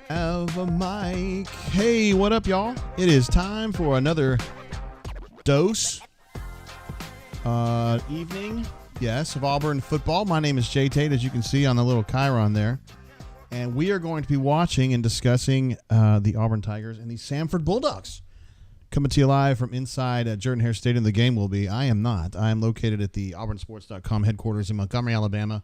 Have a mic. Hey, what up, y'all? It is time for another dose evening, yes, of Auburn football. My name is Jay Tate, as you can see on the little chyron there. And we are going to be watching and discussing the Auburn Tigers and the Samford Bulldogs. Coming to you live from inside Jordan-Hare Stadium. The game will be. I am not. I am located at the auburnsports.com headquarters in Montgomery, Alabama.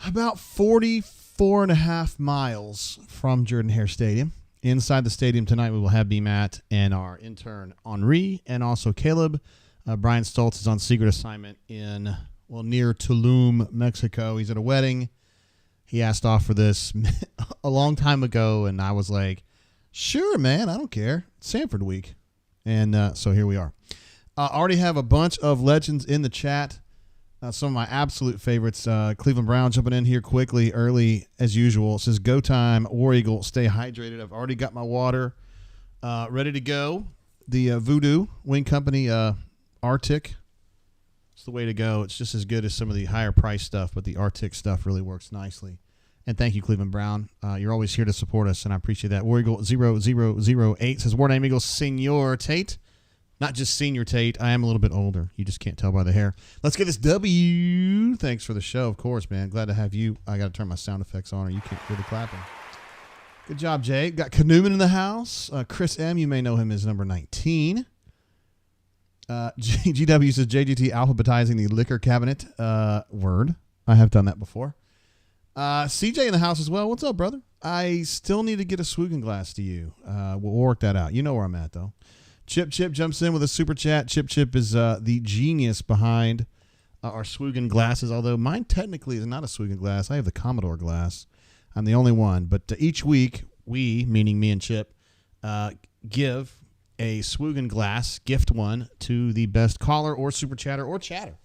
About 44 and a half miles from Jordan-Hare Stadium. Inside the stadium tonight, we will have B-Matt and our intern Henri and also Caleb. Brian Stoltz is on secret assignment near Tulum, Mexico. He's at a wedding. He asked off for this a long time ago, and I was like, sure, man, I don't care. It's Samford week. And so here we are. I already have a bunch of legends in the chat. Some of my absolute favorites. Cleveland Brown jumping in here quickly, early as usual. It says, go time, War Eagle, stay hydrated. I've already got my water ready to go. The Voodoo Wing Company Arctic. It's the way to go. It's just as good as some of the higher price stuff, but the Arctic stuff really works nicely. And thank you, Cleveland Brown. You're always here to support us, and I appreciate that. War Eagle 0008 says, War Name Eagle Senior Tate. Not just Senior Tate. I am a little bit older. You just can't tell by the hair. Let's get this W. Thanks for the show, of course, man. Glad to have you. I got to turn my sound effects on or you can't hear the clapping. Good job, Jay. Got Canoeman in the house. Chris M., you may know him as number 19. GW says JGT alphabetizing the liquor cabinet. Word. I have done that before. CJ in the house as well. What's up, brother? I still need to get a Swoogan glass to you. We'll work that out. You know where I'm at, though. Chip jumps in with a super chat. Chip is the genius behind our Swoogan glasses, although mine technically is not a Swoogan glass. I have the Commodore glass. I'm the only one. But each week, we, meaning me and Chip, give a Swoogan glass, gift one, to the best caller or super chatter or chatter.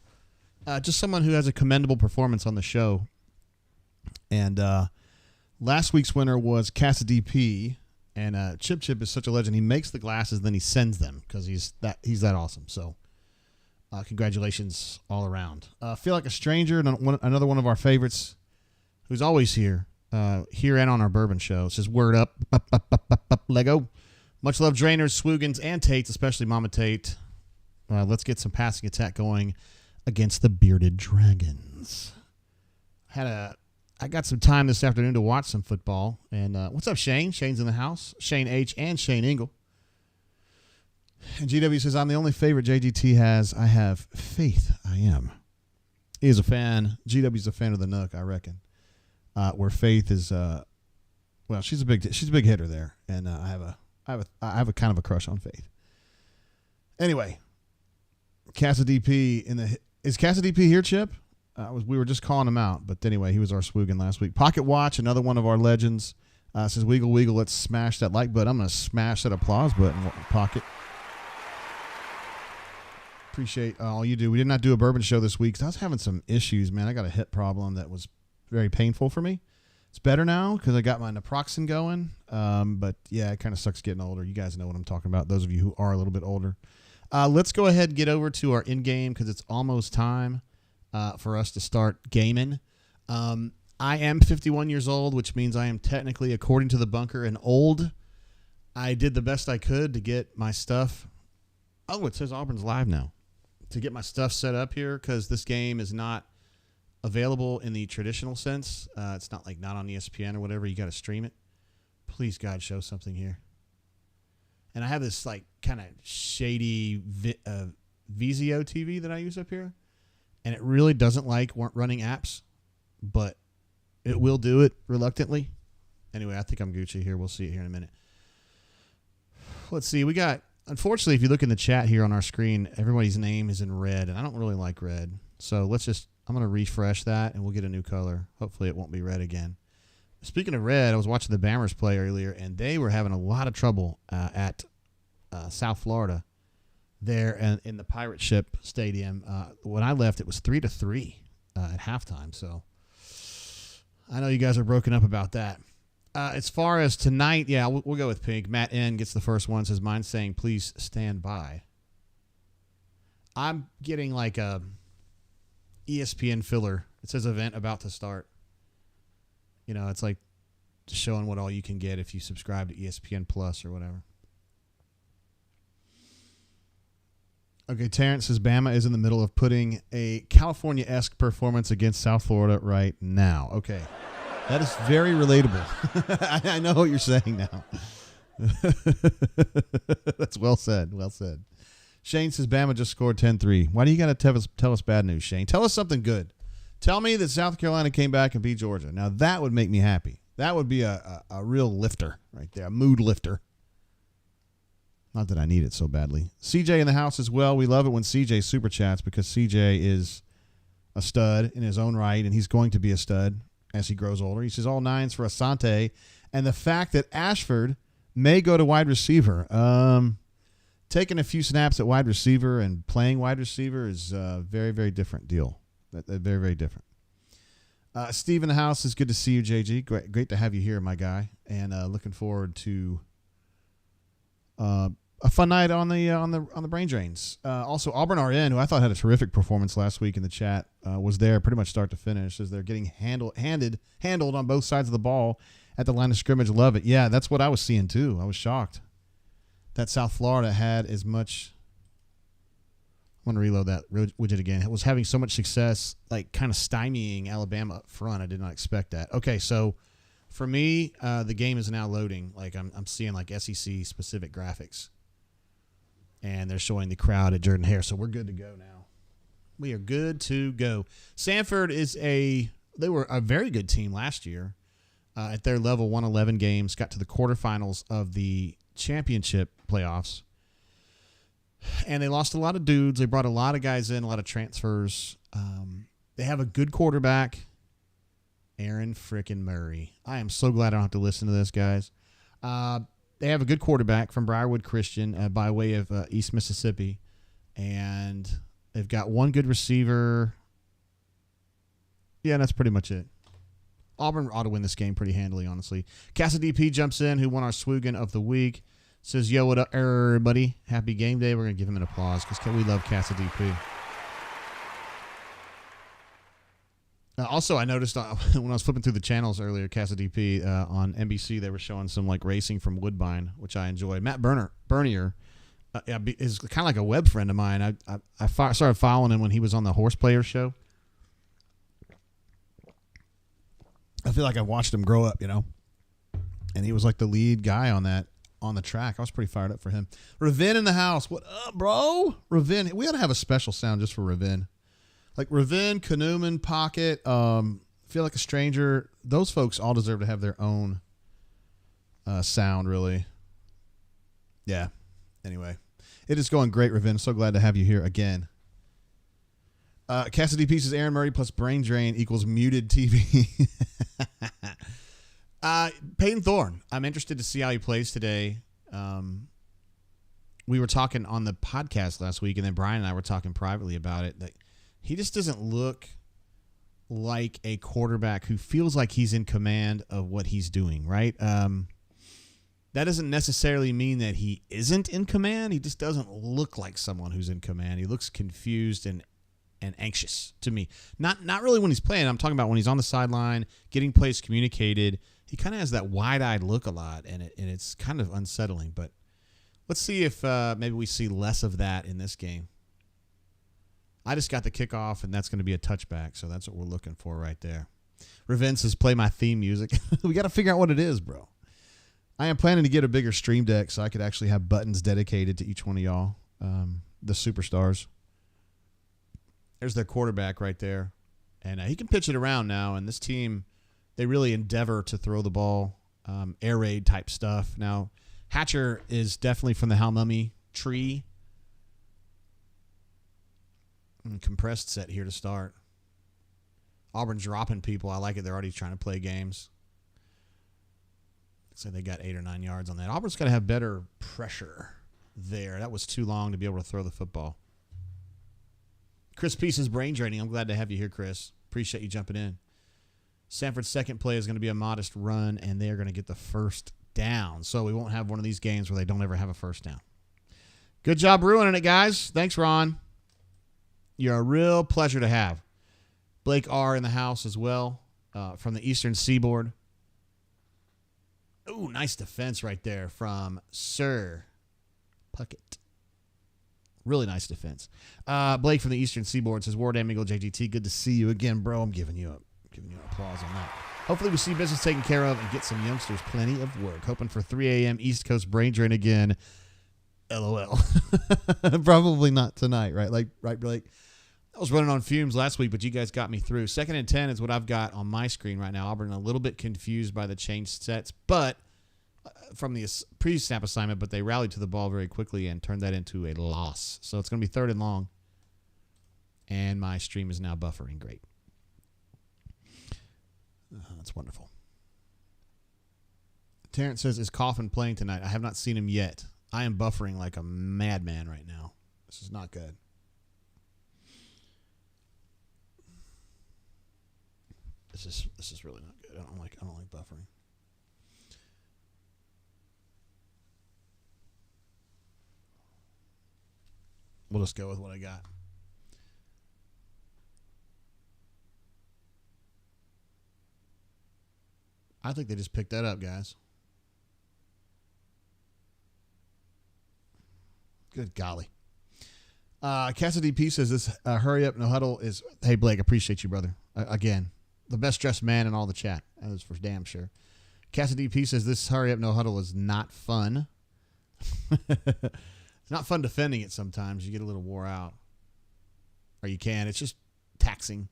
Just someone who has a commendable performance on the show. And last week's winner was Casa DP. And Chip is such a legend. He makes the glasses, then he sends them because he's that awesome. So congratulations all around. Feel like a stranger, another one of our favorites who's always here and on our bourbon show. It says, word up, Lego. Much love, Drainers, Swoogans, and Tates, especially Mama Tate. Let's get some passing attack going against the Bearded Dragons. I got some time this afternoon to watch some football. And what's up, Shane? Shane's in the house. Shane H. and Shane Ingle. And GW says, I'm the only favorite JGT has. I have faith. I am. He is a fan. GW's a fan of the Nook, I reckon. Where Faith is, she's a big hitter there. And I have a kind of a crush on Faith. Anyway, Casa DP is Casa DP here, Chip? We were just calling him out, but anyway, he was our Swoogan last week. Pocket Watch, another one of our legends, says, Wiggle, let's smash that like button. I'm going to smash that applause button, Pocket. Appreciate all you do. We did not do a bourbon show this week because I was having some issues, man. I got a hip problem that was very painful for me. It's better now because I got my naproxen going, but yeah, it kind of sucks getting older. You guys know what I'm talking about, those of you who are a little bit older. Let's go ahead and get over to our in-game because it's almost time. For us to start gaming. I am 51 years old, which means I am technically, according to the bunker, an old. I did the best I could to get my stuff. Oh, it says Auburn's live now. To get my stuff set up here because this game is not available in the traditional sense. It's not on ESPN or whatever. You got to stream it. Please, God, show something here. And I have this kind of shady Vizio TV that I use up here. And it really doesn't like running apps, but it will do it reluctantly. Anyway, I think I'm Gucci here. We'll see it here in a minute. Let's see. We got, unfortunately, if you look in the chat here on our screen, everybody's name is in red, and I don't really like red. So I'm going to refresh that, and we'll get a new color. Hopefully it won't be red again. Speaking of red, I was watching the Bammers play earlier, and they were having a lot of trouble at South Florida. There in the Pirate Ship Stadium. When I left, it was 3-3 at halftime. So I know you guys are broken up about that. As far as tonight, yeah, we'll go with pink. Matt N gets the first one. Says mine saying, please stand by. I'm getting like a ESPN filler. It says event about to start. You know, it's like showing what all you can get if you subscribe to ESPN Plus or whatever. Okay, Terrence says Bama is in the middle of putting a California-esque performance against South Florida right now. Okay, that is very relatable. I know what you're saying now. That's well said. Well said. Shane says Bama just scored 10-3. Why do you got to tell us bad news, Shane? Tell us something good. Tell me that South Carolina came back and beat Georgia. Now, that would make me happy. That would be a real lifter right there, a mood lifter. Not that I need it so badly. CJ in the house as well. We love it when CJ super chats because CJ is a stud in his own right, and he's going to be a stud as he grows older. He says all nines for Asante. And the fact that Ashford may go to wide receiver. Taking a few snaps at wide receiver and playing wide receiver is a very, very different deal. Very, very different. Steve in the house, is good to see you, JG. Great to have you here, my guy. And looking forward to a fun night on the brain drains. Also, Auburn RN, who I thought had a terrific performance last week in the chat, was there pretty much start to finish as they're getting handled on both sides of the ball at the line of scrimmage. Love it. Yeah, that's what I was seeing too. I was shocked that South Florida had as much. I'm going to reload that widget again. It was having so much success, like kind of stymieing Alabama up front. I did not expect that. Okay, so for me, the game is now loading. Like I'm seeing like SEC specific graphics. And they're showing the crowd at Jordan Hare. So we're good to go now. We are good to go. Samford they were a very good team last year at their level, won 11 games, got to the quarterfinals of the championship playoffs. And they lost a lot of dudes. They brought a lot of guys in, a lot of transfers. They have a good quarterback, Aaron frickin' Murray. I am so glad I don't have to listen to this, guys. They have a good quarterback from Briarwood Christian by way of East Mississippi. And they've got one good receiver. Yeah, that's pretty much it. Auburn ought to win this game pretty handily, honestly. CassaDP jumps in, who won our Swoogan of the week. Says, yo, what up, everybody? Happy game day. We're going to give him an applause because we love CassaDP. Also, I noticed when I was flipping through the channels earlier, CassaDP on NBC, they were showing some like racing from Woodbine, which I enjoy. Matt Bernier is kind of like a web friend of mine. I started following him when he was on the Horse Player show. I feel like I watched him grow up, and he was like the lead guy on the track. I was pretty fired up for him. Ravin in the house. What up, bro? Ravin. We ought to have a special sound just for Ravin. Like Ravin, Kanuman, Pocket, Feel Like a Stranger. Those folks all deserve to have their own sound, really. Yeah. Anyway, it is going great, Ravin. So glad to have you here again. Cassidy Pieces, Aaron Murray plus brain drain equals muted TV. Peyton Thorne. I'm interested to see how he plays today. We were talking on the podcast last week, and then Brian and I were talking privately about it. That he just doesn't look like a quarterback who feels like he's in command of what he's doing, right? That doesn't necessarily mean that he isn't in command. He just doesn't look like someone who's in command. He looks confused and anxious to me. Not really when he's playing. I'm talking about when he's on the sideline, getting plays communicated. He kind of has that wide-eyed look a lot, and it's kind of unsettling. But let's see if maybe we see less of that in this game. I just got the kickoff, and that's going to be a touchback, so that's what we're looking for right there. Ravin says, play my theme music. We got to figure out what it is, bro. I am planning to get a bigger stream deck so I could actually have buttons dedicated to each one of y'all, the superstars. There's their quarterback right there. And he can pitch it around now, and this team, they really endeavor to throw the ball, air raid type stuff. Now, Hatcher is definitely from the Halmummy tree. Compressed set here to start. Auburn dropping people. I like it. They're already trying to play games. So they got 8 or 9 yards on that. Auburn's got to have better pressure there. That was too long to be able to throw the football. Chris Pieces brain draining. I'm glad to have you here, Chris. Appreciate you jumping in. Samford's second play is going to be a modest run, and they're going to get the first down. So we won't have one of these games where they don't ever have a first down. Good job ruining it, guys. Thanks, Ron. You're a real pleasure to have. Blake R. in the house as well from the Eastern Seaboard. Ooh, nice defense right there from Sir Puckett. Really nice defense. Blake from the Eastern Seaboard says, Ward Amigo JGT, good to see you again, bro. I'm giving you applause on that. Hopefully we see business taken care of and get some youngsters plenty of work. Hoping for 3 a.m. East Coast brain drain again. LOL. Probably not tonight, right? Right, Blake? I was running on fumes last week, but you guys got me through. 2nd and 10 is what I've got on my screen right now. Auburn a little bit confused by the changed sets, but from the pre-snap assignment, but they rallied to the ball very quickly and turned that into a loss. So it's going to be 3rd and long, and my stream is now buffering. Great. That's wonderful. Terrence says, is Coffin playing tonight? I have not seen him yet. I am buffering like a madman right now. This is not good. This is really not good. I don't like buffering. We'll just go with what I got. I think they just picked that up, guys. Good golly. Cassidy P says this hurry up, no huddle is. Hey, Blake, appreciate you, brother. Again, the best dressed man in all the chat. That is for damn sure. Cassidy P says this hurry up, no huddle is not fun. It's not fun defending it sometimes. You get a little wore out. Or you can. It's just taxing.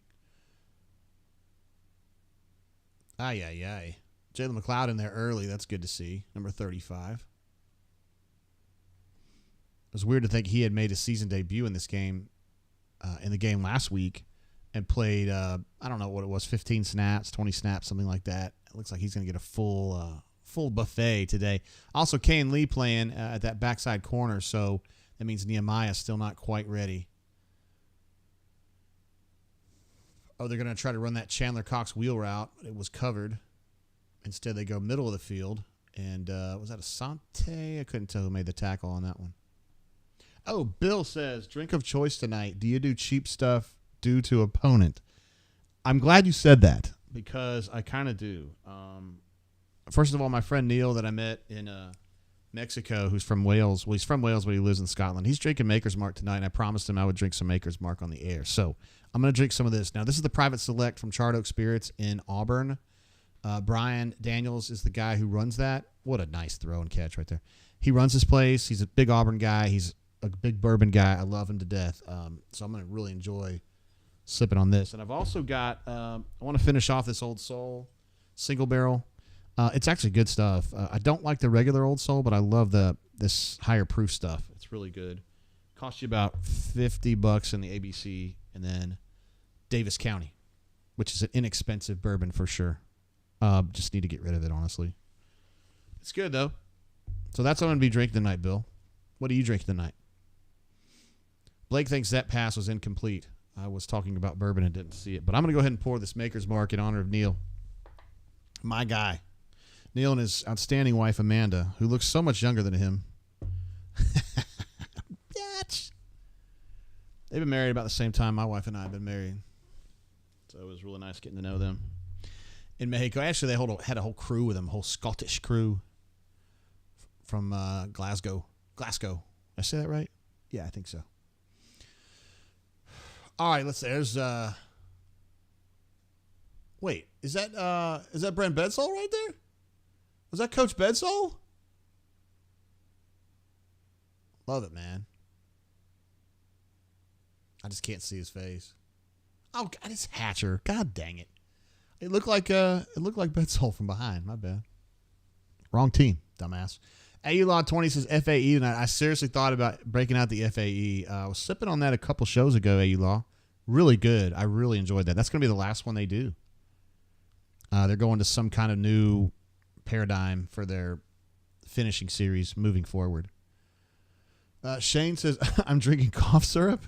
Ay. Jalen McLeod in there early. That's good to see. Number 35. It was weird to think he had made his season debut in this game, in the game last week, and played, I don't know what it was, 15 snaps, 20 snaps, something like that. It looks like he's going to get a full buffet today. Also, Kane Lee playing at that backside corner, so that means Nehemiah's still not quite ready. Oh, they're going to try to run that Chandler Cox wheel route. It was covered. Instead, they go middle of the field. And was that Asante? I couldn't tell who made the tackle on that one. Oh, Bill says, drink of choice tonight. Do you do cheap stuff due to opponent? I'm glad you said that because I kind of do. First of all, my friend Neil that I met in Mexico, who's from Wales. Well, he's from Wales, but he lives in Scotland. He's drinking Maker's Mark tonight, and I promised him I would drink some Maker's Mark on the air. So I'm going to drink some of this. Now, this is the Private Select from Charred Oak Spirits in Auburn. Brian Daniels is the guy who runs that. What a nice throw and catch right there. He runs this place. He's a big Auburn guy. He's a big bourbon guy. I love him to death. So I'm going to really enjoy sipping on this. And I've also got, I want to finish off this Old Soul single barrel. It's actually good stuff. I don't like the regular Old Soul, but I love this higher proof stuff. It's really good. Costs you about $50 in the ABC, and then Davis County, which is an inexpensive bourbon for sure. Just need to get rid of it, honestly. It's good, though. So that's what I'm going to be drinking tonight, Bill. What are you drinking tonight? Blake thinks that pass was incomplete. I was talking about bourbon and didn't see it. But I'm going to go ahead and pour this Maker's Mark in honor of Neil. My guy. Neil and his outstanding wife, Amanda, who looks so much younger than him. Bitch. They've been married about the same time my wife and I have been married. So it was really nice getting to know them. In Mexico, actually, they had a whole crew with them, a whole Scottish crew from Glasgow. Did I say that right? Yeah, I think so. All right, there's wait, is that Brent Bedsole right there? Was that Coach Bedsole? Love it, man. I just can't see his face. Oh God, it's Hatcher. God dang it. It looked like Bedsole from behind. My bad. Wrong team, dumbass. AULaw 20 says FAE tonight. I seriously thought about breaking out the FAE. I was sipping on that a couple shows ago, AULaw. Really good. I really enjoyed that. That's going to be the last one they do. They're going to some kind of new paradigm for their finishing series moving forward. Shane says, I'm drinking cough syrup.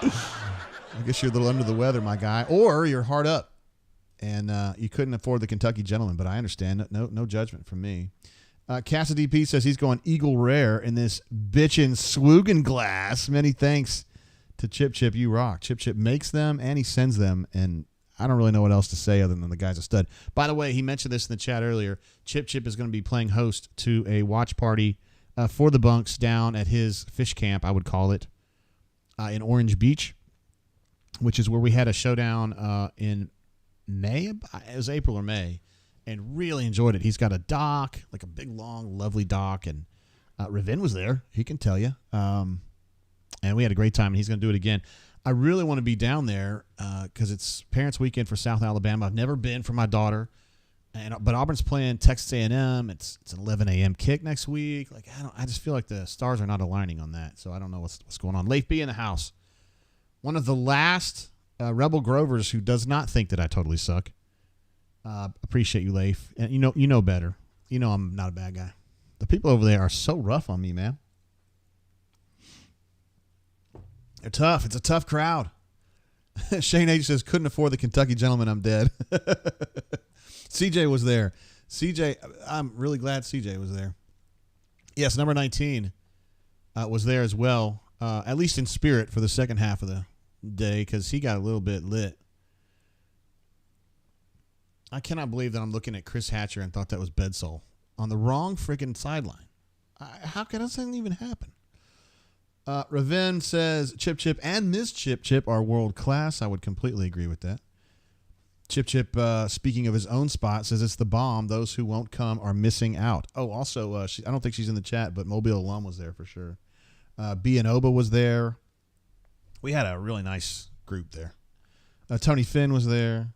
I guess you're a little under the weather, my guy. Or you're hard up and you couldn't afford the Kentucky Gentleman, but I understand. No judgment from me. Cassidy P says he's going Eagle Rare in this bitchin' swoogan glass. Many thanks to Chip Chip. You rock. Chip Chip makes them and he sends them, and I don't really know what else to say other than the guy's a stud. By the way, he mentioned this in the chat earlier. Chip Chip is going to be playing host to a watch party for the bunks down at his fish camp, I would call it, in Orange Beach, which is where we had a showdown in May. It was April or May, and really enjoyed it. He's got a dock, like a big, long, lovely dock, and Ravin was there. He can tell you. And we had a great time, and he's going to do it again. I really want to be down there because it's Parents' Weekend for South Alabama. I've never been for my daughter, but Auburn's playing Texas A&M. It's an 11 a.m. kick next week. Like I just feel like the stars are not aligning on that, so I don't know what's going on. Leif B in the house, one of the last Rebel Grovers who does not think that I totally suck. Appreciate you, Leif, and you know better. You know I'm not a bad guy. The people over there are so rough on me, man. They're tough. It's a tough crowd. Shane H says, couldn't afford the Kentucky gentleman. I'm dead. CJ was there. CJ, I'm really glad CJ was there. Yes, number 19 was there as well, at least in spirit for the second half of the day because he got a little bit lit. I cannot believe that I'm looking at Chris Hatcher and thought that was Bedsole on the wrong freaking sideline. How can that even happen? Ravin says Chip and Ms. Chip are world class. I would completely agree with that. Chip, speaking of his own spot, says it's the bomb. Those who won't come are missing out. Oh, also, I don't think she's in the chat, but Mobile alum was there for sure. B and Oba was there. We had a really nice group there. Tony Finn was there.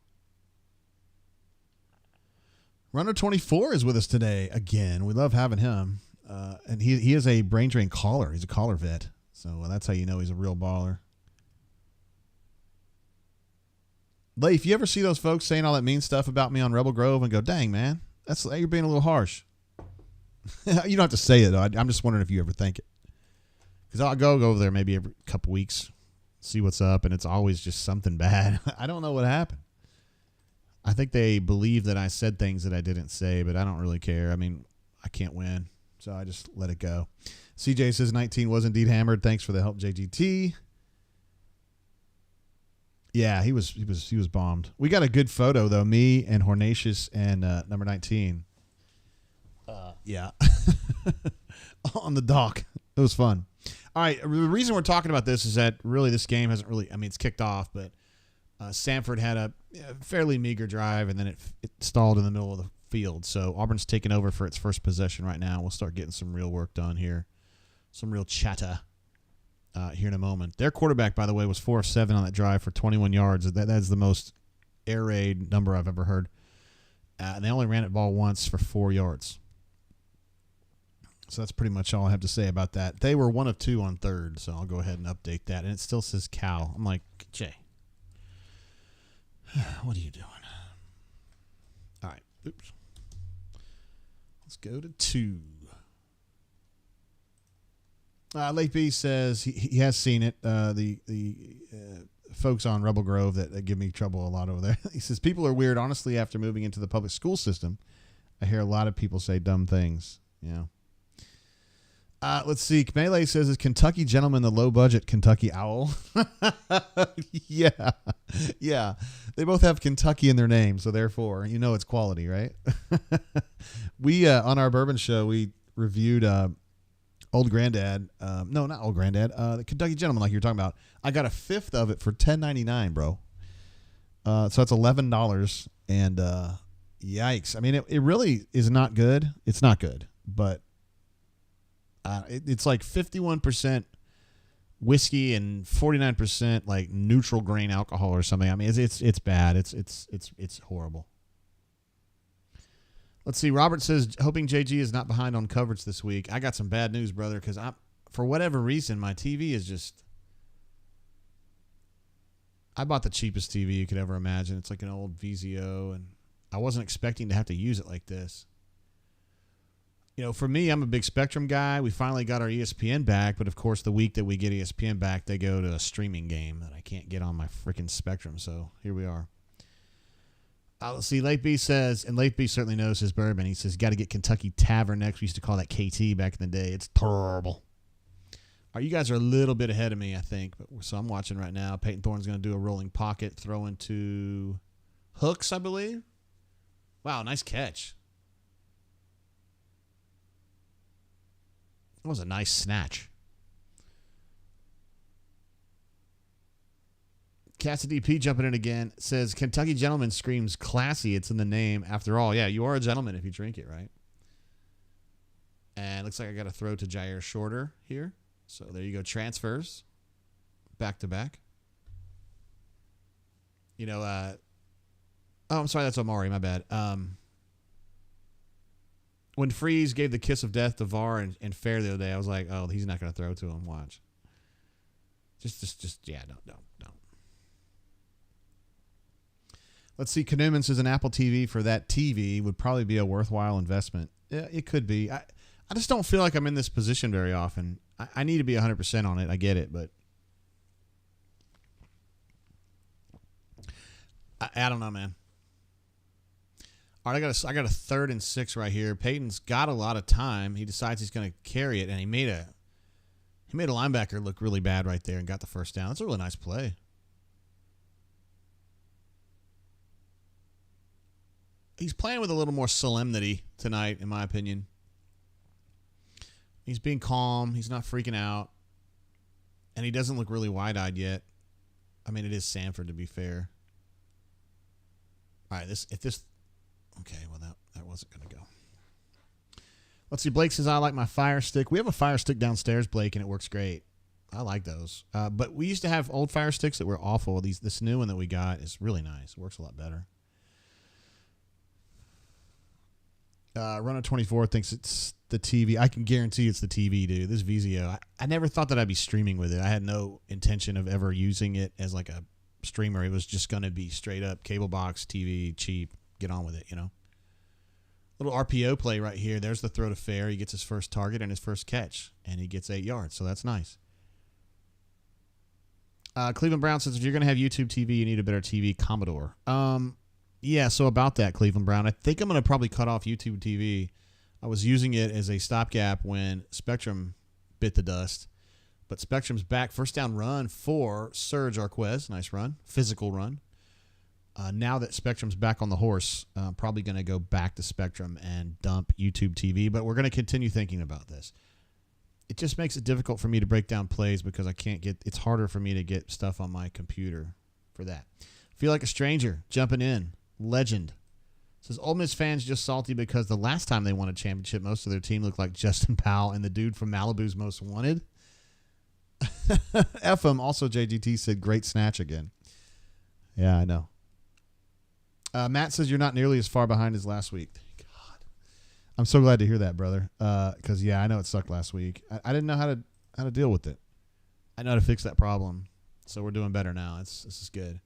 Runner 24 is with us today again. We love having him. And he is a brain drain caller. He's a caller vet. So that's how you know he's a real baller. Leif, you ever see those folks saying all that mean stuff about me on Rebel Grove and go, dang, man, you're being a little harsh. You don't have to say it, though. I'm just wondering if you ever think it. Because I'll go over there maybe every couple weeks, see what's up, and it's always just something bad. I don't know what happened. I think they believe that I said things that I didn't say, but I don't really care. I mean, I can't win. So I just let it go. CJ says 19 was indeed hammered. Thanks for the help, JGT. Yeah, he was bombed. We got a good photo though. Me and Hornatius and number 19. Yeah, on the dock. It was fun. All right. The reason we're talking about this is that really this game hasn't really. I mean, it's kicked off, but Samford had a fairly meager drive, and then it stalled in the middle of the field. So Auburn's taking over for its first possession right now. We'll start getting some real work done here. Some real chatter here in a moment. Their quarterback, by the way, was 4 of 7 on that drive for 21 yards. That's the most air raid number I've ever heard. And they only ran it ball once for 4 yards. So that's pretty much all I have to say about that. They were 1 of 2 on third, so I'll go ahead and update that. And it still says Cal. I'm like, Jay, what are you doing? All right. Oops. Let's go to 2. Lake B says he has seen it. The folks on Rebel Grove that give me trouble a lot over there. He says, people are weird. Honestly, after moving into the public school system, I hear a lot of people say dumb things. Yeah. Let's see. Melee says, is Kentucky Gentleman the low-budget Kentucky Owl? Yeah. Yeah. They both have Kentucky in their name, so therefore, you know it's quality, right? We, on our bourbon show, we reviewed Old Granddad. No, not Old Granddad. The Kentucky Gentleman, like you were talking about. I got a fifth of it for $10.99, bro. So that's $11. And yikes. I mean, it really is not good. It's not good, but it's like 51% whiskey and 49% like neutral grain alcohol or something. I mean, it's bad. It's horrible. Let's see. Robert says, hoping JG is not behind on coverage this week. I got some bad news, brother, because for whatever reason, my TV is just... I bought the cheapest TV you could ever imagine. It's like an old VZO, and I wasn't expecting to have to use it like this. You know, for me, I'm a big Spectrum guy. We finally got our ESPN back, but of course, the week that we get ESPN back, they go to a streaming game that I can't get on my freaking Spectrum. So here we are. Let's see. Late B says, and Late B certainly knows his bourbon. He says, got to get Kentucky Tavern next. We used to call that KT back in the day. It's terrible. All right, you guys are a little bit ahead of me, I think. So I'm watching right now. Peyton Thorne's going to do a rolling pocket, throw into Hooks, I believe. Wow, nice catch. That was a nice snatch. Cassidy P jumping in again. Says, Kentucky Gentleman screams classy. It's in the name. After all, yeah, you are a gentleman if you drink it, right? And looks like I got a throw to Jair Shorter here. So there you go. Transfers. Back to back. You know, oh, I'm sorry. That's Omari. My bad. When Freeze gave the kiss of death to VAR and Fair the other day, I was like, oh, he's not going to throw to him. Watch. Just, yeah, don't. Let's see. Canoeman says an Apple TV for that TV would probably be a worthwhile investment. Yeah, it could be. I just don't feel like I'm in this position very often. I need to be 100% on it. I get it, but I don't know, man. All right, I got a 3rd and 6 right here. Peyton's got a lot of time. He decides he's going to carry it, and he made a linebacker look really bad right there and got the first down. That's a really nice play. He's playing with a little more solemnity tonight, in my opinion. He's being calm. He's not freaking out. And he doesn't look really wide-eyed yet. I mean, it is Samford, to be fair. All right, okay, well, that wasn't going to go. Let's see. Blake says, I like my Fire Stick. We have a Fire Stick downstairs, Blake, and it works great. I like those. But we used to have old Fire Sticks that were awful. This new one that we got is really nice. It works a lot better. Runner 24 thinks it's the TV. I can guarantee it's the TV, dude. This VZO. I never thought that I'd be streaming with it. I had no intention of ever using it as like a streamer. It was just going to be straight up cable box, TV, cheap. Get on with it, you know. Little RPO play right here. There's the throw to Fair. He gets his first target and his first catch, and he gets 8 yards, so that's nice. Cleveland Brown says, if you're going to have YouTube TV, you need a better TV, Commodore. Yeah, so about that, Cleveland Brown, I think I'm going to probably cut off YouTube TV. I was using it as a stopgap when Spectrum bit the dust. But Spectrum's back. First down run for Serge Arquez. Nice run. Physical run. Now that Spectrum's back on the horse, probably going to go back to Spectrum and dump YouTube TV. But we're going to continue thinking about this. It just makes it difficult for me to break down plays because it's harder for me to get stuff on my computer for that. Feel like a stranger jumping in. Legend. Says, Ole Miss fans just salty because the last time they won a championship, most of their team looked like Justin Powell and the dude from Malibu's Most Wanted. FM, also JGT said, great snatch again. Yeah, I know. Matt says, you're not nearly as far behind as last week. Thank God. I'm so glad to hear that, brother. Because, yeah, I know it sucked last week. I didn't know how to deal with it. I know how to fix that problem. So we're doing better now. This is good.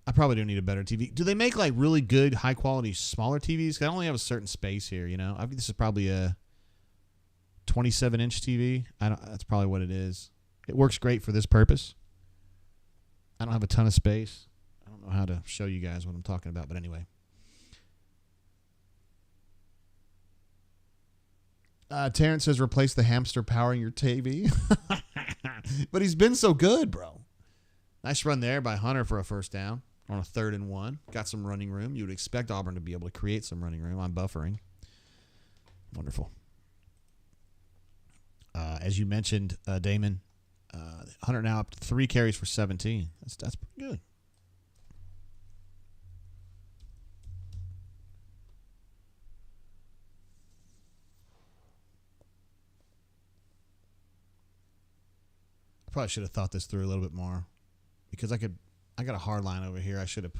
I probably do need a better TV. Do they make like really good, high quality, smaller TVs? 'Cause I only have a certain space here. You know, this is probably a 27-inch TV. That's probably what it is. It works great for this purpose. I don't have a ton of space. I don't know how to show you guys what I'm talking about, but anyway. Terrence says, replace the hamster powering your TV. But he's been so good, bro. Nice run there by Hunter for a first down on a 3rd and 1. Got some running room. You would expect Auburn to be able to create some running room. I'm buffering. Wonderful. As you mentioned, Damon, Hunter now up to 3 carries for 17. That's pretty good. I probably should have thought this through a little bit more because I got a hard line over here. I should have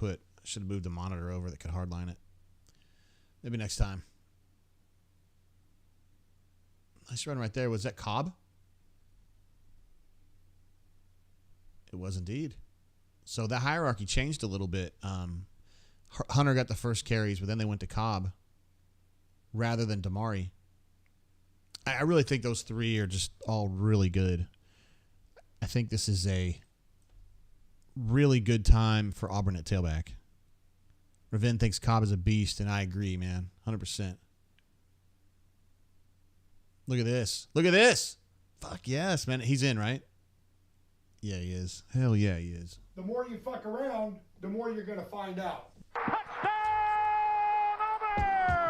moved the monitor over that could hardline it. Maybe next time. Nice run right there. Was that Cobb? It was indeed. So that hierarchy changed a little bit. Hunter got the first carries, but then they went to Cobb rather than Damari. I really think those 3 are just all really good. I think this is a really good time for Auburn at tailback. Raven thinks Cobb is a beast, and I agree, man. 100%. Look at this. Look at this. Fuck yes, man. He's in, right? Yeah, he is. Hell yeah, he is. The more you fuck around, the more you're going to find out. Touchdown, Auburn!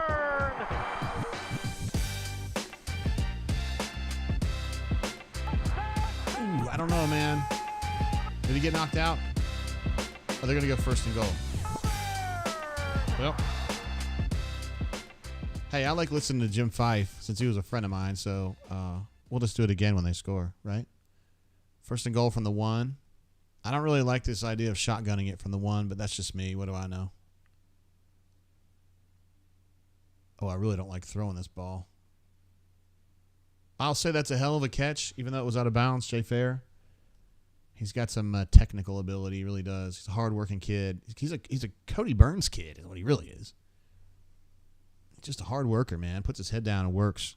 don't know, man. Did he get knocked out? Are they going to go first and goal? Well, hey, I like listening to Jim Fife since he was a friend of mine, so we'll just do it again when they score, right? First and goal from the 1. I don't really like this idea of shotgunning it from the 1, but that's just me. What do I know? Oh, I really don't like throwing this ball. I'll say that's a hell of a catch, even though it was out of bounds, Jay Fair. He's got some technical ability. He really does. He's a hard-working kid. He's a Cody Burns kid is what he really is. Just a hard worker, man. Puts his head down and works.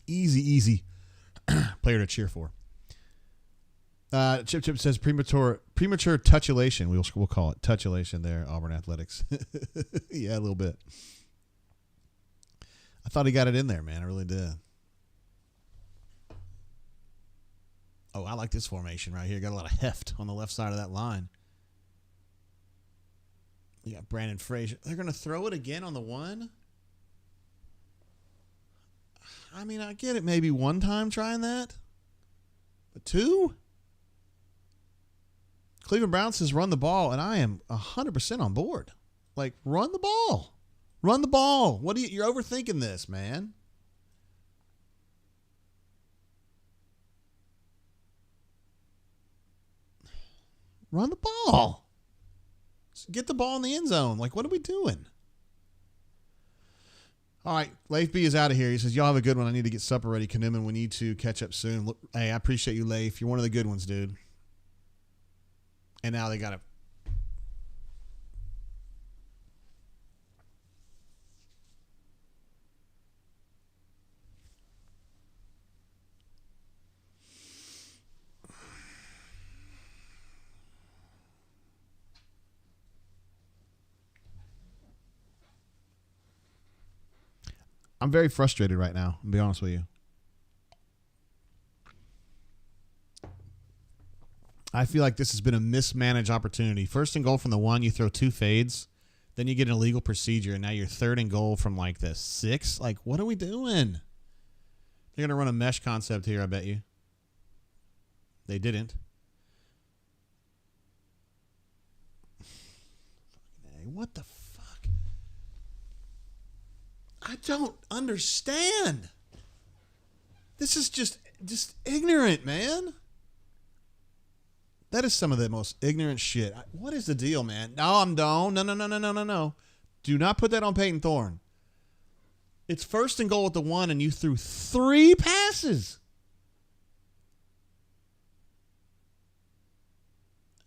Easy player to cheer for. Chip says premature touchulation. We'll call it touchulation there, Auburn Athletics. Yeah, a little bit. I thought he got it in there, man. I really did. Oh, I like this formation right here. Got a lot of heft on the left side of that line. You got Brandon Frazier. They're going to throw it again on the 1? I mean, I get it maybe one time trying that. But 2? Cleveland Browns says run the ball, and I am 100% on board. Like, run the ball. Run the ball. You're overthinking this, man. Run the ball. Get the ball in the end zone. Like, what are we doing? All right, Leif B is out of here. He says, y'all have a good one. I need to get supper ready. Kanuman, we need to catch up soon. Look, hey, I appreciate you, Leif. You're one of the good ones, dude. And now they got to... I'm very frustrated right now, to be honest with you. I feel like this has been a mismanaged opportunity. First and goal from the 1, you throw 2 fades. Then you get an illegal procedure, and now you're third and goal from like the 6. Like, what are we doing? They're going to run a mesh concept here, I bet you. They didn't. Hey, what the fuck? I don't understand. This is just ignorant, man. That is some of the most ignorant shit. What is the deal, man? No, I'm done. No. Do not put that on Peyton Thorne. It's first and goal with the 1, and you threw 3 passes.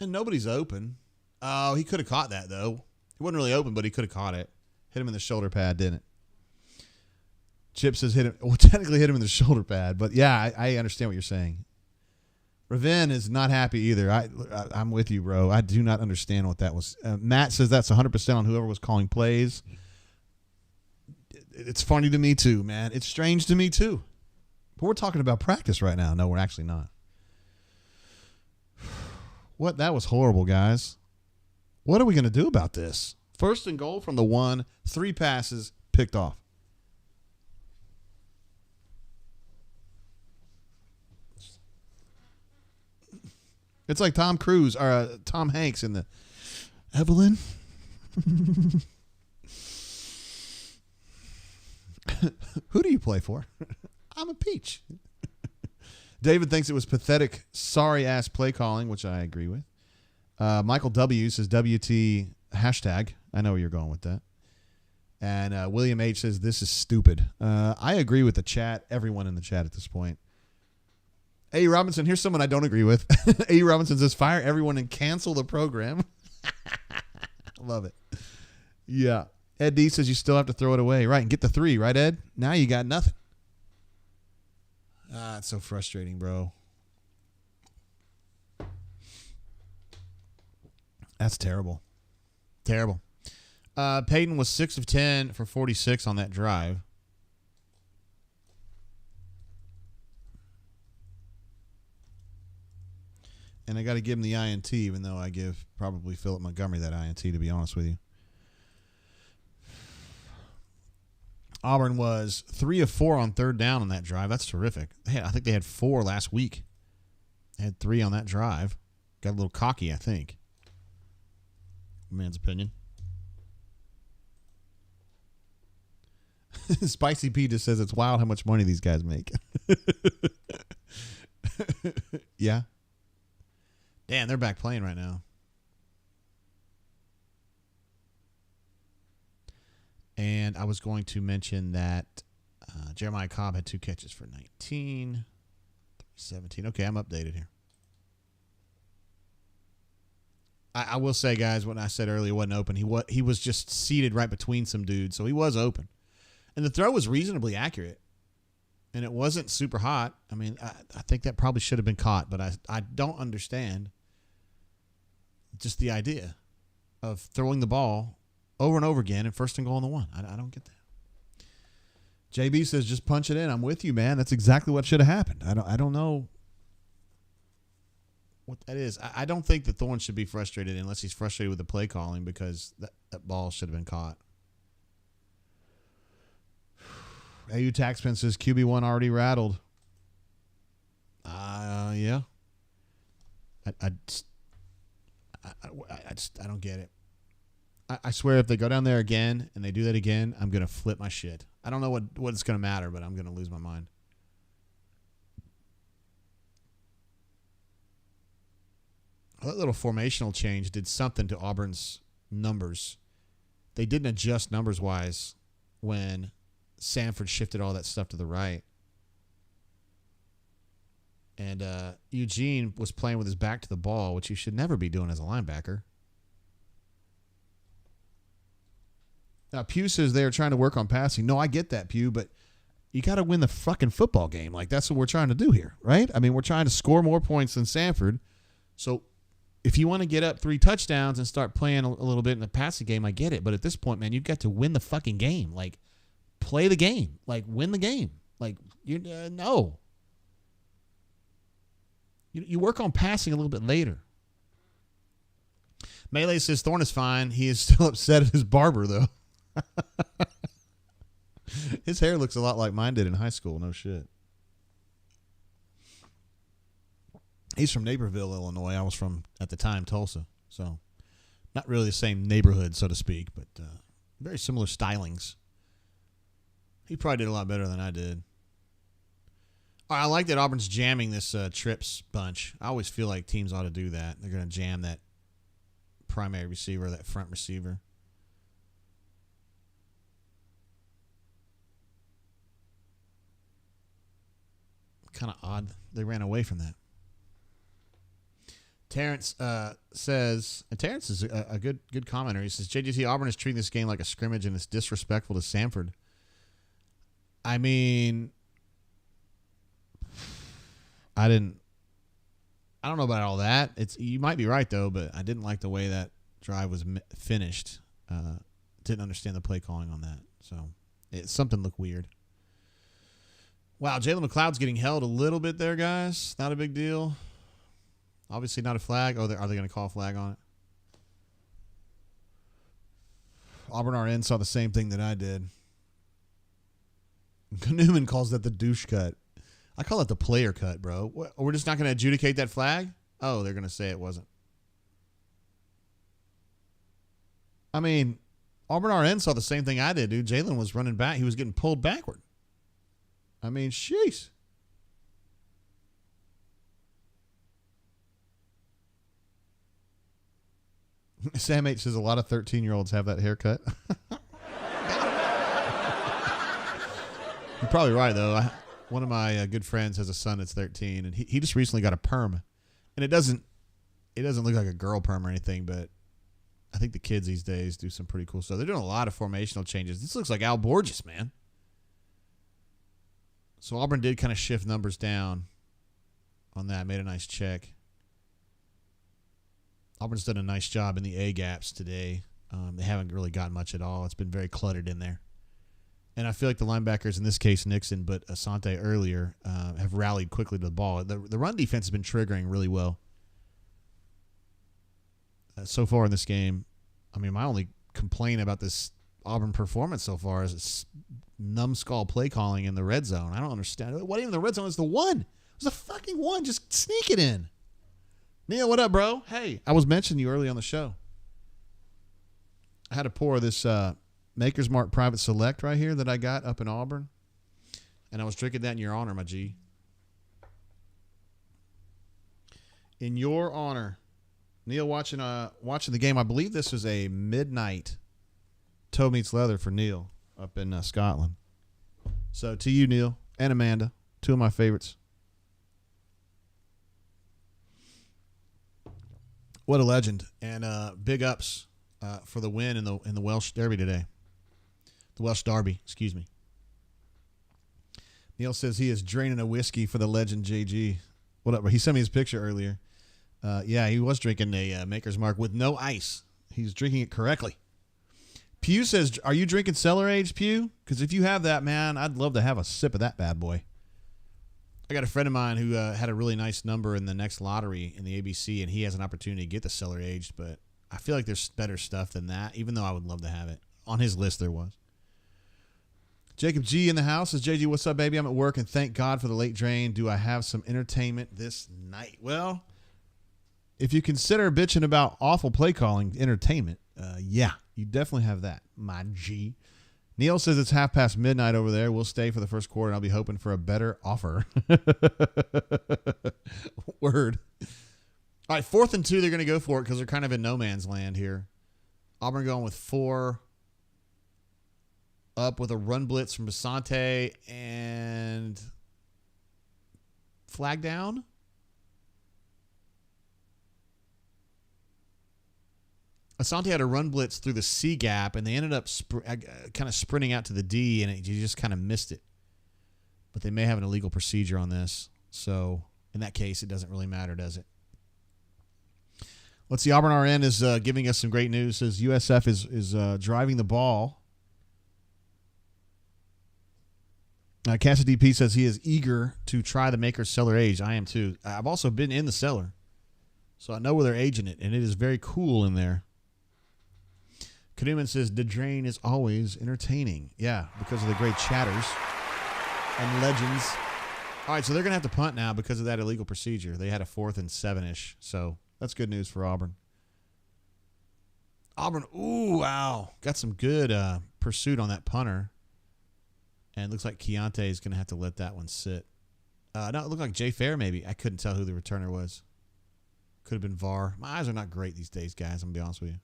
And nobody's open. Oh, he could have caught that, though. He wasn't really open, but he could have caught it. Hit him in the shoulder pad, didn't it? Chip says hit him. Well, technically hit him in the shoulder pad, but yeah, I understand what you're saying. Raven is not happy either. I'm with you, bro. I do not understand what that was. Matt says that's 100% on whoever was calling plays. It's funny to me too, man. It's strange to me too. But we're talking about practice right now. No, we're actually not. What? That was horrible, guys. What are we going to do about this? First and goal from the 1, 3 passes, picked off. It's like Tom Cruise or Tom Hanks in the Evelyn. Who do you play for? I'm a peach. David thinks it was pathetic, sorry-ass play calling, which I agree with. Michael W. says WT hashtag. I know where you're going with that. And William H. says this is stupid. I agree with the chat, everyone in the chat at this point. A. Robinson, here's someone I don't agree with. A. Robinson says, fire everyone and cancel the program. Love it. Yeah. Ed D says you still have to throw it away. Right, and get the 3, right, Ed? Now you got nothing. It's so frustrating, bro. That's terrible. Terrible. Peyton was 6 of 10 for 46 on that drive. And I got to give him the INT, even though I give probably Philip Montgomery that INT, to be honest with you. Auburn was 3 of 4 on third down on that drive. That's terrific. I think they had 4 last week. They had 3 on that drive. Got a little cocky, I think. Man's opinion. Spicy P just says it's wild how much money these guys make. Yeah. Damn, they're back playing right now. And I was going to mention that Jeremiah Cobb had 2 catches for 19, 17. Okay, I'm updated here. I will say, guys, when I said earlier he wasn't open, he was just seated right between some dudes, so he was open. And the throw was reasonably accurate. And it wasn't super hot. I mean, I think that probably should have been caught, but I don't understand just the idea of throwing the ball over and over again and first and goal on the 1. I don't get that. JB says just punch it in. I'm with you, man. That's exactly what should have happened. I don't know what that is. I don't think that Thorne should be frustrated unless he's frustrated with the play calling because that ball should have been caught. AU Taxman says QB1 already rattled. Yeah. I don't get it. I swear if they go down there again and they do that again, I'm going to flip my shit. I don't know what it's going to matter, but I'm going to lose my mind. That little formational change did something to Auburn's numbers. They didn't adjust numbers-wise when Samford shifted all that stuff to the right. And Eugene was playing with his back to the ball, which you should never be doing as a linebacker. Now, Pew says they're trying to work on passing. No, I get that, Pew, but you got to win the fucking football game. Like, that's what we're trying to do here, right? I mean, we're trying to score more points than Samford. So if you want to get up 3 touchdowns and start playing a little bit in the passing game, I get it. But at this point, man, you've got to win the fucking game. Like, play the game. Like, win the game. Like, no. You work on passing a little bit later. Melee says Thorne is fine. He is still upset at his barber, though. His hair looks a lot like mine did in high school. No shit. He's from Naperville, Illinois. I was from, at the time, Tulsa. So, not really the same neighborhood, so to speak, but very similar stylings. He probably did a lot better than I did. I like that Auburn's jamming this trips bunch. I always feel like teams ought to do that. They're going to jam that primary receiver, that front receiver. Kind of odd they ran away from that. Terrence says, and Terrence is a good commenter. He says, JGT, Auburn is treating this game like a scrimmage and it's disrespectful to Samford. I mean, I don't know about all that. You might be right, though, but I didn't like the way that drive was finished. Didn't understand the play calling on that. So something looked weird. Wow, Jalen McLeod's getting held a little bit there, guys. Not a big deal. Obviously not a flag. Oh, are they going to call a flag on it? Auburn RN saw the same thing that I did. Newman calls that the douche cut. I call it the player cut, bro. We're just not going to adjudicate that flag? Oh, they're going to say it wasn't. I mean, Auburn RN saw the same thing I did, dude. Jalen was running back. He was getting pulled backward. I mean, sheesh. Sam H says a lot of 13-year-olds have that haircut. You're probably right, though. One of my good friends has a son that's 13, and he just recently got a perm. And it doesn't look like a girl perm or anything, but I think the kids these days do some pretty cool stuff. They're doing a lot of formational changes. This looks like Al Borges, man. So Auburn did kind of shift numbers down on that. Made a nice check. Auburn's done a nice job in the A gaps today. They haven't really got much at all. It's been very cluttered in there. And I feel like the linebackers, in this case Nixon, but Asante earlier, have rallied quickly to the ball. The run defense has been triggering really well. So far in this game, I mean, my only complaint about this Auburn performance so far is it's numbskull play calling in the red zone. I don't understand. What even the red zone is the one? It was a fucking one. Just sneak it in. Neil, what up, bro? Hey, I was mentioning you early on the show. I had to pour this Maker's Mark Private Select right here that I got up in Auburn. And I was drinking that in your honor, my G. In your honor. Neil watching the game. I believe this was a midnight toe meets leather for Neil up in Scotland. So to you, Neil, and Amanda, two of my favorites. What a legend. And big ups for the win in the Welsh Derby today. The Welsh Derby, excuse me. Neil says he is draining a whiskey for the legend JG. What up? He sent me his picture earlier. Yeah, he was drinking a Maker's Mark with no ice. He's drinking it correctly. Pew says, are you drinking cellar aged, Pew? Because if you have that, man, I'd love to have a sip of that bad boy. I got a friend of mine who had a really nice number in the next lottery in the ABC, and he has an opportunity to get the cellar aged, but I feel like there's better stuff than that, even though I would love to have it. On his list, there was. Jacob G in the house says, JG, what's up, baby? I'm at work, and thank God for the late drain. Do I have some entertainment this night? Well, if you consider bitching about awful play calling entertainment, yeah, you definitely have that, my G. Neil says it's midnight over there. We'll stay for the first quarter, and I'll be hoping for a better offer. Word. All right, 4th and 2, they're going to go for it because they're kind of in no man's land here. Auburn going with 4 up with a run blitz from Basante and flag down. Asante had a run blitz through the C gap, and they ended up kind of sprinting out to the D, and you just kind of missed it. But they may have an illegal procedure on this. So in that case, it doesn't really matter, does it? Let's see. Auburn RN is giving us some great news. Says USF is driving the ball. Cassidy P says he is eager to try the Maker's cellar age. I am too. I've also been in the cellar, so I know where they're aging it, and it is very cool in there. Kaduman says, the drain is always entertaining. Yeah, because of the great chatters and legends. All right, so they're going to have to punt now because of that illegal procedure. They had a 4th and 7-ish, so that's good news for Auburn. Auburn, ooh, wow. Got some good pursuit on that punter. And it looks like Keontae is going to have to let that one sit. No, it looked like Jay Fair maybe. I couldn't tell who the returner was. Could have been VAR. My eyes are not great these days, guys. I'm going to be honest with you.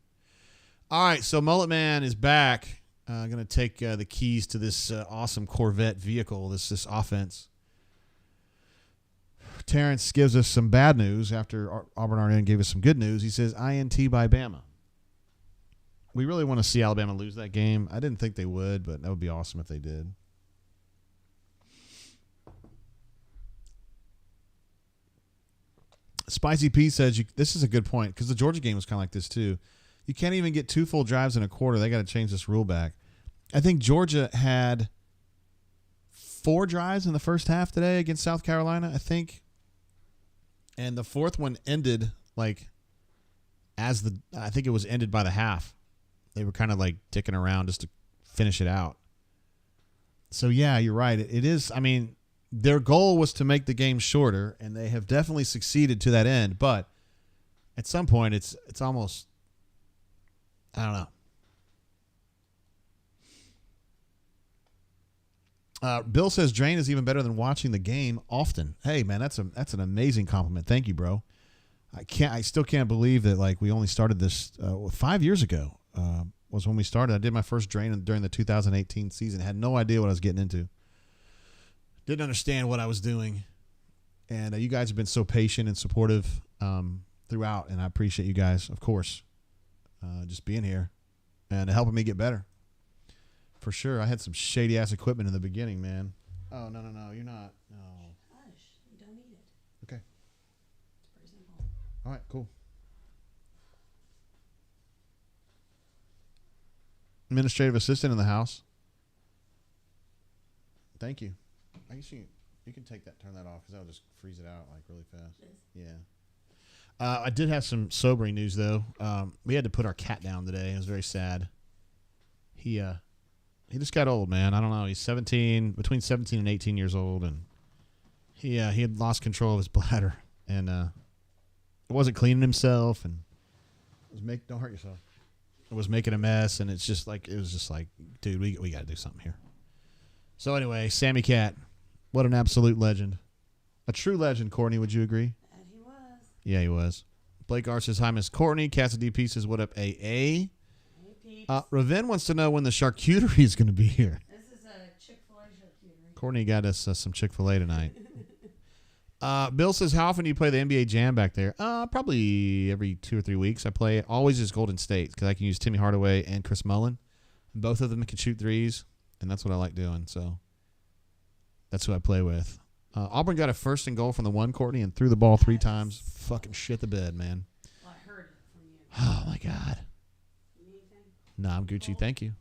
All right, so Mullet Man is back. Going to take the keys to this awesome Corvette vehicle, this offense. Terrence gives us some bad news after Auburn RN gave us some good news. He says, INT by Bama. We really want to see Alabama lose that game. I didn't think they would, but that would be awesome if they did. Spicy P says, this is a good point, because the Georgia game was kind of like this too. You can't even get 2 full drives in a quarter. They got to change this rule back. I think Georgia had 4 drives in the first half today against South Carolina, I think. And the 4th one ended I think it was ended by the half. They were kind of like dicking around just to finish it out. So, yeah, you're right. It is, I mean, their goal was to make the game shorter, and they have definitely succeeded to that end. But at some point, it's almost, I don't know. Bill says drain is even better than watching the game often. Hey, man, that's an amazing compliment. Thank you, bro. I still can't believe that we only started this 5 years ago. Was when we started. I did my first drain during the 2018 season. Had no idea what I was getting into. Didn't understand what I was doing. And you guys have been so patient and supportive throughout, and I appreciate you guys, of course, just being here and helping me get better. For sure. I had some shady-ass equipment in the beginning, man. Oh, no, you're not. No. Hush. You don't need it. Okay. It's pretty simple. All right, cool. Administrative assistant in the house. Thank you. I guess you can turn that off because that'll just freeze it out really fast. Yeah. I did have some sobering news though. We had to put our cat down today. It was very sad. he just got old, man. I don't know. He's between 17 and 18 years old, and he had lost control of his bladder, and wasn't cleaning himself, and don't hurt yourself. It was making a mess, and it was just like, dude, we got to do something here. So anyway, Sammy Cat, what an absolute legend, a true legend. Courtney, would you agree? And he was. Yeah, he was. Blake R says, hi, Miss Courtney. Cassidy P says, what up, AA? Hey, peeps. Raven wants to know when the charcuterie is going to be here. This is a Chick-fil-A charcuterie. Courtney got us some Chick-fil-A tonight. Bill says, how often do you play the NBA Jam back there? Probably every 2 or 3 weeks. I play it always as Golden State because I can use Timmy Hardaway and Chris Mullin. Both of them can shoot threes, and that's what I like doing. So that's who I play with. Auburn got a first and goal from the one, Courtney, and threw the ball 3 times. Fucking shit the bed, man. Well, I heard it from you. Oh, my God. You need anything? No, I'm Gucci. Cold? Thank you.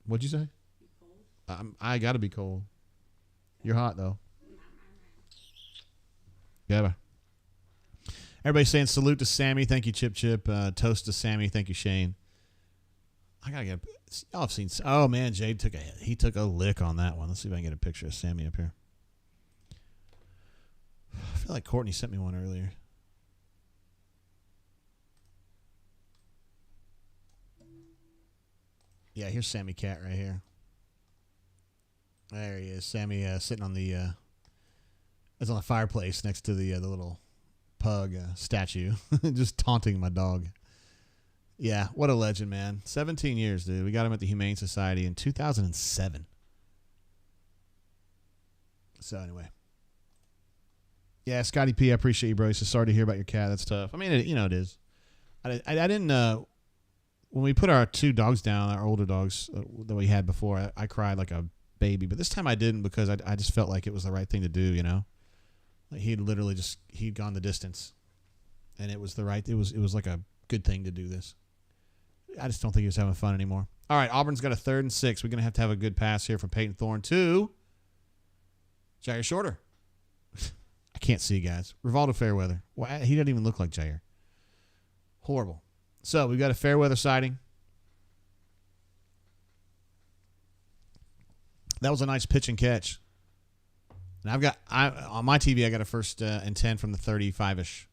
What'd you say? You cold? I got to be cold. You're hot, though. Yeah. Everybody's saying salute to Sammy. Thank you, Chip Chip. Toast to Sammy. Thank you, Shane. I got to get y'all have seen. Oh, man, Jade took a lick on that one. Let's see if I can get a picture of Sammy up here. I feel like Courtney sent me one earlier. Yeah, here's Sammy Cat right here. There he is. Sammy sitting on the it's on the fireplace next to the little pug statue, just taunting my dog. Yeah, what a legend, man. 17 years, dude. We got him at the Humane Society in 2007. So anyway. Yeah, Scotty P, I appreciate you, bro. He says, sorry to hear about your cat. That's tough. I mean, it is. I didn't, when we put our 2 dogs down, our older dogs that we had before, I cried like a baby. But this time I didn't because I just felt like it was the right thing to do, you know? Like he'd gone the distance. And it was like a good thing to do this. I just don't think he was having fun anymore. All right, Auburn's got a 3rd and 6. We're going to have a good pass here from Peyton Thorne to Jair Shorter. I can't see, guys. Rivaldo Fairweather. Well, he doesn't even look like Jair. Horrible. So we've got a Fairweather sighting. That was a nice pitch and catch. And on my TV, I got a 1st and 10 from the 35-ish.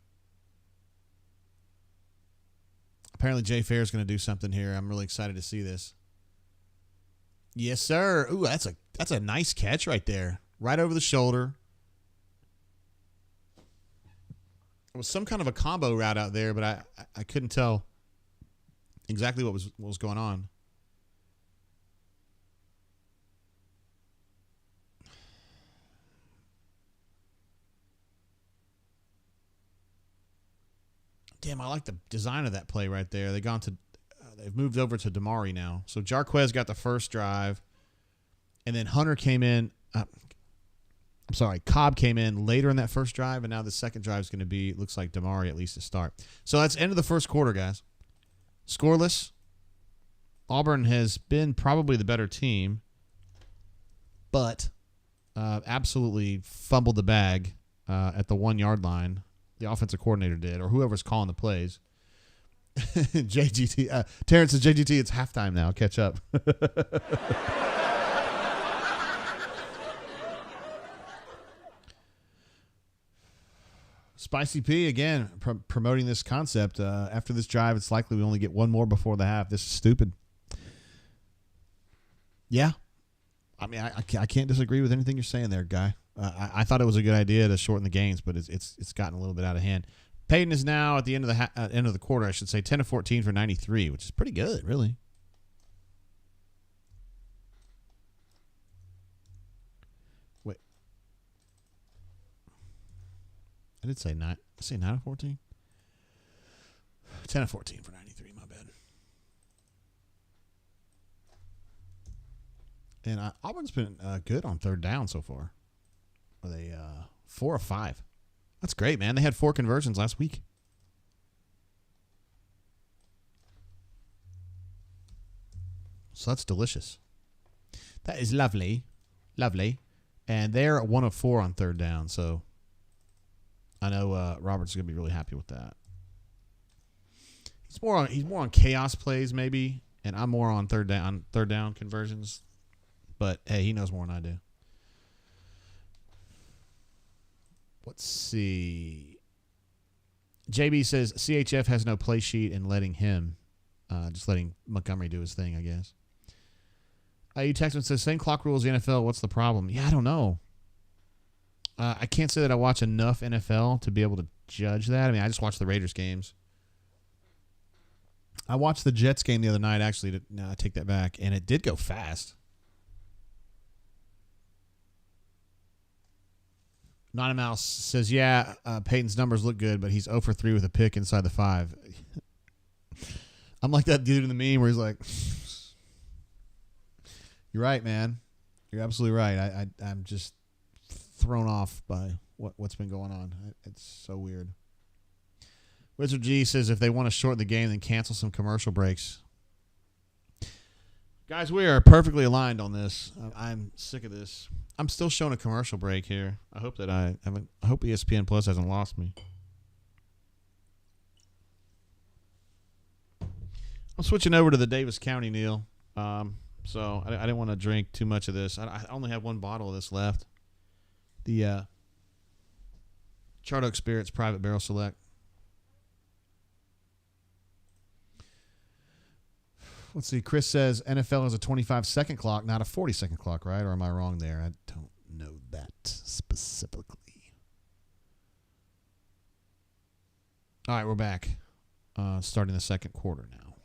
Apparently, Jay Fair is going to do something here. I'm really excited to see this. Yes, sir. Ooh, that's a nice catch right there. Right over the shoulder. It was some kind of a combo route out there, but I couldn't tell exactly what was going on. Damn, I like the design of that play right there. They've moved over to Damari now. So Jarquez got the first drive, and then Hunter came in. Cobb came in later in that first drive, and now the second drive is going to be, looks like Damari at least to start. So that's end of the first quarter, guys. Scoreless. Auburn has been probably the better team, but absolutely fumbled the bag at the 1-yard line. The offensive coordinator did, or whoever's calling the plays. JGT. Terrence says, JGT, it's halftime now. Catch up. Spicy P, again, promoting this concept. After this drive, it's likely we only get one more before the half. This is stupid. Yeah. I mean, I can't disagree with anything you're saying there, guy. I thought it was a good idea to shorten the games, but it's gotten a little bit out of hand. Peyton is now at the end of the quarter, I should say, 10 of 14 for 93, which is pretty good, really. Wait, I did say 9. Did I say 9 of 14? 10 of 14 for 93. My bad. And Auburn's been good on 3rd down so far. Are they 4 of 5? That's great, man. They had 4 conversions last week. So that's delicious. That is lovely. Lovely. And they're 1 of 4 on 3rd down. So I know Robert's going to be really happy with that. He's more on chaos plays maybe And I'm more on third down conversions. But, hey, he knows more than I do. Let's see. JB says CHF has no play sheet and just letting Montgomery do his thing, I guess. You Texman says, same clock rules the NFL. What's the problem? Yeah, I don't know. I can't say that I watch enough NFL to be able to judge that. I mean, I just watch the Raiders games. I watched the Jets game the other night, actually. No, I take that back. And it did go fast. Not a Mouse says, yeah, Peyton's numbers look good, but he's 0 for 3 with a pick inside the 5. I'm like that dude in the meme where he's like, you're right, man. You're absolutely right. I'm just thrown off by what's been going on. It's so weird. Wizard G says, if they want to shorten the game, then cancel some commercial breaks. Guys, we are perfectly aligned on this. I'm sick of this. I'm still showing a commercial break here. I hope that I hope ESPN Plus hasn't lost me. I'm switching over to the Davis County, Neil. So I didn't want to drink too much of this. I only have one bottle of this left. The Charter Oak Spirits Private Barrel Select. Let's see. Chris says NFL is a 25-second clock, not a 40-second clock, right? Or am I wrong there? I don't know that specifically. All right, we're back. Starting the second quarter now.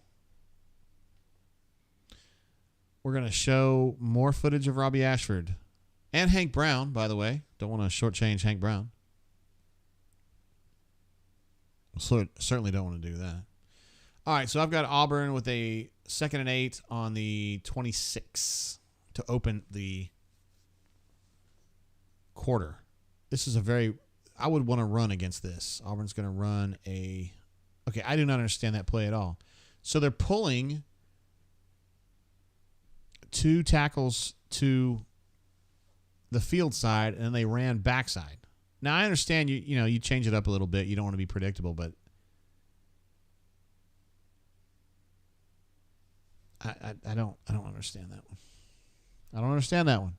We're going to show more footage of Robbie Ashford and Hank Brown, by the way. Don't want to shortchange Hank Brown. Certainly don't want to do that. All right, so I've got Auburn with a 2nd and 8 on the 26 to open the quarter. This is I would want to run against this. Auburn's going to run okay, I do not understand that play at all. So they're pulling 2 tackles to the field side, and then they ran backside. Now, I understand you change it up a little bit. You don't want to be predictable, but I don't understand that one. I don't understand that one.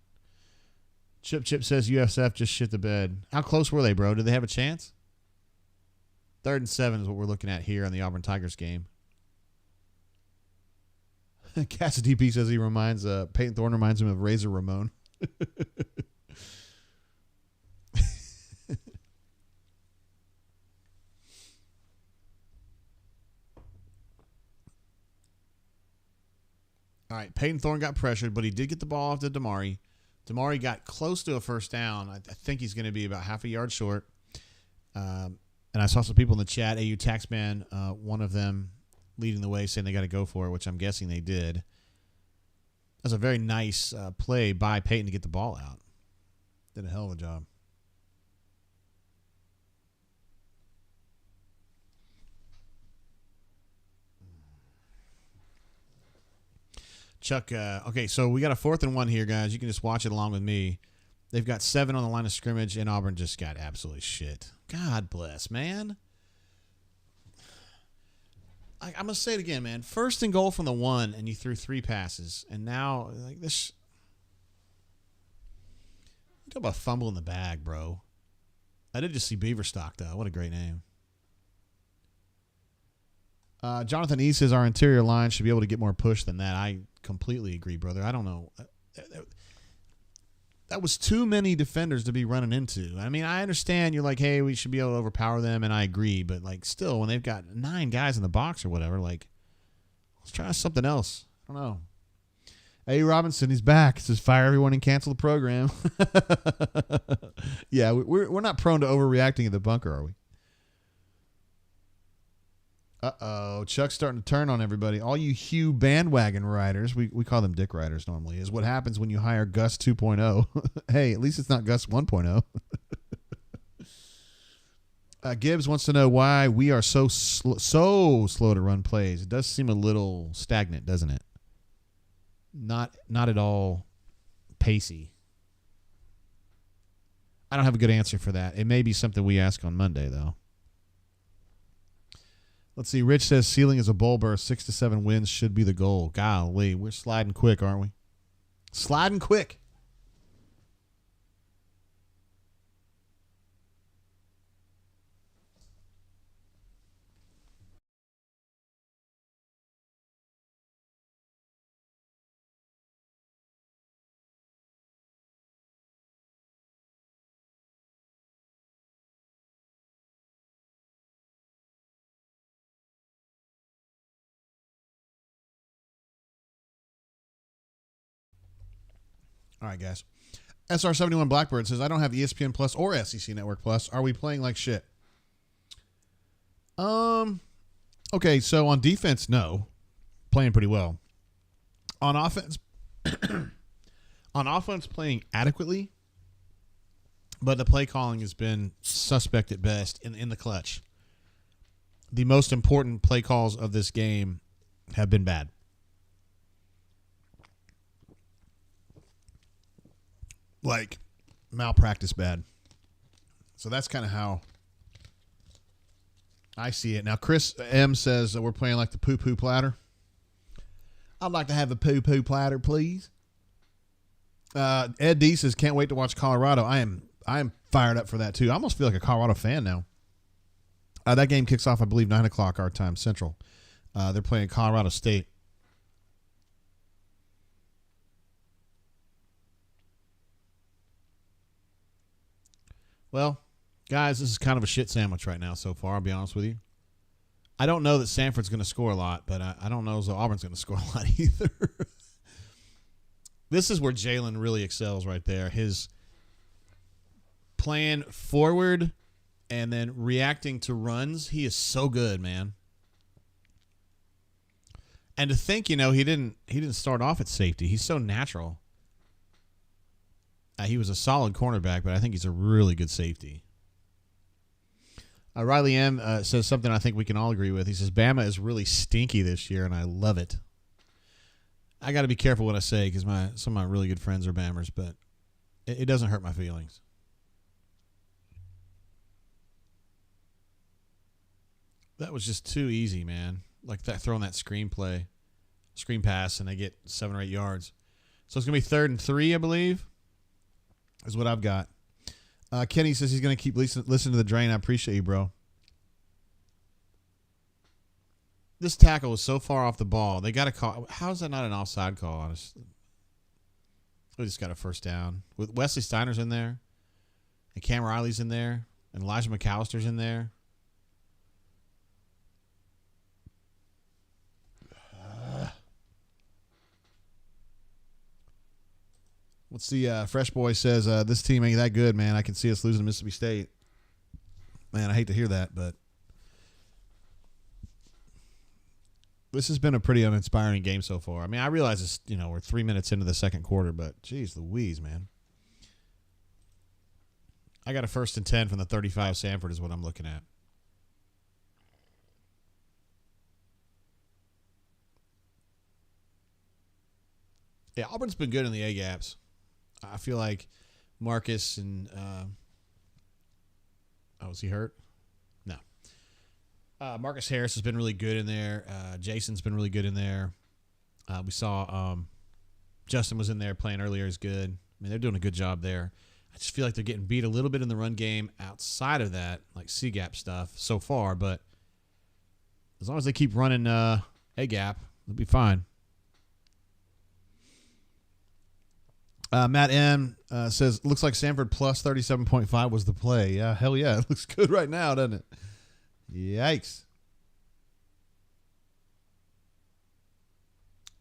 Chip says USF just shit the bed. How close were they, bro? Did they have a chance? 3rd and 7 is what we're looking at here on the Auburn Tigers game. Cass DP says Peyton Thorne reminds him of Razor Ramon. All right, Peyton Thorne got pressured, but he did get the ball off to Damari. Damari got close to a first down. I think he's going to be about half a yard short. And I saw some people in the chat, AU Taxman, one of them leading the way, saying they got to go for it, which I'm guessing they did. That's a very nice play by Peyton to get the ball out. Did a hell of a job. Chuck, okay, so we got a 4th and 1 here, guys. You can just watch it along with me. They've got 7 on the line of scrimmage, and Auburn just got absolutely shit. God bless, man. I'm going to say it again, man. 1st and goal from the 1, and you threw 3 passes. And now, like this. You talk about fumble in the bag, bro. I did just see Beaverstock, though. What a great name. Jonathan E. says our interior line should be able to get more push than that. I completely agree, brother. I don't know. That was too many defenders to be running into. I mean, I understand you're like, hey, we should be able to overpower them, and I agree. But, like, still, when they've got 9 guys in the box or whatever, like, let's try something else. I don't know. Hey, Robinson, he's back. Says fire everyone and cancel the program. Yeah, we're not prone to overreacting at the bunker, are we? Uh-oh, Chuck's starting to turn on everybody. All you Hugh bandwagon riders, we call them dick riders normally, is what happens when you hire Gus 2.0. Hey, at least it's not Gus 1.0. Gibbs wants to know why we are so slow to run plays. It does seem a little stagnant, doesn't it? Not at all pacey. I don't have a good answer for that. It may be something we ask on Monday, though. Let's see. Rich says ceiling is a bowl burst. 6 to 7 wins should be the goal. Golly, we're sliding quick, aren't we? Sliding quick. All right, guys. SR71 Blackbird says, I don't have ESPN Plus or SEC Network Plus. Are we playing like shit? Okay, so on defense, no. Playing pretty well. On offense, playing adequately, but the play calling has been suspect at best in the clutch. The most important play calls of this game have been bad. Like, malpractice bad. So that's kind of how I see it. Now, Chris M says that we're playing like the poo-poo platter. I'd like to have the poo-poo platter, please. Ed D says, can't wait to watch Colorado. I am fired up for that, too. I almost feel like a Colorado fan now. That game kicks off, I believe, 9 o'clock our time, Central. They're playing Colorado State. Well, guys, this is kind of a shit sandwich right now so far, I'll be honest with you. I don't know that Samford's going to score a lot, but I don't know that Auburn's going to score a lot either. This is where Jalen really excels right there. His playing forward and then reacting to runs, he is so good, man. And to think, he didn't start off at safety. He's so natural. He was a solid cornerback, but I think he's a really good safety. Riley M. Says something I think we can all agree with. He says, Bama is really stinky this year, and I love it. I got to be careful what I say because some of my really good friends are Bammers, but it doesn't hurt my feelings. That was just too easy, man. Like that, throwing that screen pass, and they get 7 or 8 yards. So it's going to be 3rd and 3, I believe, is what I've got. Kenny says he's going to keep listening to the drain. I appreciate you, bro. This tackle was so far off the ball. They got a call. How is that not an offside call, honestly? We just got a first down. With Wesley Steiner's in there, and Cam Riley's in there, and Elijah McAllister's in there. Let's see. Fresh Boy says, this team ain't that good, man. I can see us losing to Mississippi State. Man, I hate to hear that, but this has been a pretty uninspiring game so far. I mean, I realize it's, we're 3 minutes into the second quarter, but geez Louise, man. I got a 1st and 10 from the 35 Samford is what I'm looking at. Yeah, Auburn's been good in the A-gaps. I feel like Marcus and is he hurt? No. Marcus Harris has been really good in there. Jason's been really good in there. We saw Justin was in there playing earlier. Is good. I mean, they're doing a good job there. I just feel like they're getting beat a little bit in the run game outside of that, like C-gap stuff so far. But as long as they keep running A-gap, they'll be fine. Matt M. Says, looks like Samford plus 37.5 was the play. Yeah, hell yeah. It looks good right now, doesn't it? Yikes.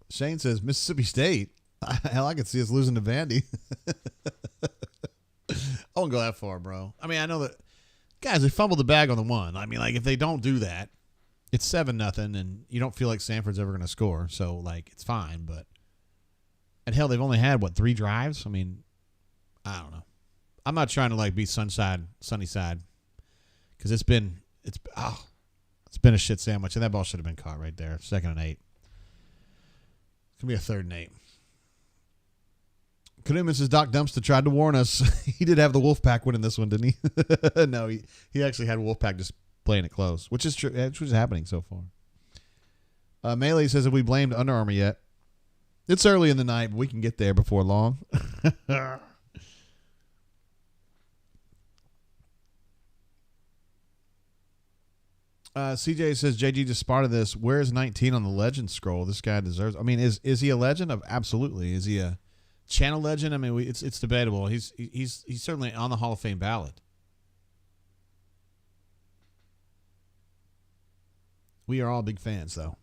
Shane says, Mississippi State. Hell, I could see us losing to Vandy. I won't go that far, bro. I mean, I know that, guys, they fumbled the bag on the one. I mean, like, if they don't do that, it's 7-0, and you don't feel like Samford's ever going to score. So, like, it's fine, but. And hell, they've only had, 3 drives? I mean, I don't know. I'm not trying to, be sunny side, because it's been a shit sandwich, and that ball should have been caught right there. 2nd and 8. It's going to be a 3rd and 8. Kanuman says Doc Dumpster tried to warn us. He did have the Wolfpack winning this one, didn't he? No, he actually had Wolfpack just playing it close, which is true, which is happening so far. Melee says, have we blamed Under Armour yet? It's early in the night, but we can get there before long. CJ says, JG just spotted this. Where's 19 on the legend scroll? This guy deserves. I mean, is he a legend? Absolutely. Is he a channel legend? I mean, it's debatable. He's certainly on the Hall of Fame ballot. We are all big fans, though.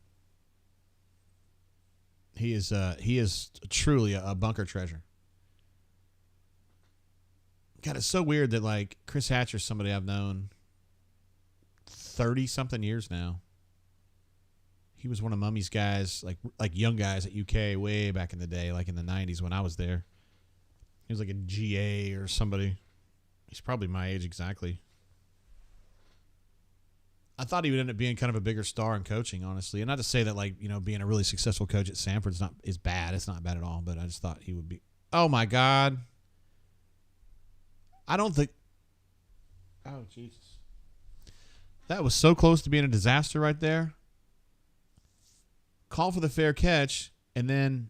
He is truly a bunker treasure. God, it's so weird that like Chris Hatcher's somebody I've known 30-something years now. He was one of Mummy's guys, like young guys at UK way back in the day, like in the 90s when I was there. He was like a GA or somebody. He's probably my age exactly. I thought he would end up being kind of a bigger star in coaching, honestly. And not to say that, like, you know, being a really successful coach at Samford is bad. It's not bad at all. But I just thought he would be. Oh, my God. I don't think. Oh, Jesus. That was so close to being a disaster right there. Call for the fair catch, and then,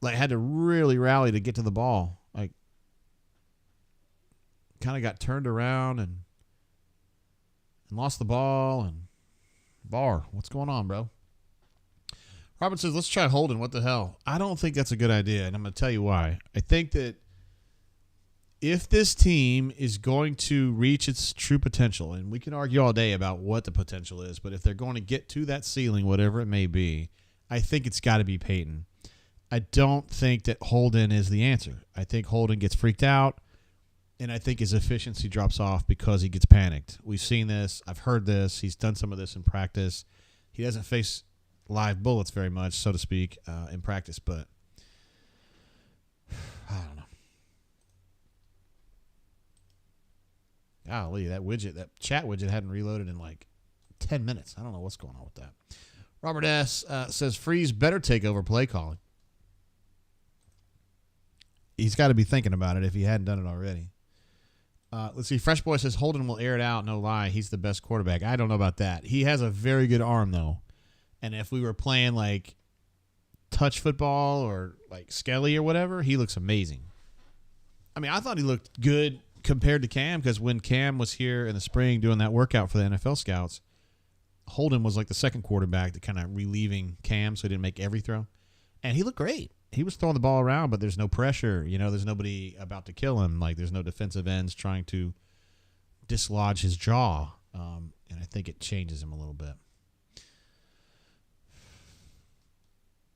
like, had to really rally to get to the ball. Like, kind of got turned around and lost the ball, and bar. What's going on, bro? Robert says, let's try Holden. What the hell? I don't think that's a good idea, and I'm going to tell you why. I think that if this team is going to reach its true potential, and we can argue all day about what the potential is, but if they're going to get to that ceiling, whatever it may be, I think it's got to be Peyton. I don't think that Holden is the answer. I think Holden gets freaked out. And I think his efficiency drops off because he gets panicked. We've seen this. I've heard this. He's done some of this in practice. He doesn't face live bullets very much, so to speak, in practice. But I don't know. Golly, that chat widget hadn't reloaded in like 10 minutes. I don't know what's going on with that. Robert S. Says, Freeze better take over play calling. He's got to be thinking about it if he hadn't done it already. Let's see. Fresh Boy says Holden will air it out. No lie. He's the best quarterback. I don't know about that. He has a very good arm, though. And if we were playing like touch football or like Skelly or whatever, he looks amazing. I mean, I thought he looked good compared to Cam because when Cam was here in the spring doing that workout for the NFL scouts, Holden was like the second quarterback that kind of relieving Cam so he didn't make every throw. And he looked great. He was throwing the ball around, but there's no pressure. You know, there's nobody about to kill him. Like, there's no defensive ends trying to dislodge his jaw. And I think it changes him a little bit.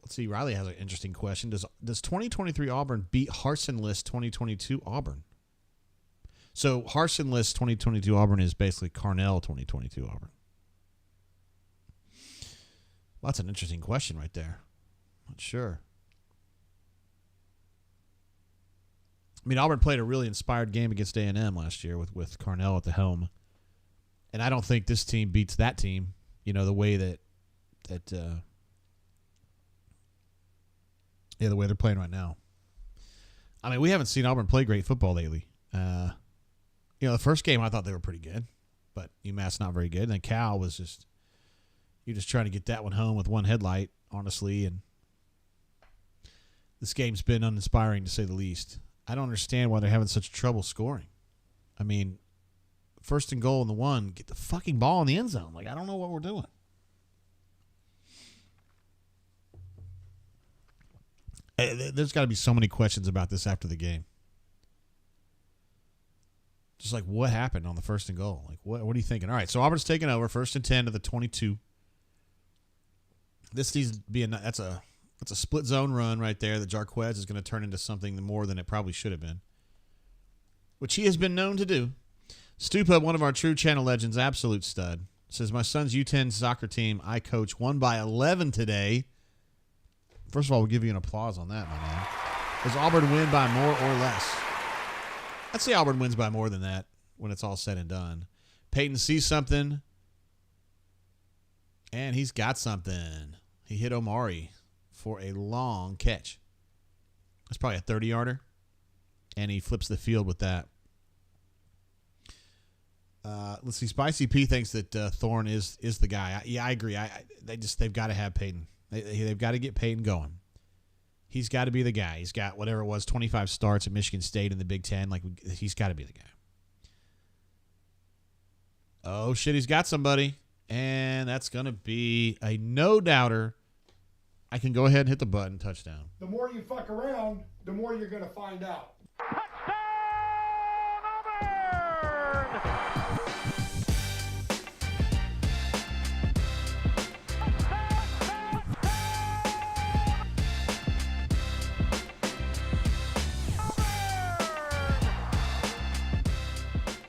Let's see. Riley has an interesting question. Does 2023 Auburn beat Harsin-less 2022 Auburn? So, Harsin-less 2022 Auburn is basically Carnell 2022 Auburn. Well, that's an interesting question right there. Not sure. I mean, Auburn played a really inspired game against A&M last year with Carnell at the helm. And I don't think this team beats that team, you know, the way the way they're playing right now. I mean, we haven't seen Auburn play great football lately. You know, the first game I thought they were pretty good, but UMass not very good. And then Cal was you're just trying to get that one home with one headlight, honestly. And this game's been uninspiring to say the least. I don't understand why they're having such trouble scoring. I mean, first and goal in the one, get the fucking ball in the end zone. Like, I don't know what we're doing. There's got to be so many questions about this after the game. Just like, what happened on the first and goal? Like, what are you thinking? All right, so Auburn's taking over, 1st and 10 to the 22. This needs to be that's a split zone run right there that Jarquez is going to turn into something more than it probably should have been, which he has been known to do. Stupa, one of our true channel legends, absolute stud, says, my son's U10 soccer team I coach won by 11 today. First of all, we'll give you an applause on that, my man. Does Auburn win by more or less? I'd say Auburn wins by more than that when it's all said and done. Peyton sees something, and he's got something. He hit Omari for a long catch. That's probably a 30-yarder, and he flips the field with that. Let's see. Spicy P thinks that Thorne is the guy. I agree. They've got to have Peyton. They've got to get Peyton going. He's got to be the guy. He's got whatever it was, 25 starts at Michigan State in the Big Ten. Like, he's got to be the guy. Oh shit, he's got somebody, and that's gonna be a no-doubter. I can go ahead and hit the button. Touchdown. The more you fuck around, the more you're going to find out.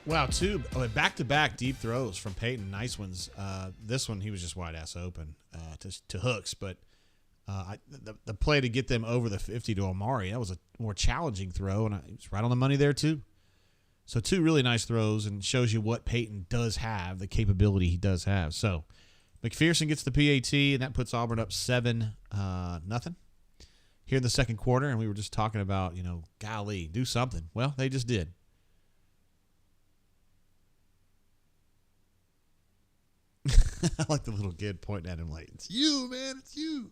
Wow, two back-to-back deep throws from Peyton. Nice ones. This one, he was just wide-ass open to Hooks, but the play to get them over the 50 to Omari, that was a more challenging throw, and he was right on the money there too. So two really nice throws, and shows you what Peyton does have, the capability he does have. So McPherson gets the PAT, and that puts Auburn up 7-0 here in the second quarter, and we were just talking about, golly, do something. Well, they just did. I like the little kid pointing at him like, it's you, man, it's you.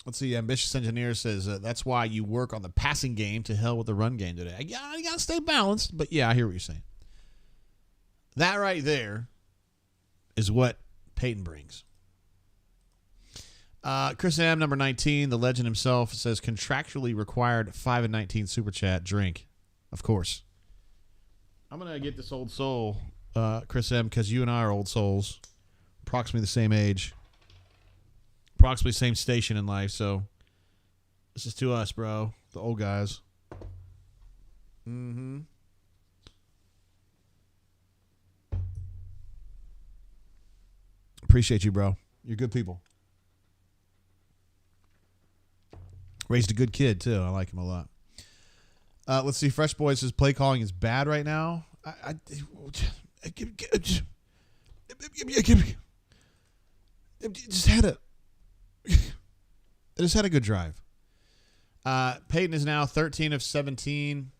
Let's see. Ambitious Engineer says, that's why you work on the passing game, to hell with the run game today. Yeah, you got to stay balanced, but yeah, I hear what you're saying. That right there is what Peyton brings. Chris M, number 19, the legend himself, says, contractually required 5-19 super chat drink. Of course. I'm going to get this old soul, Chris M, because you and I are old souls, approximately the same age, approximately same station in life. So this is to us, bro, the old guys. Mm-hmm. Appreciate you, bro. You're good people. Raised a good kid, too. I like him a lot. Let's see. Fresh Boy says play calling is bad right now. Just had a good drive. Peyton is now 13 of 17.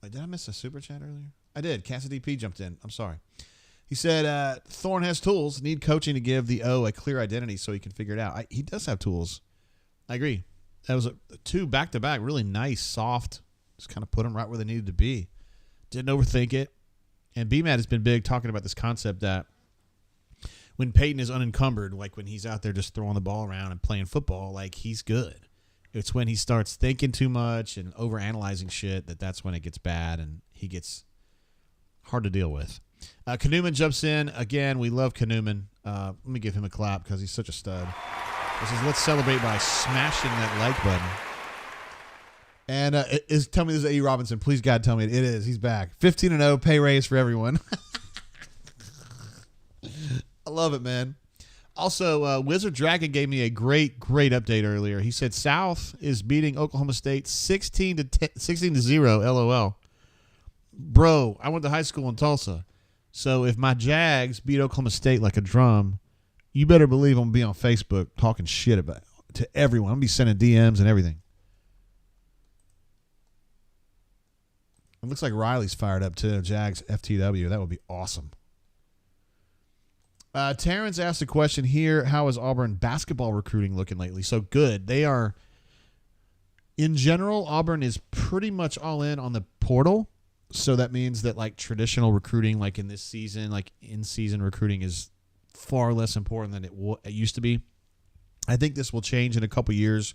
Wait, did I miss a super chat earlier? I did. Cassidy P jumped in. I'm sorry. He said Thorne has tools. Need coaching to give the O a clear identity so he can figure it out. He does have tools. I agree. That was two back-to-back, really nice, soft. Just kind of put them right where they needed to be. Didn't overthink it. And BMAT has been big talking about this concept that when Peyton is unencumbered, like when he's out there just throwing the ball around and playing football, like he's good. It's when he starts thinking too much and overanalyzing shit that's when it gets bad and he gets hard to deal with. Kanuman jumps in. Again, we love Kanuman. Let me give him a clap because he's such a stud. He says, let's celebrate by smashing that like button. And tell me this is A.E. Robinson. Please, God, tell me it is. He's back. 15-0, pay raise for everyone. I love it, man. Also, Wizard Dragon gave me a great update earlier. He said South is beating Oklahoma State 16-0, LOL. Bro, I went to high school in Tulsa. So if my Jags beat Oklahoma State like a drum, you better believe I'm going to be on Facebook talking shit about it to everyone. I'm going to be sending DMs and everything. It looks like Riley's fired up too. Jags FTW. That would be awesome. Terrence asked a question here. How is Auburn basketball recruiting looking lately? So good. They are, in general, Auburn is pretty much all in on the portal. So that means that like traditional recruiting, like in this season, like in-season recruiting is far less important than it used to be. I think this will change in a couple years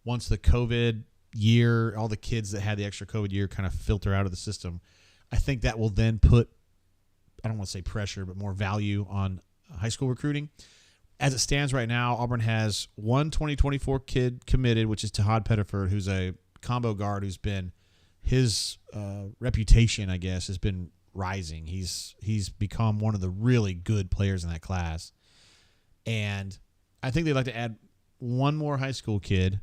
once the COVID year, all the kids that had the extra COVID year kind of filter out of the system. I think that will then put, I don't want to say pressure, but more value on high school recruiting. As it stands right now, Auburn has one 2024 kid committed, which is Tahad Pettiford, who's a combo guard who's been, his reputation, I guess, has been rising. He's become one of the really good players in that class. And I think they'd like to add one more high school kid.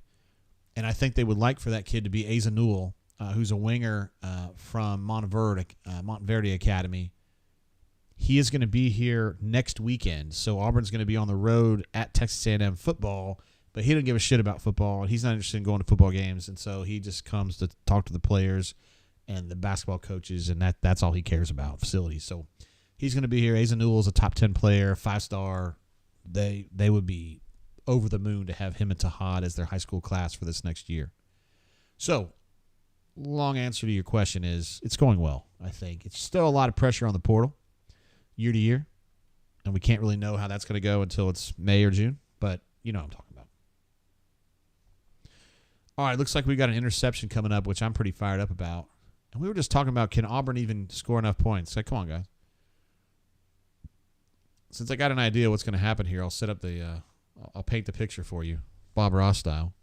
And I think they would like for that kid to be Azanul, who's a winger from Montverde Academy. He is going to be here next weekend. So Auburn's going to be on the road at Texas A&M football But he doesn't give a shit about football, and he's not interested in going to football games, and so he just comes to talk to the players and the basketball coaches, and that's all he cares about, facilities. So he's going to be here. Asa Newell is a top 10 player, 5-star. They would be over the moon to have him and Tahad as their high school class for this next year. So long answer to your question is it's going well, I think. It's still a lot of pressure on the portal year to year, and we can't really know how that's going to go until it's May or June, but you know what I'm talking about. All right, looks like we got an interception coming up, which I'm pretty fired up about. And we were just talking about, can Auburn even score enough points? Like, come on, guys. Since I got an idea what's going to happen here, I'll set up I'll paint the picture for you, Bob Ross style.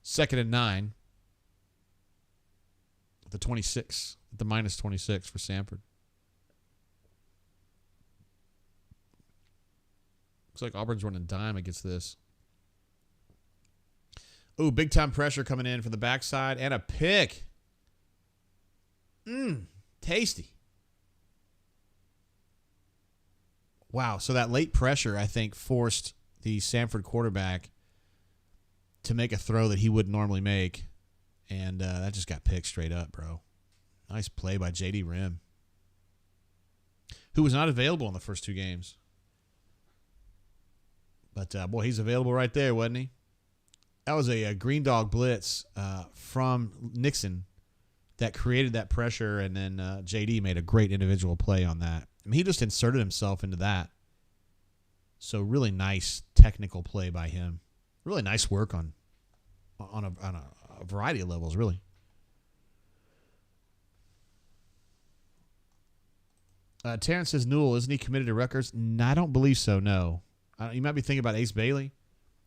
2nd and 9. At the 26, at the minus 26 for Samford. Looks like Auburn's running dime against this. Ooh, big time pressure coming in from the backside and a pick. Tasty. Wow, so that late pressure, I think, forced the Samford quarterback to make a throw that he wouldn't normally make, and that just got picked straight up, bro. Nice play by J.D. Rim, who was not available in the first 2 games. But, boy, he's available right there, wasn't he? That was a green dog blitz from Nixon that created that pressure, and then J.D. made a great individual play on that. I mean, he just inserted himself into that. So really nice technical play by him. Really nice work on a variety of levels, really. Terrence says, Newell, isn't he committed to Rutgers? No, I don't believe so, no. You might be thinking about Ace Bailey.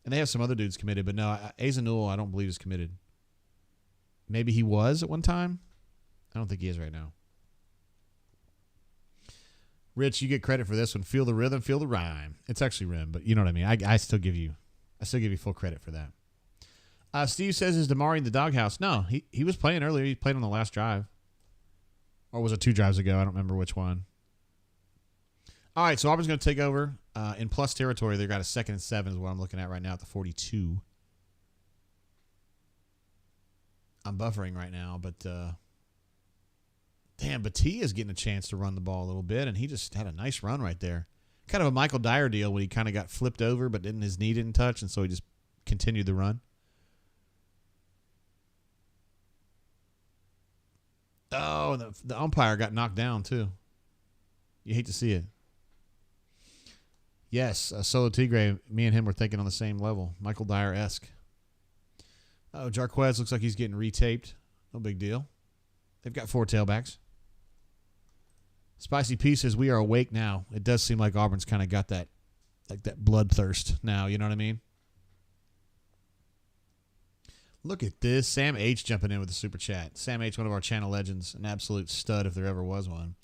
And they have some other dudes committed, but no, Asa Newell I don't believe is committed. Maybe he was at one time. I don't think he is right now. Rich, you get credit for this one. Feel the rhythm, feel the rhyme. It's actually rim, but you know what I mean. I still give you full credit for that. Steve says, is Damari in the doghouse? No, he was playing earlier. He played on the last drive. Or was it 2 drives ago? I don't remember which one. All right, so Auburn's going to take over in plus territory. They've got a 2nd and 7 is what I'm looking at right now at the 42. I'm buffering right now, but damn, Battie is getting a chance to run the ball a little bit, and he just had a nice run right there. Kind of a Michael Dyer deal when he kind of got flipped over, but his knee didn't touch, and so he just continued the run. Oh, the umpire got knocked down, too. You hate to see it. Yes, Solo Tigre, me and him were thinking on the same level. Michael Dyer-esque. Oh, Jarquez looks like he's getting retaped. No big deal. They've got 4 tailbacks. Spicy P says, we are awake now. It does seem like Auburn's kind of got that bloodthirst now, you know what I mean? Look at this. Sam H jumping in with the super chat. Sam H, one of our channel legends, an absolute stud if there ever was one.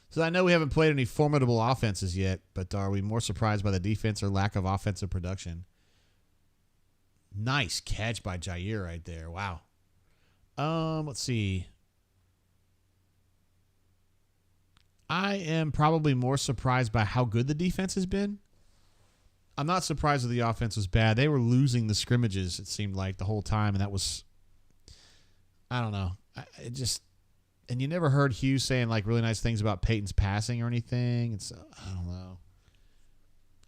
So I know we haven't played any formidable offenses yet, but are we more surprised by the defense or lack of offensive production? Nice catch by Jair right there. Wow. Let's see. I am probably more surprised by how good the defense has been. I'm not surprised that the offense was bad. They were losing the scrimmages, it seemed like, the whole time, and that was, I don't know. And you never heard Hughes saying, like, really nice things about Peyton's passing or anything. It's, I don't know.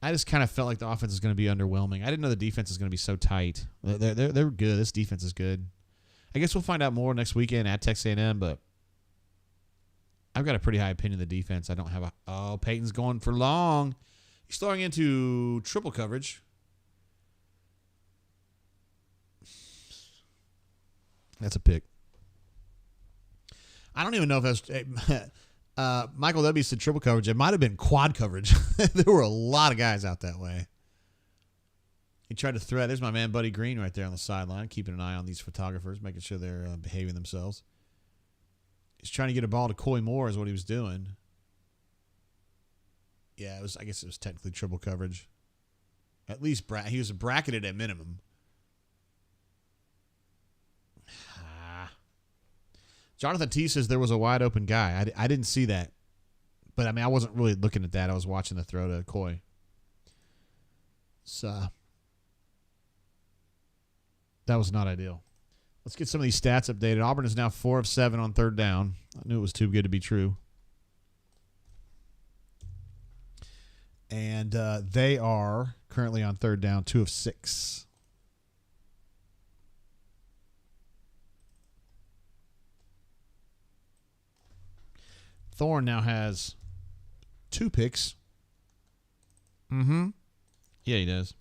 I just kind of felt like the offense is going to be underwhelming. I didn't know the defense is going to be so tight. They're good. This defense is good. I guess we'll find out more next weekend at Texas A&M, but I've got a pretty high opinion of the defense. I don't have Peyton's going for long. He's throwing into triple coverage. That's a pick. I don't even know if that's Michael W. said triple coverage. It might have been quad coverage. There were a lot of guys out that way. He tried to threat. There's my man Buddy Green right there on the sideline, keeping an eye on these photographers, making sure they're behaving themselves. He's trying to get a ball to Coy Moore is what he was doing. Yeah, I guess it was technically triple coverage. At least he was bracketed at minimum. Jonathan T says there was a wide open guy. I didn't see that. But, I mean, I wasn't really looking at that. I was watching the throw to Coy. So, That was not ideal. Let's get some of these stats updated. Auburn is now 4 of 7 on third down. I knew it was too good to be true. And they are currently on third down, 2 of 6. Thorne now has 2 picks. Mm-hmm. Yeah, he does.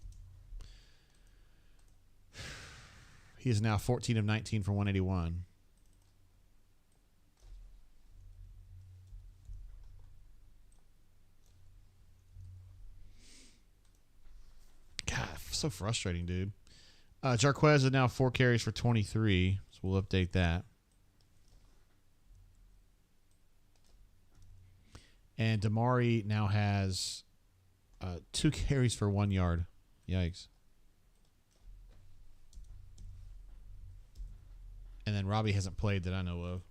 He is now 14 of 19 for 181. God, so frustrating, dude. Jarquez is now 4 carries for 23, so we'll update that. And Damari now has 2 carries for 1 yard. Yikes. And then Robbie hasn't played that I know of.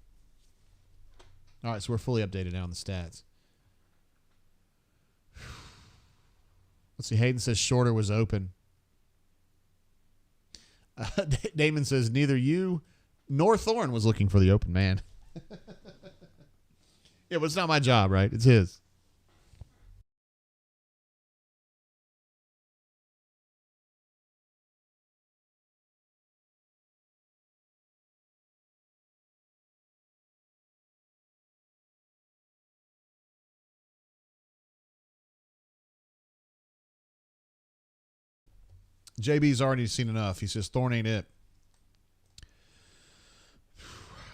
All right, so we're fully updated now on the stats. Let's see. Hayden says Shorter was open. Damon says neither you nor Thorne was looking for the open man. Yeah, but it's not my job, right? It's his. JB's already seen enough. He says Thorne ain't it.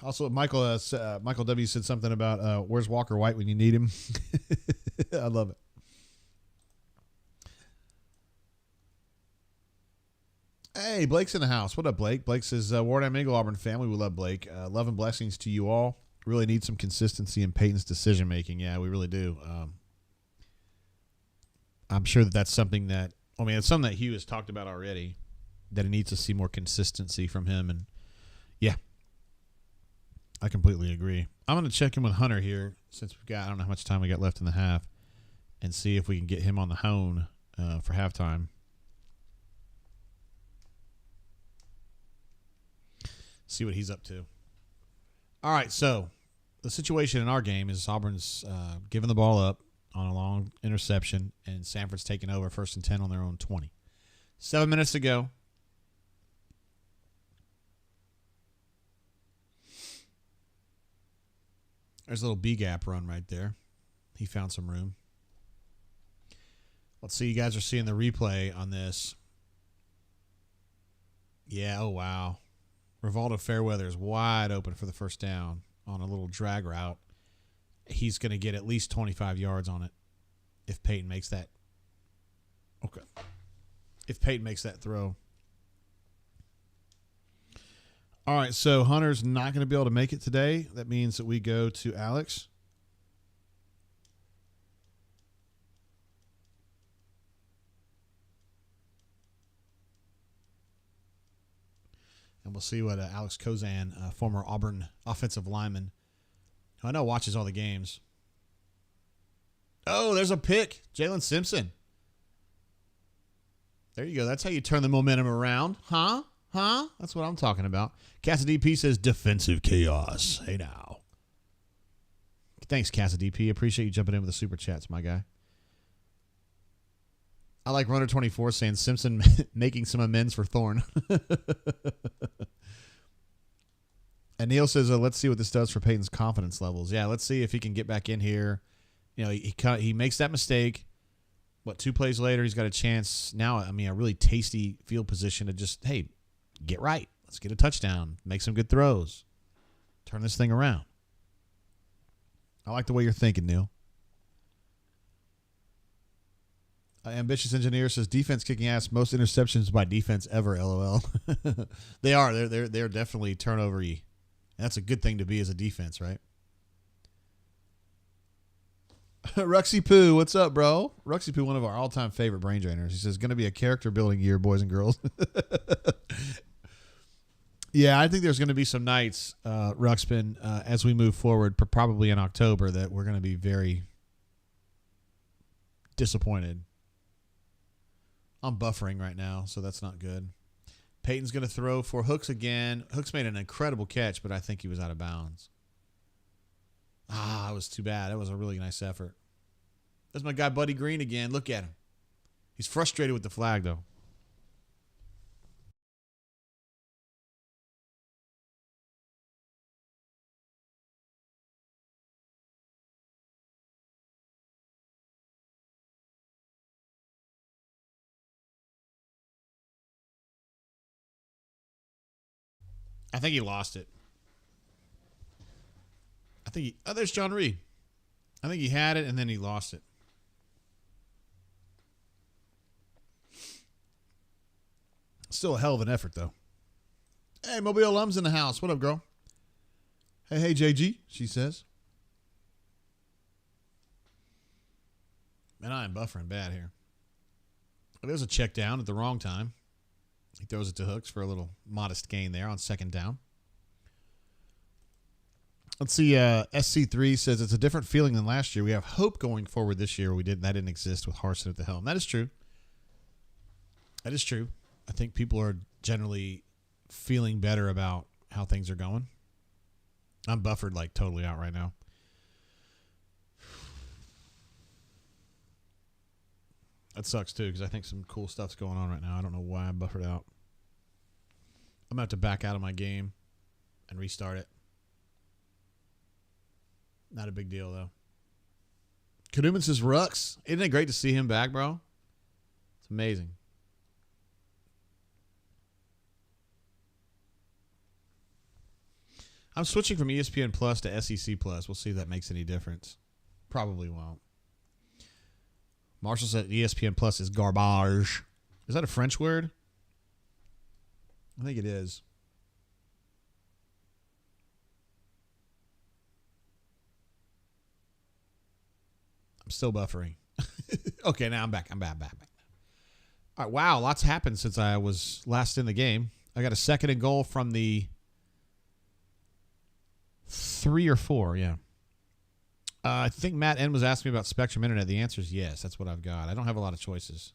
Also, Michael W said something about where's Walker White when you need him. I love it. Hey, Blake's in the house. What up, Blake? Blake says, Ward I'm Eagle Auburn family. We love Blake. Love and blessings to you all. Really need some consistency in Peyton's decision making. Yeah, we really do. I'm sure that that's something that, I mean, it's something that Hugh has talked about already, that he needs to see more consistency from him. And yeah, I completely agree. I'm going to check in with Hunter here since we've got, I don't know how much time we got left in the half, and see if we can get him on the hone for halftime. See what he's up to. All right, so the situation in our game is Auburn's giving the ball up on a long interception, and Samford's taking over 1st and 10 on their own 20. 7 minutes to go. There's a little B-gap run right there. He found some room. Let's see. You guys are seeing the replay on this. Yeah, oh, wow. Rivaldo Fairweather is wide open for the first down on a little drag route. He's going to get at least 25 yards on it if Peyton makes that. Okay. If Peyton makes that throw. All right, so Hunter's not going to be able to make it today. That means that we go to Alex. And we'll see what Alex Kozan, former Auburn offensive lineman, who I know watches all the games. Oh, there's a pick. Jalen Simpson. There you go. That's how you turn the momentum around. Huh? That's what I'm talking about. Casa DP says defensive chaos. Hey now. Thanks, Casa DP. Appreciate you jumping in with the super chats, my guy. I like Runner 24 saying Simpson making some amends for Thorne. And Neil says, let's see what this does for Peyton's confidence levels. Yeah, let's see if he can get back in here. You know, he makes that mistake. 2 plays later, he's got a chance now. I mean, a really tasty field position to just, hey, get right. Let's get a touchdown. Make some good throws. Turn this thing around. I like the way you're thinking, Neil. Ambitious Engineer says defense kicking ass. Most interceptions by defense ever. LOL. They are. They're definitely turnover-y. And that's a good thing to be as a defense, right? Ruxy Poo, what's up, bro? Ruxy Poo, one of our all-time favorite brain drainers. He says, going to be a character-building year, boys and girls. Yeah, I think there's going to be some nights, Ruxpin, as we move forward, probably in October, that we're going to be very disappointed. I'm buffering right now, so that's not good. Peyton's going to throw for Hooks again. Hooks made an incredible catch, but I think he was out of bounds. It was too bad. That was a really nice effort. There's my guy, Buddy Green, again. Look at him. He's frustrated with the flag, though. I think he lost it. There's John Reed. I think he had it, and then he lost it. Still a hell of an effort, though. Hey, Mobile alums in the house. What up, girl? Hey, JG, she says. Man, I am buffering bad here. There's a check down at the wrong time. He throws it to Hooks for a little modest gain there on second down. Let's see. SC3 says it's a different feeling than last year. We have hope going forward this year. That didn't exist with Harsin at the helm. That is true. That is true. I think people are generally feeling better about how things are going. I'm buffered like totally out right now. That sucks too because I think some cool stuff's going on right now. I don't know why I'm buffered out. I'm going to have to back out of my game and restart it. Not a big deal, though. Kaduman says, Rux. Isn't it great to see him back, bro? It's amazing. I'm switching from ESPN Plus to SEC Plus. We'll see if that makes any difference. Probably won't. Marshall said ESPN Plus is garbage. Is that a French word? I think it is. I'm still buffering. Okay, now I'm back. I'm back. All right, wow, lots happened since I was last in the game. I got a second and goal from the 3 or 4, yeah. I think Matt N was asking me about Spectrum Internet. The answer is yes. That's what I've got. I don't have a lot of choices.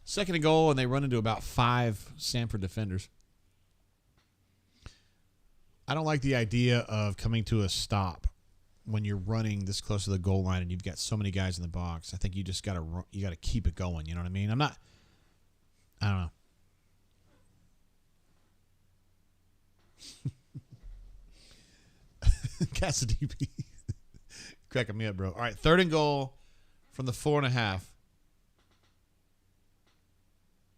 Second and goal, and they run into about 5 Samford defenders. I don't like the idea of coming to a stop when you're running this close to the goal line and you've got so many guys in the box. I think you just got to keep it going. You know what I mean? I don't know. Cassidy B. Cracking me up, bro. All right, third and goal from the 4.5.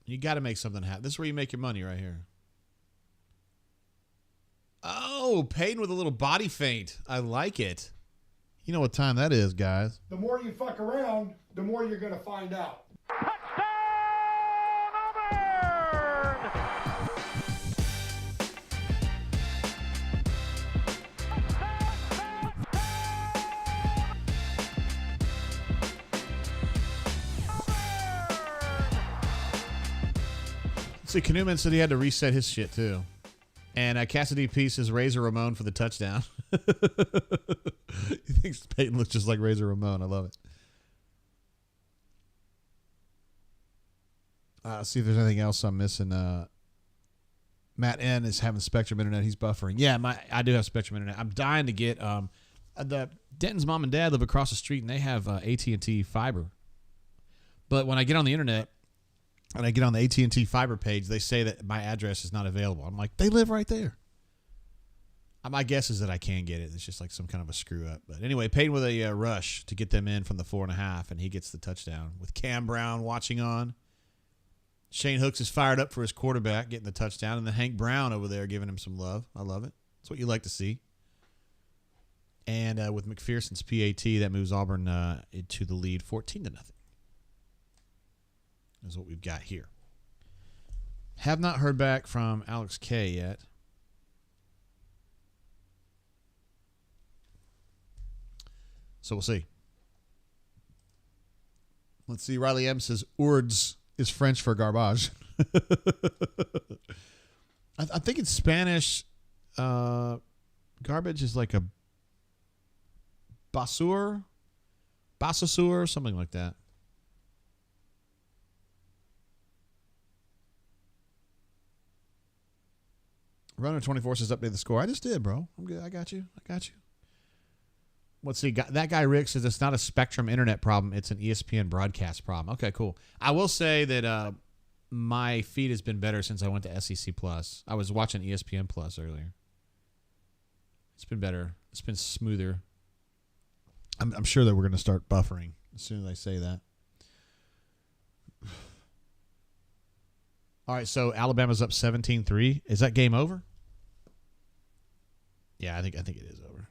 You got to make something happen. This is where you make your money right here. Oh, Peyton with a little body feint. I like it. You know what time that is, guys. The more you fuck around, the more you're going to find out. See, Kanuman said he had to reset his shit, too. And Cassidy P says Razor Ramon for the touchdown. He thinks Peyton looks just like Razor Ramon. I love it. See if there's anything else I'm missing. Matt N is having Spectrum Internet. He's buffering. Yeah, I do have Spectrum Internet. I'm dying to get the Denton's mom and dad live across the street, and they have AT&T fiber. But when I get on the internet, and I get on the AT&T fiber page, they say that my address is not available. I'm like, they live right there. My guess is that I can get it. It's just like some kind of a screw up. But anyway, Peyton with a rush to get them in from the 4.5, and he gets the touchdown with Cam Brown watching on. Shane Hooks is fired up for his quarterback getting the touchdown, and then Hank Brown over there giving him some love. I love it. That's what you like to see. And with McPherson's PAT, that moves Auburn into the lead 14-0. Is what we've got here. Have not heard back from Alex K yet. So we'll see. Let's see. Riley M says Ourds is French for garbage. I think in Spanish, garbage is like a Basur, something like that. Runner 24 says update the score. I just did, bro. I'm good. I got you. Let's see. That guy Rick says it's not a Spectrum internet problem. It's an ESPN broadcast problem. Okay, cool. I will say that my feed has been better since I went to SEC Plus. I was watching ESPN Plus earlier. It's been better. It's been smoother. I'm sure that we're going to start buffering as soon as I say that. All right, so Alabama's up 17-3. Is that game over? Yeah, I think it is over.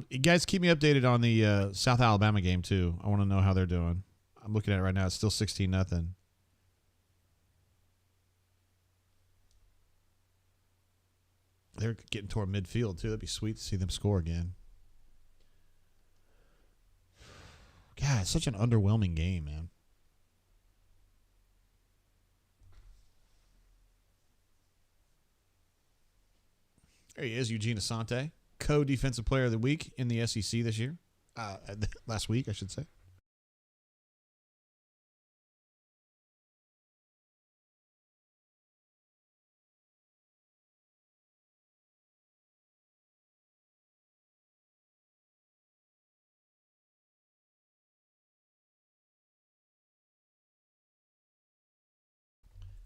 You guys keep me updated on the South Alabama game too. I want to know how they're doing. I'm looking at it right now. It's still 16-0. They're getting toward midfield too. That'd be sweet to see them score again. God, it's such an underwhelming game, man. There he is, Eugene Asante, co-defensive player of the week in the SEC this year. Last week, I should say.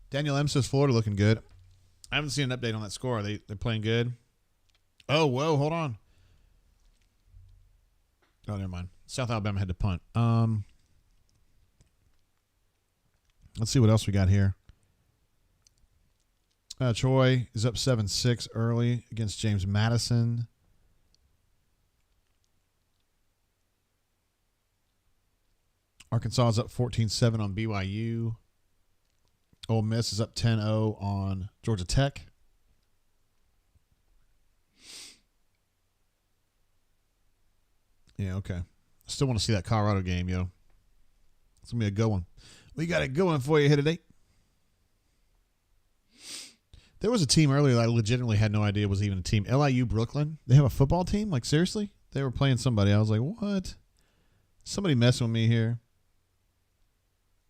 Daniel M says Florida looking good. I haven't seen an update on that score. They're playing good. Oh, whoa, hold on. Oh, never mind. South Alabama had to punt. Let's see what else we got here. Troy is up 7-6 early against James Madison. Arkansas is up 14-7 on BYU. Ole Miss is up 10-0 on Georgia Tech. Yeah, okay. Still want to see that Colorado game, yo. It's going to be a good one. We got it going for you here today. There was a team earlier that I legitimately had no idea was even a team. LIU Brooklyn. They have a football team? Like, seriously? They were playing somebody. I was like, what? Somebody messing with me here.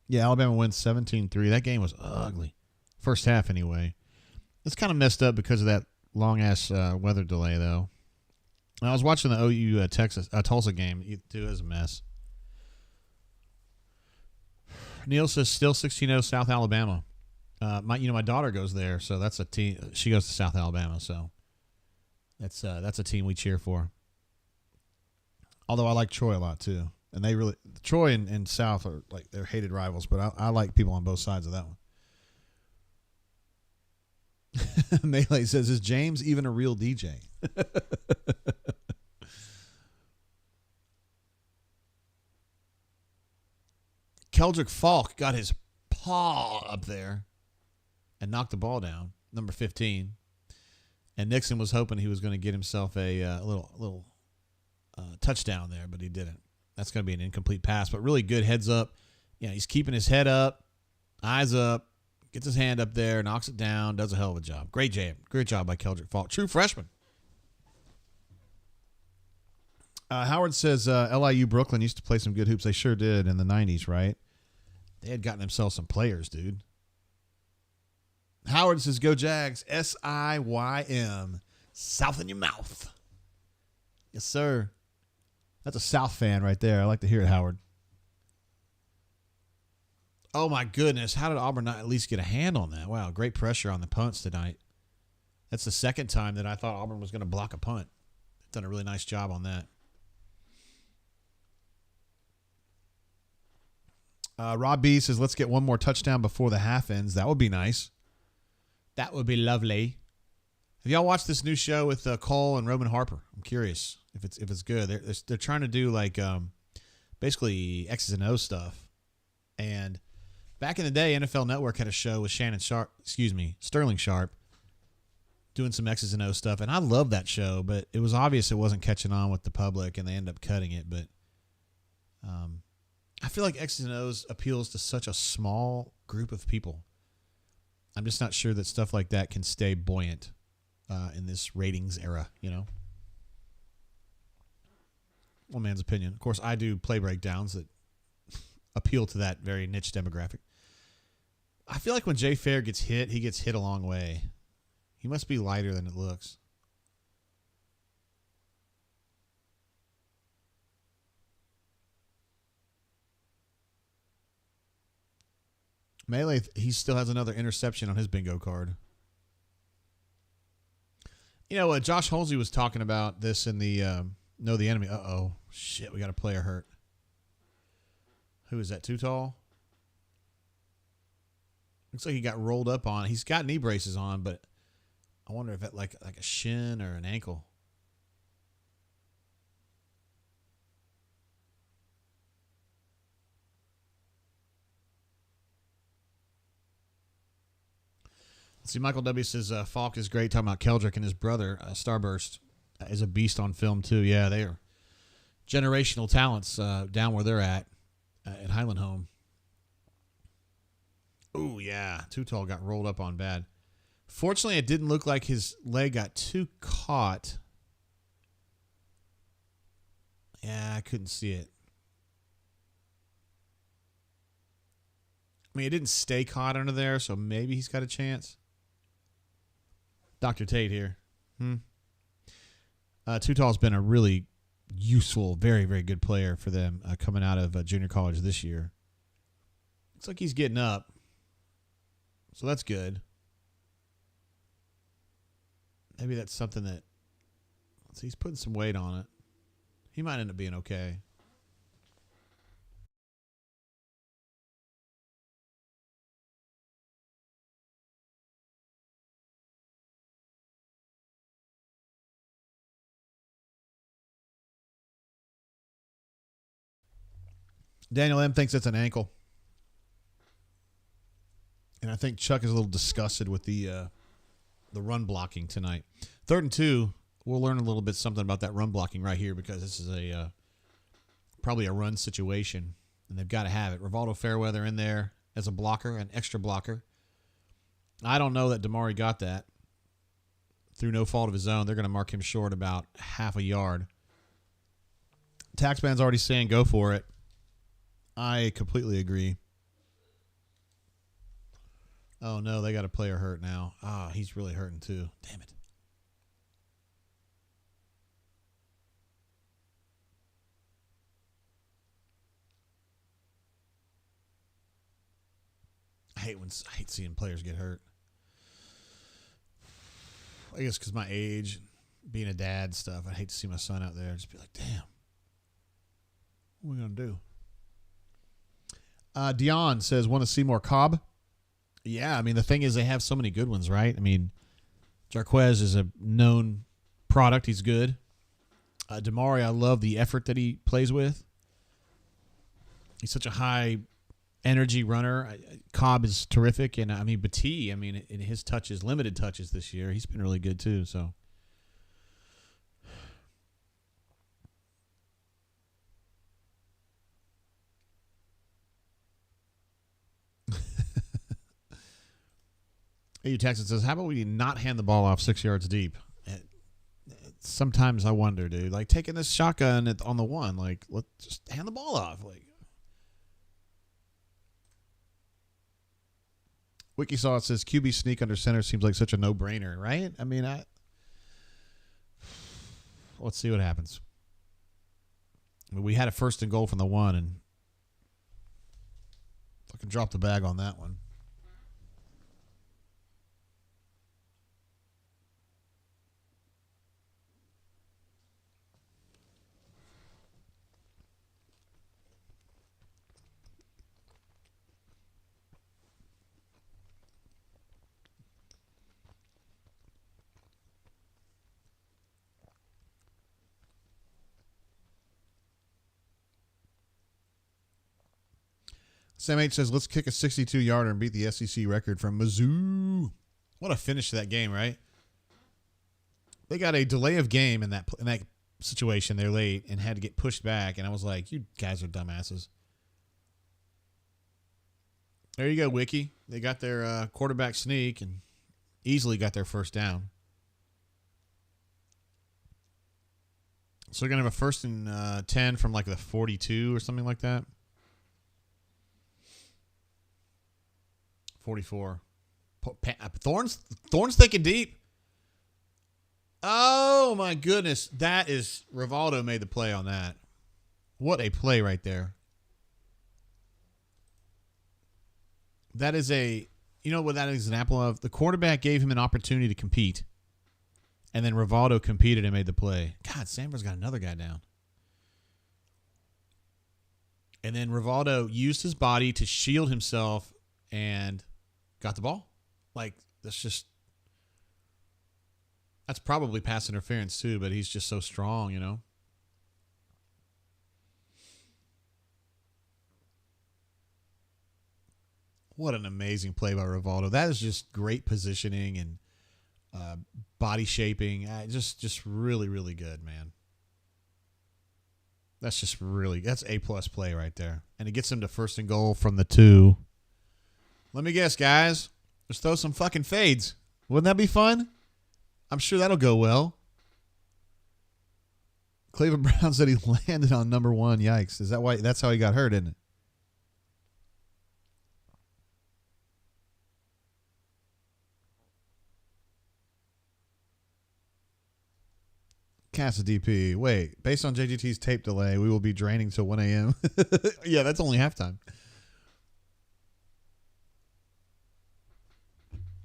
Yeah, Alabama wins 17-3. That game was ugly. First half, anyway. It's kind of messed up because of that long-ass weather delay, though. And I was watching the OU Tulsa game. It was a mess. Neil says still 16-0 South Alabama. My daughter goes there, so that's a team. She goes to South Alabama, so that's a team we cheer for. Although I like Troy a lot too. And they really, Troy and South are like they're hated rivals, but I like people on both sides of that one. Melee says, is James even a real DJ? Keldrick Falk got his paw up there and knocked the ball down, number 15. And Nixon was hoping he was going to get himself a little touchdown there, but he didn't. That's going to be an incomplete pass, but really good heads up. Yeah, he's keeping his head up, eyes up, gets his hand up there, knocks it down, does a hell of a job. Great job by Keldrick Falk. True freshman. Howard says LIU Brooklyn used to play some good hoops. They sure did in the 90s, right? They had gotten themselves some players, dude. Howard says, go Jags. SIYM. South in your mouth. Yes, sir. That's a South fan right there. I like to hear it, Howard. Oh, my goodness. How did Auburn not at least get a hand on that? Wow, great pressure on the punts tonight. That's the second time that I thought Auburn was going to block a punt. They've done a really nice job on that. Rob B says, let's get one more touchdown before the half ends. That would be nice. That would be lovely. Have y'all watched this new show with Cole and Roman Harper? I'm curious if it's good. They're trying to do like basically X's and O's stuff. And back in the day, NFL Network had a show with Sterling Sharp, doing some X's and O's stuff. And I love that show, but it was obvious it wasn't catching on with the public, and they ended up cutting it. But I feel like X's and O's appeals to such a small group of people. I'm just not sure that stuff like that can stay buoyant in this ratings era, you know? one man's opinion. Of course, I do play breakdowns that appeal to that very niche demographic. I feel like when Jay Fair gets hit, he gets hit a long way. He must be lighter than it looks. Melee, he still has another interception on his bingo card. You know, Josh Holsey was talking about this in the Know the Enemy. Uh-oh. Shit, we got a player hurt. Who is that, Too Tall? Looks like he got rolled up on. He's got knee braces on, but I wonder if that like a shin or an ankle. See, Michael W. says Falk is great. Talking about Keldrick and his brother, Starburst, is a beast on film, too. Yeah, they are generational talents down where they're at Highland Home. Oh, yeah. Too Tall got rolled up on bad. Fortunately, it didn't look like his leg got too caught. Yeah, I couldn't see it. I mean, it didn't stay caught under there, so maybe he's got a chance. Dr. Tate here. Too Tall's been a really useful, very, very good player for them coming out of junior college this year. Looks like he's getting up. So that's good. Maybe that's something that... So he's putting some weight on it. He might end up being okay. Daniel M. thinks it's an ankle. And I think Chuck is a little disgusted with the run blocking tonight. 3rd and 2, we'll learn a little bit something about that run blocking right here because this is a probably a run situation, and they've got to have it. Rivaldo Fairweather in there as a blocker, an extra blocker. I don't know that Damari got that. Through no fault of his own, they're going to mark him short about half a yard. Taxman's already saying go for it. I completely agree. Oh, no, they got a player hurt now. Ah, he's really hurting too. Damn it. I hate seeing players get hurt. I guess because my age, being a dad stuff, I hate to see my son out there. Just be like, damn. What are we going to do? Dion says, want to see more Cobb? Yeah, I mean, the thing is they have so many good ones, right? I mean, Jarquez is a known product. He's good. Damari, I love the effort that he plays with. He's such a high energy runner. Cobb is terrific. And, I mean, Batee, I mean, in his touches, limited touches this year, he's been really good too, so. AU Texas says, how about we not hand the ball off 6 yards deep? Sometimes I wonder, dude. Like, taking this shotgun on the one, like, let's just hand the ball off. Like, Wikisaw says, QB sneak under center seems like such a no-brainer, right? I mean, let's see what happens. I mean, we had a 1st and goal from the one, and fucking dropped the bag on that one. Sam H says, let's kick a 62-yarder and beat the SEC record from Mizzou. What a finish to that game, right? They got a delay of game in that situation. They're late and had to get pushed back, and I was like, you guys are dumbasses. There you go, Wiki. They got their quarterback sneak and easily got their 1st down. So we're going to have a 1st and 10 from like the 42 or something like that. 44. Thorn's thinking deep. Oh, my goodness. That is, Rivaldo made the play on that. What a play right there. That is you know what that is an example of? The quarterback gave him an opportunity to compete. And then Rivaldo competed and made the play. God, Samford's got another guy down. And then Rivaldo used his body to shield himself and got the ball. Like, that's probably pass interference too, but he's just so strong, you know. What an amazing play by Rivaldo. That is just great positioning and body shaping. Just really, really good, man. That's A+ play right there. And it gets him to 1st and goal from the 2. Let me guess, guys. Let's throw some fucking fades. Wouldn't that be fun? I'm sure that'll go well. Cleveland Brown said he landed on number 1. Yikes. Is that why? That's how he got hurt, isn't it? Cast a DP. Wait, based on JGT's tape delay, we will be draining till 1 a.m. Yeah, that's only halftime.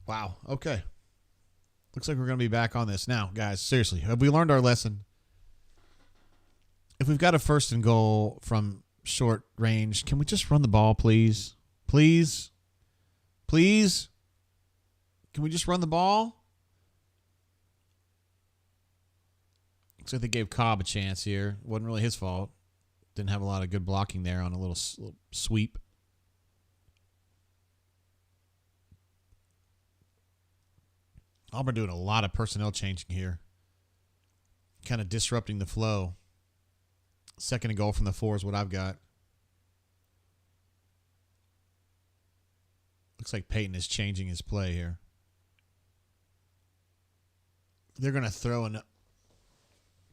Wow. Okay. Looks like we're going to be back on this. Now, guys, seriously, have we learned our lesson? If we've got a 1st and goal from short range, can we just run the ball, please? Please? Please? Can we just run the ball? Looks like they gave Cobb a chance here. Wasn't really his fault. Didn't have a lot of good blocking there on a little sweep. Auburn doing a lot of personnel changing here. Kind of disrupting the flow. 2nd and goal from the 4 is what I've got. Looks like Peyton is changing his play here. They're going to throw an...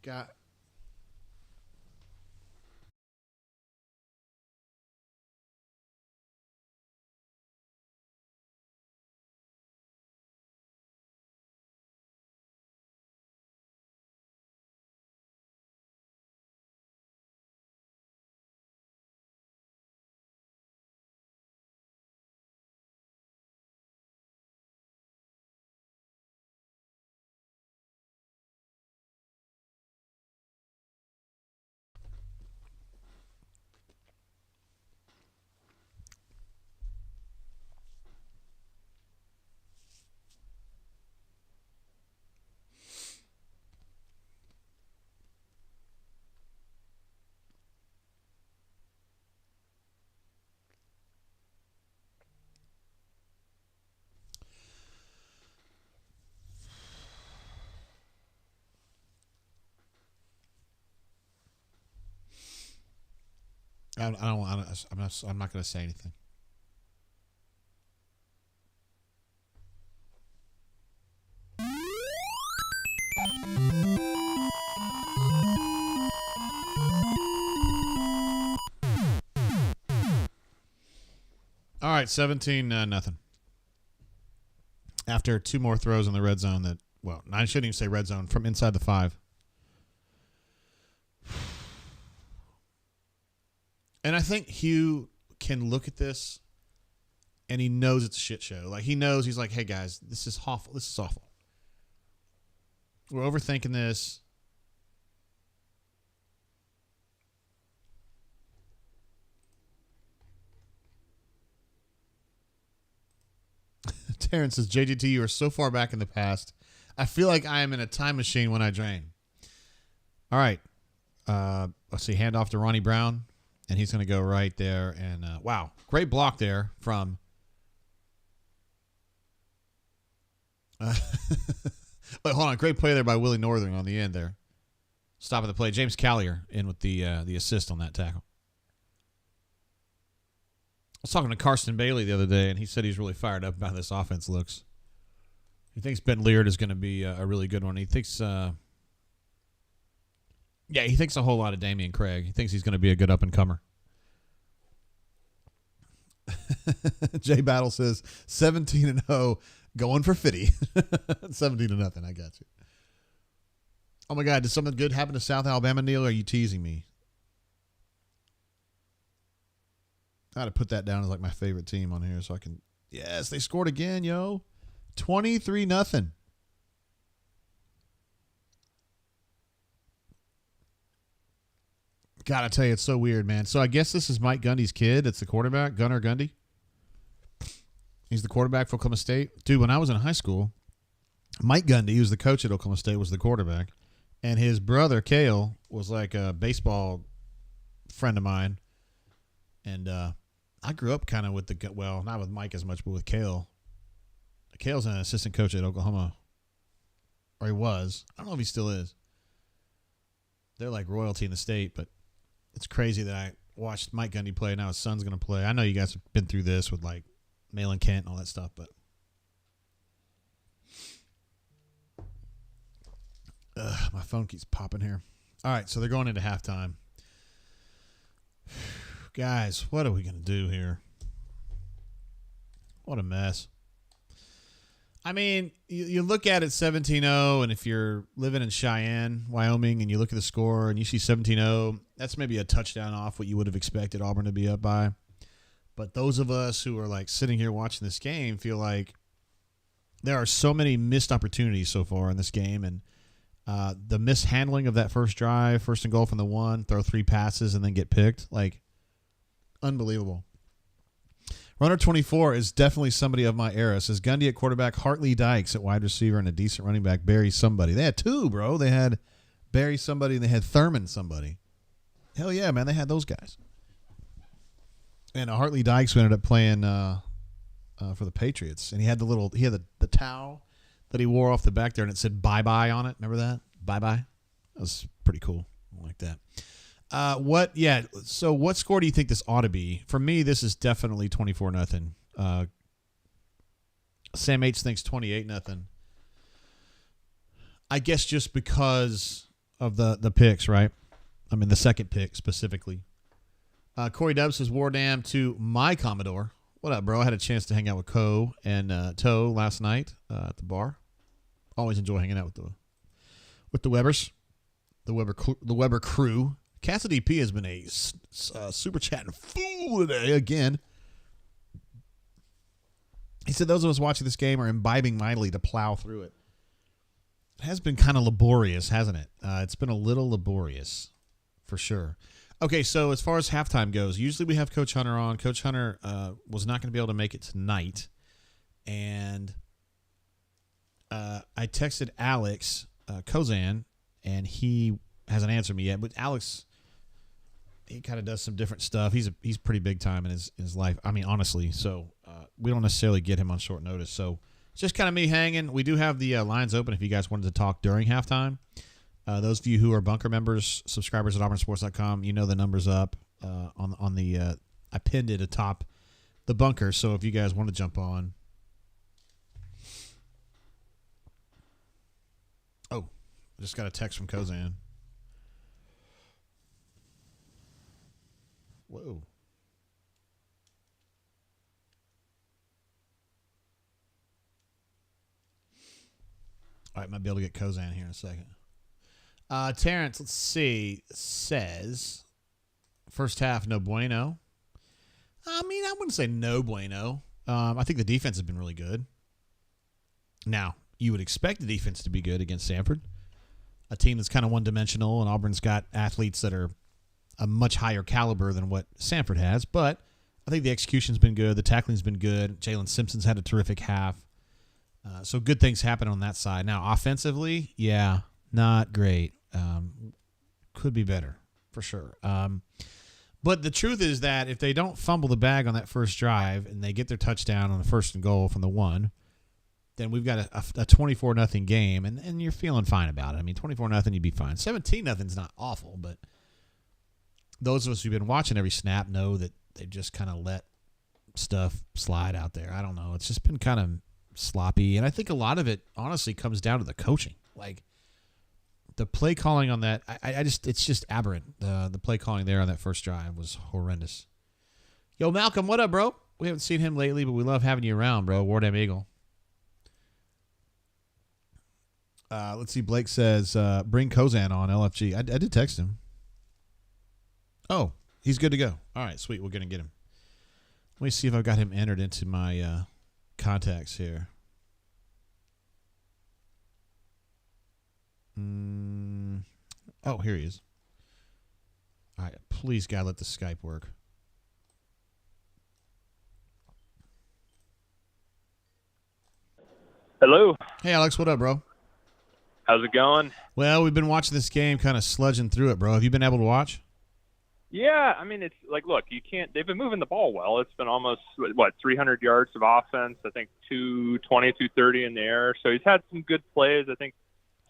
Got... I'm not going to say anything. All right, 17-0. After 2 more throws in the red zone I shouldn't even say red zone, from inside the 5. And I think Hugh can look at this and he knows it's a shit show. Like, he knows, he's like, hey, guys, this is awful. This is awful. We're overthinking this. Terrence says, JGT, you are so far back in the past. I feel like I am in a time machine when I drain. All right. Let's see. Hand off to Ronnie Brown. And he's going to go right there. And, wow. Great block there from... Wait, hold on. Great play there by Willie Northern on the end there. Stop at the play. James Callier in with the assist on that tackle. I was talking to Carson Bailey the other day, and he said he's really fired up about how this offense looks. He thinks Ben Leard is going to be a really good one. He thinks Yeah, he thinks a whole lot of Damian Craig. He thinks he's going to be a good up-and-comer. Jay Battle says 17-0, going for 50. 17-0. I got you. Oh my God, did something good happen to South Alabama, Neil? Or are you teasing me? I got to put that down as like my favorite team on here so I can. Yes, they scored again, yo. 23-0. God, I tell you, it's so weird, man. So I guess this is Mike Gundy's kid. It's the quarterback, Gunnar Gundy. He's the quarterback for Oklahoma State. Dude, when I was in high school, Mike Gundy, who's the coach at Oklahoma State, was the quarterback. And his brother, Cale, was like a baseball friend of mine. And I grew up kind of with not with Mike as much, but with Cale. Cale's an assistant coach at Oklahoma. Or he was. I don't know if he still is. They're like royalty in the state, but it's crazy that I watched Mike Gundy play. Now his son's going to play. I know you guys have been through this with like Malin Kent and all that stuff, but my phone keeps popping here. All right, so they're going into halftime. Guys, what are we going to do here? What a mess. I mean, you look at it 17-0, and if you're living in Cheyenne, Wyoming, and you look at the score and you see 17-0, that's maybe a touchdown off what you would have expected Auburn to be up by. But those of us who are like sitting here watching this game feel like there are so many missed opportunities so far in this game, and the mishandling of that first drive, first and goal from the one, throw 3 passes and then get picked, like unbelievable. Runner 24 is definitely somebody of my era. Says Gundy at quarterback, Hartley Dykes at wide receiver, and a decent running back, Barry somebody. They had 2, bro. They had Barry somebody, and they had Thurman somebody. Hell yeah, man. They had those guys. And Hartley Dykes ended up playing for the Patriots, and he had the towel that he wore off the back there, and it said bye-bye on it. Remember that? Bye-bye? That was pretty cool. I like that. So what score do you think this ought to be? For me, this is definitely 24-0. Sam H thinks 28-0. I guess just because of the picks, right? I mean, the second pick specifically. Corey Dubs says, Wardam to my Commodore. What up, bro? I had a chance to hang out with Co and Toe last night at the bar. Always enjoy hanging out with the Webbers, the Weber crew. Cassidy P has been a super chatting fool today again. He said those of us watching this game are imbibing mightily to plow through it. It has been kind of laborious, hasn't it? It's been a little laborious, for sure. Okay, so as far as halftime goes, usually we have Coach Hunter on. Coach Hunter was not going to be able to make it tonight. And I texted Alex Kozan, and he hasn't answered me yet. But Alex, he kind of does some different stuff. He's pretty big time in his life. I mean, honestly. So we don't necessarily get him on short notice. So it's just kind of me hanging. We do have the lines open if you guys wanted to talk during halftime. Those of you who are Bunker members, subscribers at auburnsports.com, you know the number's up on the I pinned it atop the Bunker. So if you guys want to jump on. Oh, just got a text from Kozan. Whoa. All right, might be able to get Kozan here in a second. Terrence, let's see, says first half no bueno. I mean, I wouldn't say no bueno. I think the defense has been really good. Now, you would expect the defense to be good against Samford, a team that's kind of one-dimensional, and Auburn's got athletes that are a much higher caliber than what Samford has. But I think the execution's been good. The tackling's been good. Jalen Simpson's had a terrific half. So good things happen on that side. Now, offensively, yeah, not great. Could be better, for sure. But the truth is that if they don't fumble the bag on that first drive and they get their touchdown on the first and goal from the one, then we've got a 24-0 game, and you're feeling fine about it. I mean, 24-0, you'd be fine. 17-0's not awful, but those of us who've been watching every snap know that they just kind of let stuff slide out there. I don't know. It's just been kind of sloppy, and I think a lot of it, honestly, comes down to the coaching. Like, the play calling on that, it's just aberrant. The play calling there on that first drive was horrendous. Yo, Malcolm, what up, bro? We haven't seen him lately, but we love having you around, bro. Wardam Eagle. Let's see. Blake says, bring Kozan on LFG. I did text him. Oh, he's good to go. All right, sweet. We're going to get him. Let me see if I've got him entered into my contacts here. Oh, here he is. All right, please, God, let the Skype work. Hello. Hey, Alex, what up, bro? How's it going? Well, we've been watching this game, kind of sludging through it, bro. Have you been able to watch? Yeah, I mean, it's like, look, you can't. They've been moving the ball well. It's been almost 300 yards of offense. I think 220, 230 in the air. So he's had some good plays. I think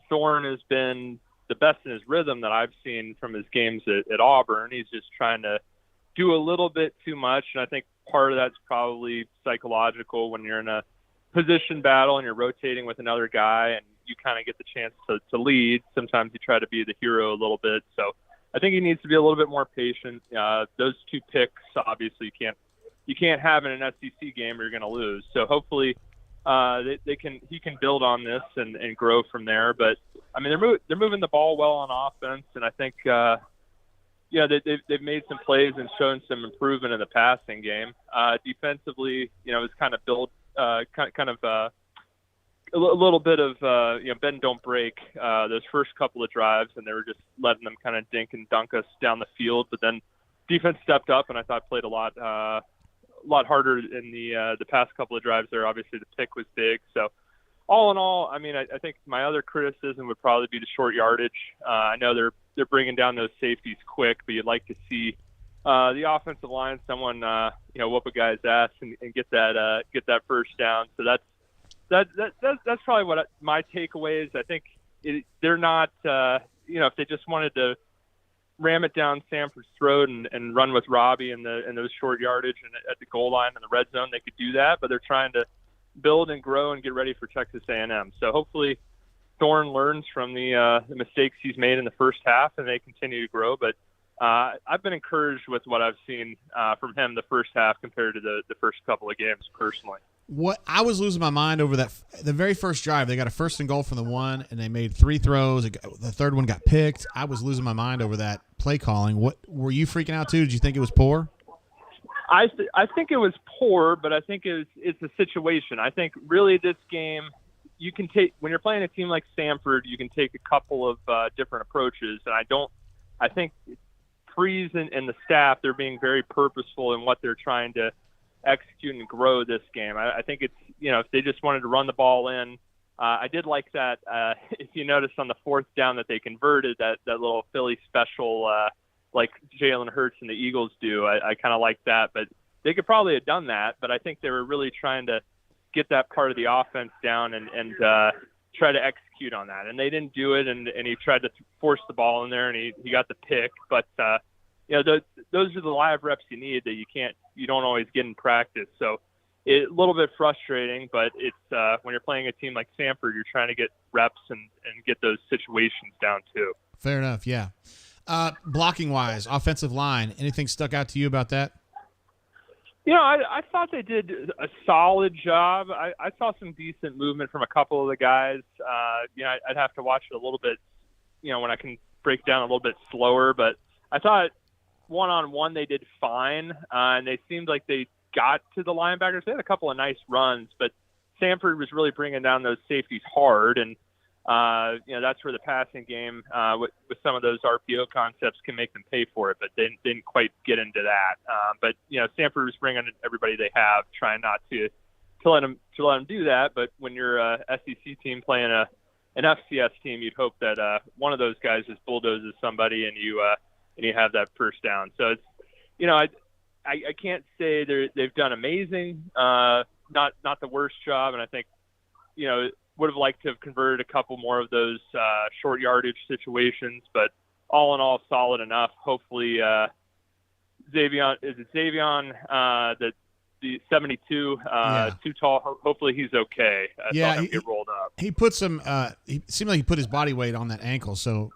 Thorne has been the best in his rhythm that I've seen from his games at Auburn. He's just trying to do a little bit too much, and I think part of that's probably psychological when you're in a position battle and you're rotating with another guy and you kind of get the chance to lead. Sometimes you try to be the hero a little bit. So I think he needs to be a little bit more patient. Those 2 picks, obviously, you can't have in an SEC game or you're going to lose. So hopefully he can build on this and grow from there. But I mean, they're moving the ball well on offense, and I think they've made some plays and shown some improvement in the passing game. Defensively, it's kind of built a little bit of bend don't break those first couple of drives, and they were just letting them kind of dink and dunk us down the field. But then defense stepped up, and I thought played a lot harder in the past couple of drives there. Obviously, the pick was big. So all in all, I mean, I think my other criticism would probably be the short yardage. I know they're bringing down those safeties quick, but you'd like to see the offensive line, someone whoop a guy's ass and get that first down. So that's probably what my takeaway is. I think they're not if they just wanted to ram it down Samford's throat and run with Robbie in those short yardage and at the goal line in the red zone, they could do that. But they're trying to build and grow and get ready for Texas A&M. So hopefully Thorne learns from the mistakes he's made in the first half and they continue to grow. But I've been encouraged with what I've seen from him the first half compared to the first couple of games personally. What I was losing my mind over the very first drive, they got a 1st and goal from the 1, and they made 3 throws. The third one got picked. I was losing my mind over that play calling. What were you freaking out too? Did you think it was poor? I think it was poor, but I think it's a situation. I think really this game, you can take when you're playing a team like Samford, you can take a couple of different approaches, and I think Freeze and the staff, they're being very purposeful in what they're trying to execute and grow this game. I think it's, if they just wanted to run the ball in, I did like that. If you notice on the 4th down that they converted that little Philly special, like Jalen Hurts and the Eagles do, I kind of like that, but they could probably have done that. But I think they were really trying to get that part of the offense down and try to execute on that. And they didn't do it. And he tried to force the ball in there and he got the pick, but those are the live reps you need that you don't always get in practice. So it's a little bit frustrating, but it's when you're playing a team like Samford, you're trying to get reps and get those situations down too. Fair enough. Yeah. Blocking wise, offensive line, anything stuck out to you about that? I thought they did a solid job. I saw some decent movement from a couple of the guys. I'd have to watch it a little bit, when I can break down a little bit slower, but I thought one-on-one they did fine, and they seemed like they got to the linebackers. They had a couple of nice runs, but Samford was really bringing down those safeties hard, and that's where the passing game with some of those RPO concepts can make them pay for it, but they didn't quite get into that. But Samford was bringing everybody they have, trying not to let them do that. But when you're a SEC team playing an FCS team, you'd hope that one of those guys just bulldozes somebody and you have that first down. So it's I can't say they've done amazing, not the worst job, and I think would have liked to have converted a couple more of those short yardage situations, but all in all, solid enough. Hopefully, Xavion, the 72, too tall. Hopefully he's okay. I saw him get rolled up. He put some. He seemed like he put his body weight on that ankle, so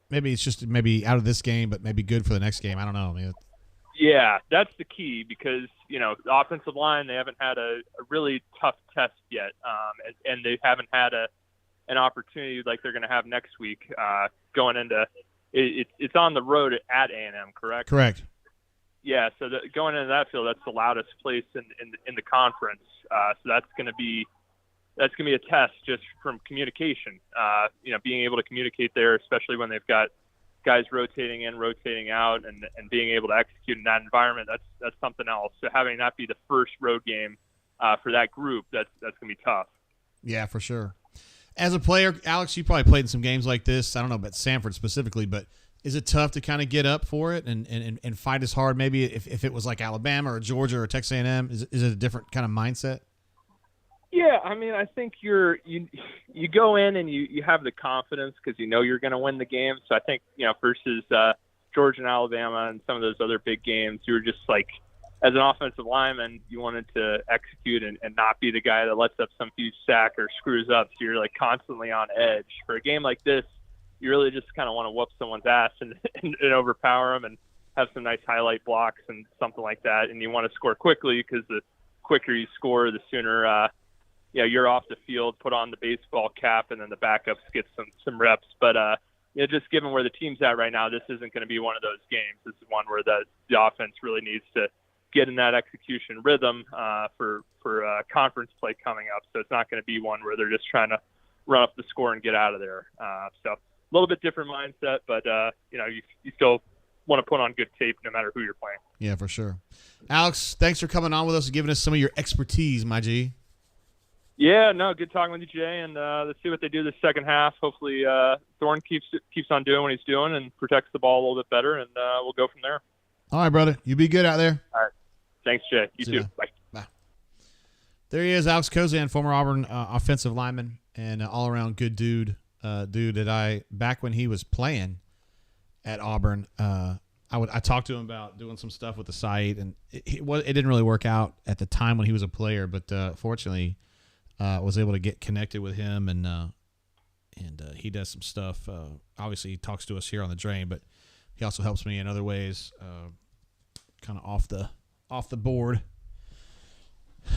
maybe it's just maybe out of this game, but maybe good for the next game. I don't know. I mean, Yeah, that's the key because, the offensive line, they haven't had a really tough test yet, and they haven't had an opportunity like they're going to have next week going into it's on the road at A&M, correct? Correct. Yeah, so going into that field, that's the loudest place in the conference. So that's going to be a test just from communication. Being able to communicate there, especially when they've got guys rotating in, rotating out, and being able to execute in that environment, that's something else. So having that be the first road game for that group, that's going to be tough. Yeah, for sure. As a player, Alex, you probably played in some games like this. I don't know about Samford specifically, but is it tough to kind of get up for it and fight as hard? Maybe if it was like Alabama or Georgia or Texas A&M, is it a different kind of mindset? Yeah, I mean, I think you go in and you have the confidence because you're going to win the game. So I think versus Georgia and Alabama and some of those other big games, you were just like, as an offensive lineman, you wanted to execute and not be the guy that lets up some huge sack or screws up. So you're like constantly on edge. For a game like this, you really just kind of want to whoop someone's ass and overpower them and have some nice highlight blocks and something like that. And you want to score quickly because the quicker you score, the sooner you're off the field, put on the baseball cap, and then the backups get some reps. But just given where the team's at right now, this isn't going to be one of those games. This is one where the offense really needs to get in that execution rhythm for conference play coming up. So it's not going to be one where they're just trying to run up the score and get out of there. So a little bit different mindset, but you still want to put on good tape no matter who you're playing. Yeah, for sure. Alex, thanks for coming on with us and giving us some of your expertise, my G. Yeah, no, good talking with you, Jay, and let's see what they do this second half. Hopefully Thorne keeps on doing what he's doing and protects the ball a little bit better, and we'll go from there. All right, brother. You be good out there. All right. Thanks, Jay. You too. Bye. Bye. There he is, Alex Kozan, former Auburn offensive lineman and all-around good dude that back when he was playing at Auburn, I talked to him about doing some stuff with the site, and it didn't really work out at the time when he was a player, but fortunately was able to get connected with him, and he does some stuff. Obviously, he talks to us here on the Drain, but he also helps me in other ways, kind of off the board,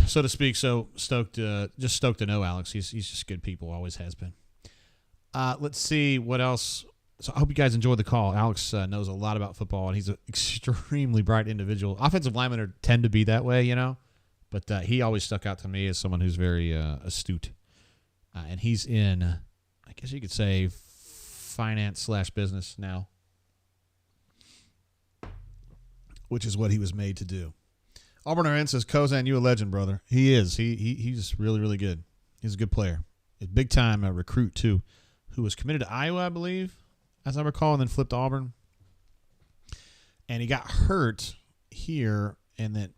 so to speak. So stoked to know Alex. He's just good people, always has been. Let's see what else. So I hope you guys enjoyed the call. Alex knows a lot about football, and he's an extremely bright individual. Offensive linemen tend to be that way, but he always stuck out to me as someone who's very astute. And he's in, I guess you could say, finance/business now, which is what he was made to do. Auburn RN says, Kozan, you a legend, brother. He is. He's really, really good. He's a good player. A big-time recruit, too, who was committed to Iowa, I believe, as I recall, and then flipped to Auburn. And he got hurt here,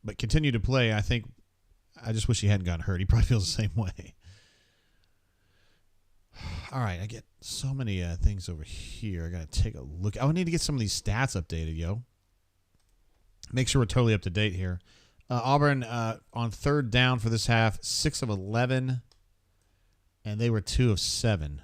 but continued to play. I just wish he hadn't gotten hurt. He probably feels the same way. All right, I get so many things over here. I got to take a look. I need to get some of these stats updated, yo. Make sure we're totally up to date here. Auburn on third down for this half, 6 of 11, and they were 2 of 7.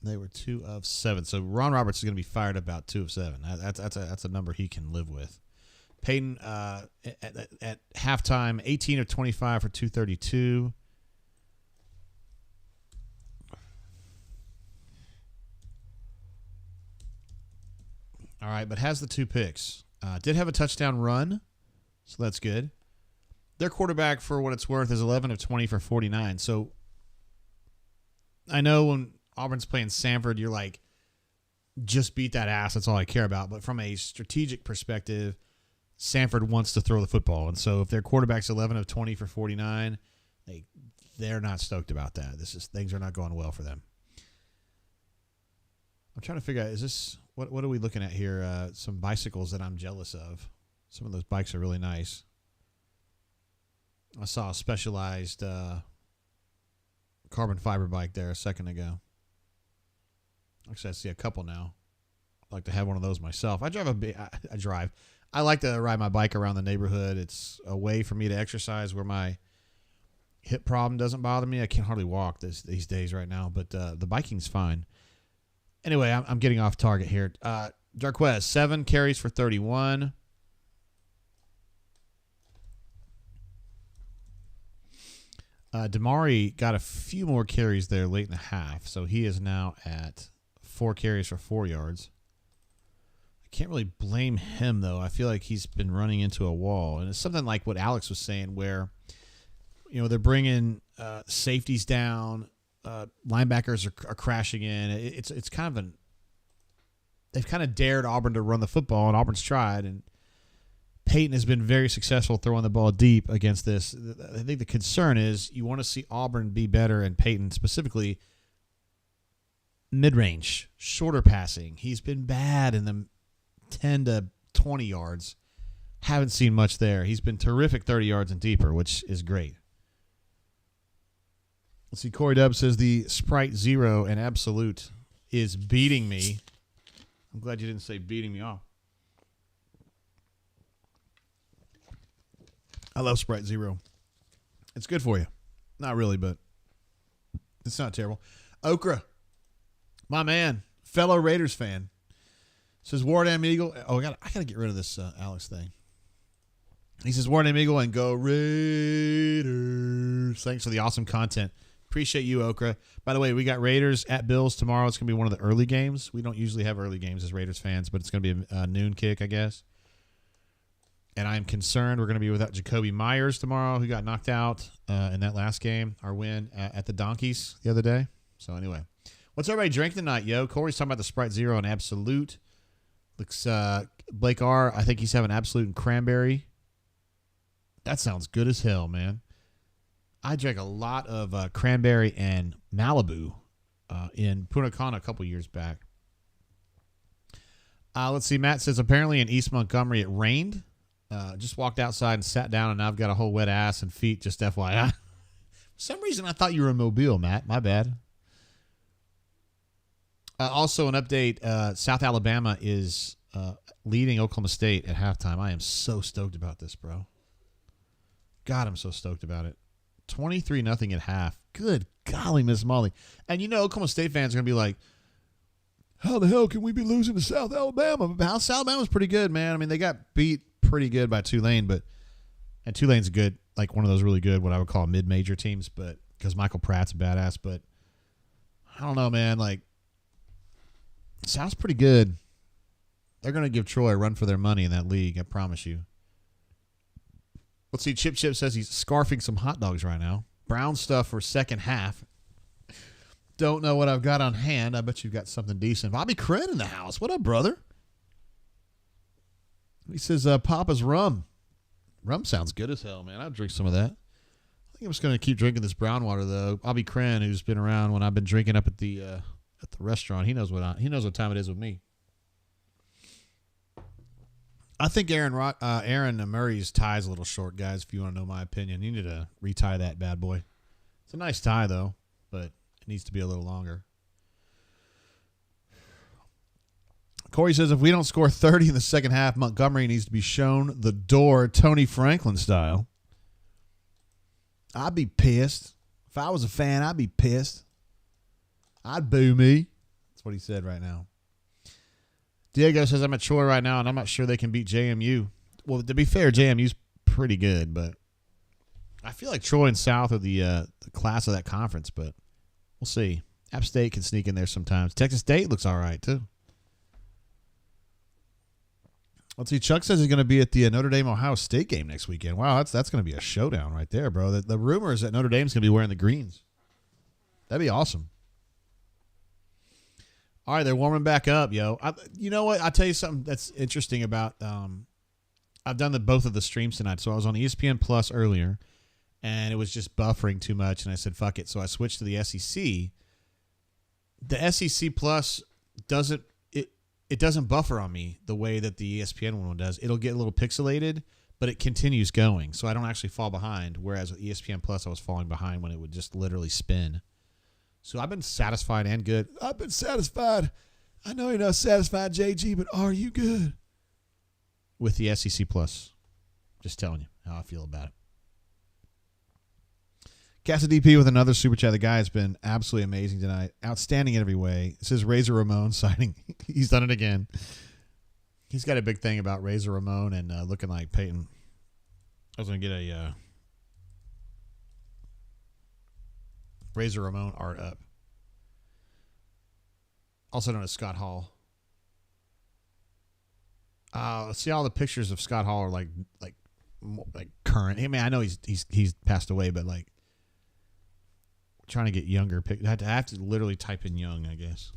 They were 2 of 7. So Ron Roberts is going to be fired about 2 of 7. That's a number he can live with. Peyton at halftime, 18 of 25 for 232. All right, but has the 2 picks. Did have a touchdown run, so that's good. Their quarterback, for what it's worth, is 11 of 20 for 49. So I know when Auburn's playing Samford, you're like, just beat that ass. That's all I care about. But from a strategic perspective, Samford wants to throw the football. And so if their quarterback's 11 of 20 for 49, they're not stoked about that. Things are not going well for them. I'm trying to figure out, is this, what are we looking at here? Some bicycles that I'm jealous of. Some of those bikes are really nice. I saw a Specialized carbon fiber bike there a second ago. Actually, I see a couple now. I'd like to have one of those myself. I drive I like to ride my bike around the neighborhood. It's a way for me to exercise where my hip problem doesn't bother me. I can't hardly walk these days right now, but the biking's fine. Anyway, I'm getting off target here. Jarquez, 7 carries for 31. Damari got a few more carries there late in the half, so he is now at 4 carries for 4 yards. I can't really blame him, though. I feel like he's been running into a wall, and it's something like what Alex was saying where, they're bringing safeties down, linebackers are crashing in. It's kind of they've kind of dared Auburn to run the football, and Auburn's tried, and Peyton has been very successful throwing the ball deep against this. I think the concern is you want to see Auburn be better, and Peyton specifically mid-range, shorter passing. He's been bad in the 10 to 20 yards. Haven't seen much there. He's been terrific 30 yards and deeper, which is great. Let's see, Corey Dub says the Sprite Zero and Absolute is beating me. I'm glad you didn't say beating me off. I love Sprite Zero. It's good for you. Not really, but it's not terrible. Okra, my man, fellow Raiders fan, says Ward M. Eagle. Oh, I gotta get rid of this Alex thing. He says Ward M. Eagle and go Raiders. Thanks for the awesome content. Appreciate you, Okra. By the way, we got Raiders at Bills tomorrow. It's going to be one of the early games. We don't usually have early games as Raiders fans, but it's going to be a noon kick, I guess. And I'm concerned we're going to be without Jacoby Myers tomorrow, who got knocked out in that last game, our win at the Donkeys the other day. So anyway, what's everybody drinking tonight, yo? Corey's talking about the Sprite Zero and Absolute. Looks Blake R., I think he's having Absolute and cranberry. That sounds good as hell, man. I drank a lot of cranberry and Malibu in Punta Cana a couple years back. Let's see. Matt says apparently in East Montgomery it rained. Just walked outside and sat down, and now I've got a whole wet ass and feet, just FYI. For some reason, I thought you were in Mobile, Matt. My bad. Also, an update. South Alabama is leading Oklahoma State at halftime. I am so stoked about this, bro. God, I'm so stoked about it. 23-0 at half. Good golly, Miss Molly. And Oklahoma State fans are going to be like, how the hell can we be losing to South Alabama? South Alabama's pretty good, man. I mean, they got beat pretty good by Tulane, and Tulane's good, like one of those really good, what I would call mid-major teams, but because Michael Pratt's a badass, but I don't know, man. Like, South's pretty good. They're going to give Troy a run for their money in that league, I promise you. Let's see, Chip says he's scarfing some hot dogs right now. Brown stuff for second half. Don't know what I've got on hand. I bet you've got something decent. Bobby Cred in the house. What up, brother? He says, Papa's rum. Rum sounds good as hell, man. I'll drink some of that. I think I'm just going to keep drinking this brown water, though. Bobby Cren, who's been around when I've been drinking up at the restaurant, he knows what time it is with me. I think Aaron Murray's tie is a little short, guys, if you want to know my opinion. You need to retie that bad boy. It's a nice tie, though, but it needs to be a little longer. Corey says if we don't score 30 in the second half, Montgomery needs to be shown the door Tony Franklin style. I'd be pissed. If I was a fan, I'd be pissed. I'd boo me. That's what he said right now. Diego says I'm at Troy right now, and I'm not sure they can beat JMU. Well, to be fair, JMU's pretty good, but I feel like Troy and South are the class of that conference, but we'll see. App State can sneak in there sometimes. Texas State looks all right, too. Let's see. Chuck says he's going to be at the Notre Dame-Ohio State game next weekend. Wow, that's going to be a showdown right there, bro. The rumor is that Notre Dame's going to be wearing the greens. That'd be awesome. All right, they're warming back up, yo. You know what? I'll tell you something that's interesting about I've done both of the streams tonight. So I was on ESPN Plus earlier, and it was just buffering too much, and I said, fuck it. So I switched to the SEC. The SEC Plus doesn't buffer on me the way that the ESPN one does. It'll get a little pixelated, but it continues going, so I don't actually fall behind, whereas with ESPN Plus I was falling behind when it would just literally spin. So I've been satisfied and good. I've been satisfied. I know you're not satisfied, JG, but are you good? with the SEC Plus. Just telling you how I feel about it. Casa DP with another super chat. The guy has been absolutely amazing tonight. Outstanding in every way. This is Razor Ramon signing. He's done it again. He's got a big thing about Razor Ramon and looking like Peyton. I was going to get a Razor Ramon art up. Also known as Scott Hall. See, all the pictres of Scott Hall are like current. I mean, I know he's passed away, but like trying to get younger. I have to literally type in young, I guess.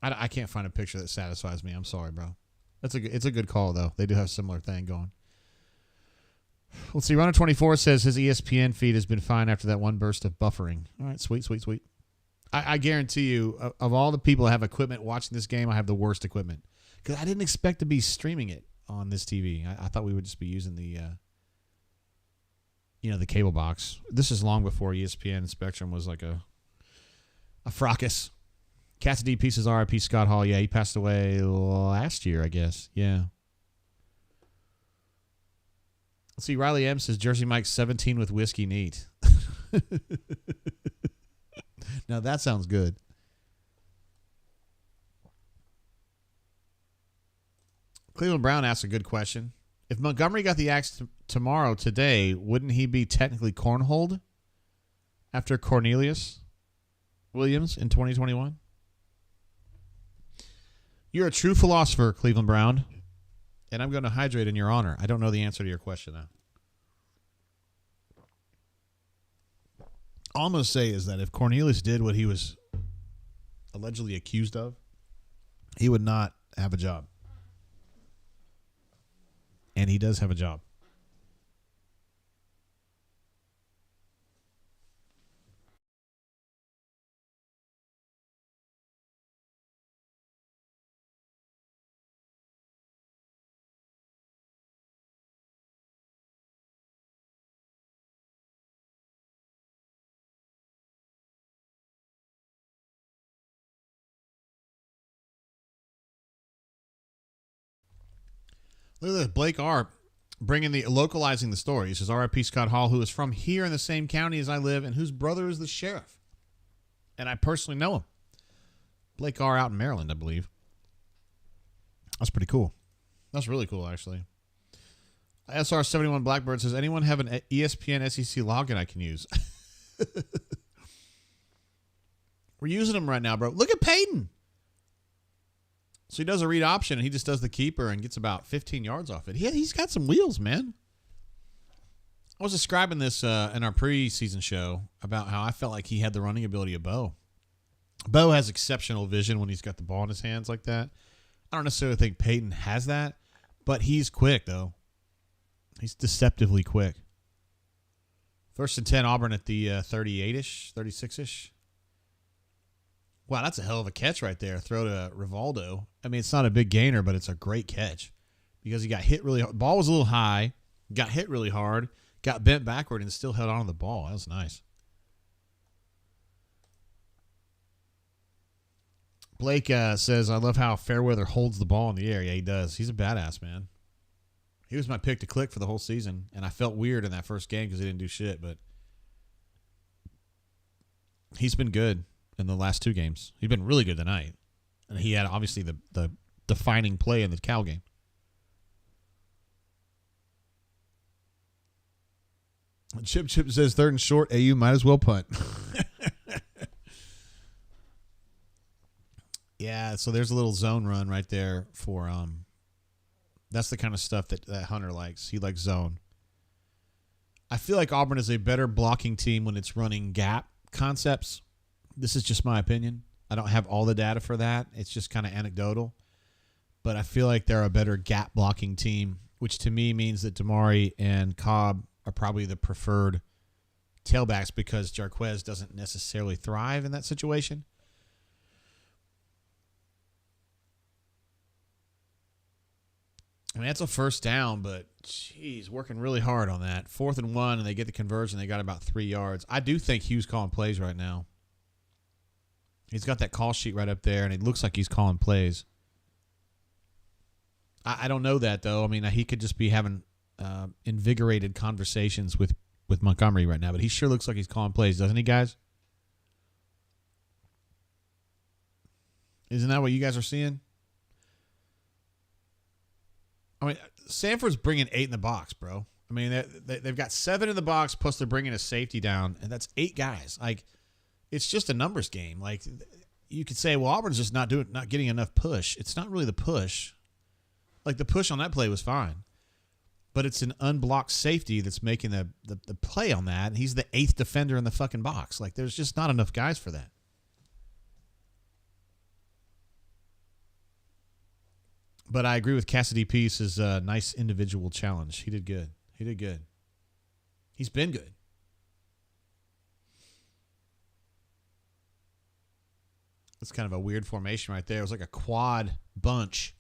I can't find a picture that satisfies me. I'm sorry, bro. It's a good call though. They do have a similar thing going. Let's see. Runner24 says his ESPN feed has been fine after that one burst of buffering. All right, sweet. I guarantee you, of all the people that have equipment watching this game, I have the worst equipment because I didn't expect to be streaming it on this TV. I thought we would just be using the, the cable box. This is long before ESPN Spectrum was like a fracas. Cassidy Pieces RIP Scott Hall. Yeah, he passed away last year, I guess. Yeah. Let's see. Riley M says Jersey Mike's 17 with whiskey neat. Now that sounds good. Cleveland Brown asks a good question. If Montgomery got the axe today, wouldn't he be technically cornholed after Cornelius Williams in 2021? You're a true philosopher, Cleveland Brown, and I'm going to hydrate in your honor. I don't know the answer to your question now. All I'm going to say is that if Cornelius did what he was allegedly accused of, he would not have a job. And he does have a job. Look at this. Blake R. localizing the story. He says, R.I.P. Scott Hall, who is from here in the same county as I live and whose brother is the sheriff. And I personally know him. Blake R. out in Maryland, I believe. That's pretty cool. That's really cool, actually. SR71 Blackbird says, anyone have an ESPN SEC login I can use? We're using them right now, bro. Look at Peyton. So he does a read option, and he just does the keeper and gets about 15 yards off it. He's got some wheels, man. I was describing this in our preseason show about how I felt like he had the running ability of Bo. Bo has exceptional vision when he's got the ball in his hands like that. I don't necessarily think Peyton has that, but he's quick, though. He's deceptively quick. 1st and 10, Auburn at the 38-ish, 36-ish. Wow, that's a hell of a catch right there. Throw to Rivaldo. I mean, it's not a big gainer, but it's a great catch because he got hit really hard. Ball was a little high, got hit really hard, got bent backward, and still held on to the ball. That was nice. Blake says, I love how Fairweather holds the ball in the air. Yeah, he does. He's a badass, man. He was my pick to click for the whole season, and I felt weird in that first game because he didn't do shit, but he's been good in the last 2 games. He's been really good tonight. And he had, obviously, the defining play in the Cal game. Chip says 3rd and short, AU might as well punt. Yeah, so there's a little zone run right there for that's the kind of stuff that Hunter likes. He likes zone. I feel like Auburn is a better blocking team when it's running gap concepts. This is just my opinion. I don't have all the data for that. It's just kind of anecdotal. But I feel like they're a better gap blocking team, which to me means that Damari and Cobb are probably the preferred tailbacks because Jarquez doesn't necessarily thrive in that situation. I mean, that's a first down, but, geez, working really hard on that. 4th and 1, and they get the conversion. They got about 3 yards. I do think Hugh's calling plays right now. He's got that call sheet right up there, and it looks like he's calling plays. I don't know that, though. I mean, he could just be having invigorated conversations with Montgomery right now, but he sure looks like he's calling plays, doesn't he, guys? Isn't that what you guys are seeing? I mean, Samford's bringing 8 in the box, bro. I mean, they've got 7 in the box, plus they're bringing a safety down, and that's 8 guys. Like, it's just a numbers game. Like, you could say, well, Auburn's just not getting enough push. It's not really the push. Like, the push on that play was fine. But it's an unblocked safety that's making the play on that, and he's the 8th defender in the fucking box. Like, there's just not enough guys for that. But I agree with Cassidy Peace's nice individual challenge. He did good. He's been good. That's kind of a weird formation right there. It was like a quad bunch.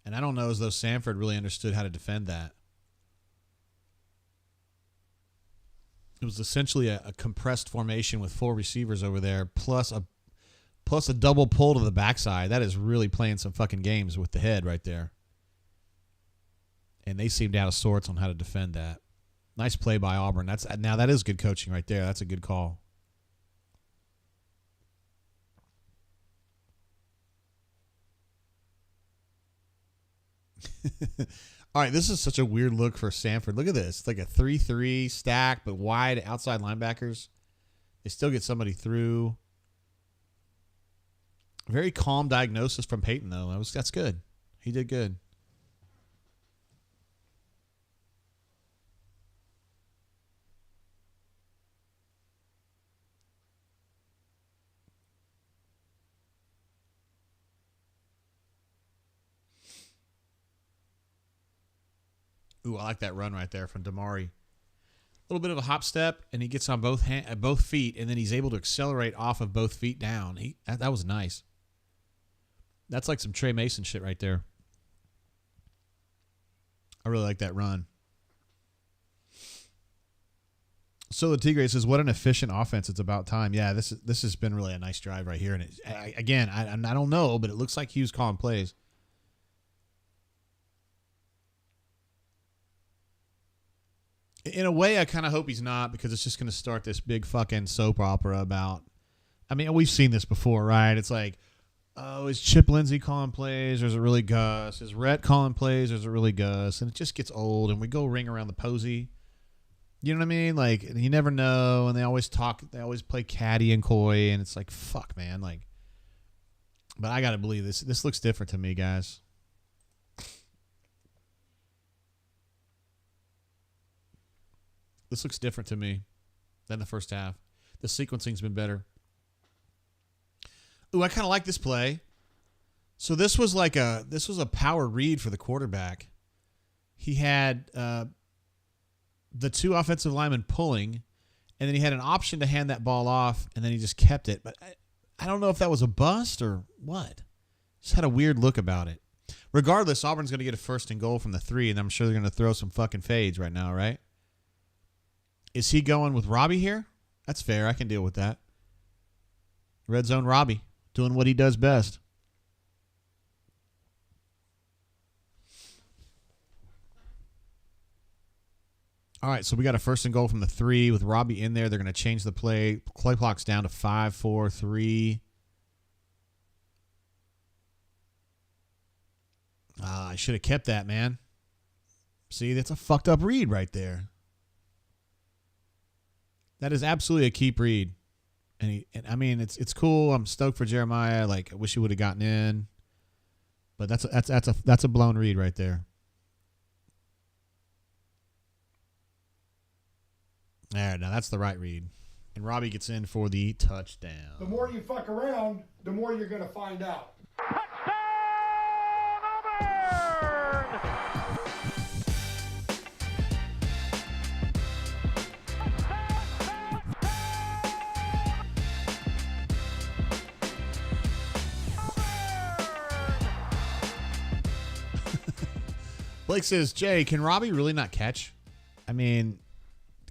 And I don't know as though Samford really understood how to defend that. It was essentially a compressed formation with 4 receivers over there, plus a double pull to the backside. That is really playing some fucking games with the head right there. And they seemed out of sorts on how to defend that. Nice play by Auburn. Now that is good coaching right there. That's a good call. All right, this is such a weird look for Samford. Look at this. It's like a 3-3 stack, but wide outside linebackers. They still get somebody through. Very calm diagnosis from Peyton, though. That's good. He did good. Ooh, I like that run right there from Damari. A little bit of a hop step, and he gets on both feet, and then he's able to accelerate off of both feet down. That was nice. That's like some Trey Mason shit right there. I really like that run. So the Tigre says, "What an efficient offense! It's about time." Yeah, this has been really a nice drive right here. And I don't know, but it looks like Hughes calling plays. In a way, I kind of hope he's not, because it's just going to start this big fucking soap opera about. I mean, we've seen this before, right? It's like, oh, is Chip Lindsey calling plays, or is it really Gus? Is Rhett calling plays, or is it really Gus? And it just gets old, and we go ring around the posy. You know what I mean? Like, you never know, and they always play catty and coy, and it's like, fuck, man. Like, but I got to believe this. This looks different to me, guys. This looks different to me than the first half. The sequencing's been better. Ooh, I kind of like this play. So this was a power read for the quarterback. He had the 2 offensive linemen pulling, and then he had an option to hand that ball off, and then he just kept it. But I don't know if that was a bust or what. Just had a weird look about it. Regardless, Auburn's going to get a 1st and goal from the 3, and I'm sure they're going to throw some fucking fades right now, right? Is he going with Robbie here? That's fair. I can deal with that. Red zone Robbie, doing what he does best. All right, so we got a 1st and goal from the 3 with Robbie in there. They're going to change the play. Play clock's down to 5, 4, 3. I should have kept that, man. See, that's a fucked up read right there. That is absolutely a keep read. And I mean, it's cool. I'm stoked for Jeremiah. Like, I wish he would have gotten in. But that's a blown read right there. There, now that's the right read. And Robbie gets in for the touchdown. The more you fuck around, the more you're going to find out. Blake says, Jay, can Robbie really not catch? I mean,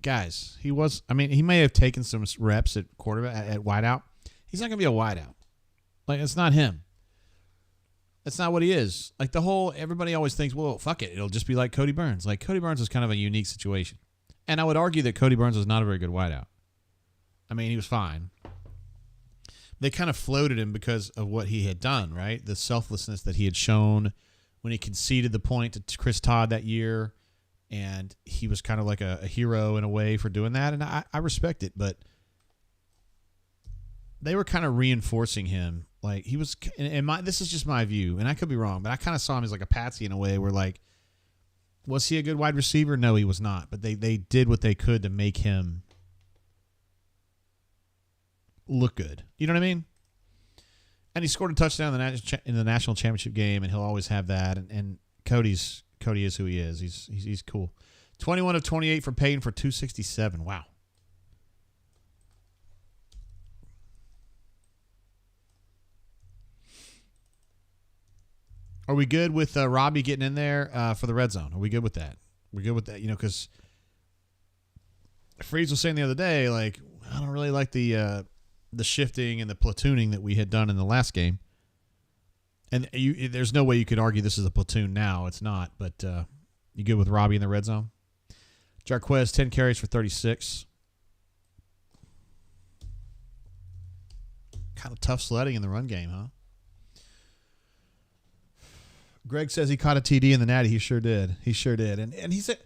guys, he may have taken some reps at quarterback, at wideout. He's not going to be a wideout. Like, it's not him. That's not what he is. Like, everybody always thinks, well, fuck it. It'll just be like Cody Burns. Like, Cody Burns is kind of a unique situation. And I would argue that Cody Burns was not a very good wideout. I mean, he was fine. They kind of floated him because of what he had done, right? The selflessness that he had shown when he conceded the point to Chris Todd that year. And he was kind of like a hero in a way for doing that. And I respect it, but they were kind of reinforcing him. Like, he was, this is just my view, and I could be wrong, but I kind of saw him as like a patsy in a way where, like, was he a good wide receiver? No, he was not. But they did what they could to make him look good. You know what I mean? And he scored a touchdown in the national championship game, and he'll always have that. And Cody is who he is. He's cool. 21 of 28 for Peyton for 267. Wow. Are we good with Robbie getting in there for the red zone? Are we good with that? We're good with that, because Freeze was saying the other day, like, I don't really like the shifting and the platooning that we had done in the last game. And there's no way you could argue this is a platoon now. It's not, but you good with Robbie in the red zone? Jarquez, 10 carries for 36. Kind of tough sledding in the run game, huh? Greg says he caught a TD in the Natty. He sure did. He sure did. And he said,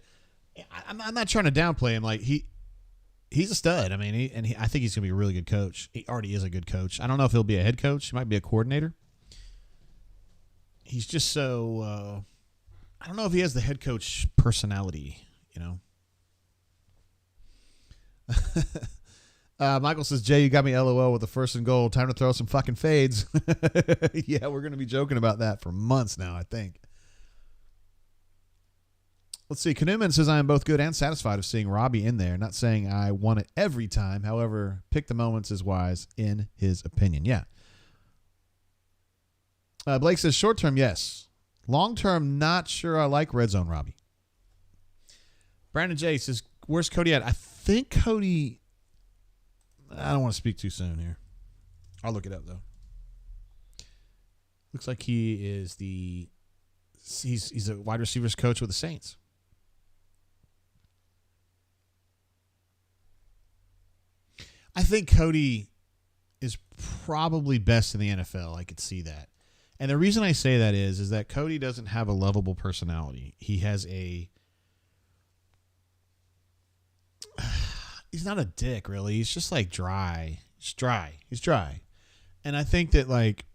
I'm not trying to downplay him. Like, he's a stud. I mean, I think he's going to be a really good coach. He already is a good coach. I don't know if he'll be a head coach. He might be a coordinator. He's just so, I don't know if he has the head coach personality, Michael says, Jay, you got me LOL with the 1st and goal. Time to throw some fucking fades. Yeah, we're going to be joking about that for months now, I think. Let's see. Kanuman says, I am both good and satisfied of seeing Robbie in there. Not saying I want it every time. However, pick the moments is wise in his opinion. Yeah. Blake says, short term, yes. Long term, not sure I like red zone Robbie. Brandon J says, where's Cody at? I think Cody... I don't want to speak too soon here. I'll look it up, though. Looks like he is he's a wide receivers coach with the Saints. I think Cody is probably best in the NFL. I could see that. And the reason I say that is that Cody doesn't have a lovable personality. He has he's not a dick, really. He's just like dry. He's dry. And I think that, like,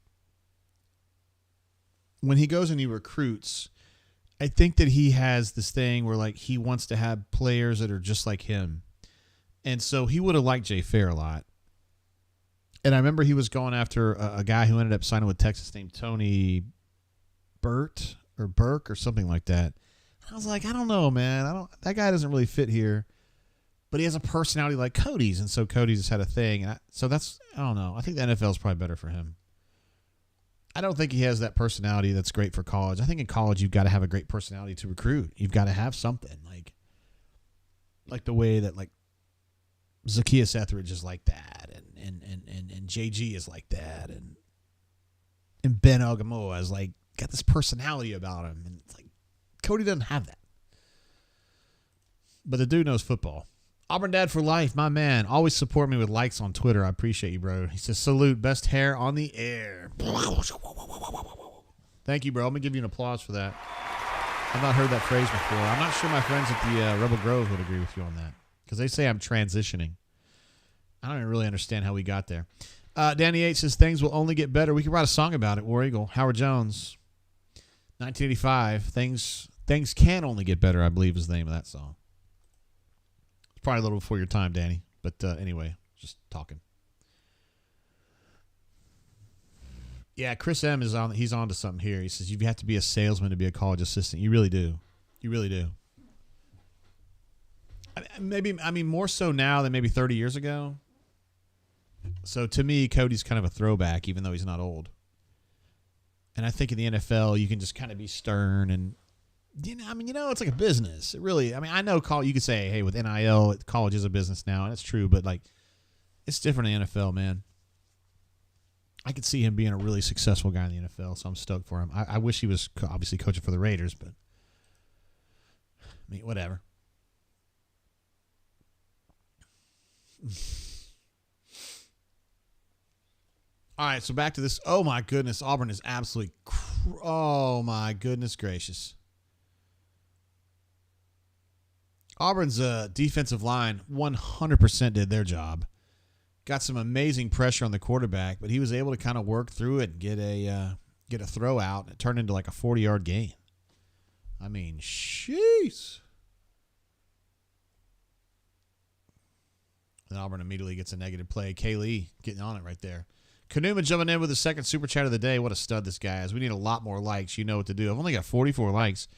when he goes and he recruits, I think that he has this thing where, like, he wants to have players that are just like him. And so he would have liked Jay Fair a lot. And I remember he was going after a guy who ended up signing with Texas named Tony Burke or something like that. I was like, I don't know, man. That guy doesn't really fit here. But he has a personality like Cody's, and so Cody's just had a thing. And I don't know. I think the NFL is probably better for him. I don't think he has that personality that's great for college. I think in college you've got to have a great personality to recruit. You've got to have something like the way that, like, Zacchaeus Etheridge is like that, and JG is like that, and Ben Algamoa is like got this personality about him, and it's like Cody doesn't have that. But the dude knows football. Auburn Dad for life, my man. Always support me with likes on Twitter. I appreciate you, bro. He says, salute, best hair on the air. Thank you, bro. I'm going to give you an applause for that. I've not heard that phrase before. I'm not sure my friends at the Rebel Grove would agree with you on that, because they say I'm transitioning. I don't even really understand how we got there. Danny H says, things will only get better. We could write a song about it, War Eagle. Howard Jones, 1985. Things can only get better, I believe is the name of that song. Probably a little before your time, Danny. But anyway, just talking. Yeah, Chris M is on. He's on to something here. He says you have to be a salesman to be a college assistant. You really do. You really do. I mean, more so now than maybe 30 years ago. So to me, Cody's kind of a throwback, even though he's not old. And I think in the NFL, you can just kind of be stern and. It's like a business. It really, I know you could say, hey, with NIL, college is a business now, and it's true, but, like, it's different in the NFL, man. I could see him being a really successful guy in the NFL, so I'm stoked for him. I wish he was obviously coaching for the Raiders, but I mean, whatever. All right, so back to this. Oh, my goodness. Auburn is absolutely oh, my goodness gracious. Auburn's defensive line 100% did their job. Got some amazing pressure on the quarterback, but he was able to kind of work through it and get a throw out. And it turned into like a 40-yard gain. I mean, jeez. And Auburn immediately gets a negative play. Kaylee getting on it right there. Kanuma jumping in with the second super chat of the day. What a stud this guy is. We need a lot more likes. You know what to do. I've only got 44 likes.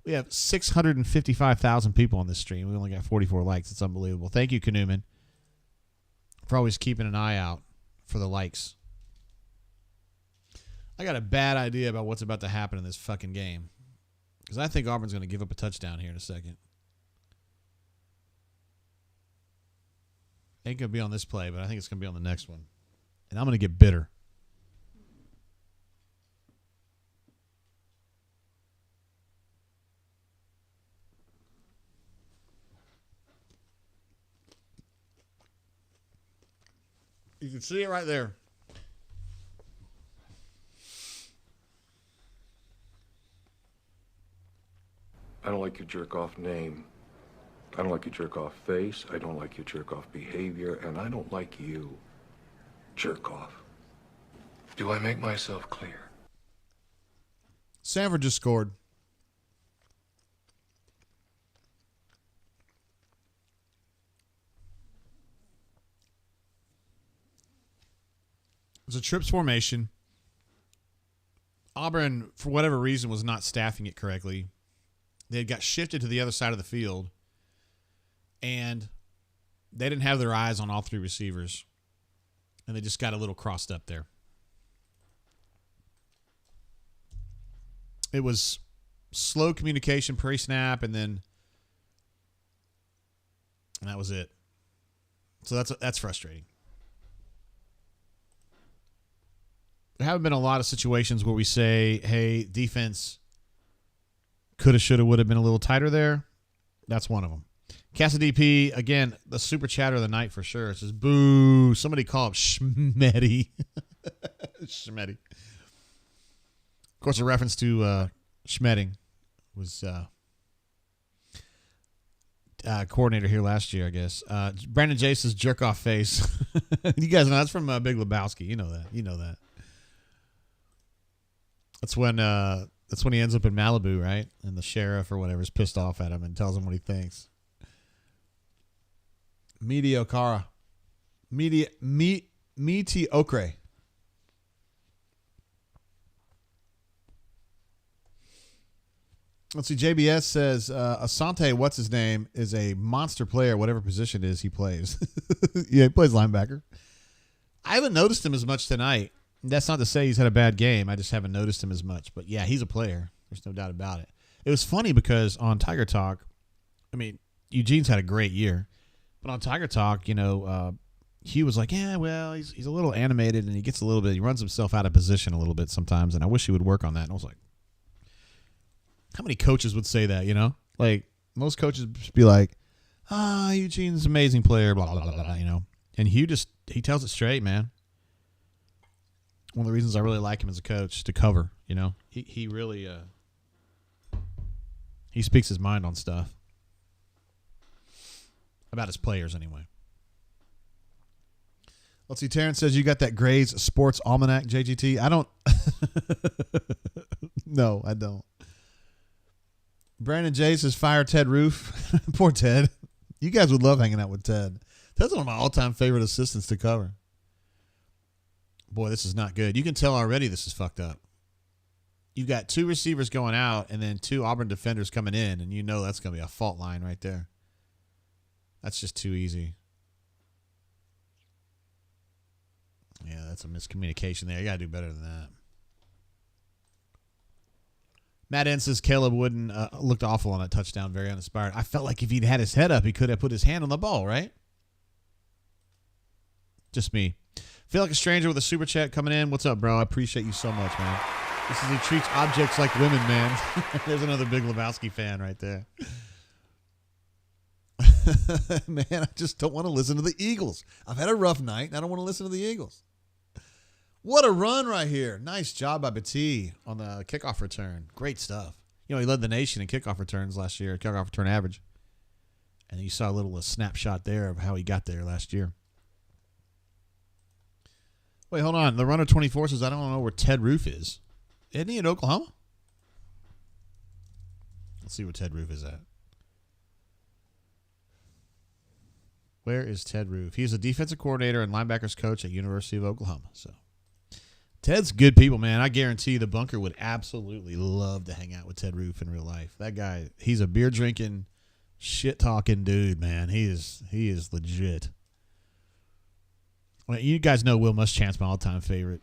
We have 655,000 people on this stream. We only got 44 likes. It's unbelievable. Thank you, Kanuman, for always keeping an eye out for the likes. I got a bad idea about what's about to happen in this fucking game, because I think Auburn's going to give up a touchdown here in a second. Ain't going to be on this play, but I think it's going to be on the next one. And I'm going to get bitter. You can see it right there. I don't like your jerk-off name. I don't like your jerk-off face. I don't like your jerk-off behavior. And I don't like you. Jerk-off. Do I make myself clear? Samford just scored. It was a trips formation. Auburn, for whatever reason, was not staffing it correctly. They had got shifted to the other side of the field, and they didn't have their eyes on all three receivers, and they just got a little crossed up there. It was slow communication pre-snap, and that was it. So that's frustrating. There haven't been a lot of situations where we say, hey, defense coulda, shoulda, woulda been a little tighter there. That's one of them. Cassadp, again, the super chatter of the night for sure. It says, boo. Somebody call up Schmetty. Schmetty. Of course, a reference to Schmetting was coordinator here last year, I guess. Brandon Jace's jerk-off face. You guys know that's from Big Lebowski. You know that. That's when he ends up in Malibu, right? And the sheriff or whatever is pissed off at him and tells him what he thinks. Mediocre. Mediocre. Let's see. JBS says Asante, what's his name, is a monster player, whatever position it is he plays. Yeah, he plays linebacker. I haven't noticed him as much tonight. That's not to say he's had a bad game. I just haven't noticed him as much. But, yeah, he's a player. There's no doubt about it. It was funny because on Tiger Talk, I mean, Eugene's had a great year. But on Tiger Talk, he was like, yeah, well, he's a little animated and he runs himself out of position a little bit sometimes. And I wish he would work on that. And I was like, how many coaches would say that, Like, most coaches just be like, Eugene's an amazing player, blah, blah, blah, blah, And he tells it straight, man. One of the reasons I really like him as a coach, to cover, He really he speaks his mind on stuff. About his players, anyway. Let's see. Terrence says you got that Gray's Sports Almanac, JGT. I don't. No, I don't. Brandon J says fire Ted Roof. Poor Ted. You guys would love hanging out with Ted. Ted's one of my all-time favorite assistants to cover. Boy, this is not good. You can tell already this is fucked up. You've got two receivers going out and then two Auburn defenders coming in, and that's going to be a fault line right there. That's just too easy. Yeah, that's a miscommunication there. You got to do better than that. Matt N says Caleb Wooden looked awful on that touchdown, very uninspired. I felt like if he'd had his head up, he could have put his hand on the ball, right? Just me. Feel like a stranger with a super chat coming in. What's up, bro? I appreciate you so much, man. This is he treats objects like women, man. There's another Big Lebowski fan right there. Man, I just don't want to listen to the Eagles. I've had a rough night, and I don't want to listen to the Eagles. What a run right here. Nice job by Batee on the kickoff return. Great stuff. You know, he led the nation in kickoff returns last year, kickoff return average. And you saw a snapshot there of how he got there last year. Wait, hold on. The runner 24 says, I don't know where Ted Roof is. Isn't he in Oklahoma? Let's see where Ted Roof is at. Where is Ted Roof? He's a defensive coordinator and linebackers coach at University of Oklahoma. So Ted's good people, man. I guarantee the bunker would absolutely love to hang out with Ted Roof in real life. That guy, he's a beer drinking, shit talking dude, man. He is legit. Well, you guys know Will Muschamp's my all time favorite,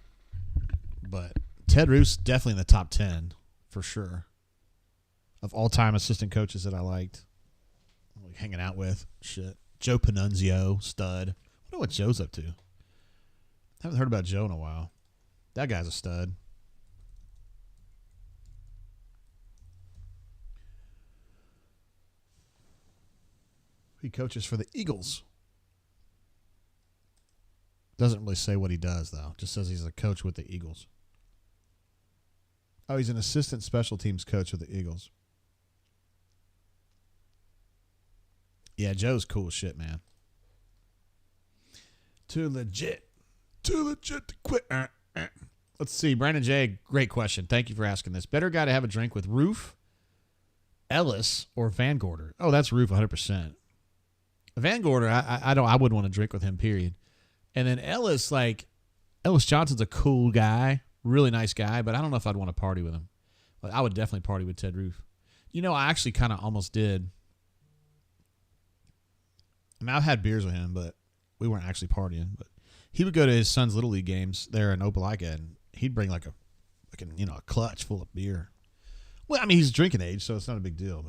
but Ted Roof's definitely in the top 10 for sure of all time assistant coaches that I liked, like hanging out with. Shit. Joe Panunzio, stud. I wonder what Joe's up to. Haven't heard about Joe in a while. That guy's a stud. He coaches for the Eagles. Doesn't really say what he does, though. Just says he's a coach with the Eagles. Oh, he's an assistant special teams coach with the Eagles. Yeah, Joe's cool as shit, man. Too legit to quit. Let's see. Brandon J., great question. Thank you for asking this. Better guy to have a drink with, Roof, Ellis, or Van Gorder? Oh, that's Roof 100%. Van Gorder, I wouldn't want to drink with him, period. And then Ellis, Ellis Johnson's a cool guy, really nice guy, but I don't know if I'd want to party with him. But I would definitely party with Ted Roof. You know, I actually kind of almost did. I mean, I've had beers with him, but we weren't actually partying. But he would go to his son's Little League games there in Opelika, and he'd bring a clutch full of beer. Well, I mean, he's drinking age, so it's not a big deal.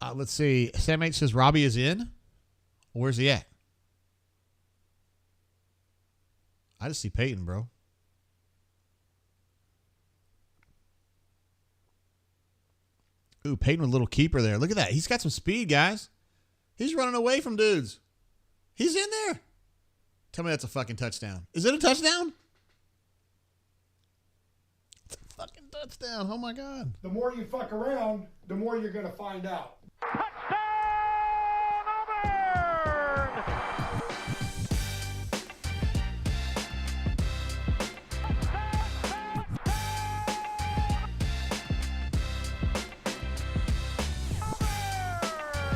But let's see. Sam H says Robbie is in. Where's he at? I just see Peyton, bro. Ooh, Peyton with a little keeper there. Look at that. He's got some speed, guys. He's running away from dudes. He's in there. Tell me that's a fucking touchdown. Is it a touchdown? It's a fucking touchdown. Oh, my God. The more you fuck around, the more you're going to find out.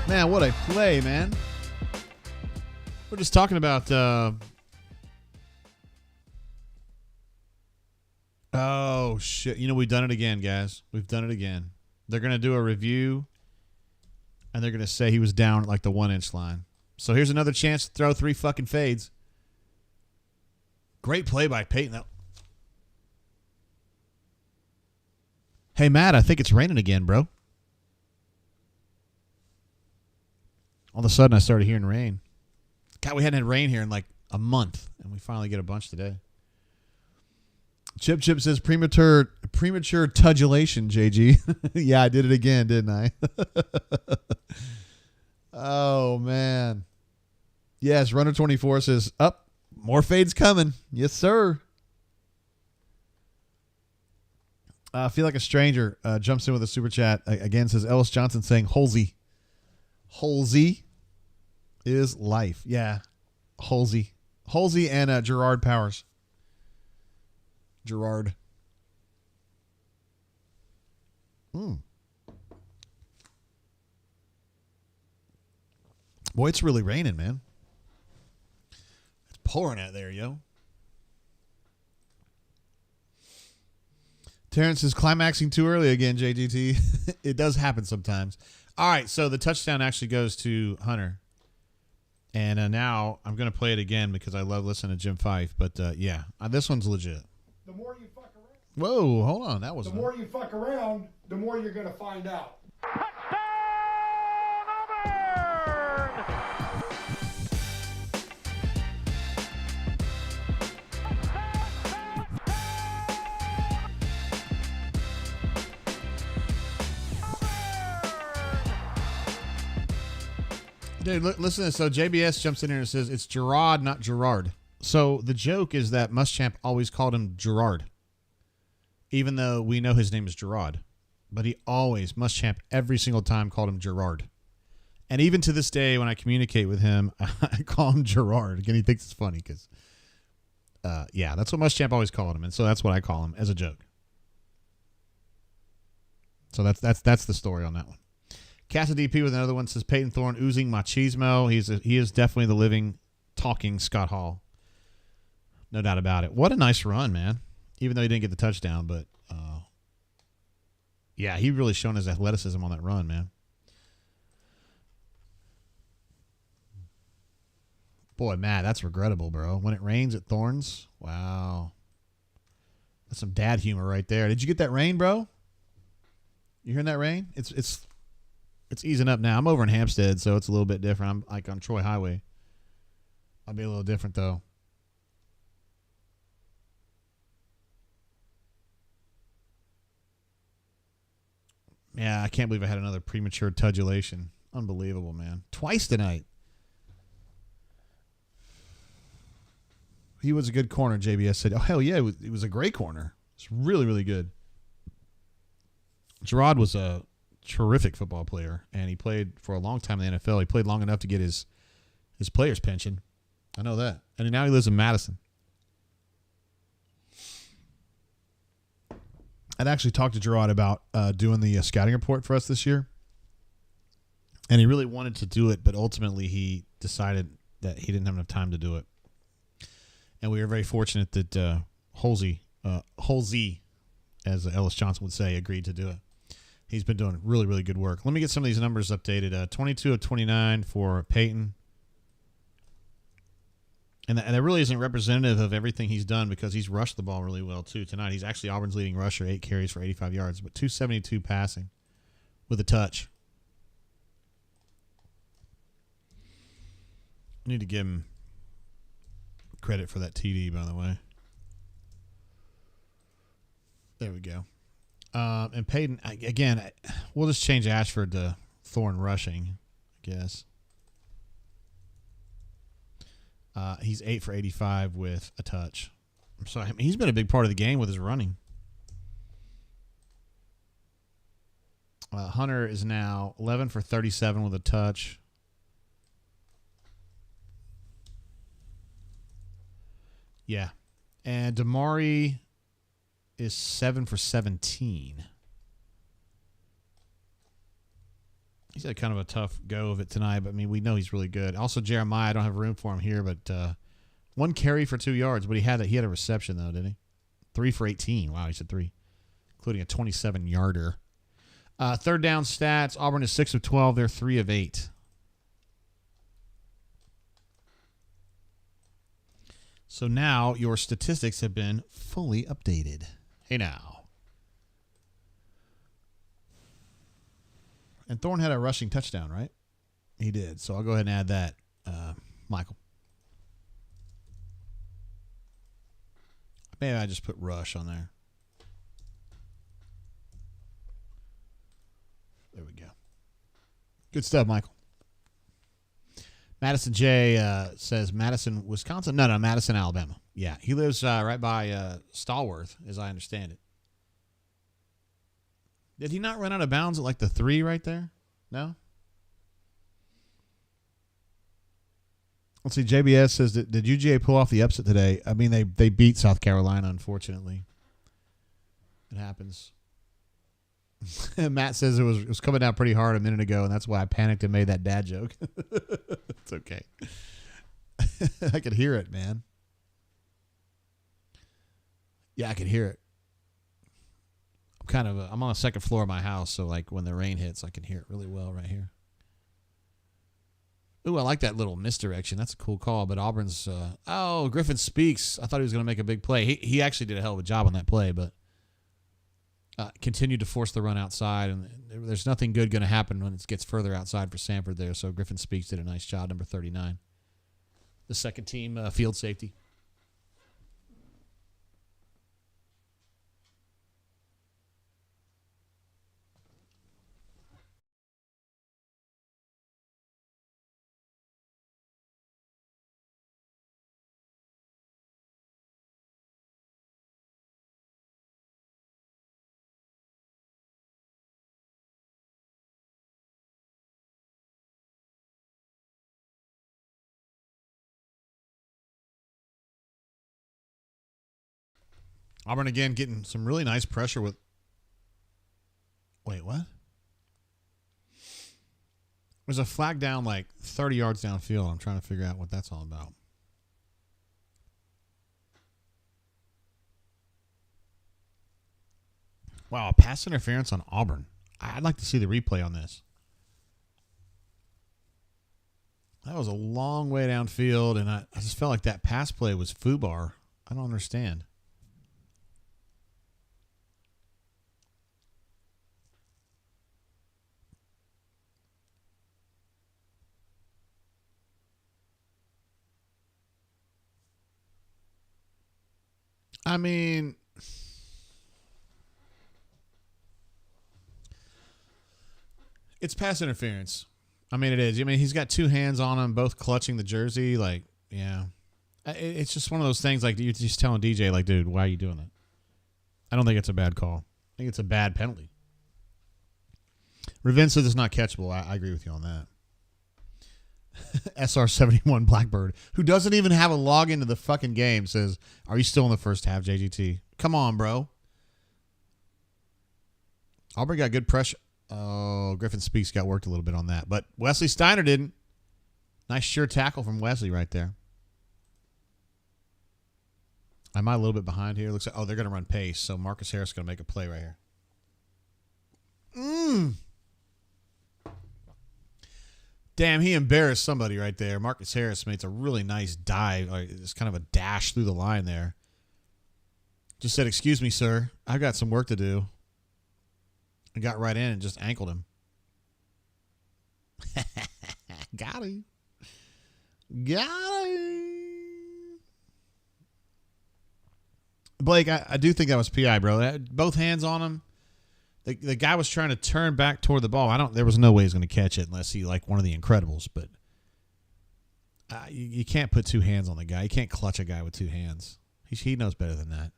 Man, what a play, man. We're just talking about oh, shit. You know, we've done it again, guys. We've done it again. They're going to do a review, and they're going to say he was down at the 1-inch line. So here's another chance to throw 3 fucking fades. Great play by Peyton. Hey, Matt, I think it's raining again, bro. All of a sudden, I started hearing rain. God, we hadn't had rain here in a month, and we finally get a bunch today. Chip says premature tugulation, JG. Yeah, I did it again, didn't I? Oh, man. Yes, Runner 24 says, more fades coming. Yes, sir. I feel like a stranger jumps in with a super chat. Again, says Ellis Johnson saying Holsey. Holsey is life. Yeah. Holsey and Gerard Powers. Gerard. Boy, it's really raining, man. It's pouring out there, yo. Terrence is climaxing too early again, JGT. It does happen sometimes. All right, so the touchdown actually goes to Hunter. And now I'm going to play it again because I love listening to Jim Fife. But, yeah, this one's legit. The more you fuck around. Whoa, hold on. That was the more you fuck around, the more you're going to find out. Dude, listen to this. So JBS jumps in here and says it's Gerard, not Gerard. So the joke is that Muschamp always called him Gerard, even though we know his name is Gerard. But he always, Muschamp, every single time called him Gerard. And even to this day, when I communicate with him, I call him Gerard. Again, he thinks it's funny because, yeah, that's what Muschamp always called him. And so that's what I call him as a joke. So that's the story on that one. Casa DP with another one says Peyton Thorne oozing machismo. He is definitely the living, talking Scott Hall. No doubt about it. What a nice run, man. Even though he didn't get the touchdown, but yeah, he really shown his athleticism on that run, man. Boy, Matt, that's regrettable, bro. When it rains at Thorns, wow. That's some dad humor right there. Did you get that rain, bro? You hearing that rain? It's easing up now. I'm over in Hampstead, so it's a little bit different. I'm like on Troy Highway. I'll be a little different, though. Yeah, I can't believe I had another premature tugulation. Unbelievable, man. Twice tonight. He was a good corner, JBS said. Oh, hell yeah, it was a great corner. It's really, really good. Gerard was a terrific football player, and he played for a long time in the NFL. He played long enough to get his player's pension. I know that. And now he lives in Madison. I'd actually talked to Gerard about doing the scouting report for us this year, and he really wanted to do it, but ultimately he decided that he didn't have enough time to do it. And we were very fortunate that Holsey, as Ellis Johnson would say, agreed to do it. He's been doing really, really good work. Let me get some of these numbers updated. 22 of 29 for Peyton. And that really isn't representative of everything he's done because he's rushed the ball really well, too, tonight. He's actually Auburn's leading rusher, 8 carries for 85 yards, but 272 passing with a touch. I need to give him credit for that TD, by the way. There we go. And Peyton, again, we'll just change Ashford to Thorne rushing, I guess. He's 8 for 85 with a touch. So I mean, he's been a big part of the game with his running. Hunter is now 11 for 37 with a touch. Yeah. And Damari is 7 for 17. He's had kind of a tough go of it tonight, but I mean, we know he's really good. Also, Jeremiah, I don't have room for him here, but 1 carry for 2 yards, but he had a reception, though, didn't he? 3 for 18. Wow, he said 3, including a 27-yarder. Third down stats, Auburn is 6 of 12. They're 3 of 8. So now your statistics have been fully updated. Hey, now. And Thorne had a rushing touchdown, right? He did. So I'll go ahead and add that, Michael. Maybe I just put rush on there. There we go. Good stuff, Michael. Madison J says Madison, Wisconsin. No, Madison, Alabama. Yeah, he lives right by Stallworth, as I understand it. Did he not run out of bounds at like the 3 right there? No? Let's see. JBS says, did UGA pull off the upset today? I mean, they beat South Carolina, unfortunately. It happens. Matt says it was coming down pretty hard a minute ago, and that's why I panicked and made that dad joke. It's okay. I could hear it, man. Yeah, I could hear it. I'm on the second floor of my house, so like when the rain hits, I can hear it really well right here. Ooh, I like that little misdirection. That's a cool call, but Auburn's Griffin Speaks. I thought he was going to make a big play. He actually did a hell of a job on that play, but continued to force the run outside, and there's nothing good going to happen when it gets further outside for Samford there, so Griffin Speaks did a nice job, number 39. The second team field safety. Auburn again getting some really nice pressure with. Wait, what? There's a flag down like 30 yards downfield. I'm trying to figure out what that's all about. Wow, pass interference on Auburn. I'd like to see the replay on this. That was a long way downfield, and I just felt like that pass play was FUBAR. I don't understand. I mean, it's pass interference. I mean, it is. I mean, he's got two hands on him, both clutching the jersey. Like, yeah. It's just one of those things, like, you're just telling DJ, like, dude, why are you doing that? I don't think it's a bad call. I think it's a bad penalty. Revin says it's not catchable. I agree with you on that. SR71 Blackbird, who doesn't even have a login to the fucking game, says, are you still in the first half, JGT? Come on, bro. Auburn got good pressure. Oh, Griffin Speaks got worked a little bit on that. But Wesley Steiner didn't. Nice sure tackle from Wesley right there. Am I a little bit behind here? Looks like, they're going to run pace. So Marcus Harris is going to make a play right here. Damn, he embarrassed somebody right there. Marcus Harris makes a really nice dive. It's kind of a dash through the line there. Just said, excuse me, sir. I've got some work to do. And got right in and just ankled him. Got him. Blake, I do think that was PI, bro. Both hands on him. The guy was trying to turn back toward the ball. There was no way he's going to catch it unless he like one of the Incredibles. But you can't put two hands on the guy. You can't clutch a guy with two hands. He knows better than that.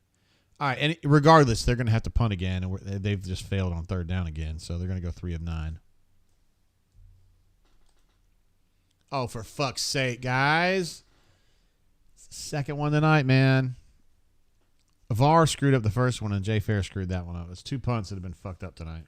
All right, and regardless, they're going to have to punt again, and they've just failed on third down again, so they're going to go 3 of 9. Oh, for fuck's sake, guys. It's the second one tonight, man. VAR screwed up the first one, and Jay Fair screwed that one up. It's 2 punts that have been fucked up tonight.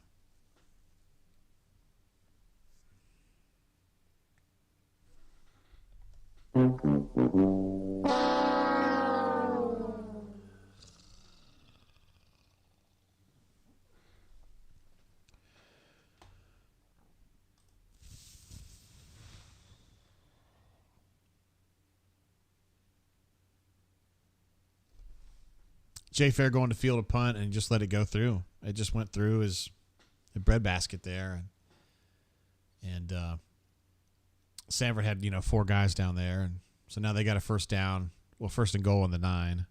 Jay Fair going to field a punt and just let it go through. It just went through his breadbasket there. And Samford had, 4 guys down there. And so now they got a first down. Well, first and goal on the 9.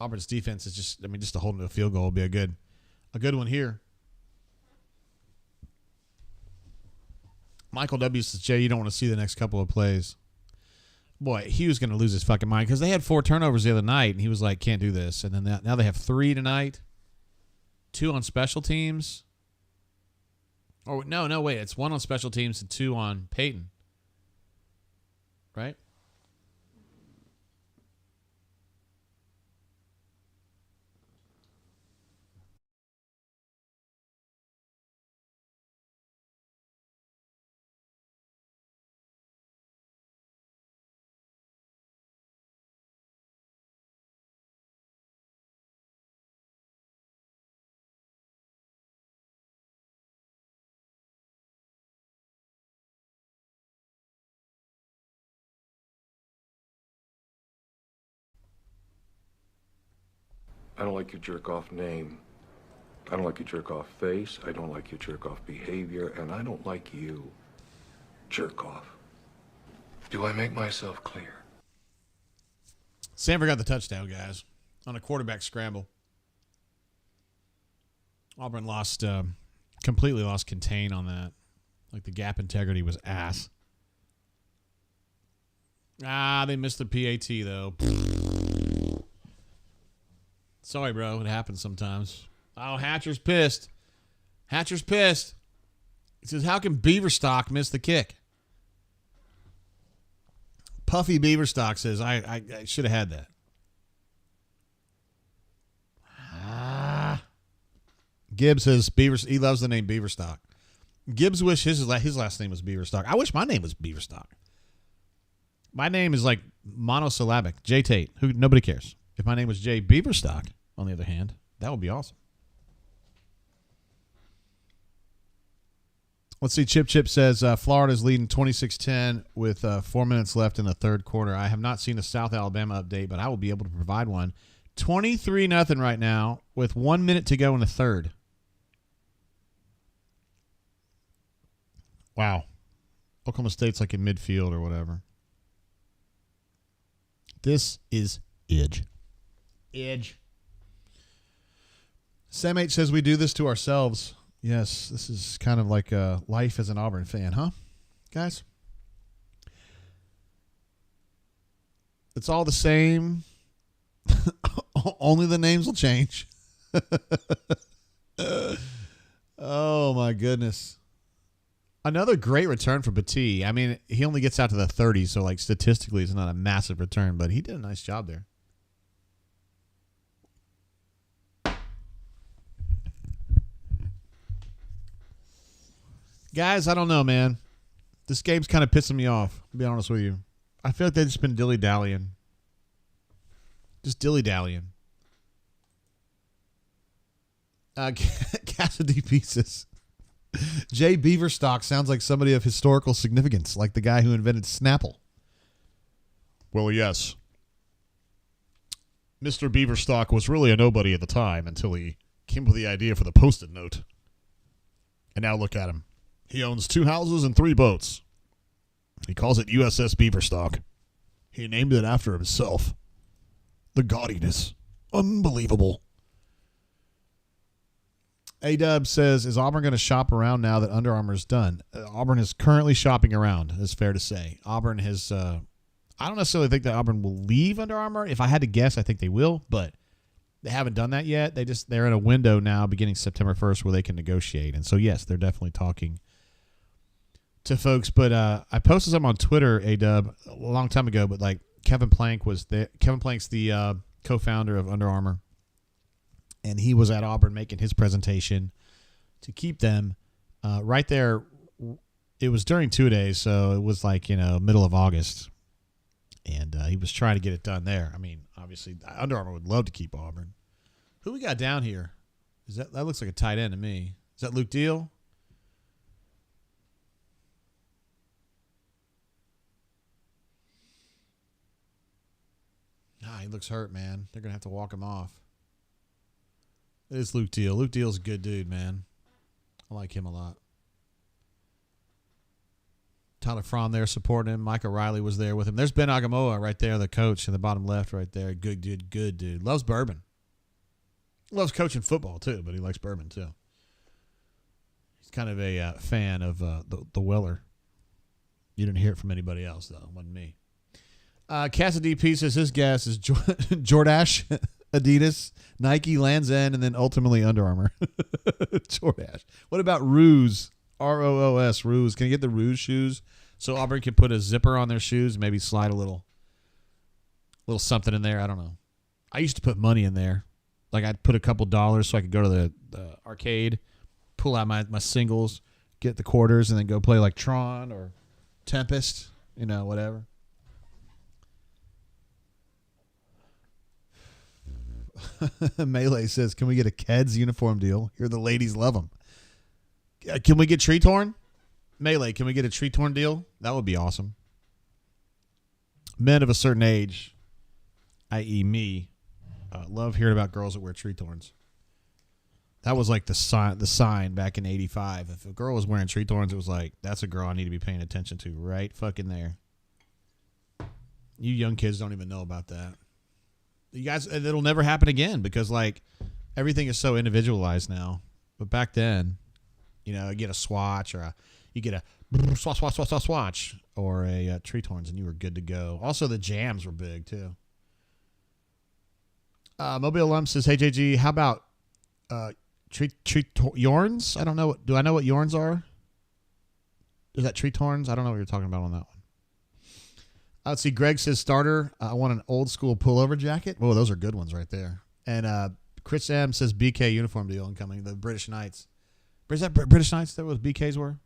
Auburn's defense is just to hold them to a field goal will be a good one here. Michael W. says, Jay, you don't want to see the next couple of plays. Boy, he was going to lose his fucking mind because they had 4 turnovers the other night, and he was like, can't do this. And then now they have 3 tonight, 2 on special teams. Oh, no, wait. It's 1 on special teams and 2 on Peyton. Right? I don't like your jerk-off name. I don't like your jerk-off face. I don't like your jerk-off behavior. And I don't like you. Jerk-off. Do I make myself clear? Samford got the touchdown, guys, on a quarterback scramble. Auburn completely lost contain on that. Like the gap integrity was ass. They missed the PAT, though. Sorry, bro. It happens sometimes. Oh, Hatcher's pissed. He says, how can Beaverstock miss the kick? Puffy Beaverstock says, I should have had that. Gibbs says, he loves the name Beaverstock. Gibbs wish his last name was Beaverstock. I wish my name was Beaverstock. My name is like monosyllabic. J Tate. Nobody cares. If my name was Jay Beaverstock, on the other hand, that would be awesome. Let's see. Chip says Florida's leading 26-10 with 4 minutes left in the third quarter. I have not seen a South Alabama update, but I will be able to provide one. 23-0 right now with 1 minute to go in the third. Wow. Oklahoma State's like in midfield or whatever. This is edge. Sam H says we do this to ourselves. Yes, this is kind of like life as an Auburn fan, huh, guys? It's all the same. Only the names will change. Oh, my goodness. Another great return for Batee. I mean, he only gets out to the 30s, so like statistically it's not a massive return, but he did a nice job there. Guys, I don't know, man. This game's kind of pissing me off, to be honest with you. I feel like they've just been dilly-dallying. Just dilly-dallying. Cassidy Pieces. Jay Beaverstock sounds like somebody of historical significance, like the guy who invented Snapple. Well, yes. Mr. Beaverstock was really a nobody at the time until he came up with the idea for the Post-it note. And now look at him. He owns 2 houses and 3 boats. He calls it USS Beaverstock. He named it after himself. The gaudiness. Unbelievable. A-Dub says, is Auburn going to shop around now that Under Armour is done? Auburn is currently shopping around, it's fair to say. Auburn has, I don't necessarily think that Auburn will leave Under Armour. If I had to guess, I think they will, but they haven't done that yet. They're in a window now beginning September 1st where they can negotiate. And so, yes, they're definitely talking to folks. But I posted something on Twitter, A-Dub, a long time ago, but like Kevin Plank was there. Kevin Plank's the co-founder of Under Armour. And he was at Auburn making his presentation to keep them right there. It was during 2 days, so it was like, middle of August. And he was trying to get it done there. I mean, obviously, Under Armour would love to keep Auburn. Who we got down here? That looks like a tight end to me. Is that Luke Deal? He looks hurt, man. They're going to have to walk him off. It is Luke Deal. Luke Deal's a good dude, man. I like him a lot. Tyler Fromm there supporting him. Micah Riley was there with him. There's Ben Agamoa right there, the coach in the bottom left right there. Good dude. Loves bourbon. Loves coaching football, too, but he likes bourbon, too. He's kind of a fan of the Weller. You didn't hear it from anybody else, though. It wasn't me. Cassidy P says his guess is Jordache, Adidas, Nike, Land's End, and then ultimately Under Armour. Jordache. What about Ruse? R-O-O-S, Ruse. Can you get the Ruse shoes so Auburn can put a zipper on their shoes, maybe slide a little something in there? I don't know. I used to put money in there. Like I'd put a couple dollars so I could go to the arcade, pull out my singles, get the quarters, and then go play like Tron or Tempest, whatever. Melee says, can we get a Keds uniform deal? Here the ladies love them. Can we get Tree Torn? Melee, can we get a Tree Torn deal? That would be awesome. Men of a certain age, i.e. me, love hearing about girls that wear Tree Torns. That was like the sign back in 85. If a girl was wearing Tree Torns, it was like, that's a girl I need to be paying attention to right fucking there. You young kids don't even know about that. You guys, it'll never happen again because like everything is so individualized now. But back then, you get a swatch or you get a swatch or a Tree Torns and you were good to go. Also, the jams were big too. Mobile Alum says, hey JG, how about Yorns? I don't know. Do I know what Yorns are? Is that Tree Torns? I don't know what you're talking about on that Let's see. Greg says starter. I want an old school pullover jacket. Whoa, those are good ones right there. And Chris M says BK uniform deal incoming. The British Knights. Is that British Knights? That what BKs were?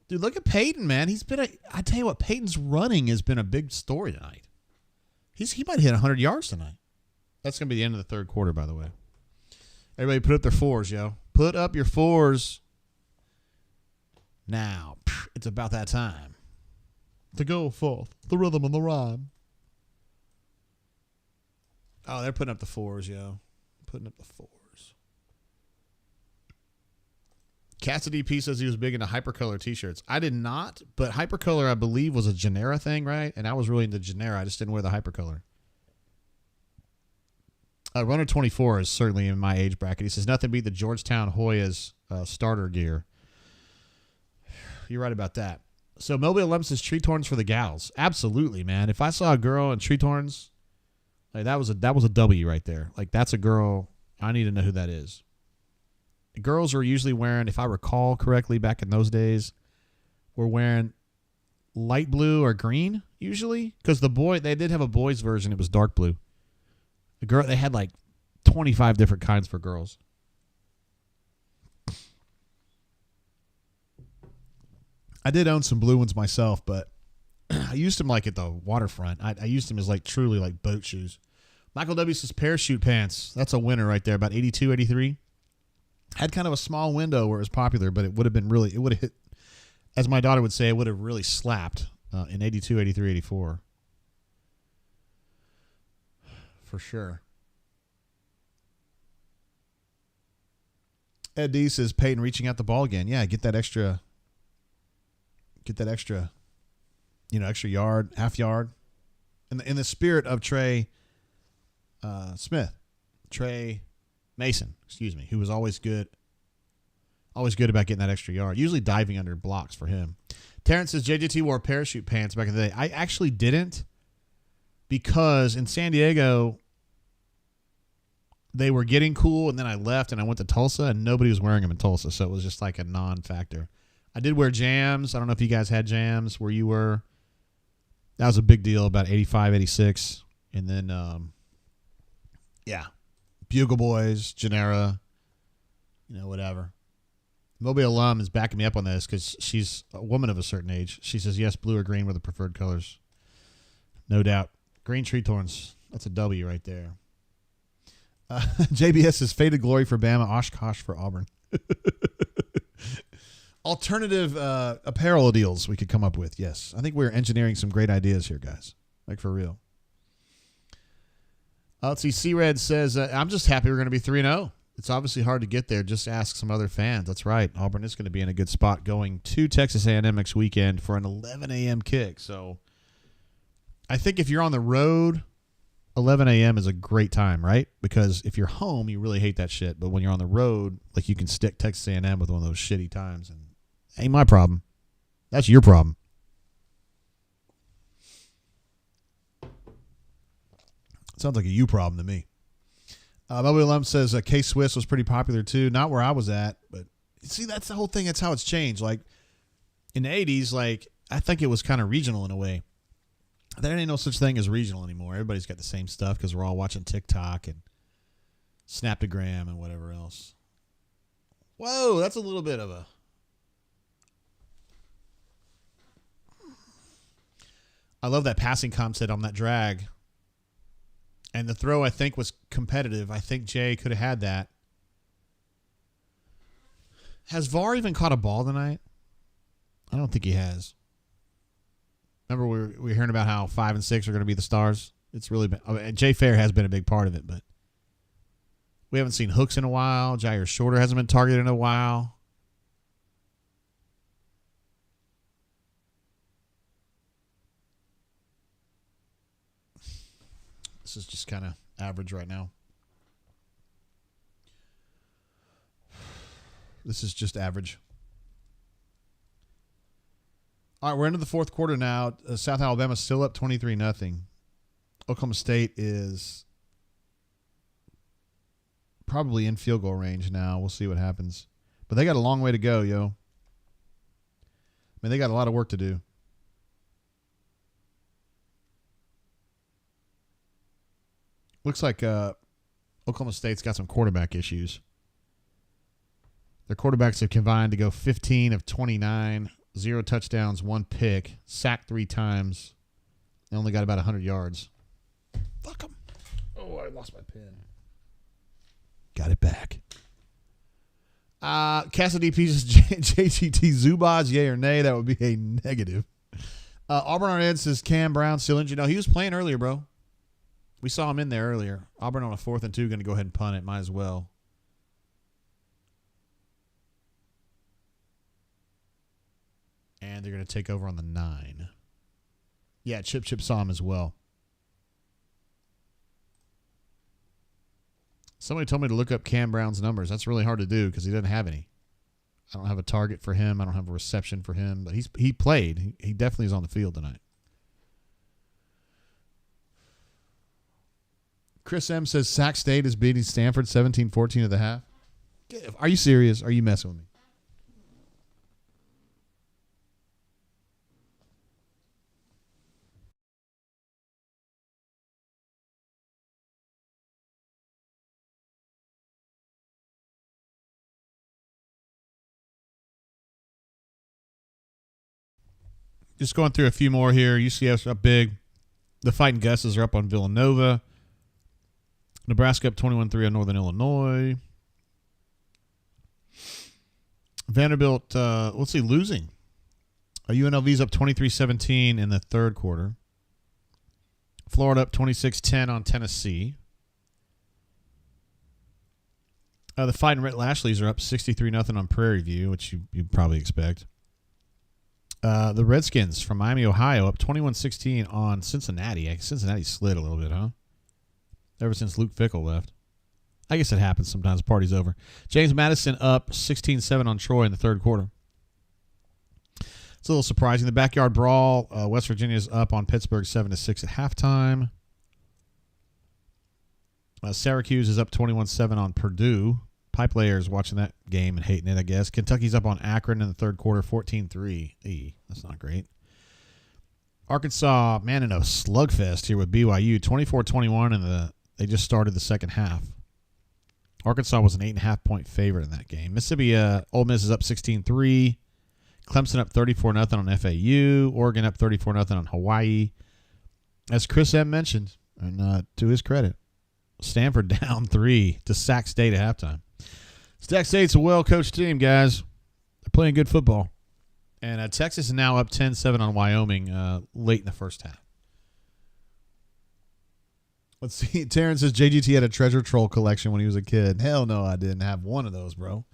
Dude, look at Peyton, man. I tell you what, Peyton's running has been a big story tonight. He might hit 100 yards tonight. That's going to be the end of the third quarter, by the way. Everybody put up their fours, yo. Put up your fours. Now, it's about that time to go forth, the rhythm and the rhyme. Oh, they're putting up the fours, yo. Putting up the fours. Cassidy P says he was big into hypercolor t-shirts. I did not, but hypercolor, I believe, was a Genera thing, right? And I was really into Genera. I just didn't wear the hypercolor. Runner 24 is certainly in my age bracket. He says, nothing beat the Georgetown Hoyas starter gear. You're right about that. So Mobile alum says tree torns for the gals. Absolutely, man. If I saw a girl in tree torns, like that was a W right there. Like that's a girl. I need to know who that is. Girls are usually wearing, if I recall correctly, back in those days, were wearing light blue or green usually, because they did have a boys version. It was dark blue. They had like 25 different kinds for girls. I did own some blue ones myself, but I used them like at the waterfront. I used them as like truly like boat shoes. Michael W says parachute pants. That's a winner right there. About 82, 83. Had kind of a small window where it was popular, but it would have hit, as my daughter would say, it would have really slapped in 82, 83, 84. For sure. Ed D says Peyton reaching out the ball again. Yeah, get that extra, extra yard, half yard. In the spirit of Trey Mason, who was always good about getting that extra yard, usually diving under blocks for him. Terrence says JJT wore parachute pants back in the day. I actually didn't, because in San Diego they were getting cool, and then I left and I went to Tulsa and nobody was wearing them in Tulsa, so it was just like a non-factor. I did wear jams. I don't know if you guys had jams where you were. That was a big deal about 85, 86. And then, Bugle Boys, Genera, whatever. Mobile alum is backing me up on this because she's a woman of a certain age. She says, yes, blue or green were the preferred colors. No doubt. Green tree torns. That's a W right there. JBS says faded glory for Bama, Oshkosh for Auburn. Alternative apparel deals we could come up with. Yes. I think we're engineering some great ideas here, guys. Like for real. Let's see. C-Red says, I'm just happy we're going to be 3-0. It's obviously hard to get there. Just ask some other fans. That's right. Auburn is going to be in a good spot going to Texas A&M next weekend for an 11 a.m. kick. So I think if you're on the road, 11 a.m. is a great time, right? Because if you're home, you really hate that shit. But when you're on the road, like you can stick Texas A&M with one of those shitty times. And ain't my problem. That's your problem. Sounds like a you problem to me. Bobby Lum says K-Swiss was pretty popular too. Not where I was at, but see, that's the whole thing. That's how it's changed. Like in the 80s, like I think it was kind of regional in a way. There ain't no such thing as regional anymore. Everybody's got the same stuff because we're all watching TikTok and Snaptogram and whatever else. Whoa, that's a little bit of a... I love that passing comp set on that drag. And the throw, I think, was competitive. I think Jay could have had that. Has VAR even caught a ball tonight? I don't think he has. Remember we were hearing about how 5 and 6 are going to be the stars? It's really been... I mean, Jay Fair has been a big part of it, but we haven't seen Hooks in a while. Jair Shorter hasn't been targeted in a while. This is just kind of average right now. This is just average. All right, we're into the fourth quarter now. South Alabama still up 23-0. Oklahoma State is probably in field goal range now. We'll see what happens. But they got a long way to go, yo. I mean, they got a lot of work to do. Looks like Oklahoma State's got some quarterback issues. Their quarterbacks have combined to go 15 of 29, 0 touchdowns, 1 pick, sacked 3 times. They only got about 100 yards. Fuck them. Oh, I lost my pen. Got it back. Cassidy pieces JGT Zubaz, yay or nay? That would be a negative. Auburn on Ed says Cam Brown still injured. No, he was playing earlier, bro. We saw him in there earlier. Auburn on a 4th and 2, going to go ahead and punt it. Might as well. And they're going to take over on the 9. Yeah, Chip saw him as well. Somebody told me to look up Cam Brown's numbers. That's really hard to do because he doesn't have any. I don't have a target for him. I don't have a reception for him. But he played. He definitely is on the field tonight. Chris M. says Sac State is beating Stanford 17-14 at the half. Are you serious? Are you messing with me? Just going through a few more here. UCF's up big. The Fighting Gusses are up on Villanova. Nebraska up 21-3 on Northern Illinois. Vanderbilt, let's see, losing. UNLV's up 23-17 in the third quarter. Florida up 26-10 on Tennessee. The Fighting Rhett Lashleys are up 63-0 on Prairie View, which you'd probably expect. The Redskins from Miami, Ohio, up 21-16 on Cincinnati. Cincinnati slid a little bit, huh? Ever since Luke Fickell left. I guess it happens sometimes. Party's over. James Madison up 16-7 on Troy in the third quarter. It's a little surprising. The backyard brawl, West Virginia's up on Pittsburgh 7-6 at halftime. Syracuse is up 21-7 on Purdue. Pipe layers watching that game and hating it, I guess. Kentucky's up on Akron in the third quarter, 14-3. That's not great. Arkansas, man, in a slugfest here with BYU, 24-21, and they just started the second half. Arkansas was an 8.5-point favorite in that game. Mississippi, Ole Miss is up 16-3. Clemson up 34-0 on FAU. Oregon up 34-0 on Hawaii. As Chris M. mentioned, and to his credit, Stanford down 3 to Sac State at halftime. Sac State's a well-coached team, guys. They're playing good football. And Texas is now up 10-7 on Wyoming late in the first half. Let's see. Terrence says JGT had a treasure troll collection when he was a kid. Hell no, I didn't have one of those, bro.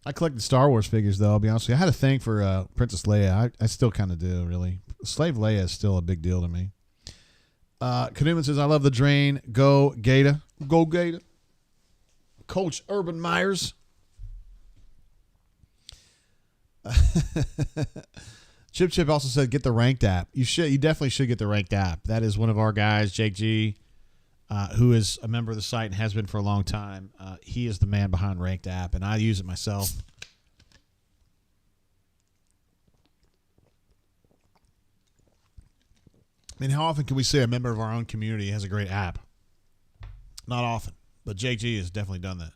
I collected Star Wars figures, though, I'll be honest with you. I had a thing for Princess Leia. I still kind of do, really. Slave Leia is still a big deal to me. Kanuman says, I love the drain. Go Gator. Go Gator. Coach Urban Myers. Chip also said, get the ranked app. You definitely should get the ranked app. That is one of our guys, Jake G, who is a member of the site and has been for a long time. He is the man behind ranked app, and I use it myself. I mean, how often can we say a member of our own community has a great app? Not often, but Jake G has definitely done that.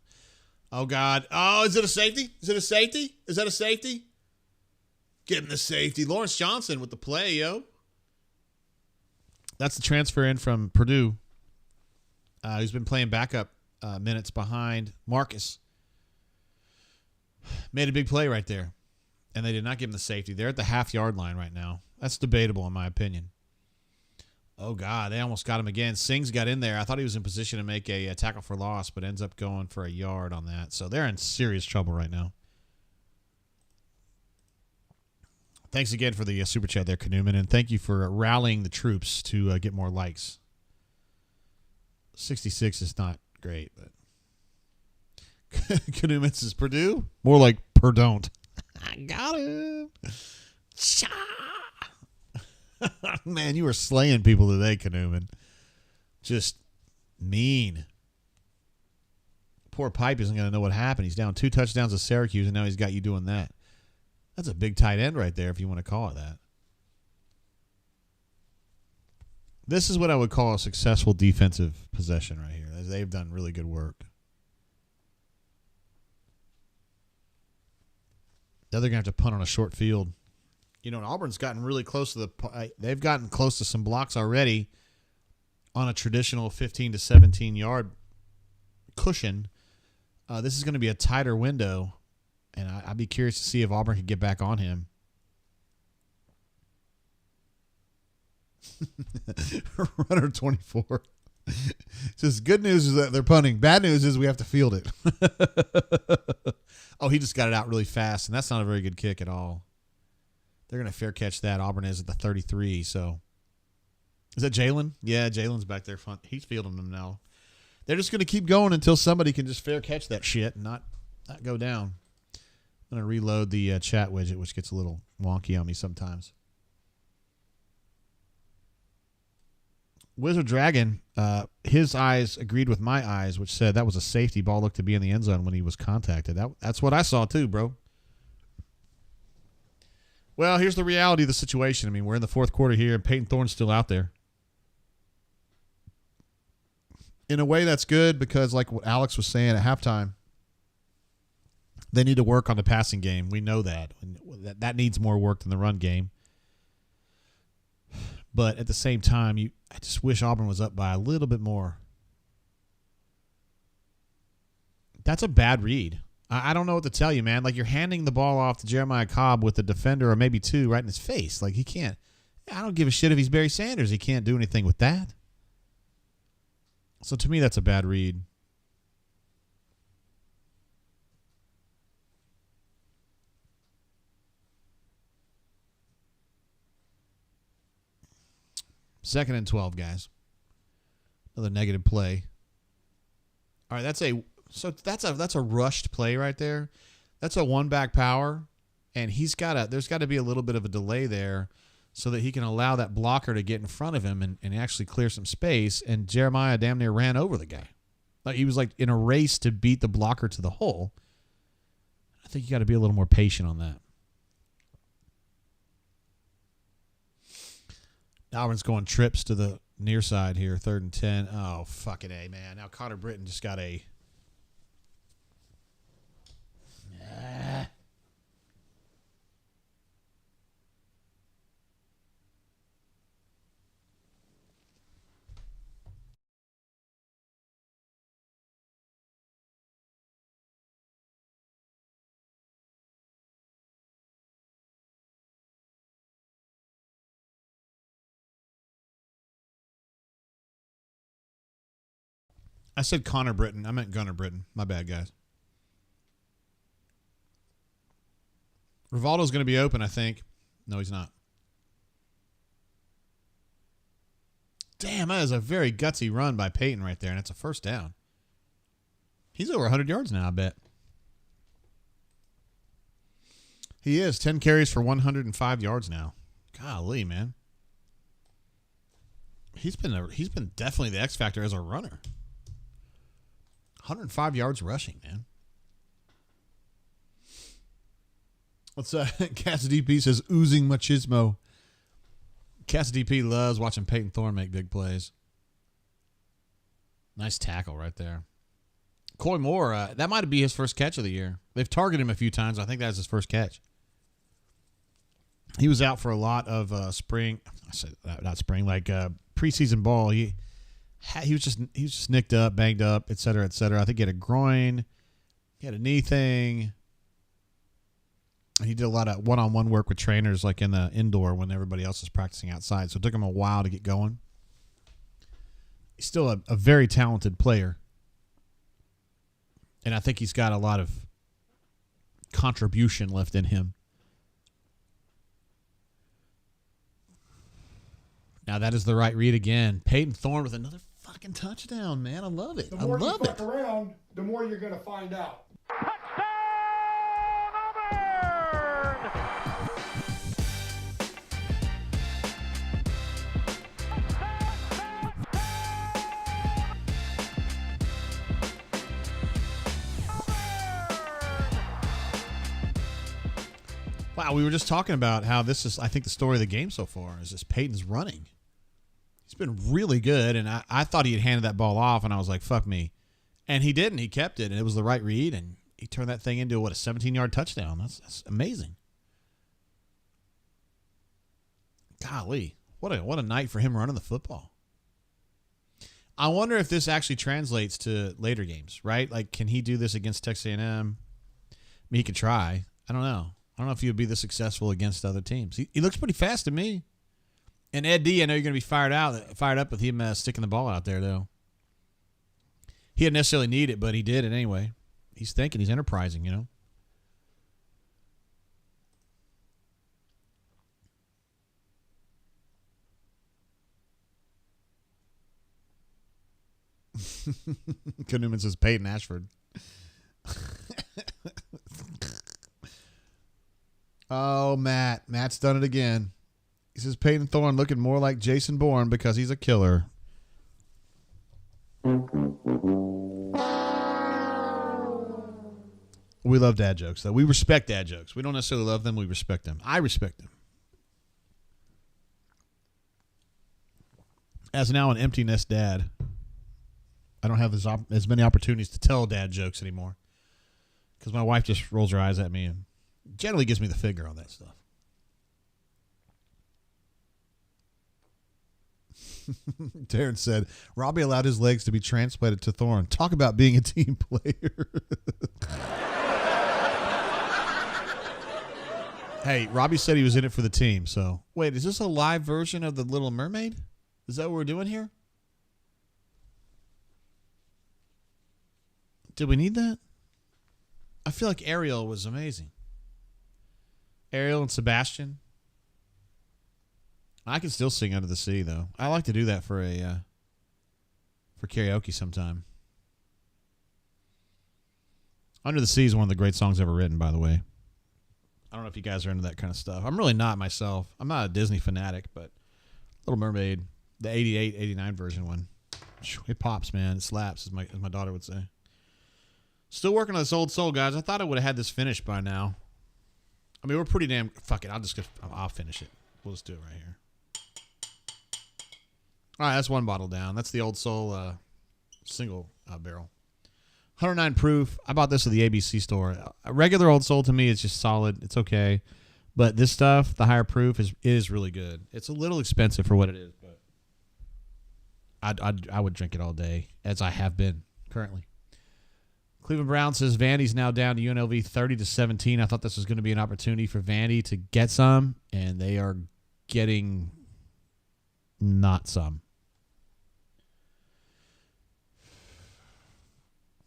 Oh, God. Oh, is it a safety? Is it a safety? Is that a safety? Give him the safety. Lawrence Johnson with the play, yo. That's the transfer in from Purdue. Who's been playing backup minutes behind Marcus. Made a big play right there. And they did not give him the safety. They're at the half-yard line right now. That's debatable in my opinion. Oh, God, they almost got him again. Sings got in there. I thought he was in position to make a tackle for loss, but ends up going for a yard on that. So they're in serious trouble right now. Thanks again for the super chat there, Kanuman, and thank you for rallying the troops to get more likes. 66 is not great, but Kanuman says Purdue? More like Perdon't. I got him. Man, you were slaying people today, Kanuman. Just mean. Poor Pipe isn't going to know what happened. He's down 2 touchdowns to Syracuse, and now he's got you doing that. That's a big tight end right there, if you want to call it that. This is what I would call a successful defensive possession right here. They've done really good work. Now they're going to have to punt on a short field. You know, and Auburn's gotten really close to they've gotten close to some blocks already on a traditional 15 to 17 yard cushion. This is going to be a tighter window, and I'd be curious to see if Auburn can get back on him. Runner 24. Says good news is that they're punting. Bad news is we have to field it. Oh, he just got it out really fast, and that's not a very good kick at all. They're going to fair catch that. Auburn is at the 33. So is that Jalen? Yeah, Jalen's back there front. He's fielding them now. They're just going to keep going until somebody can just fair catch that shit and not go down. I'm going to reload the chat widget, which gets a little wonky on me sometimes. Wizard Dragon, his eyes agreed with my eyes, which said that was a safety. Ball looked to be in the end zone when he was contacted. That's what I saw too, bro. Well, here's the reality of the situation. I mean, we're in the fourth quarter here, and Peyton Thorne's still out there. In a way, that's good because, like what Alex was saying at halftime, they need to work on the passing game. We know that. That needs more work than the run game. But at the same time, I just wish Auburn was up by a little bit more. That's a bad read. I don't know what to tell you, man. Like, you're handing the ball off to Jeremiah Cobb with a defender or maybe two right in his face. Like, he can't. I don't give a shit if he's Barry Sanders. He can't do anything with that. So, to me, that's a bad read. Second and 12, guys. Another negative play. All right, that's a rushed play right there. That's a one back power, and there's got to be a little bit of a delay there so that he can allow that blocker to get in front of him and actually clear some space. And Jeremiah damn near ran over the guy. Like, he was like in a race to beat the blocker to the hole. I think you got to be a little more patient on that. Auburn's going trips to the near side here, 3rd and 10. Oh, fucking A, man. Now Connor Britton just got a... I said Connor Britton. I meant Gunnar Britton. My bad, guys. Rivaldo's going to be open, I think. No, he's not. Damn, that is a very gutsy run by Peyton right there, and it's a first down. He's over 100 yards now, I bet. He is. 10 carries for 105 yards now. Golly, man. He's been definitely the X factor as a runner. 105 yards rushing, man. What's Cass DP says, oozing machismo. Cass DP loves watching Peyton Thorne make big plays. Nice tackle right there. Coy Moore, that might be his first catch of the year. They've targeted him a few times. I think that's his first catch. He was out for a lot of spring. I said not spring, like preseason ball. He was just nicked up, banged up, et cetera, et cetera. I think he had a groin. He had a knee thing. And he did a lot of one-on-one work with trainers, like in the indoor when everybody else was practicing outside. So it took him a while to get going. He's still a very talented player. And I think he's got a lot of contribution left in him. Now that is the right read again. Peyton Thorne with another fucking touchdown, man. I love it. The I more love you it. fuck around, the more you're going to find out. Wow, we were just talking about how this is, I think, the story of the game so far is this Peyton's running. He's been really good, and I thought he had handed that ball off, and I was like, fuck me. And he didn't. He kept it, and it was the right read, and he turned that thing into, a 17-yard touchdown. That's amazing. Golly, what a night for him running the football. I wonder if this actually translates to later games, right? Like, can he do this against Texas A&M? I mean, he could try. I don't know. I don't know if he would be this successful against other teams. He looks pretty fast to me. And Ed D, I know you're going to be fired up with him sticking the ball out there, though. He didn't necessarily need it, but he did it anyway. He's thinking. He's enterprising, you know. Newman says Peyton Ashford. Oh, Matt. Matt's done it again. He says Peyton Thorne looking more like Jason Bourne because he's a killer. We love dad jokes, though. We respect dad jokes. We don't necessarily love them. We respect them. I respect them. As now an empty nest dad, I don't have as many opportunities to tell dad jokes anymore because my wife just rolls her eyes at me and generally gives me the finger on that stuff. Darren said, Robbie allowed his legs to be transplanted to Thorne. Talk about being a team player. Hey, Robbie said he was in it for the team. So, wait, is this a live version of The Little Mermaid? Is that what we're doing here? Did we need that? I feel like Ariel was amazing. Ariel and Sebastian. I can still sing Under the Sea, though. I like to do that for karaoke sometime. Under the Sea is one of the great songs ever written, by the way. I don't know if you guys are into that kind of stuff. I'm really not myself. I'm not a Disney fanatic, but Little Mermaid, the 88, 89 version one, it pops, man. It slaps, as my daughter would say. Still working on this old soul, guys. I thought I would have had this finished by now. I mean, we're pretty damn... Fuck it. I'll finish it. We'll just do it right here. All right, that's one bottle down. That's the Old Soul single barrel. 109 proof. I bought this at the ABC store. A regular Old Soul to me is just solid. It's okay. But this stuff, the higher proof, is really good. It's a little expensive for what it is, but I would drink it all day, as I have been currently. Cleveland Brown says Vandy's now down to UNLV 30-17. I thought this was going to be an opportunity for Vandy to get some, and they are getting not some.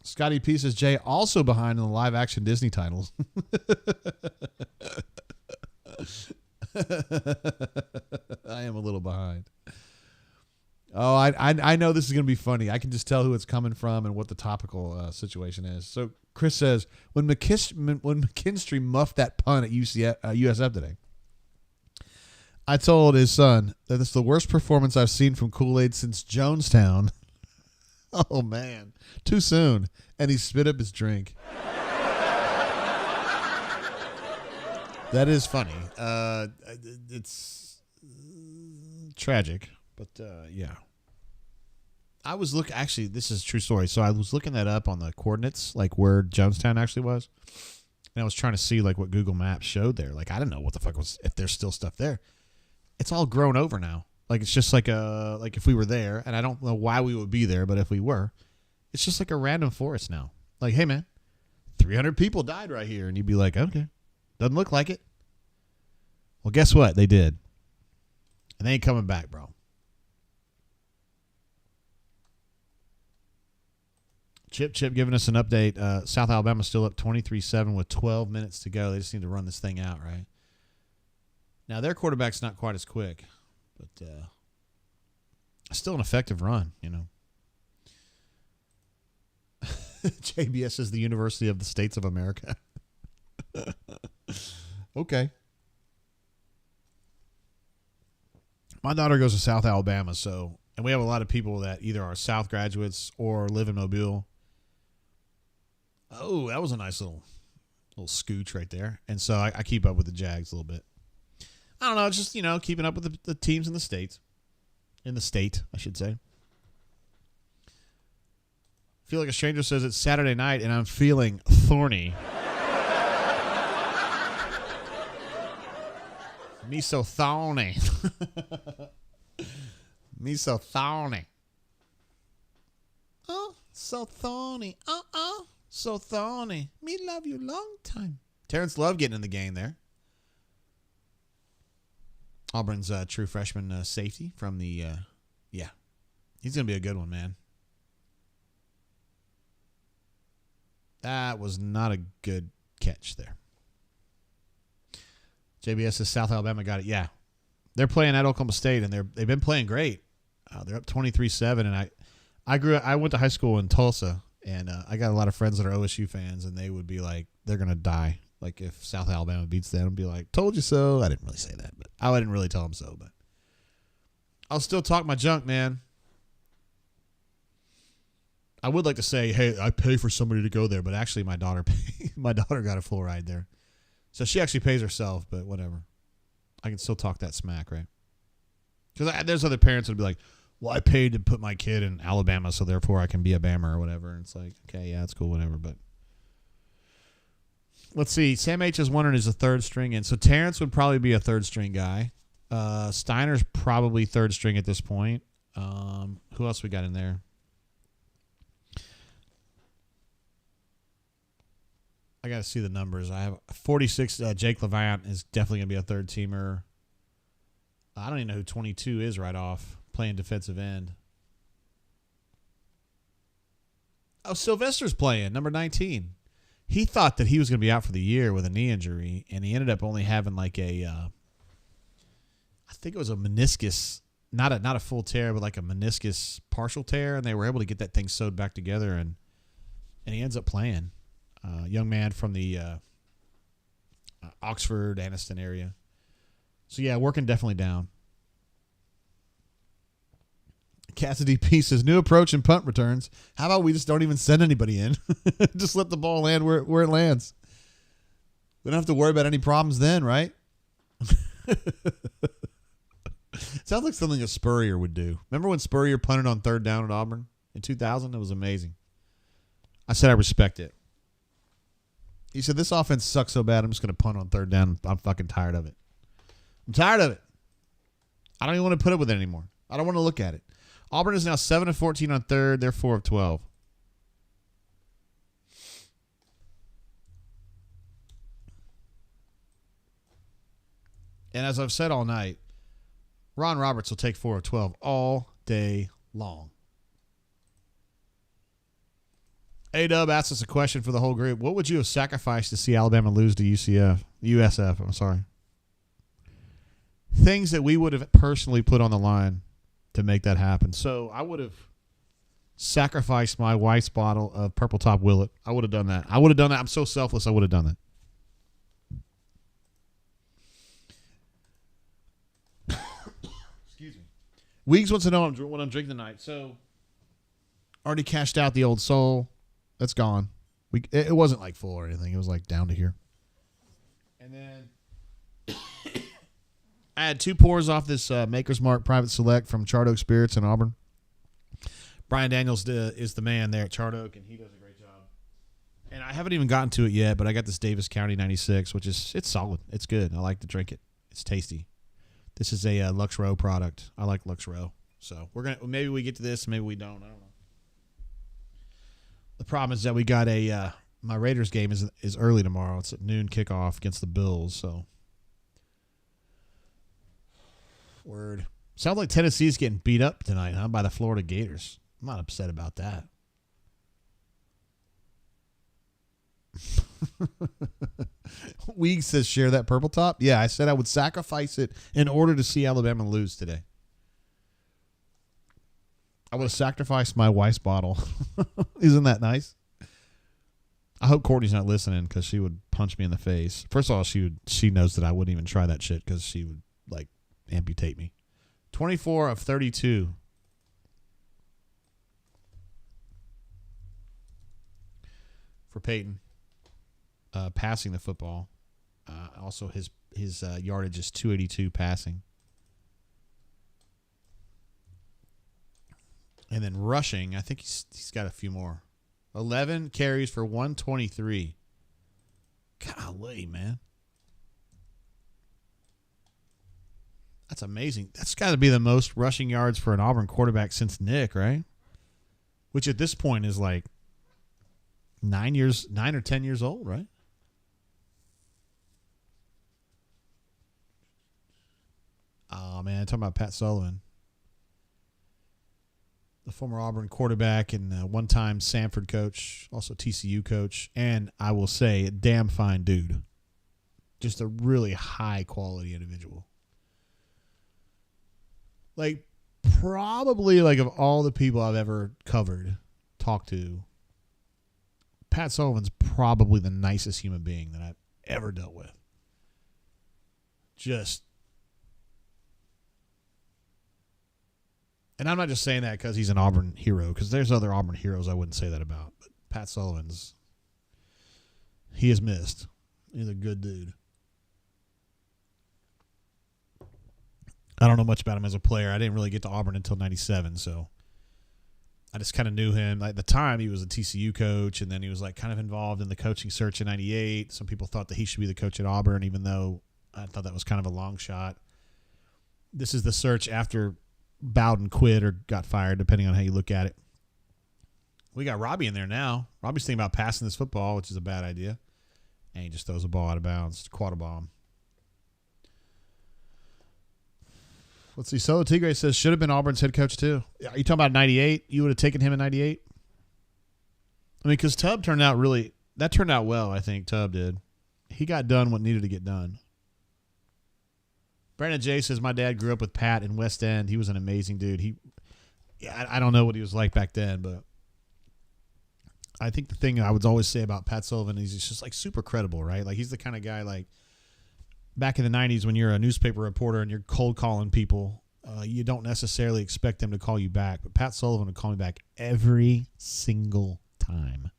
Scotty P says Jay also behind in the live action Disney titles. I am a little behind. Oh, I know this is going to be funny. I can just tell who it's coming from and what the topical situation is. So Chris says, when McKinstry muffed that punt at USF today, I told his son that it's the worst performance I've seen from Kool-Aid since Jonestown. Oh, man. Too soon. And he spit up his drink. That is funny. It's tragic. But, yeah. I was actually, this is a true story. So I was looking that up on the coordinates, like where Jonestown actually was. And I was trying to see like what Google Maps showed there. Like, I didn't know what the fuck was, if there's still stuff there. It's all grown over now. Like, it's just like if we were there, and I don't know why we would be there, but if we were, it's just like a random forest now. Like, hey, man, 300 people died right here. And you'd be like, okay, doesn't look like it. Well, guess what? They did. And they ain't coming back, bro. Chip giving us an update. South Alabama's still up 23-7 with 12 minutes to go. They just need to run this thing out, right? Now, their quarterback's not quite as quick, but still an effective run, you know. JBS is the University of the States of America. Okay. My daughter goes to South Alabama, and we have a lot of people that either are South graduates or live in Mobile. Oh, that was a nice little scooch right there. And so I keep up with the Jags a little bit. I don't know, it's just, you know, keeping up with the teams in the States. in the state, I should say. Feel like a stranger says it's Saturday night and I'm feeling thorny. Me so thorny. Me so thorny. Oh, so thorny. So thorny. Me love you long time. Terrence Love getting in the game there. Auburn's true freshman safety from the, yeah. He's going to be a good one, man. That was not a good catch there. JBS says South Alabama got it. Yeah. They're playing at Oklahoma State, and they've been playing great. They're up 23-7, and I went to high school in Tulsa, and I got a lot of friends that are OSU fans, and they would be like, they're going to die. Like, if South Alabama beats them, I'd be like, told you so. I didn't really say that, but I didn't really tell them so, but I'll still talk my junk, man. I would like to say, hey, I pay for somebody to go there, but actually my daughter got a full ride there. So she actually pays herself, but whatever. I can still talk that smack, right? Because there's other parents that would be like, well, I paid to put my kid in Alabama, so therefore I can be a Bammer or whatever. And it's like, okay, yeah, it's cool, whatever. But let's see. Sam H is wondering, is a third string in? So Terrence would probably be a third string guy. Steiner's probably third string at this point. Who else we got in there? I got to see the numbers. I have 46. Jake Levant is definitely going to be a third teamer. I don't even know who 22 is right off, playing defensive end. Oh, Sylvester's playing, number 19. He thought that he was going to be out for the year with a knee injury, and he ended up only having like I think it was a meniscus, not a full tear, but like a meniscus partial tear, and they were able to get that thing sewed back together, and he ends up playing. Young man from the Oxford, Anniston area. So, yeah, working definitely down. Cassidy P says, new approach in punt returns. How about we just don't even send anybody in? Just let the ball land where it lands. We don't have to worry about any problems then, right? Sounds like something a Spurrier would do. Remember when Spurrier punted on third down at Auburn in 2000? It was amazing. I said I respect it. He said, this offense sucks so bad, I'm just going to punt on third down. I'm fucking tired of it. I'm tired of it. I don't even want to put up with it anymore. I don't want to look at it. Auburn is now 7-14 on third. They're 4 of 12. And as I've said all night, Ron Roberts will take 4 of 12 all day long. A-Dub asked us a question for the whole group. What would you have sacrificed to see Alabama lose to USF? I'm sorry. Things that we would have personally put on the line to make that happen. So I would have sacrificed my wife's bottle of Purple Top Willet. I would have done that. I'm so selfless, I would have done that. Excuse me. Weeks wants to know what I'm drinking tonight. So already cashed out the Old Soul. That's gone. It wasn't like full or anything. It was like down to here. And then I had 2 pours off this Maker's Mark Private Select from Charred Oak Spirits in Auburn. Brian Daniels is the man there at Charred Oak, and he does a great job. And I haven't even gotten to it yet, but I got this Davis County 96, which it's solid. It's good. I like to drink it. It's tasty. This is a Lux Row product. I like Lux Row. So maybe we get to this, maybe we don't. I don't know. The problem is that we got my Raiders game is early tomorrow. It's at noon kickoff against the Bills. So, word. Sounds like Tennessee's getting beat up tonight, huh, by the Florida Gators. I'm not upset about that. Weeg says share that purple top. Yeah, I said I would sacrifice it in order to see Alabama lose today. I would have sacrificed my wife's bottle. Isn't that nice? I hope Courtney's not listening because she would punch me in the face. First of all, she knows that I wouldn't even try that shit because she would like amputate me. 24 of 32. For Peyton. Passing the football. Also his yardage is 282 passing. And then rushing, I think he's got a few more. 11 carries for 123. Golly, man. That's amazing. That's got to be the most rushing yards for an Auburn quarterback since Nick, right? Which at this point is like 9 or 10 years old, right? Oh, man, talking about Pat Sullivan. The former Auburn quarterback and one-time Samford coach, also TCU coach, and I will say a damn fine dude. Just a really high-quality individual. Like, probably, like, of all the people I've ever covered, talked to, Pat Sullivan's probably the nicest human being that I've ever dealt with. Just. And I'm not just saying that because he's an Auburn hero, because there's other Auburn heroes I wouldn't say that about. But Pat Sullivan's, he is missed. He's a good dude. I don't know much about him as a player. I didn't really get to Auburn until 97, so I just kind of knew him. At the time, he was a TCU coach, and then he was like kind of involved in the coaching search in 98. Some people thought that he should be the coach at Auburn, even though I thought that was kind of a long shot. This is the search after Bowden quit or got fired, depending on how you look at it. We got Robbie in there now. Robbie's thinking about passing this football, which is a bad idea. And he just throws a ball out of bounds. Quad a bomb. Let's see. Solo Tigre says, should have been Auburn's head coach too. Are you talking about 98? You would have taken him in 98? I mean, because Tubb turned out well, I think. Tubb did. He got done what needed to get done. Brandon J says, my dad grew up with Pat in West End. He was an amazing dude. I don't know what he was like back then, but I think the thing I would always say about Pat Sullivan is he's just like super credible, right? Like he's the kind of guy like back in the 90s when you're a newspaper reporter and you're cold calling people, you don't necessarily expect them to call you back. But Pat Sullivan would call me back every single time.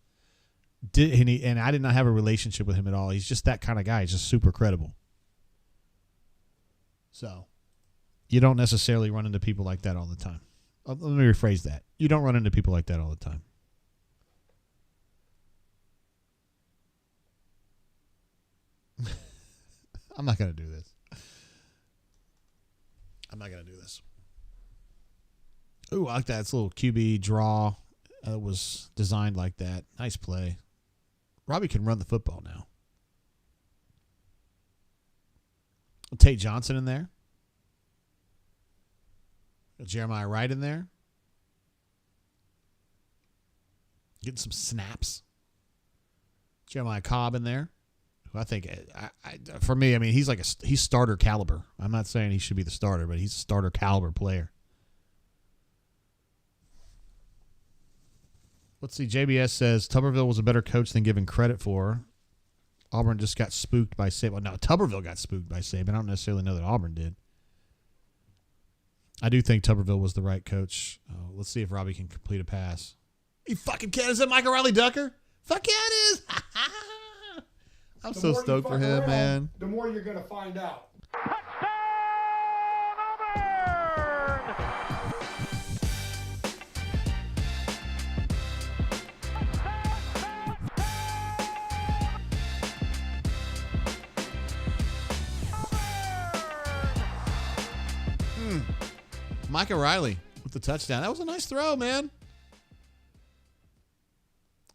And I did not have a relationship with him at all. He's just that kind of guy. He's just super credible. So you don't necessarily run into people like that all the time. Let me rephrase that. You don't run into people like that all the time. I'm not going to do this. Ooh, I like that. It's a little QB draw. It was designed like that. Nice play. Robbie can run the football now. Tate Johnson in there. Got Jeremiah Wright in there. Getting some snaps. Jeremiah Cobb in there. Who I think, for me, I mean, he's starter caliber. I'm not saying he should be the starter, but he's a starter caliber player. Let's see. JBS says Tuberville was a better coach than given credit for. Auburn just got spooked by Saban. Well, no, Tuberville got spooked by Saban. I don't necessarily know that Auburn did. I do think Tuberville was the right coach. Let's see if Robbie can complete a pass. You fucking can. Is that Mike O'Reilly Ducker? Fuck yeah, it is. I'm so stoked for him, man. The more you're going to find out. Mike O'Reilly with the touchdown. That was a nice throw, man.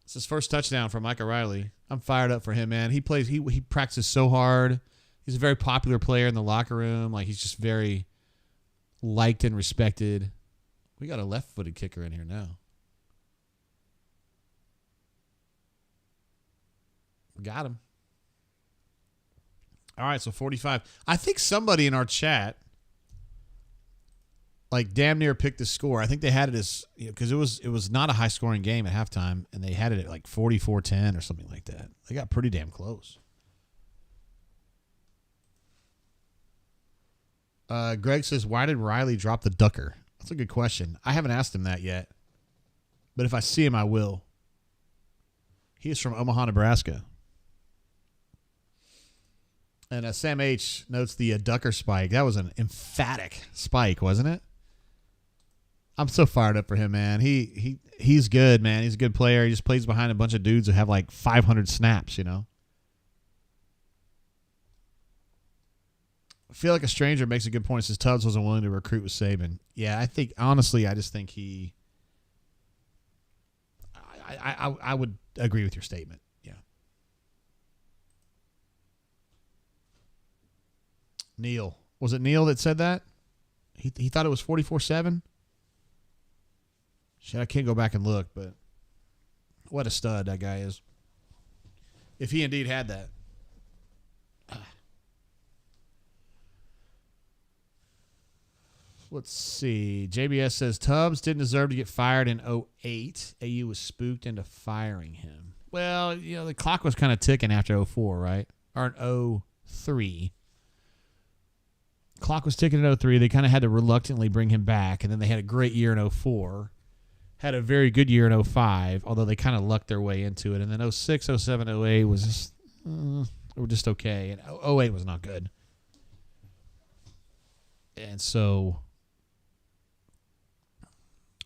It's his first touchdown for Mike O'Reilly. I'm fired up for him, man. He practices so hard. He's a very popular player in the locker room. Like, he's just very liked and respected. We got a left-footed kicker in here now. Got him. All right, so 45. I think somebody in our chat like damn near picked the score. I think they had it as, because it was not a high scoring game at halftime, and they had it at like 44-10 or something like that. They got pretty damn close. Greg says, why did Riley drop the ducker? That's a good question. I haven't asked him that yet, but if I see him, I will. He is from Omaha, Nebraska. And Sam H notes the ducker spike. That was an emphatic spike, wasn't it? I'm so fired up for him, man. He's good, man. He's a good player. He just plays behind a bunch of dudes who have like 500 snaps, I feel like a stranger makes a good point. Says Tubbs wasn't willing to recruit with Saban. Yeah, I think, honestly, I just think I would agree with your statement. Yeah. Neil. Was it Neil that said that? He thought it was 44-7? Shit, I can't go back and look, but what a stud that guy is. If he indeed had that. Let's see. JBS says Tubbs didn't deserve to get fired in 08. AU was spooked into firing him. Well, the clock was kind of ticking after 04, right? Or in 03. Clock was ticking in 03. They kind of had to reluctantly bring him back, and then they had a great year in 04. Had a very good year in 05, although they kind of lucked their way into it. And then 06, 07, 08 was just, were just okay. And 08 was not good. And so,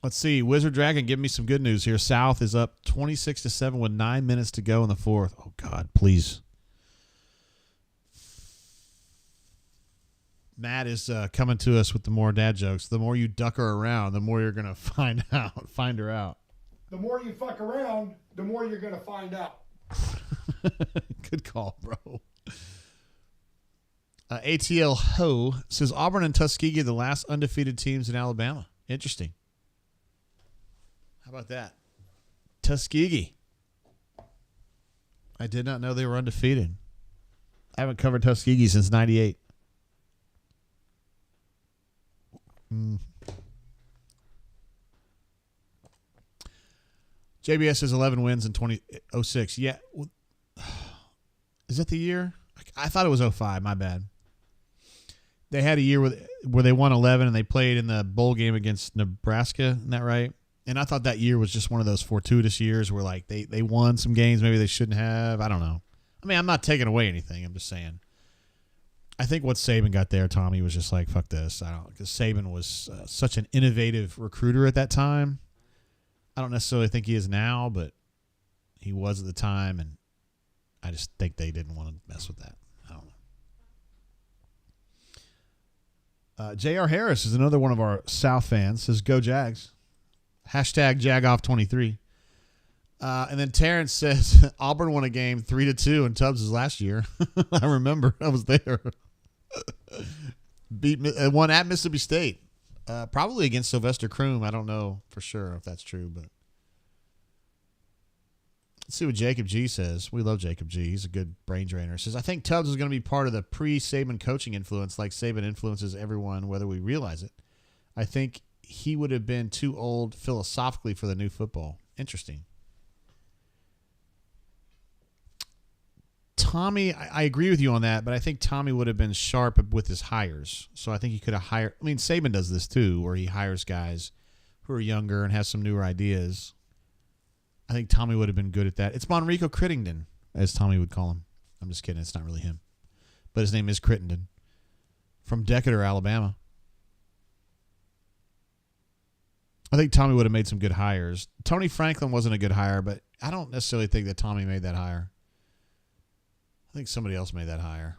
let's see. Wizard Dragon, give me some good news here. South is up 26-7 with 9 minutes to go in the fourth. Oh, God, please. Matt is coming to us with the more dad jokes. The more you duck her around, the more you're going to find her out. The more you fuck around, the more you're going to find out. Good call, bro. ATL Ho says Auburn and Tuskegee are the last undefeated teams in Alabama. Interesting. How about that? Tuskegee. I did not know they were undefeated. I haven't covered Tuskegee since 98. JBS says 11 wins in 2006. Yeah. Is that the year? I thought it was 05. My bad. They had a year where they won 11 and they played in the bowl game against Nebraska. Isn't that right? And I thought that year was just one of those fortuitous years where like they won some games maybe they shouldn't have. I don't know. I mean, I'm not taking away anything. I'm just saying. I think what Saban got there, Tommy, was just like, fuck this. Because Saban was such an innovative recruiter at that time. I don't necessarily think he is now, but he was at the time, and I just think they didn't want to mess with that. I don't know. J.R. Harris is another one of our South fans. Says, go Jags. Hashtag Jagoff23. And then Terrence says, Auburn won a game 3-2 in Tubbs' last year. I remember. I was there. Won at Mississippi State. Probably against Sylvester Croom. I don't know for sure if that's true, but let's see what Jacob G says. We love Jacob G. He's a good brain drainer. Says, I think Tubbs is going to be part of the pre-Saban coaching influence like Saban influences everyone, whether we realize it. I think he would have been too old philosophically for the new football. Interesting. Tommy, I agree with you on that, but I think Tommy would have been sharp with his hires. So I think he could have hired. I mean, Saban does this too, where he hires guys who are younger and has some newer ideas. I think Tommy would have been good at that. It's Monrico Crittenden, as Tommy would call him. I'm just kidding. It's not really him. But his name is Crittenden from Decatur, Alabama. I think Tommy would have made some good hires. Tony Franklin wasn't a good hire, but I don't necessarily think that Tommy made that hire. I think somebody else made that hire.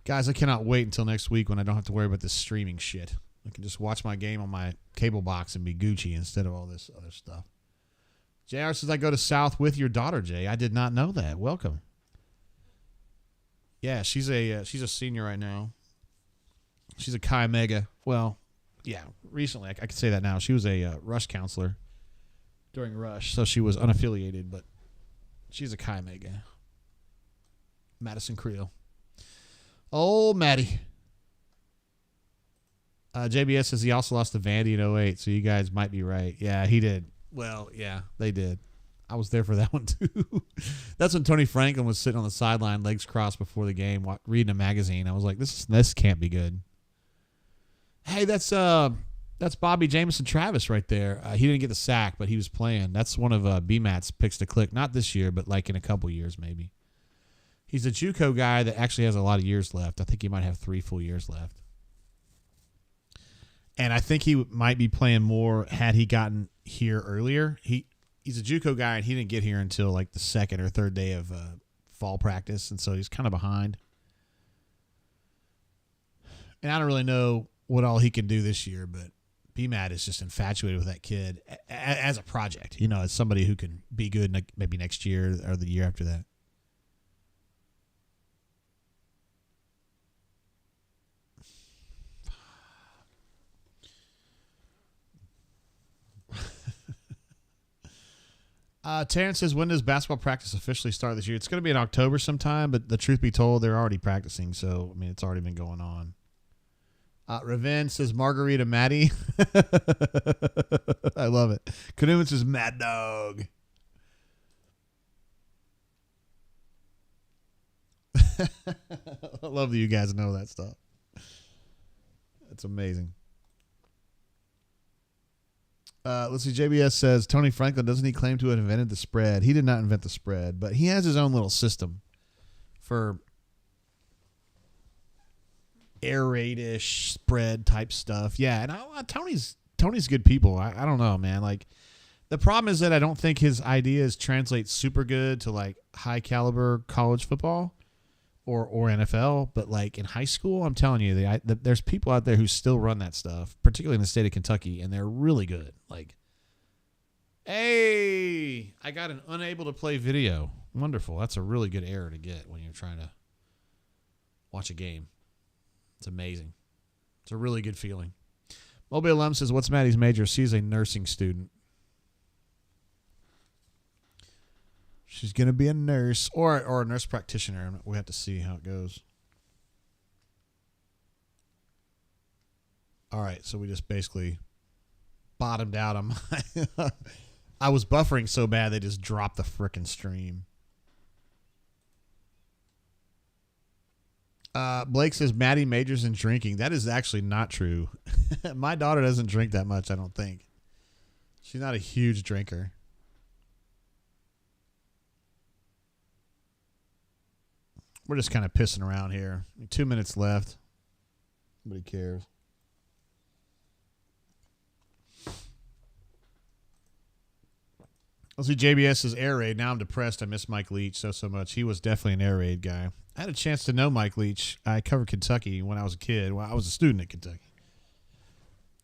Guys, I cannot wait until next week when I don't have to worry about this streaming shit. I can just watch my game on my cable box and be Gucci instead of all this other stuff. JR says, I go to South with your daughter, Jay. I did not know that. Welcome. Yeah, she's a senior right now. She's a Chi Mega. Well, yeah, recently. I could say that now. She was a Rush counselor during Rush, so she was unaffiliated, but she's a Chi Mega. Madison Creel. Oh, Maddie. JBS says he also lost to Vandy in 08, so you guys might be right. Yeah, he did. Well, yeah, they did. I was there for that one, too. That's when Tony Franklin was sitting on the sideline, legs crossed before the game, reading a magazine. I was like, this can't be good. Hey, that's Bobby Jamison Travis right there. He didn't get the sack, but he was playing. That's one of BMAT's picks to click. Not this year, but like in a couple years maybe. He's a JUCO guy that actually has a lot of years left. I think he might have 3 full years left. And I think he might be playing more had he gotten here earlier. He's a JUCO guy, and he didn't get here until like the second or third day of fall practice, and so he's kind of behind. And I don't really know what all he can do this year, but BMAT is just infatuated with that kid as a project, as somebody who can be good maybe next year or the year after that. Terrence says, when does basketball practice officially start this year? It's going to be in October sometime, but the truth be told, they're already practicing. So, I mean, it's already been going on. Revenge says, Margarita Maddie. I love it. Canoeman says, Mad Dog. I love that you guys know that stuff. That's amazing. Let's see. JBS says, Tony Franklin, doesn't he claim to have invented the spread? He did not invent the spread, but he has his own little system for air raid-ish spread type stuff. Yeah, and Tony's good people. I don't know, man. Like, the problem is that I don't think his ideas translate super good to like high caliber college football or NFL. But like in high school, I'm telling you, there's people out there who still run that stuff, particularly in the state of Kentucky, and they're really good. Like, hey, I got an unable to play video. Wonderful. That's a really good error to get when you're trying to watch a game. It's amazing. It's a really good feeling. Mobile Alum says, what's Maddie's major? She's a nursing student. She's going to be a nurse or a nurse practitioner. We have to see how it goes. All right, so we just basically bottomed out on my... I was buffering so bad they just dropped the frickin' stream. Blake says Maddie majors in drinking. That is actually not true. My daughter doesn't drink that much, I don't think. She's not a huge drinker. We're just kind of pissing around here. 2 minutes left. Nobody cares. Let's see. JBS says air raid. Now I'm depressed. I miss Mike Leach so much. He was definitely an air raid guy. I had a chance to know Mike Leach. I covered Kentucky when I was a kid. Well, I was a student at Kentucky.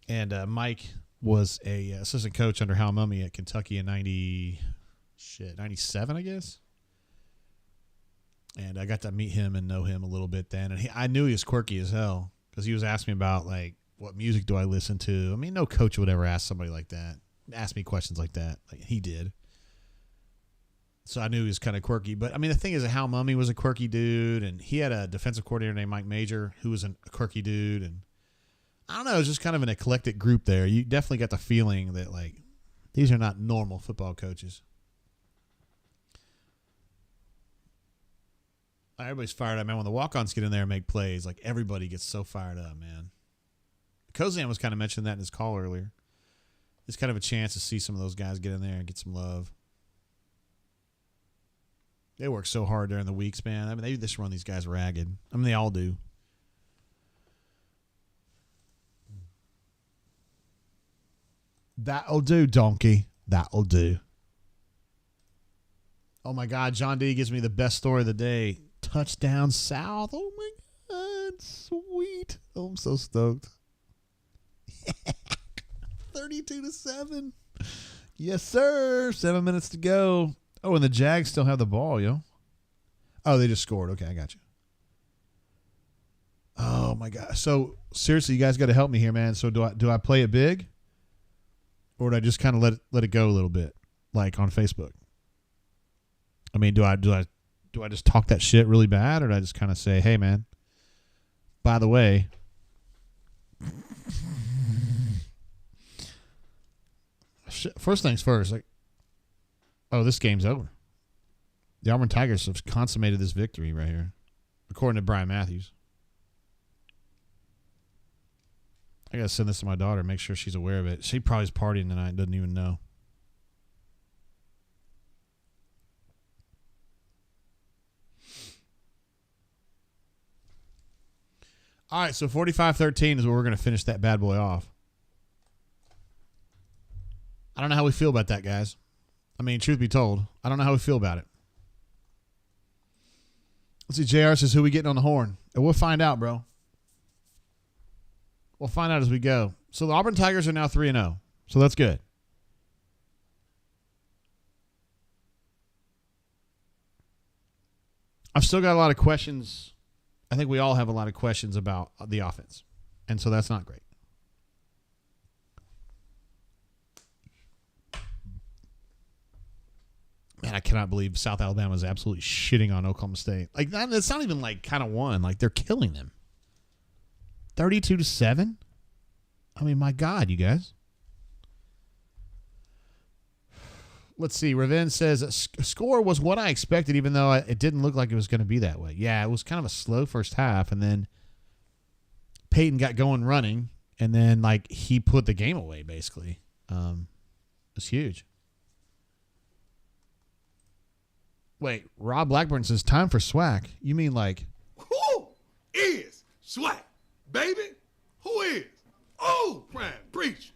And Mike was a assistant coach under Hal Mumme at Kentucky in 97, I guess. And I got to meet him and know him a little bit then. And I knew he was quirky as hell because he was asking me about, like, what music do I listen to? I mean, no coach would ever ask somebody like that, ask me questions like that. Like, he did. So I knew he was kind of quirky. But, I mean, the thing is that Hal Mumme was a quirky dude, and he had a defensive coordinator named Mike Major who was a quirky dude. And I don't know, it was just kind of an eclectic group there. You definitely got the feeling that, like, these are not normal football coaches. Everybody's fired up, man. When the walk-ons get in there and make plays, like, everybody gets so fired up, man. Kozan was kind of mentioning that in his call earlier. It's kind of a chance to see some of those guys get in there and get some love. They work so hard during the weeks, man. I mean, they just run these guys ragged. I mean, they all do. That'll do, donkey. That'll do. Oh, my God. John D. gives me the best story of the day. Touchdown South. Oh, my God. Sweet. Oh, I'm so stoked. 32-7. Yes, sir. 7 minutes to go. Oh, and the Jags still have the ball, yo. Oh, they just scored. Okay, I got you. Oh, my God. So, seriously, you guys got to help me here, man. So, do I play it big? Or do I just kind of let it go a little bit, like on Facebook? I mean, do I just talk that shit really bad, or do I just kind of say, hey, man, by the way, first things first, like, oh, this game's over. The Auburn Tigers have consummated this victory right here, according to Brian Matthews. I got to send this to my daughter, make sure she's aware of it. She probably is partying tonight and doesn't even know. All right, so 45-13 is where we're going to finish that bad boy off. don't know how we feel about that, guys. I mean, truth be told, I don't know how we feel about it. Let's see. JR says, who we getting on the horn? And we'll find out, bro. We'll find out as we go. So the Auburn Tigers are now 3-0. So that's good. I've still got a lot of questions. I think we all have a lot of questions about the offense. And so that's not great. Man, I cannot believe South Alabama is absolutely shitting on Oklahoma State. Like, it's not even like kind of won. Like, they're killing them. 32-7? I mean, my God, you guys. Let's see. Raven says, score was what I expected, even though it didn't look like it was going to be that way. Yeah, it was kind of a slow first half, and then Peyton got going running, and then, like, he put the game away, basically. It was huge. Wait, Rob Blackburn says, time for SWAC. You mean like... Who is SWAC, baby? Who is? Oh, Prime, preach.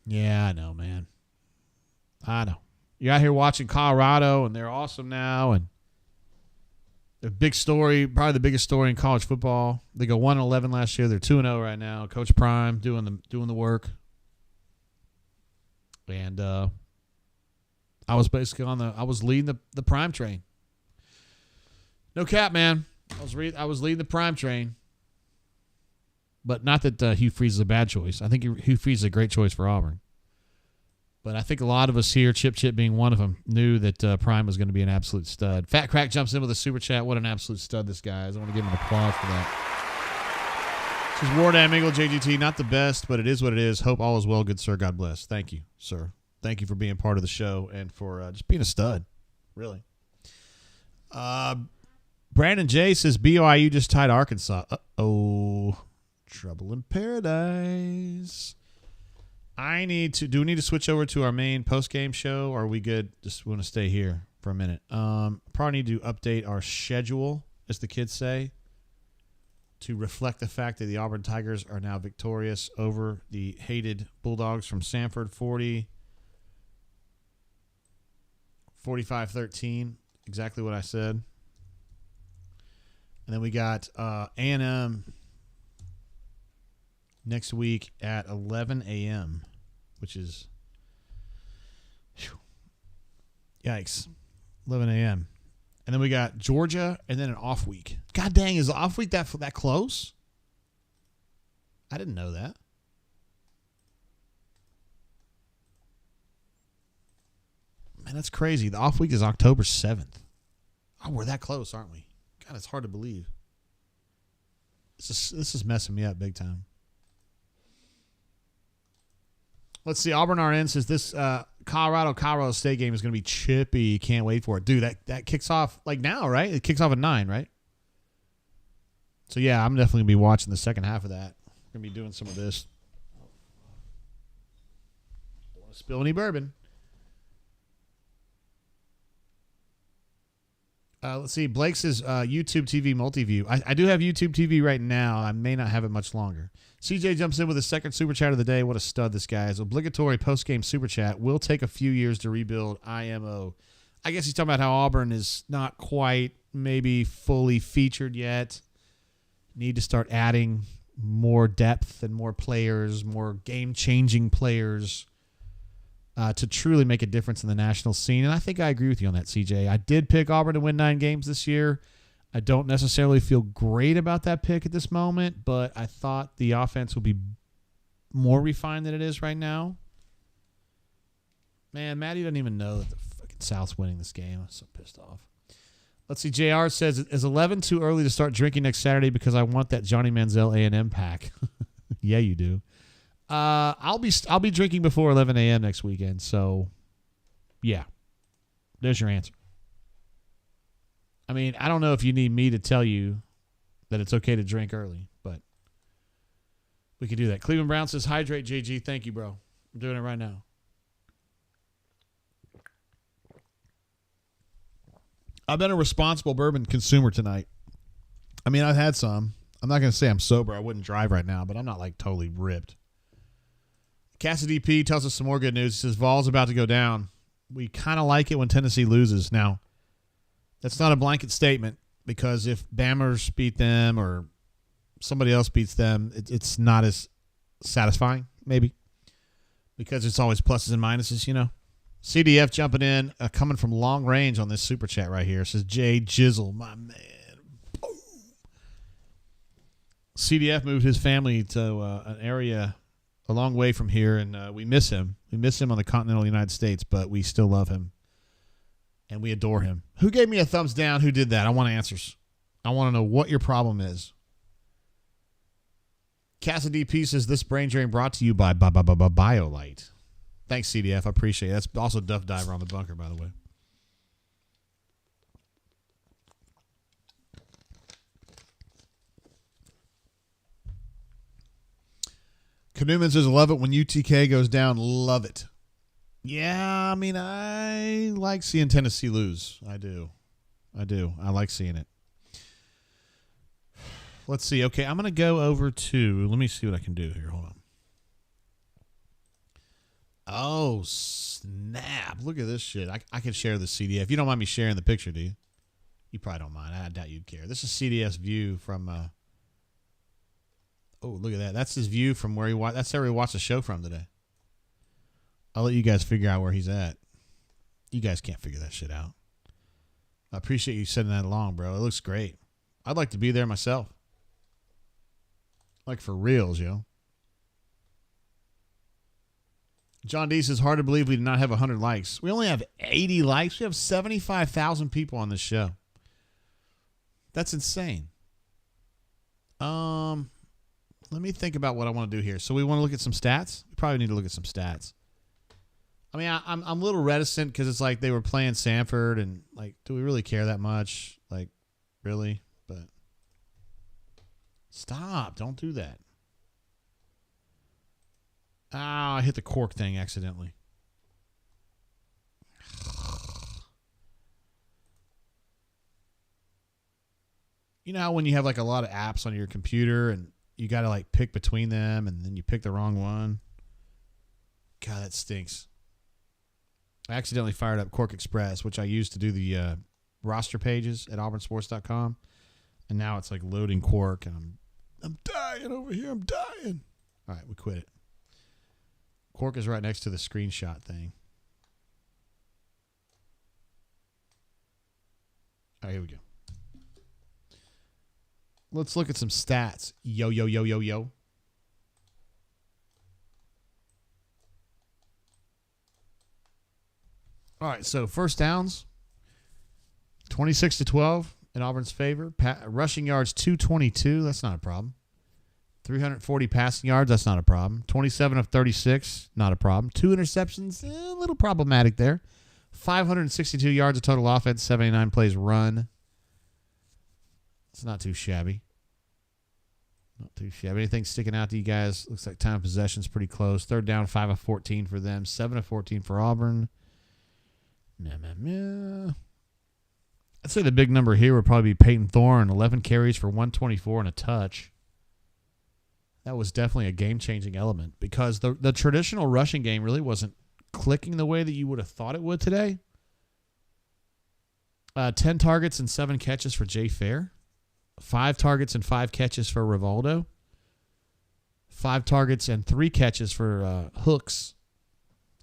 Yeah, I know, man. I know. You're out here watching Colorado, and they're awesome now, and the big story, probably the biggest story in college football. They go 1-11 last year. They're 2-0 right now. Coach Prime doing the work. And I was basically I was leading the Prime train. No cap, man. I was leading the Prime train. But not that Hugh Freeze is a bad choice. I think Hugh Freeze is a great choice for Auburn. But I think a lot of us here, Chip being one of them, knew that Prime was going to be an absolute stud. Fat Crack jumps in with a super chat. What an absolute stud this guy is. I want to give him an applause for that. This is Wardam Eagle JGT. Not the best, but it is what it is. Hope all is well, good sir. God bless. Thank you, sir. Thank you for being part of the show and for just being a stud, really. Brandon J says BYU just tied Arkansas. Uh-oh. Trouble in paradise. Do we need to switch over to our main post-game show, or are we good? Just want to stay here for a minute. Probably need to update our schedule, as the kids say, to reflect the fact that the Auburn Tigers are now victorious over the hated Bulldogs from Samford, 45-13. Exactly what I said. And then we got A&M next week at 11 a.m., which is, yikes, 11 a.m. And then we got Georgia and then an off week. God dang, is the off week that close? I didn't know that. Man, that's crazy. The off week is October 7th. Oh, we're that close, aren't we? God, it's hard to believe. This is messing me up big time. Let's see. Auburn RN says this Colorado State game is going to be chippy. Can't wait for it. Dude, that kicks off like now, right? It kicks off at 9, right? So, yeah, I'm definitely going to be watching the second half of that. We're going to be doing some of this. Don't want to spill any bourbon. Let's see. Blake says YouTube TV multi-view. I do have YouTube TV right now. I may not have it much longer. CJ jumps in with a second super chat of the day. What a stud this guy is. Obligatory post-game super chat. Will take a few years to rebuild IMO. I guess he's talking about how Auburn is not quite maybe fully featured yet. Need to start adding more depth and more players, more game-changing players to truly make a difference in the national scene. And I think I agree with you on that, CJ. I did pick Auburn to win 9 games this year. I don't necessarily feel great about that pick at this moment, but I thought the offense would be more refined than it is right now. Man, Maddie doesn't even know that the fucking South's winning this game. I'm so pissed off. Let's see. JR says, is 11 too early to start drinking next Saturday because I want that Johnny Manziel A&M pack? Yeah, you do. I'll be drinking before 11 a.m. next weekend. So, yeah, there's your answer. I mean, I don't know if you need me to tell you that it's okay to drink early, but we could do that. Cleveland Brown says, hydrate, JG. Thank you, bro. I'm doing it right now. I've been a responsible bourbon consumer tonight. I mean, I've had some. I'm not going to say I'm sober. I wouldn't drive right now, but I'm not like totally ripped. Cassidy P tells us some more good news. He says Vol's about to go down. We kind of like it when Tennessee loses. Now, that's not a blanket statement because if Bammers beat them or somebody else beats them, it's not as satisfying, maybe, because it's always pluses and minuses, you know. CDF jumping in, coming from long range on this super chat right here. It says Jay Jizzle, my man. Boom. CDF moved his family to an area a long way from here, and we miss him. We miss him on the continental United States, but we still love him, and we adore him. Who gave me a thumbs down? Who did that? I want answers. I want to know what your problem is. Cassidy P says, this brain drain brought to you by BioLite. Thanks, CDF. I appreciate it. That's also Duff Diver on the bunker, by the way. Newman says, love it when UTK goes down. Love it. Yeah, I mean, I like seeing Tennessee lose. I do. I like seeing it. Let's see. Okay, I'm going to go over to, let me see what I can do here. Hold on. Oh, snap. Look at this shit. I can share the CDF. You don't mind me sharing the picture, do you? You probably don't mind. I doubt you'd care. This is CDF's view from, oh, look at that. That's his view from where that's where he watched the show from today. I'll let you guys figure out where he's at. You guys can't figure that shit out. I appreciate you sending that along, bro. It looks great. I'd like to be there myself. Like for reals, yo. John D says, hard to believe we did not have 100 likes. We only have 80 likes. We have 75,000 people on this show. That's insane. Let me think about what I want to do here. So we want to look at some stats? We probably need to look at some stats. I mean, I'm a little reticent because it's like they were playing Samford and like, do we really care that much? Like, really? But stop. Don't do that. Oh, I hit the cork thing accidentally. You know how when you have like a lot of apps on your computer and you got to like pick between them and then you pick the wrong one? God, that stinks. I accidentally fired up Cork Express, which I used to do the roster pages at auburnsports.com. And now it's like loading Cork and I'm dying over here. I'm dying. All right, we quit it. Cork is right next to the screenshot thing. All right, here we go. Let's look at some stats. Yo. All right, so first downs, 26-12 in Auburn's favor. Rushing yards, 222. That's not a problem. 340 passing yards, that's not a problem. 27 of 36, not a problem. 2 interceptions, a little problematic there. 562 yards of total offense, 79 plays run. It's not too shabby. Not too shabby. Anything sticking out to you guys? Looks like time of possession's pretty close. Third down, 5 of 14 for them. 7 of 14 for Auburn. I'd say the big number here would probably be Peyton Thorne, 11 carries for 124 and a touch. That was definitely a game-changing element because the traditional rushing game really wasn't clicking the way that you would have thought it would today. 10 targets and 7 catches for Jay Fair. 5 targets and 5 catches for Rivaldo. 5 targets and 3 catches for Hooks.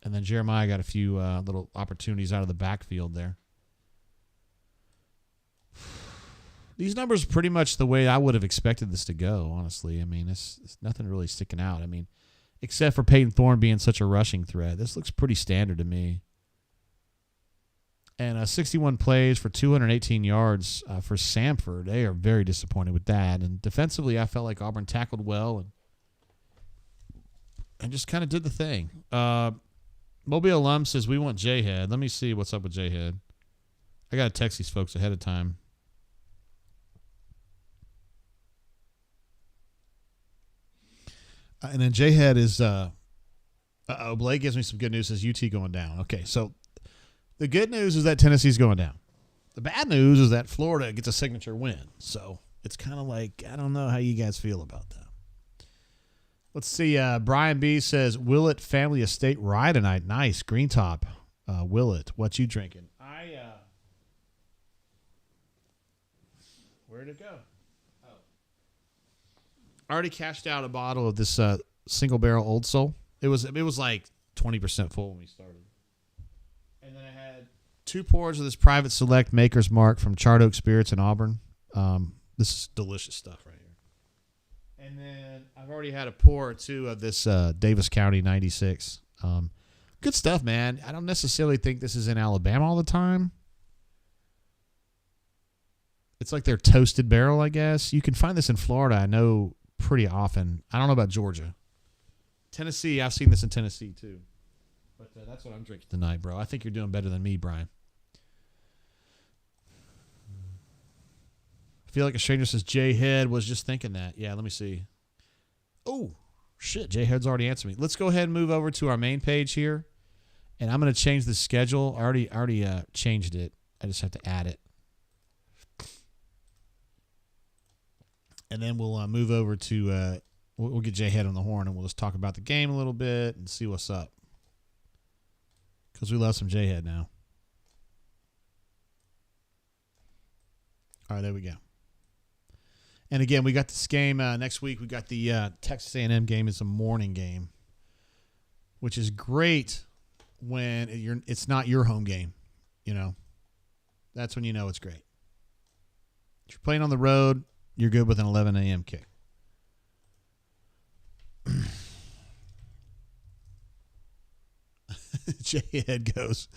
And then Jeremiah got a few little opportunities out of the backfield there. These numbers are pretty much the way I would have expected this to go, honestly. I mean, it's nothing really sticking out. I mean, except for Peyton Thorne being such a rushing threat. This looks pretty standard to me. And 61 plays for 218 yards for Samford. They are very disappointed with that. And defensively, I felt like Auburn tackled well and just kind of did the thing. Mobile Alum says, we want J-Head. Let me see what's up with J-Head. I got to text these folks ahead of time. And then J-Head is, Blake gives me some good news, says UT going down. Okay, so the good news is that Tennessee's going down. The bad news is that Florida gets a signature win. So it's kind of like, I don't know how you guys feel about that. Let's see. Brian B says, Willett Family Estate Rye tonight. Nice. Green Top. Willett, what you drinking? Where'd it go? Oh. I already cashed out a bottle of this single barrel Old Soul. It was like 20% full when we started. And then I had 2 pours of this Private Select Maker's Mark from Charred Oak Spirits in Auburn. This is delicious stuff right here. And then I've already had a pour or 2 of this Davis County 96. Good stuff, man. I don't necessarily think this is in Alabama all the time. It's like their toasted barrel, I guess. You can find this in Florida, I know, pretty often. I don't know about Georgia. Tennessee, I've seen this in Tennessee too. But that's what I'm drinking tonight, bro. I think you're doing better than me, Brian. I feel like a stranger says Jay Head was just thinking that. Yeah, let me see. Oh, shit. Jay Head's already answered me. Let's go ahead and move over to our main page here. And I'm going to change the schedule. I already changed it. I just have to add it. And then we'll move over to we'll get Jay Head on the horn, and we'll just talk about the game a little bit and see what's up. Because we love some Jay Head now. All right, there we go. And again, we got this game next week. We got the Texas A&M game. It's a morning game, which is great when it's not your home game. You know, that's when you know it's great. If you're playing on the road, you're good with an 11 a.m. kick. Jay Head goes,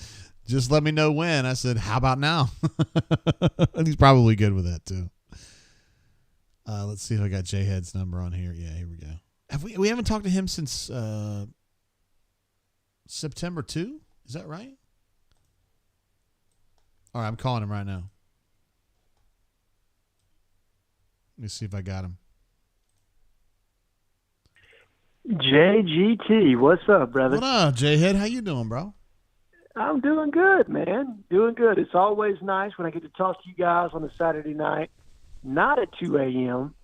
just let me know when. I said, how about now? And he's probably good with that too. Let's see if I got Jay Head's number on here. Yeah, here we go. We haven't talked to him since September 2? Is that right? All right, I'm calling him right now. Let me see if I got him. JGT, what's up, brother? What up, J-Head? How you doing, bro? I'm doing good, man. Doing good. It's always nice when I get to talk to you guys on a Saturday night, not at 2 a.m.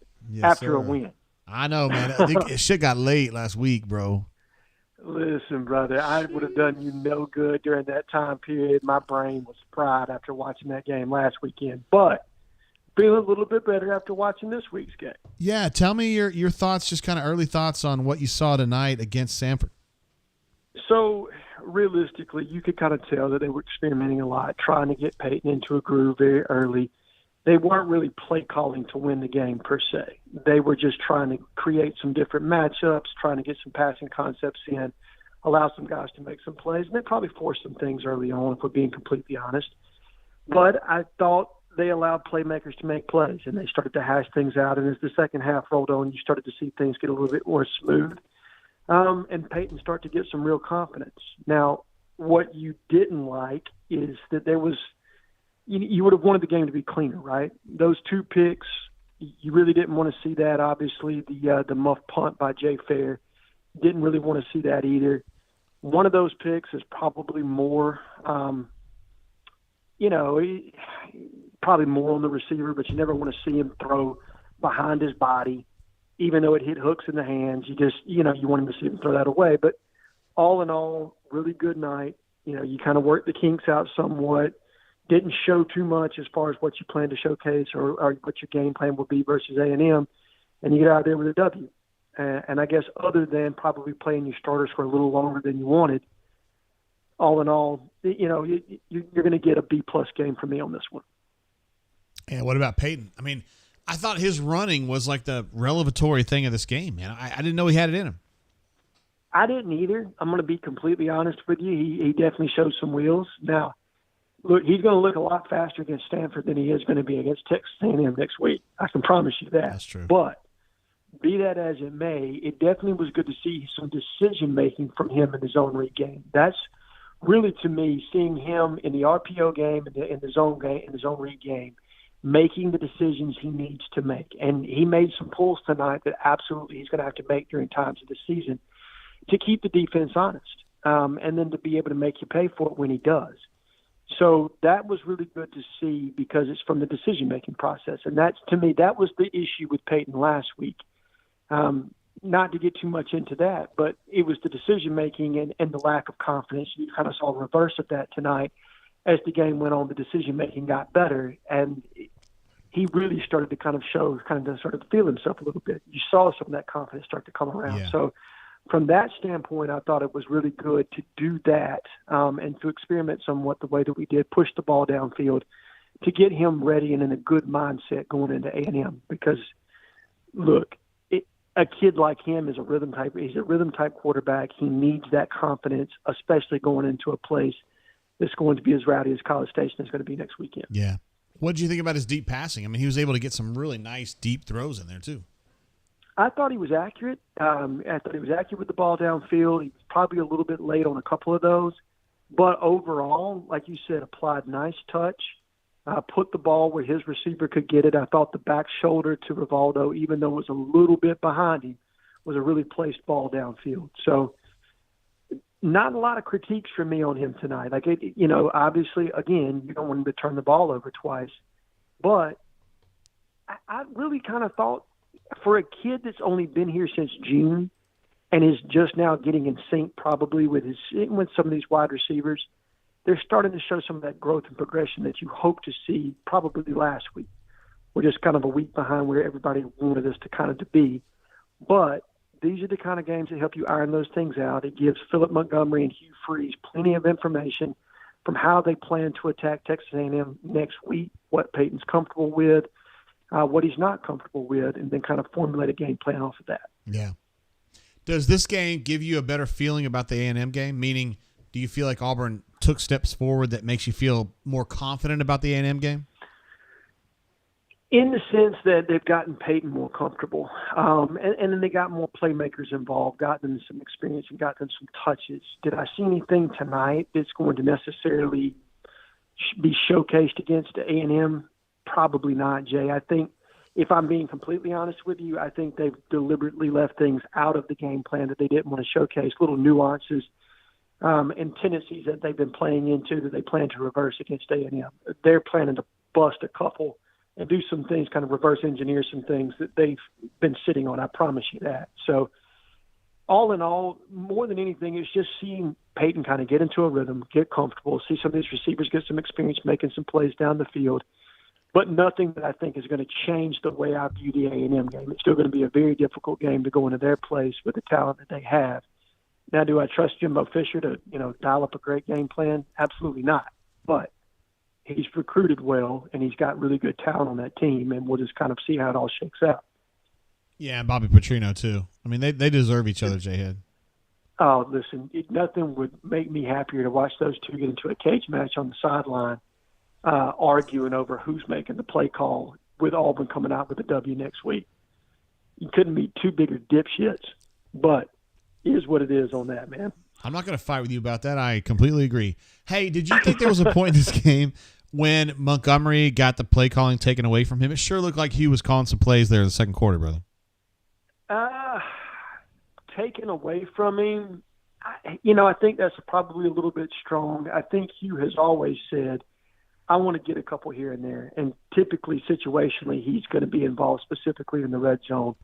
after a win. I know, man. Shit got late last week, bro. Listen, brother, I would have done you no good during that time period. My brain was fried after watching that game last weekend, but feeling a little bit better after watching this week's game. Yeah, tell me your thoughts, just kind of early thoughts on what you saw tonight against Samford. So, realistically, you could kind of tell that they were experimenting a lot, trying to get Peyton into a groove very early. They weren't really play calling to win the game per se. They were just trying to create some different matchups, trying to get some passing concepts in, allow some guys to make some plays, and they probably forced some things early on, if we're being completely honest. But I thought they allowed playmakers to make plays, and they started to hash things out. And as the second half rolled on, you started to see things get a little bit more smooth, and Peyton start to get some real confidence. Now, what you didn't like is that there was you would have wanted the game to be cleaner, right? Those 2 picks, you really didn't want to see that. Obviously, the muff punt by Jay Fair, didn't really want to see that either. One of those picks is probably more, probably more on the receiver, but you never want to see him throw behind his body, even though it hit hooks in the hands. You just, you want him to see him throw that away. But all in all, really good night. You kind of worked the kinks out somewhat. Didn't show too much as far as what you plan to showcase or what your game plan will be versus A&M, and you get out there with a W. And I guess other than probably playing your starters for a little longer than you wanted, all in all, you're going to get a B-plus game from me on this one. And what about Peyton? I mean, I thought his running was like the revelatory thing of this game, man. I didn't know he had it in him. I didn't either. I'm going to be completely honest with you. He definitely showed some wheels. Now, look, he's going to look a lot faster against Stanford than he is going to be against Texas A&M next week. I can promise you that. That's true. But be that as it may, it definitely was good to see some decision-making from him in the zone read game. That's really, to me, seeing him in the RPO game, in the zone read game, making the decisions he needs to make. And he made some pulls tonight that absolutely he's going to have to make during times of the season to keep the defense honest, and then to be able to make you pay for it when he does. So that was really good to see because it's from the decision-making process. And that's, to me, that was the issue with Peyton last week. not to get too much into that, but it was the decision-making and the lack of confidence. You kind of saw the reverse of that tonight. As the game went on, the decision-making got better, and he really started to kind of feel himself a little bit. You saw some of that confidence start to come around. Yeah. So from that standpoint, I thought it was really good to do that and to experiment somewhat the way that we did, push the ball downfield to get him ready and in a good mindset going into A&M. Because, look, a kid like him is he's a rhythm type quarterback. He needs that confidence, especially going into a place that's going to be as rowdy as College Station is going to be next weekend. Yeah. What did you think about his deep passing? I mean, he was able to get some really nice deep throws in there too. I thought he was accurate. I thought he was accurate with the ball downfield. He was probably a little bit late on a couple of those. But overall, like you said, applied nice touch, put the ball where his receiver could get it. I thought the back shoulder to Rivaldo, even though it was a little bit behind him, was a really placed ball downfield. So not a lot of critiques from me on him tonight. Like, obviously, again, you don't want him to turn the ball over twice. But I really kind of thought for a kid that's only been here since June and is just now getting in sync probably with some of these wide receivers, they're starting to show some of that growth and progression that you hope to see probably last week. We're just kind of a week behind where everybody wanted us to kind of to be. But these are the kind of games that help you iron those things out. It gives Philip Montgomery and Hugh Freeze plenty of information from how they plan to attack Texas A&M next week, what Peyton's comfortable with, what he's not comfortable with, and then kind of formulate a game plan off of that. Yeah. Does this game give you a better feeling about the A&M game? Meaning, do you feel like Auburn took steps forward that makes you feel more confident about the A&M game? In the sense that they've gotten Peyton more comfortable, and then they got more playmakers involved, gotten them some experience and gotten them some touches. Did I see anything tonight that's going to necessarily be showcased against A&M? Probably not, Jay. I think, if I'm being completely honest with you, I think they've deliberately left things out of the game plan that they didn't want to showcase, little nuances and tendencies that they've been playing into that they plan to reverse against A&M. They're planning to bust a couple and do some things, kind of reverse engineer some things that they've been sitting on. I promise you that. So all in all, more than anything, it's just seeing Peyton kind of get into a rhythm, get comfortable, see some of these receivers get some experience making some plays down the field, but nothing that I think is going to change the way I view the A&M game. It's still going to be a very difficult game to go into their place with the talent that they have. Now, do I trust Jimbo Fisher to, dial up a great game plan? Absolutely not. But he's recruited well, and he's got really good talent on that team, and we'll just kind of see how it all shakes out. Yeah, and Bobby Petrino, too. I mean, they deserve each other, J-Head. Oh, listen, nothing would make me happier to watch those two get into a cage match on the sideline, arguing over who's making the play call with Auburn coming out with a W next week. You couldn't be two bigger dipshits, but it is what it is on that, man. I'm not going to fight with you about that. I completely agree. Hey, did you think there was a point in this game when Montgomery got the play calling taken away from him? It sure looked like he was calling some plays there in the second quarter, brother. Taken away from him, I think that's probably a little bit strong. I think Hugh has always said, I want to get a couple here and there. And typically, situationally, he's going to be involved specifically in the red zone.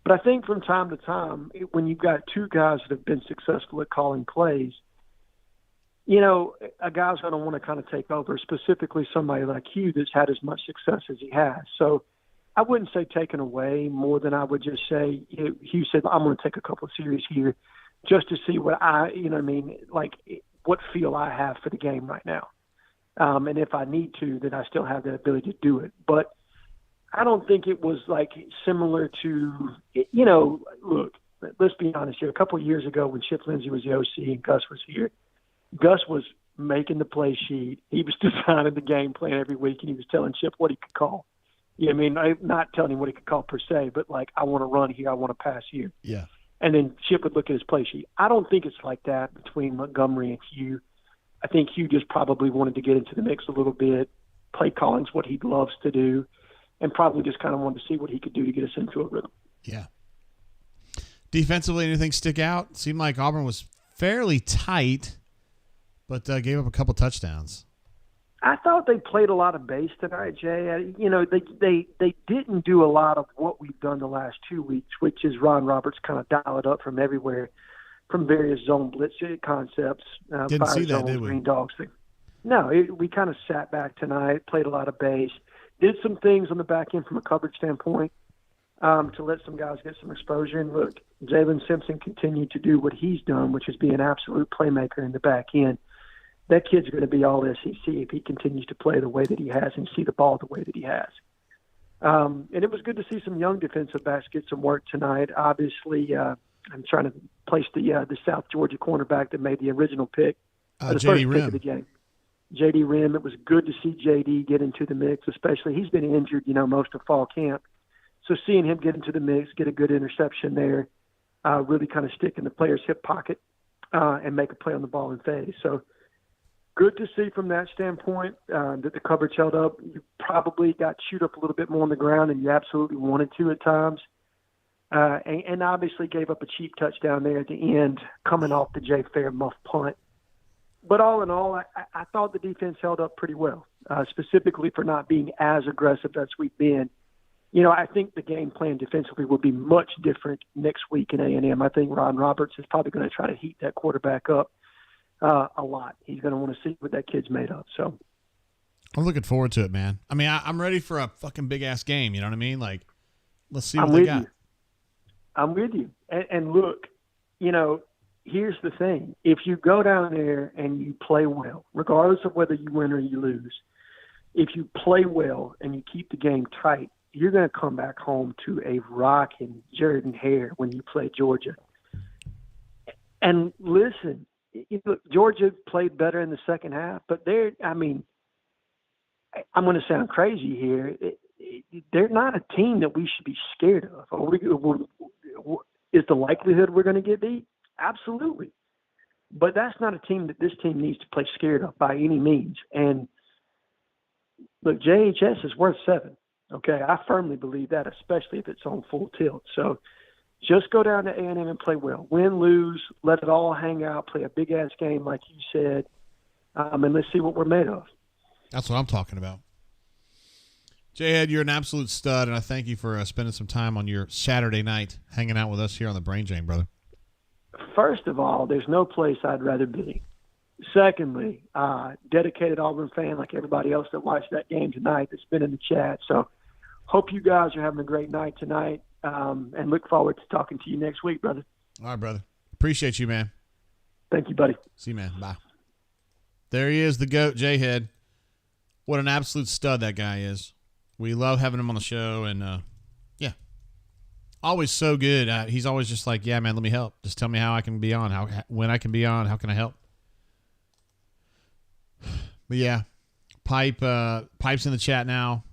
But I think from time to time, when you've got two guys that have been successful at calling plays, a guy's going to want to kind of take over, specifically somebody like Hugh that's had as much success as he has. So I wouldn't say taken away more than I would just say, Hugh said, I'm going to take a couple of series here just to see what what feel I have for the game right now. And if I need to, then I still have the ability to do it. But I don't think it was similar to, look, let's be honest here. A couple of years ago when Chip Lindsey was the OC and Gus was here, Gus was making the play sheet. He was designing the game plan every week, and he was telling Chip what he could call. I'm not telling him what he could call per se, but I want to run here, I want to pass here. Yeah. And then Chip would look at his play sheet. I don't think it's like that between Montgomery and Hugh. I think Hugh just probably wanted to get into the mix a little bit. Play calling's what he loves to do, and probably just kind of wanted to see what he could do to get us into a rhythm. Yeah. Defensively, anything stick out? Seemed like Auburn was fairly tight, but gave up a couple touchdowns. I thought they played a lot of base tonight, Jay. You know, they didn't do a lot of what we've done the last 2 weeks, which is Ron Roberts kind of dial it up from everywhere, from various zone blitz concepts, Didn't fire see that, zones, did we? green dogs. No, we kind of sat back tonight, played a lot of base, did some things on the back end from a coverage standpoint to let some guys get some exposure. And look, Jalen Simpson continued to do what he's done, which is be an absolute playmaker in the back end. That kid's going to be all SEC if he continues to play the way that he has and see the ball the way that he has. And it was good to see some young defensive backs get some work tonight. Obviously, I'm trying to place the South Georgia cornerback that made the original pick, the first J.D. pick Rim. of the game. J.D. Rim, it was good to see J.D. get into the mix, especially he's been injured, most of fall camp. So seeing him get into the mix, get a good interception there, really kind of stick in the player's hip pocket and make a play on the ball in phase. So good to see from that standpoint that the coverage held up. You probably got chewed up a little bit more on the ground than you absolutely wanted to at times. And obviously gave up a cheap touchdown there at the end coming off the Jay Fair muff punt. But all in all, I thought the defense held up pretty well, specifically for not being as aggressive as we've been. I think the game plan defensively will be much different next week in A&M. I think Ron Roberts is probably going to try to heat that quarterback up a lot. He's going to want to see what that kid's made of. So I'm looking forward to it, man. I mean, I'm ready for a fucking big-ass game. You know what I mean? Like, let's see what they got. I'm with you. And look, here's the thing. If you go down there and you play well, regardless of whether you win or you lose, if you play well and you keep the game tight, you're going to come back home to a rocking Jordan Hare when you play Georgia. And listen, Georgia played better in the second half, but I'm going to sound crazy here. They're not a team that we should be scared of. Is the likelihood we're going to get beat? Absolutely. But that's not a team that this team needs to play scared of by any means. And look, JHS is worth 7. Okay, I firmly believe that, especially if it's on full tilt. So just go down to A&M and play well. Win, lose, let it all hang out, play a big-ass game like you said, and let's see what we're made of. That's what I'm talking about. J-Head, you're an absolute stud, and I thank you for spending some time on your Saturday night hanging out with us here on the Brain Jam, brother. First of all, there's no place I'd rather be. Secondly, dedicated Auburn fan like everybody else that watched that game tonight that's been in the chat. So hope you guys are having a great night tonight, and look forward to talking to you next week, brother. All right, brother. Appreciate you, man. Thank you, buddy. See you, man. Bye. There he is, the GOAT, J-Head. What an absolute stud that guy is. We love having him on the show, and, always so good. He's always just like, yeah, man, let me help. Just tell me how I can be on, when I can be on, how can I help? But, yeah, Pipe's in the chat now.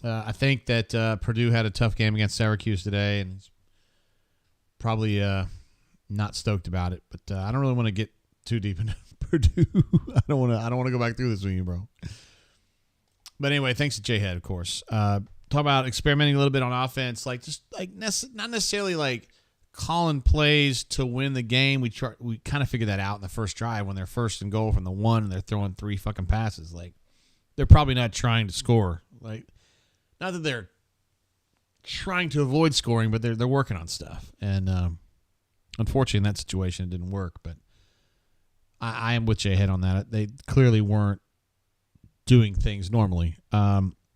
I think that Purdue had a tough game against Syracuse today, and he's probably not stoked about it. But I don't really want to get too deep into Purdue. I don't want to go back through this with you, bro. But anyway, thanks to J-Head, of course. Talk about experimenting a little bit on offense, not necessarily like calling plays to win the game. We kind of figured that out in the first drive when they're first and goal from the 1 and they're throwing 3 fucking passes. Like, they're probably not trying to score. Like, not that they're trying to avoid scoring, but they're working on stuff. And unfortunately, in that situation, it didn't work. But I am with J-Head on that. They clearly weren't doing things normally.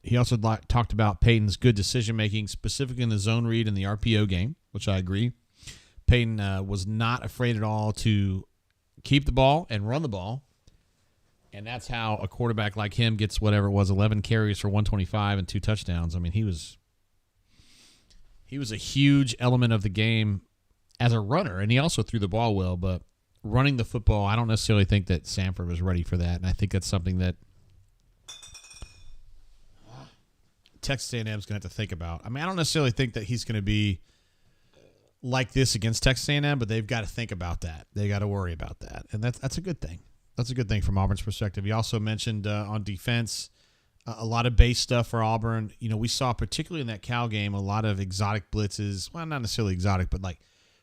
He also talked about Peyton's good decision-making, specifically in the zone read and the RPO game, which I agree. Peyton was not afraid at all to keep the ball and run the ball, and that's how a quarterback like him gets whatever it was, 11 carries for 125 and 2 touchdowns. I mean, he was a huge element of the game as a runner, and he also threw the ball well, but running the football, I don't necessarily think that Samford was ready for that, and I think that's something that Texas A&M is going to have to think about. I mean, I don't necessarily think that he's going to be like this against Texas A&M, but they've got to think about that. They got to worry about that, and that's a good thing. That's a good thing from Auburn's perspective. He also mentioned on defense a lot of base stuff for Auburn. We saw particularly in that Cal game a lot of exotic blitzes. Well, not necessarily exotic, but like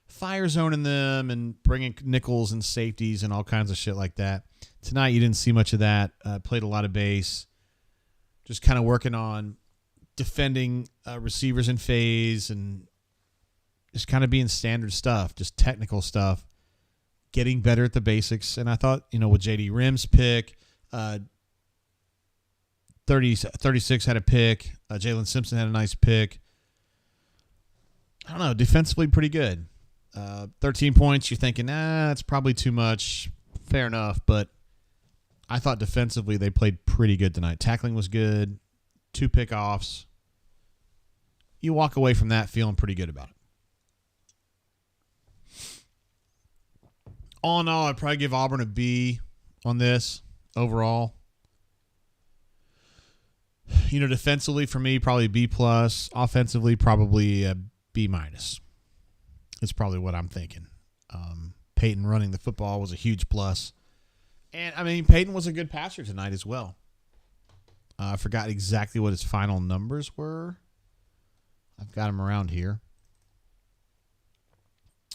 fire zoning them and bringing nickels and safeties and all kinds of shit like that. Tonight, you didn't see much of that. Played a lot of base. Just kind of working on defending receivers in phase and just kind of being standard stuff, just technical stuff, getting better at the basics. And I thought, with J.D. Rim's pick, 36 had a pick. Jalen Simpson had a nice pick. I don't know, defensively pretty good. 13 points, you're thinking, that's probably too much. Fair enough, but I thought defensively they played pretty good tonight. Tackling was good. 2 pickoffs. You walk away from that feeling pretty good about it. All in all, I'd probably give Auburn a B on this overall. Defensively for me, probably B+. Offensively, probably a B-. It's probably what I'm thinking. Peyton running the football was a huge plus. And, Peyton was a good passer tonight as well. I forgot exactly what his final numbers were. I've got him around here.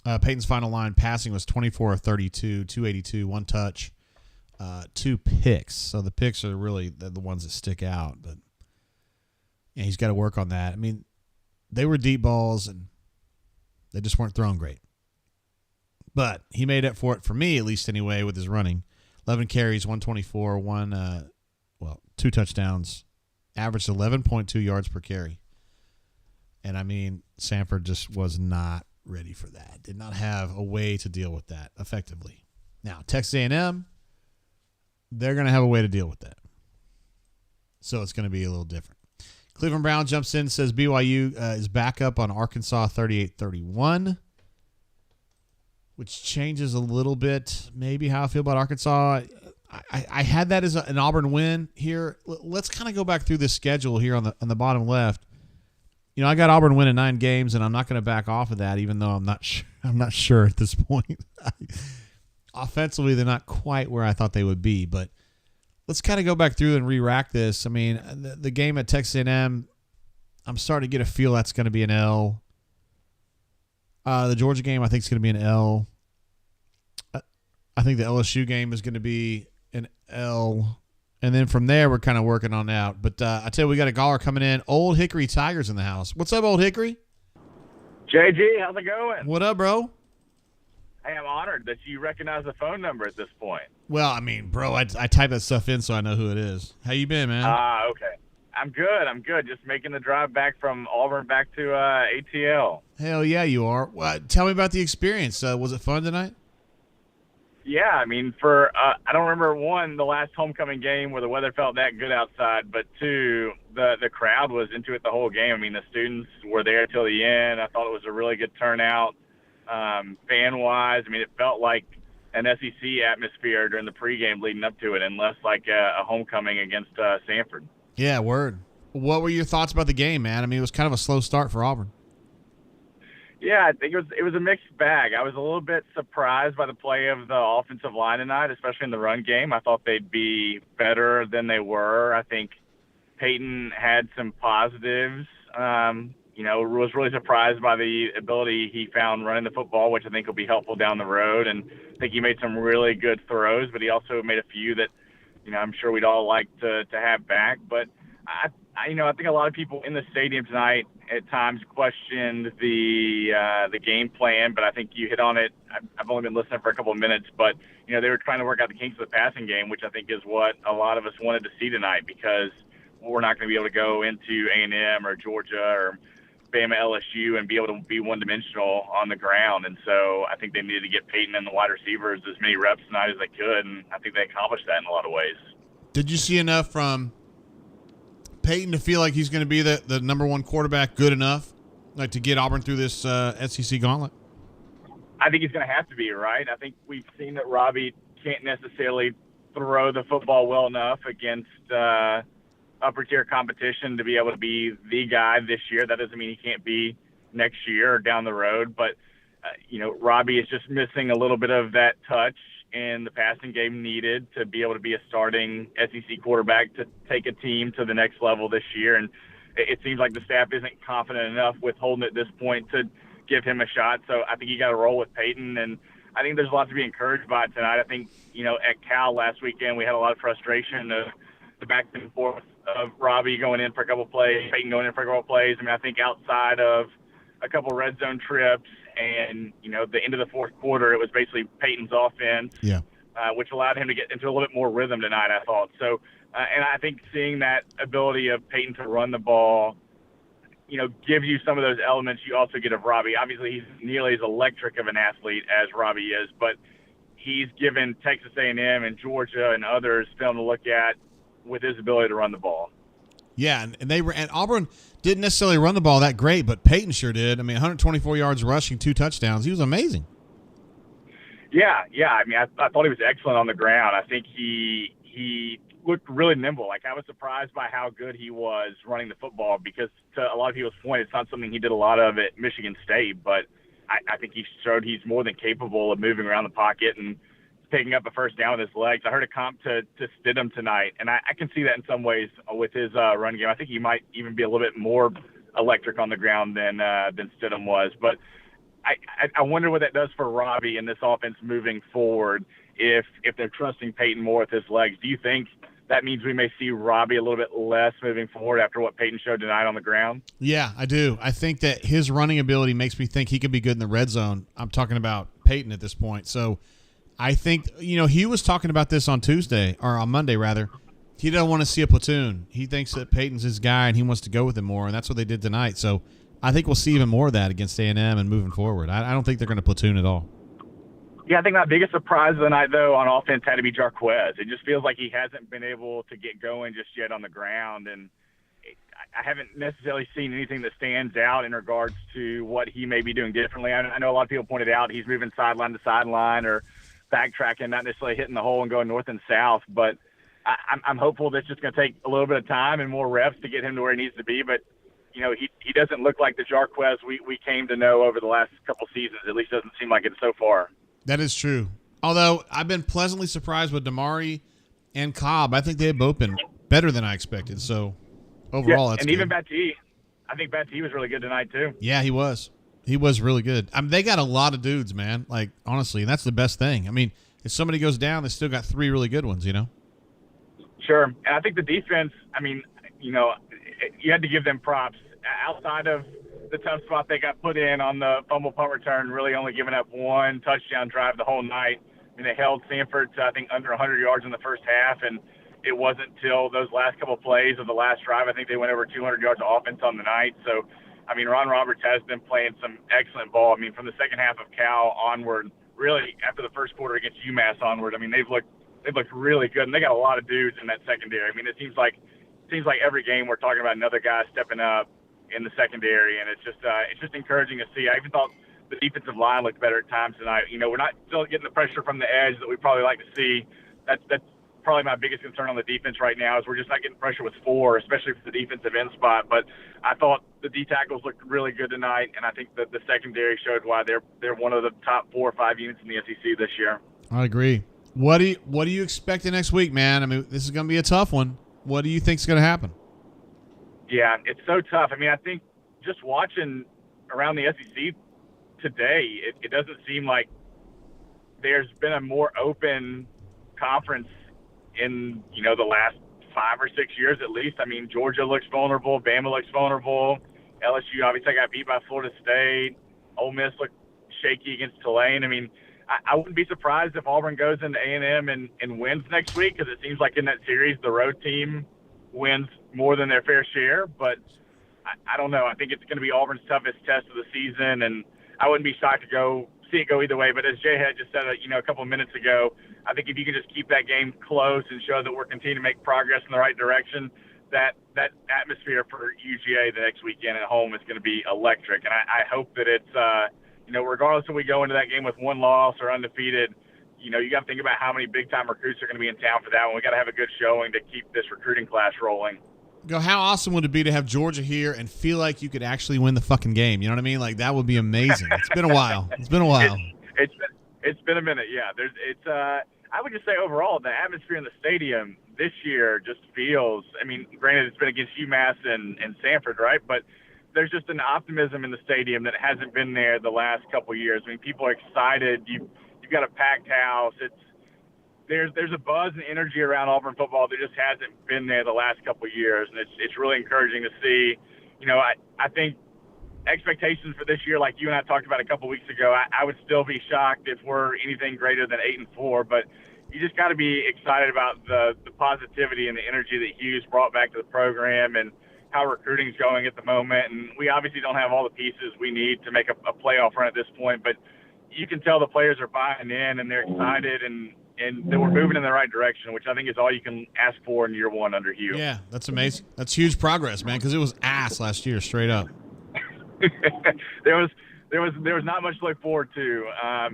Peyton's final line passing was 24 of 32, 282, 1 touch, 2 picks. So the picks are really the ones that stick out. But he's got to work on that. They were deep balls, and they just weren't thrown great. But he made up for it, for me at least anyway, with his running. 11 carries, 124, 2 touchdowns, averaged 11.2 yards per carry. And, Samford just was not ready for that. Did not have a way to deal with that effectively. Now, Texas A&M, they're going to have a way to deal with that. So it's going to be a little different. Cleveland Brown jumps in and says BYU is back up on Arkansas 38-31, which changes a little bit maybe how I feel about Arkansas. I had that as an Auburn win here. Let's kind of go back through this schedule here on the bottom left. I got Auburn winning 9 games, and I'm not going to back off of that, even though I'm not sure at this point. Offensively, they're not quite where I thought they would be, but let's kind of go back through and re-rack this. The game at Texas A&M, I'm starting to get a feel that's going to be an L. The Georgia game, I think, is going to be an L. I think the LSU game is going to be an L. And then from there, we're kind of working on out. But I tell you, we got a caller coming in. Old Hickory Tigers in the house. What's up, Old Hickory? JG, how's it going? What up, bro? Hey, I'm honored that you recognize the phone number at this point. Well, bro, I type that stuff in so I know who it is. How you been, man? Okay. I'm good. Just making the drive back from Auburn back to ATL. Hell yeah, you are. Well, tell me about the experience. Was it fun tonight? Yeah, I don't remember, 1, the last homecoming game where the weather felt that good outside, but 2, the crowd was into it the whole game. The students were there till the end. I thought it was a really good turnout. Fan-wise, it felt like an SEC atmosphere during the pregame leading up to it, and less like a homecoming against Samford. Yeah, word. What were your thoughts about the game, man? It was kind of a slow start for Auburn. Yeah, I think it was a mixed bag. I was a little bit surprised by the play of the offensive line tonight, especially in the run game. I thought they'd be better than they were. I think Peyton had some positives. Was really surprised by the ability he found running the football, which I think will be helpful down the road. And I think he made some really good throws, but he also made a few that, I'm sure we'd all like to have back. But I think a lot of people in the stadium tonight at times questioned the game plan, but I think you hit on it. I've only been listening for a couple of minutes, but they were trying to work out the kinks of the passing game, which I think is what a lot of us wanted to see tonight, because we're not going to be able to go into A&M or Georgia or Bama, LSU and be able to be one-dimensional on the ground. And so I think they needed to get Peyton and the wide receivers as many reps tonight as they could, and I think they accomplished that in a lot of ways. Did you see enough from Peyton to feel like he's going to be the number 1 quarterback good enough, like to get Auburn through this SEC gauntlet? I think he's going to have to be, right? I think we've seen that Robbie can't necessarily throw the football well enough against upper-tier competition to be able to be the guy this year. That doesn't mean he can't be next year or down the road, but, Robbie is just missing a little bit of that touch in the passing game needed to be able to be a starting SEC quarterback to take a team to the next level this year. And it seems like the staff isn't confident enough with Holden at this point to give him a shot. So I think you got to roll with Peyton, and I think there's a lot to be encouraged by tonight. I think, at Cal last weekend we had a lot of frustration of the back and forth of Robbie going in for a couple plays, Peyton going in for a couple plays. I mean, I think outside of a couple red zone trips and, the end of the fourth quarter, it was basically Peyton's offense, which allowed him to get into a little bit more rhythm tonight, I thought. So, and I think seeing that ability of Peyton to run the ball, gives you some of those elements you also get of Robbie. Obviously, he's nearly as electric of an athlete as Robbie is, but he's given Texas A&M and Georgia and others film to look at with his ability to run the ball. Yeah, and Auburn didn't necessarily run the ball that great, but Peyton sure did. I mean, 124 yards rushing, 2 touchdowns. He was amazing. Yeah. I mean, I thought he was excellent on the ground. I think he looked really nimble. Like, I was surprised by how good he was running the football because, to a lot of people's point, it's not something he did a lot of at Michigan State, but I think he showed he's more than capable of moving around the pocket and picking up a first down with his legs. I heard a comp to Stidham tonight, and I can see that in some ways with his run game. I think he might even be a little bit more electric on the ground than Stidham was. But I wonder what that does for Robbie in this offense moving forward if they're trusting Peyton more with his legs. Do you think that means we may see Robbie a little bit less moving forward after what Peyton showed tonight on the ground? Yeah, I do. I think that his running ability makes me think he could be good in the red zone. I'm talking about Peyton at this point. So I think, he was talking about this on Tuesday, or on Monday, rather. He doesn't want to see a platoon. He thinks that Peyton's his guy, and he wants to go with him more, and that's what they did tonight. So I think we'll see even more of that against A&M and moving forward. I don't think they're going to platoon at all. Yeah, I think my biggest surprise of the night, though, on offense had to be Jarquez. It just feels like he hasn't been able to get going just yet on the ground, and I haven't necessarily seen anything that stands out in regards to what he may be doing differently. I know a lot of people pointed out he's moving sideline to sideline or backtracking, not necessarily hitting the hole and going north and south, but I'm hopeful that's just going to take a little bit of time and more reps to get him to where he needs to be. But, he doesn't look like the Jarquez we came to know over the last couple seasons. At least doesn't seem like it so far. That is true. Although I've been pleasantly surprised with Damari and Cobb. I think they have both been better than I expected. So overall, that's and good. Even Batty. I think Batty was really good tonight too. Yeah, he was. He was really good. I mean, they got a lot of dudes, man. Like, honestly, and that's the best thing. I mean, if somebody goes down, they still got 3 really good ones, Sure. And I think the defense, I mean, you had to give them props. Outside of the tough spot they got put in on the fumble punt return, really only giving up 1 touchdown drive the whole night. I mean, they held Samford to, I think, under 100 yards in the first half, and it wasn't till those last couple of plays of the last drive, I think they went over 200 yards of offense on the night. So, I mean, Ron Roberts has been playing some excellent ball. I mean, from the second half of Cal onward, really after the first quarter against UMass onward, I mean, they've looked really good, and they got a lot of dudes in that secondary. I mean, it seems like every game we're talking about another guy stepping up in the secondary, and it's just encouraging to see. I even thought the defensive line looked better at times tonight. We're not still getting the pressure from the edge that we probably like to see. That's probably my biggest concern on the defense right now is we're just not getting pressure with 4, especially for the defensive end spot. But I thought the D tackles looked really good tonight, and I think that the secondary showed why they're one of the top 4 or 5 units in the SEC this year. I agree. What do you expect next week, man? I mean, this is going to be a tough one. What do you think is going to happen? Yeah, it's so tough. I mean, I think just watching around the SEC today, it doesn't seem like there's been a more open conference in, the last 5 or 6 years at least. I mean, Georgia looks vulnerable. Bama looks vulnerable. LSU obviously got beat by Florida State. Ole Miss looked shaky against Tulane. I mean, I wouldn't be surprised if Auburn goes into A&M and wins next week because it seems like in that series the road team wins more than their fair share. But I don't know. I think it's going to be Auburn's toughest test of the season, and I wouldn't be shocked to see it go either way. But as Jay had just said, a couple of minutes ago, I think if you can just keep that game close and show that we're continuing to make progress in the right direction, that atmosphere for UGA the next weekend at home is going to be electric. And I hope that it's, regardless if we go into that game with 1 loss or undefeated, you got to think about how many big-time recruits are going to be in town for that one. We got to have a good showing to keep this recruiting class rolling. How awesome would it be to have Georgia here and feel like you could actually win the fucking game? You know what I mean? Like, that would be amazing. It's been a while. It's been a minute. Yeah. I would just say overall, the atmosphere in the stadium this year just feels, I mean, granted it's been against UMass and Samford, right? But there's just an optimism in the stadium that hasn't been there the last couple of years. I mean, people are excited. You've got a packed house. There's a buzz and energy around Auburn football that just hasn't been there the last couple of years, and it's really encouraging to see. You know, I think expectations for this year, like you and I talked about a couple of weeks ago, I would still be shocked if we're anything greater than 8-4, but you just got to be excited about the positivity and the energy that Hughes brought back to the program and how recruiting's going at the moment. And we obviously don't have all the pieces we need to make a playoff run at this point, but you can tell the players are buying in and they're excited and that we're moving in the right direction, which I think is all you can ask for in year one under Hugh. Yeah, that's amazing. That's huge progress, man, because it was ass last year, straight up. There was not much to look forward to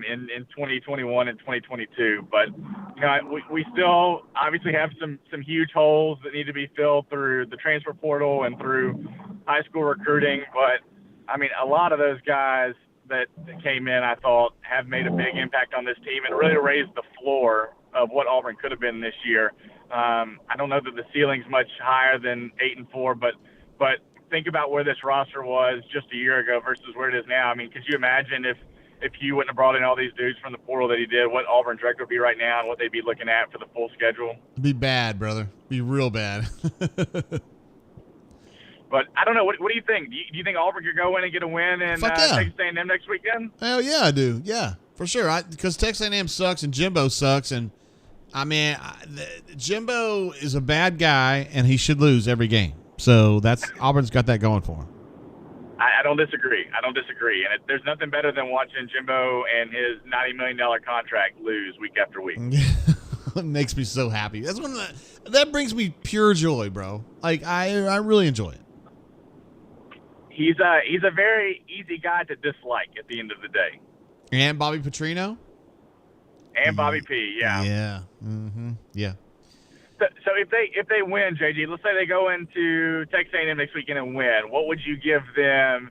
in 2021 and 2022, but you know, we still obviously have some huge holes that need to be filled through the transfer portal and through high school recruiting. But I mean, a lot of those guys that came in, I thought, have made a big impact on this team and really raised the floor of what Auburn could have been this year. I don't know that the ceiling's much higher than 8-4, but think about where this roster was just a year ago versus where it is now. I mean, could you imagine if Hugh wouldn't have brought in all these dudes from the portal that he did, what Auburn's record would be right now and what they'd be looking at for the full schedule? It'd be bad, brother. Be real bad. But I don't know. What do you think? Do you think Auburn could go in and get a win and Texas A&M next weekend? Hell yeah, I do. Yeah, for sure. Because Texas A&M sucks and Jimbo sucks, and I mean, Jimbo is a bad guy and he should lose every game. So Auburn's got that going for him. I don't disagree. And there's nothing better than watching Jimbo and his $90 million contract lose week after week. It makes me so happy. That's that brings me pure joy, bro. Like I really enjoy it. He's a very easy guy to dislike at the end of the day. And Bobby Petrino? And Bobby P, yeah. Yeah. Mm-hmm. Yeah. So if they win, JG, let's say they go into Texas A&M next weekend and win, what would you give them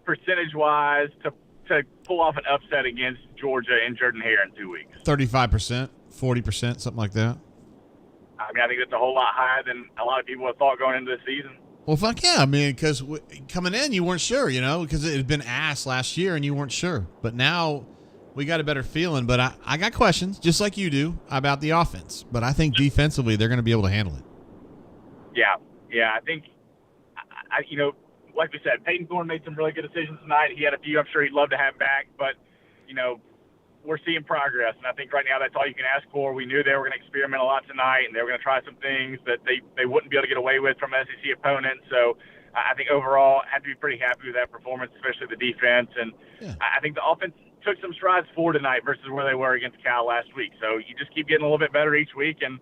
percentage-wise to pull off an upset against Georgia and Jordan-Hare in 2 weeks? 35%, 40%, something like that. I mean, I think that's a whole lot higher than a lot of people have thought going into the season. Well, fuck yeah. I mean, because coming in, you weren't sure, because it had been ass last year and you weren't sure. But now we got a better feeling. But I got questions, just like you do, about the offense. But I think defensively, they're going to be able to handle it. Yeah. I think, like we said, Peyton Thorne made some really good decisions tonight. He had a few I'm sure he'd love to have back. But, we're seeing progress. And I think right now that's all you can ask for. We knew they were going to experiment a lot tonight, and they were going to try some things that they wouldn't be able to get away with from an SEC opponent. So I think overall I had to be pretty happy with that performance, especially the defense. And I think the offense took some strides forward tonight versus where they were against Cal last week. So you just keep getting a little bit better each week, and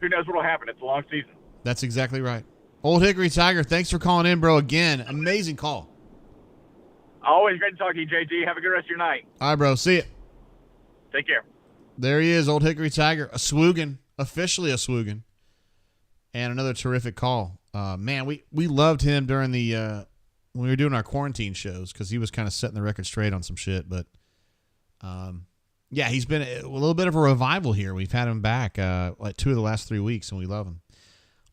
who knows what will happen. It's a long season. That's exactly right. Old Hickory Tiger, thanks for calling in, bro. Again, amazing call. Always great to talk to you, JG. Have a good rest of your night. All right, bro. See ya. Take care. There he is, Old Hickory Tiger, a swoogan, officially a swoogan, and another terrific call. Man, we loved him during the when we were doing our quarantine shows because he was kind of setting the record straight on some shit. But he's been a little bit of a revival here. We've had him back like 2 of the last 3 weeks, and we love him.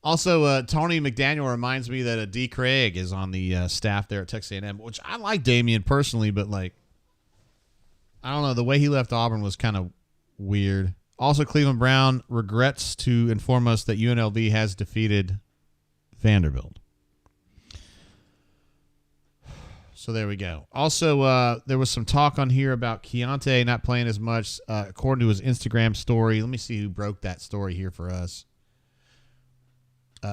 Also, Tony McDaniel reminds me that D. Craig is on the staff there at Texas A&M, which I like Damian personally, but I don't know. The way he left Auburn was kind of weird. Also, Cleveland Brown regrets to inform us that UNLV has defeated Vanderbilt. So there we go. Also, there was some talk on here about Keontae not playing as much, according to his Instagram story. Let me see who broke that story here for us.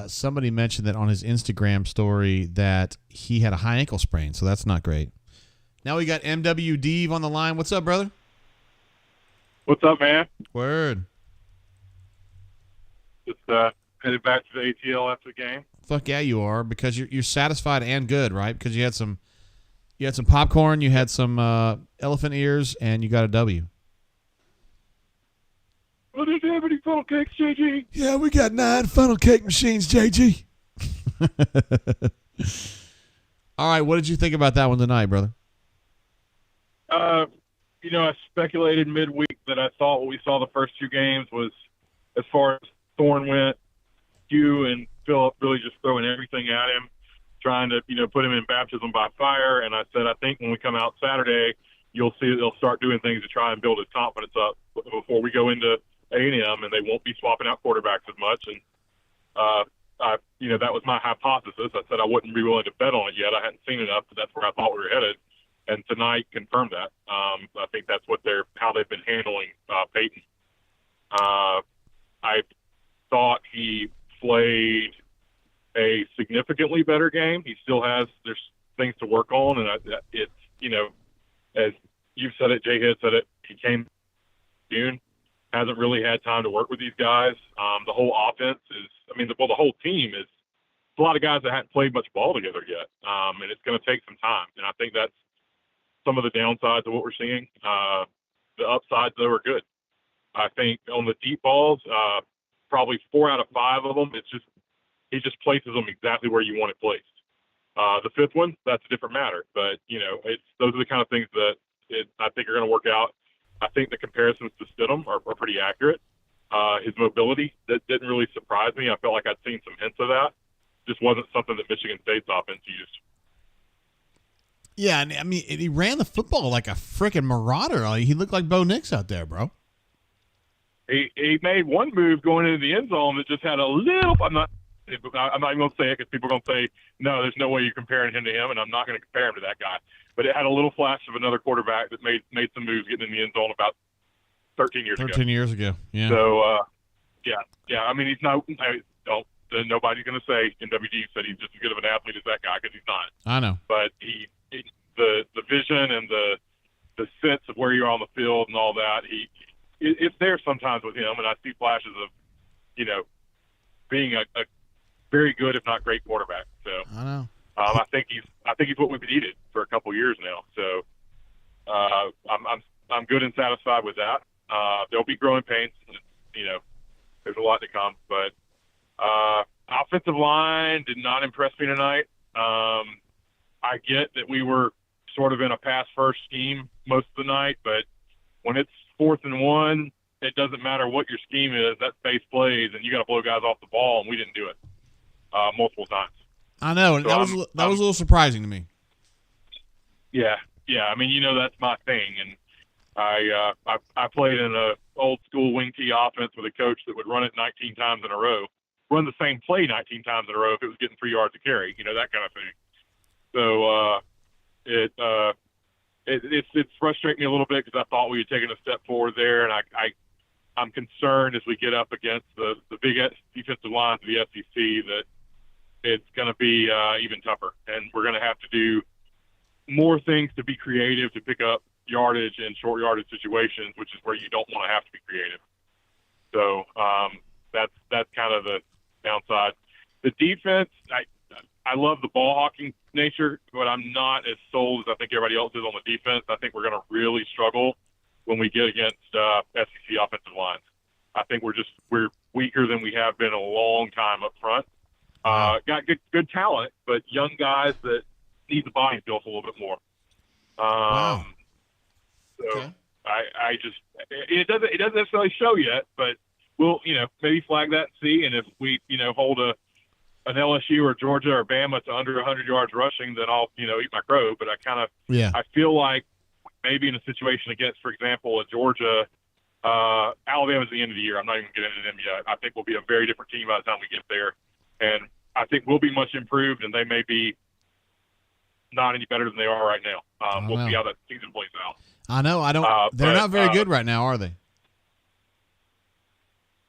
Somebody mentioned that on his Instagram story that he had a high ankle sprain, so that's not great. Now we got MW Dave on the line. What's up, brother? What's up, man? Word. Just headed back to the ATL after the game. Fuck yeah, you are, because you're satisfied and good, right? Because you had some popcorn, you had some elephant ears, and you got a W. Well, did you have any funnel cakes, JG? Yeah, we got 9 funnel cake machines, JG. All right, what did you think about that one tonight, brother? I speculated midweek that I thought what we saw the first 2 games was, as far as Thorne went, Hugh and Phillip really just throwing everything at him. trying to, put him in baptism by fire. And I said, I think when we come out Saturday, you'll see that they'll start doing things to try and build his confidence up before we go into A&M, and they won't be swapping out quarterbacks as much. And, that was my hypothesis. I said I wouldn't be willing to bet on it yet. I hadn't seen enough, but that's where I thought we were headed. And tonight confirmed that. I think that's how they've been handling Peyton. I thought he played a significantly better game. He still there's things to work on, and it's, as you've said it, Jay had said it, he came June, hasn't really had time to work with these guys. The whole offense the whole team is a lot of guys that hadn't played much ball together yet, and it's going to take some time. And I think that's some of the downsides of what we're seeing. The upsides, though, are good. I think on the deep balls, probably 4 out of 5 of them, he just places them exactly where you want it placed. The 5th one, that's a different matter. But, those are the kind of things that I think are going to work out. I think the comparisons to Stidham are pretty accurate. His mobility, that didn't really surprise me. I felt like I'd seen some hints of that. Just wasn't something that Michigan State's offense used. Yeah, and he ran the football like a freaking marauder. He looked like Bo Nix out there, bro. He made one move going into the end zone that just had a little. I'm not even going to say it because people are going to say, no, there's no way you're comparing him to him, and I'm not going to compare him to that guy. But it had a little flash of another quarterback that made some moves getting in the end zone about 13 years ago. 13 years ago, yeah. So, yeah. He's not. Nobody's going to say NWD said he's just as good of an athlete as that guy because he's not. I know. But the vision and the sense of where you are on the field and all that, it's there sometimes with him, and I see flashes of, being a very good, if not great, quarterback. So I know. I think he's what we've needed for a couple years now. So I'm good and satisfied with that. There'll be growing pains. There's a lot to come, but offensive line did not impress me tonight. I get that we were sort of in a pass-first scheme most of the night, but when it's 4th and 1, it doesn't matter what your scheme is. That space plays, and you got to blow guys off the ball, and we didn't do it multiple times. I know, and so that was a little surprising to me. Yeah. That's my thing, and I played in a old school wing tee offense with a coach that would run it 19 times in a row, run the same play 19 times in a row if it was getting 3 yards to carry, that kind of thing. So it's frustrating me a little bit because I thought we had taken a step forward there, and I'm concerned as we get up against the big defensive lines of the SEC that it's going to be even tougher, and we're going to have to do more things to be creative to pick up yardage in short yardage situations, which is where you don't want to have to be creative. So that's kind of the downside. The defense, I love the ball hawking nature, but I'm not as sold as I think everybody else is on the defense. I think we're going to really struggle when we get against SEC offensive lines. I think we're weaker than we have been in a long time up front. Got good talent, but young guys that need the body built a little bit more. Wow. So okay. I just it doesn't necessarily show yet, but we'll maybe flag that and see. And if we hold an LSU or Georgia or Bama to under 100 yards rushing, then I'll eat my crow. But I feel like maybe in a situation against, for example, a Georgia, Alabama's the end of the year. I'm not even getting into them yet. I think we'll be a very different team by the time we get there, and I think we'll be much improved, and they may be not any better than they are right now. We'll see how that season plays out. I know. They're not very good right now, are they?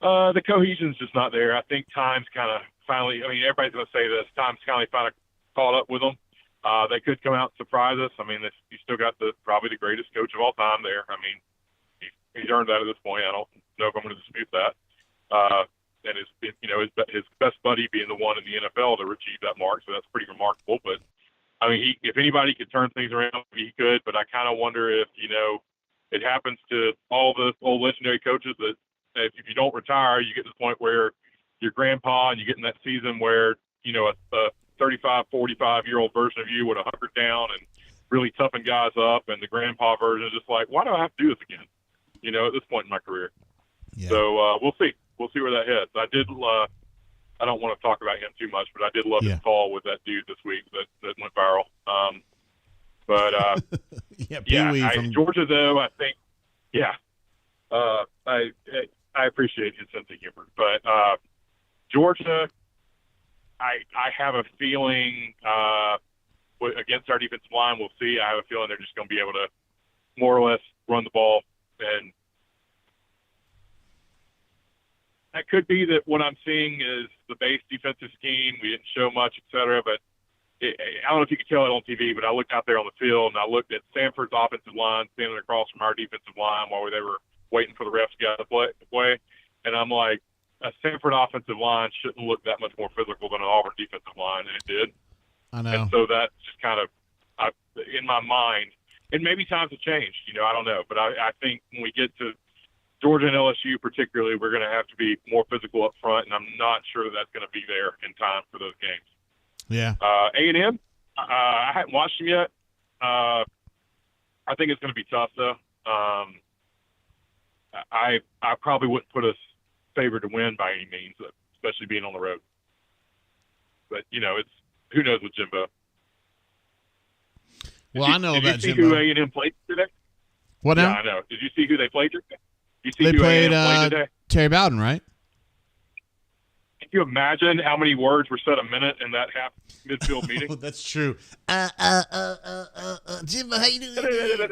The cohesion's just not there. I think time's kind of finally. Everybody's going to say this. Time's kind of caught up with them. They could come out and surprise us. You still got probably the greatest coach of all time there. He's earned that at this point. I don't know if I'm going to dispute that. And his best buddy being the one in the NFL to achieve that mark, so that's pretty remarkable. But if anybody could turn things around, he could. But I kind of wonder if it happens to all the old legendary coaches that if you don't retire, you get to the point where your grandpa and you get in that season where a 35, 45-year-old version of you would have hunkered down and really toughened guys up, and the grandpa version is just like, why do I have to do this again? At this point in my career. Yeah. So we'll see. We'll see where that heads. I don't want to talk about him too much, but I did love Yeah. his call with that dude this week that went viral. Yeah, Yeah, Pee-wee from Georgia, though, I think, yeah, I appreciate his sense of humor. But Georgia, I have a feeling against our defensive line, we'll see. I have a feeling they're just going to be able to more or less run the ball. And that could be that what I'm seeing is the base defensive scheme. We didn't show much, et cetera, but I don't know if you could tell it on TV, but I looked out there on the field and I looked at Samford's offensive line standing across from our defensive line while they were waiting for the refs to get out of the play. And I'm like, a Samford offensive line shouldn't look that much more physical than an Auburn defensive line, and it did. I know. And so that's just kind of in my mind. And maybe times have changed, I don't know. But I think when we get to Georgia and LSU particularly, we're going to have to be more physical up front, and I'm not sure that's going to be there in time for those games. Yeah. A&M, I haven't watched them yet. I think it's going to be tough, though. I probably wouldn't put us favored to win by any means, especially being on the road. But, it's who knows with Jimbo. Well, I know about Jimbo. Did you see Jimbo. who A&M played today? What now? Yeah, I know. Did you see who they played today? You see They who played A&M played today? Terry Bowden, right? Can you imagine how many words were said a minute in that half midfield meeting? Oh, that's true. Jimbo, how you doing?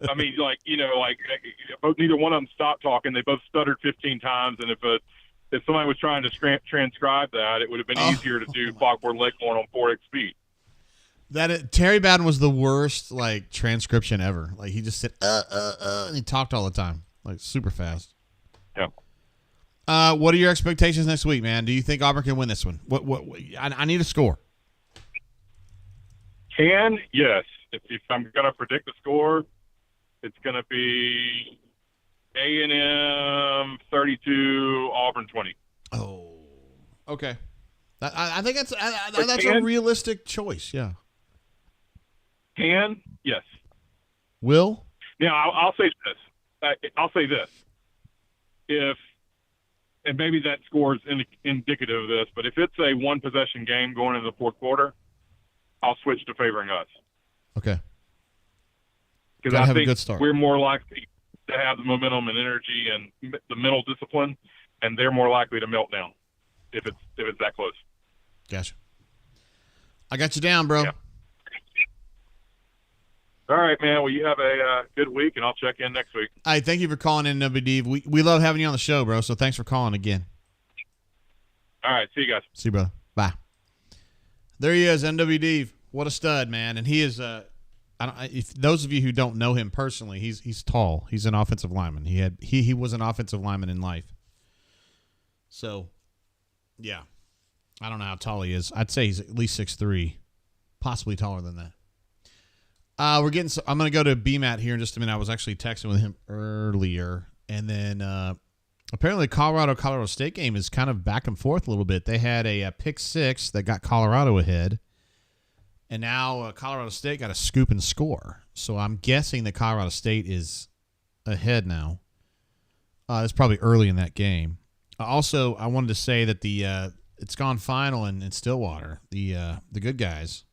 I mean, neither one of them stopped talking. They both stuttered 15 times, and if somebody was trying to transcribe that, it would have been easier to do Foghorn Leghorn on 4x speed. Terry Bowden was the worst transcription ever. He just said and he talked all the time, super fast. Yeah. What are your expectations next week, man? Do you think Auburn can win this one? What I need a score. Yes. If I'm going to predict the score, it's going to be A&M 32, Auburn 20. Oh, okay. I think that's a realistic choice. Yeah. Yes. Will? Now, I'll say this. And maybe that score is indicative of this, but if it's a one-possession game going into the fourth quarter, I'll switch to favoring us. Okay. Because I have think a good start. We're more likely to have the momentum and energy and the mental discipline, and they're more likely to melt down if it's that close. Gotcha. I got you down, bro. Yeah. All right, man. Well, you have a good week, and I'll check in next week. All right, thank you for calling in, WD. We love having you on the show, bro, so thanks for calling again. All right, see you guys. See you, brother. Bye. There he is, NWD. What a stud, man. And he is if those of you who don't know him personally, he's tall. He's an offensive lineman. He was an offensive lineman in life. So, yeah. I don't know how tall he is. I'd say he's at least 6'3", possibly taller than that. I'm going to go to BMAT here in just a minute. I was actually texting with him earlier. And then apparently Colorado State game is kind of back and forth a little bit. They had a pick six that got Colorado ahead. And now Colorado State got a scoop and score. So I'm guessing that Colorado State is ahead now. It's probably early in that game. Also, I wanted to say that it's gone final in Stillwater. The good guys.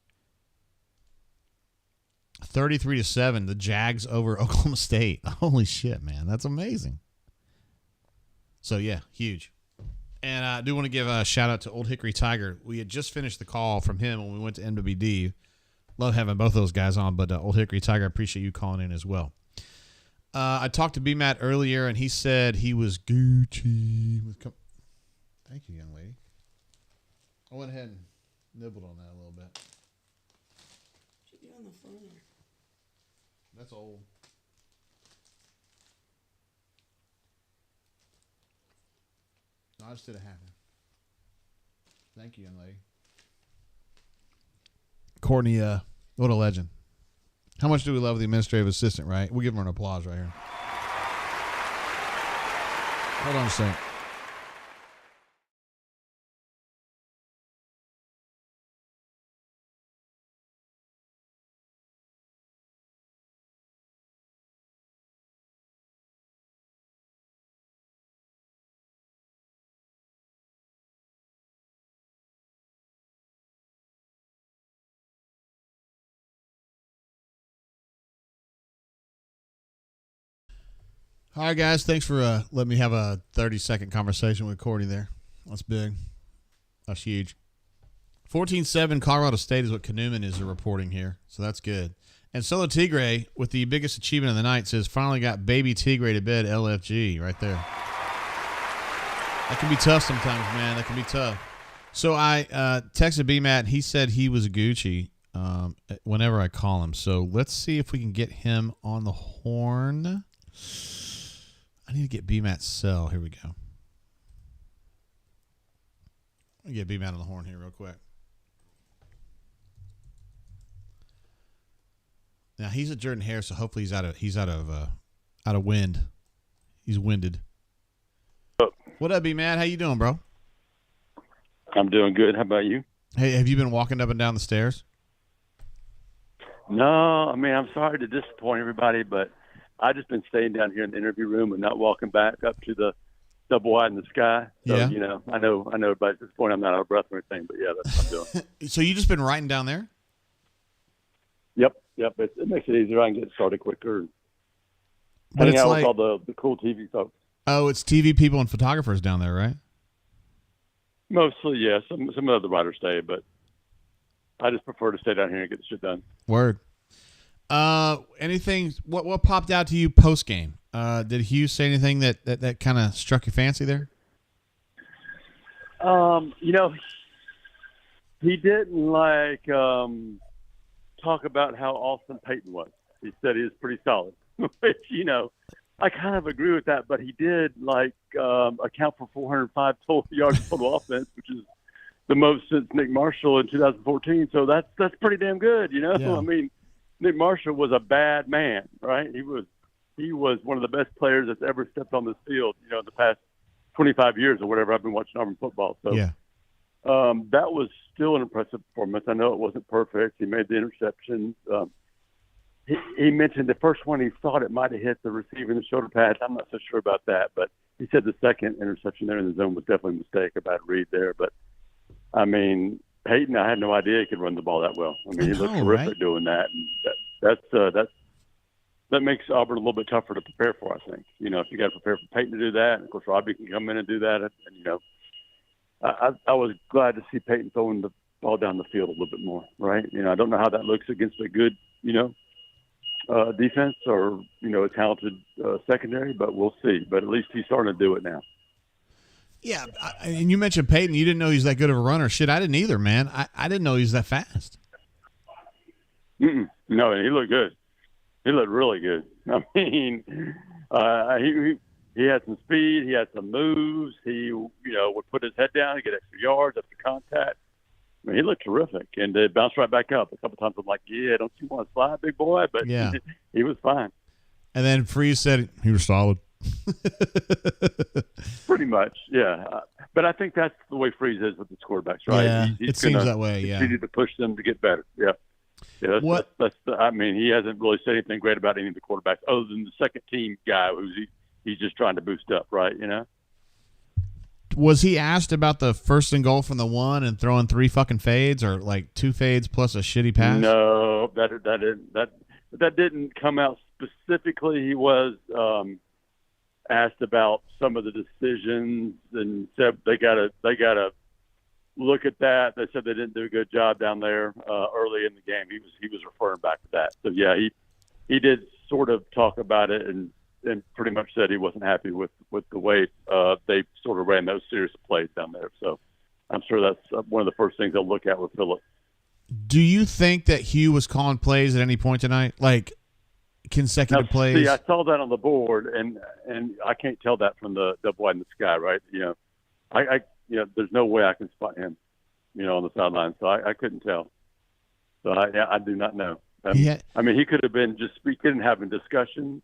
33-7, the Jags over Oklahoma State. Holy shit, man. That's amazing. So, yeah, huge. And I do want to give a shout-out to Old Hickory Tiger. We had just finished the call from him when we went to MWD. Love having both those guys on, but Old Hickory Tiger, I appreciate you calling in as well. I talked to B-Matt earlier, and he said he was Gucci. Thank you, young lady. I went ahead and nibbled on that a little bit. What you do on the phone there? That's old. No, I just did a half. Thank you, young lady. Courtney, what a legend. How much do we love the administrative assistant, right? We'll give her an applause right here. Hold on a second. All right, guys. Thanks for letting me have a 30-second conversation with Courtney there. That's big. That's huge. 14-7 Colorado State is what Kanuman is reporting here, so that's good. And Solo Tigre, with the biggest achievement of the night, says, finally got baby Tigre to bed, LFG, right there. That can be tough sometimes, man. That can be tough. So I texted B-Matt. He said he was Gucci whenever I call him. So let's see if we can get him on the horn. I need to get B-Matt's cell. Here we go. Let me get B-Matt on the horn here real quick. Now he's at Jordan Hare, so hopefully he's out of wind. He's winded. What up, B-Matt? How you doing, bro? I'm doing good. How about you? Hey, have you been walking up and down the stairs? No, I mean, I'm sorry to disappoint everybody, but I've just been staying down here in the interview room and not walking back up to the double wide in the sky. So, yeah. You know, I know everybody at this point I'm not out of breath or anything, but yeah, that's what I'm doing. So you just been writing down there? Yep. It makes it easier. I can get started quicker. But hang it's out like with all the cool TV folks. Oh, it's TV people and photographers down there, right? Mostly, yeah. Some of the writers stay, but I just prefer to stay down here and get the shit done. Word. Anything? What popped out to you post game? Did Hughes say anything that kind of struck your fancy there? You know, he didn't talk about how awesome Peyton was. He said he was pretty solid, which, you know, I kind of agree with that, but he did account for 405 total yards total offense, which is the most since Nick Marshall in 2014. So that's pretty damn good, you know. Yeah. I mean, Nick Marshall was a bad man, right? He was one of the best players that's ever stepped on this field, you know, in the past 25 years or whatever. I've been watching Auburn football, so yeah. That was still an impressive performance. I know it wasn't perfect. He made the interception. He mentioned the first one he thought it might have hit the receiver in the shoulder pad. I'm not so sure about that, but he said the second interception there in the zone was definitely a mistake, a bad read there. But, I mean, Peyton, I had no idea he could run the ball that well. I mean, he looked terrific doing that. And that makes Auburn a little bit tougher to prepare for, I think. You know, if you got to prepare for Peyton to do that, and of course Robbie can come in and do that. And you know, I was glad to see Peyton throwing the ball down the field a little bit more, right? You know, I don't know how that looks against a good, you know, defense or, you know, a talented secondary, but we'll see. But at least he's starting to do it now. Yeah, and you mentioned Peyton. You didn't know he's that good of a runner. Shit, I didn't either, man. I didn't know he was that fast. No, he looked good. He looked really good. I mean, he had some speed. He had some moves. He, you know, would put his head down and get extra yards after contact. I mean, he looked terrific, and it bounced right back up. A couple times I'm like, yeah, don't you want to slide, big boy? But yeah, he was fine. And then Freeze said he was solid. Pretty much, yeah. But I think that's the way Freeze is with the quarterbacks, right? Yeah, he's it seems that way, yeah. Continue to push them to get better, yeah. Yeah, I mean, he hasn't really said anything great about any of the quarterbacks other than the second team guy he's just trying to boost up, right, you know? Was he asked about the first and goal from the one and throwing 3 fucking fades or like 2 fades plus a shitty pass? No, that didn't come out specifically. He was asked about some of the decisions and said they gotta look at that. They said they didn't do a good job down there early in the game. He was referring back to that. So yeah, he did sort of talk about it and pretty much said he wasn't happy with the way they sort of ran those series of plays down there. So I'm sure that's one of the first things they'll look at with Phillip. Do you think that Hugh was calling plays at any point tonight, like consecutive plays? See, I saw that on the board, and I can't tell that from the double wide in the sky, right? You know, I there's no way I can spot him, you know, on the sideline. So I couldn't tell. So I do not know. I mean, he could have been just speaking and having discussion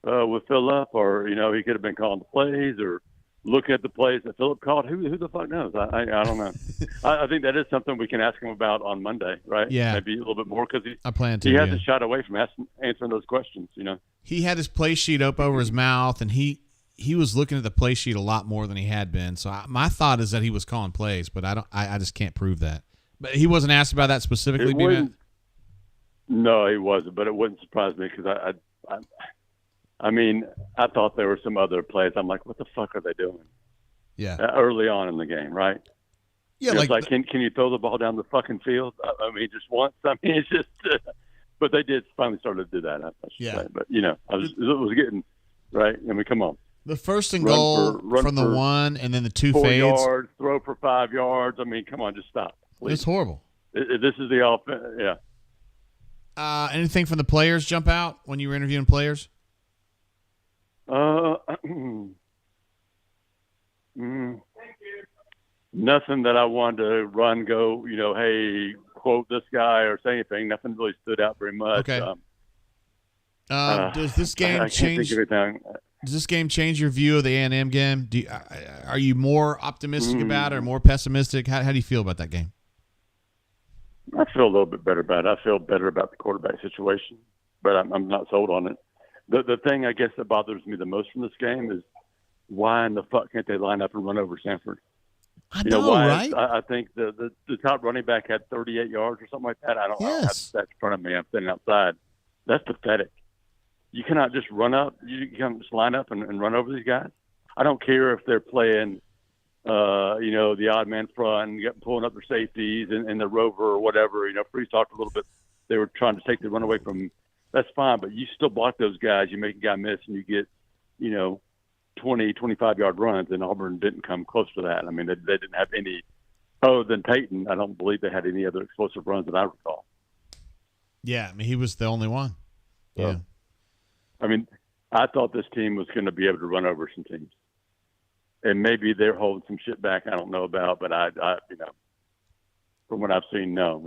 with Phillip, or, you know, he could have been calling the plays or looking at the plays that Phillip called. Who the fuck knows? I don't know. I think that is something we can ask him about on Monday, right? Yeah. Maybe a little bit more because he hasn't shied away from answering those questions, you know. He had his play sheet up over his mouth, and he was looking at the play sheet a lot more than he had been. So my thought is that he was calling plays, but I just can't prove that. But he wasn't asked about that specifically, No, he wasn't, but it wouldn't surprise me because I mean, I thought there were some other plays. I'm like, what the fuck are they doing? Yeah. Early on in the game, right? Yeah, it's like can you throw the ball down the fucking field? I mean, just once. I mean, it's just. But they did finally start to do that. I should say. But it was getting right. I mean, come on. The first and goal from the 1, and then the 2 4 fades. yards, throw for 5 yards. I mean, come on, just stop. Please. It's horrible. This is the offense. Yeah. Anything from the players jump out when you were interviewing players? Nothing that I wanted to run, go, hey, quote this guy or say anything. Nothing really stood out very much. Okay. Does this game change? Does this game change your view of the A&M game? Are you more optimistic about it or more pessimistic? How do you feel about that game? I feel a little bit better about it. I feel better about the quarterback situation, but I'm not sold on it. The thing I guess that bothers me the most from this game is why in the fuck can't they line up and run over Samford? I know, right? I think the top running back had 38 yards or something like that. I don't have the stats in front of me. I'm sitting outside. That's pathetic. You cannot just run up. You can't just line up and run over these guys. I don't care if they're playing, the odd man front and pulling up their safeties and the rover or whatever. Freeze talked a little bit. They were trying to take the run away from. That's fine, but you still block those guys. You make a guy miss, and you get, 20, 25-yard runs, and Auburn didn't come close to that. I mean, they didn't have any other than Peyton. I don't believe they had any other explosive runs that I recall. Yeah, I mean, he was the only one. Yeah. I mean, I thought this team was going to be able to run over some teams. And maybe they're holding some shit back I don't know about, but I from what I've seen, no.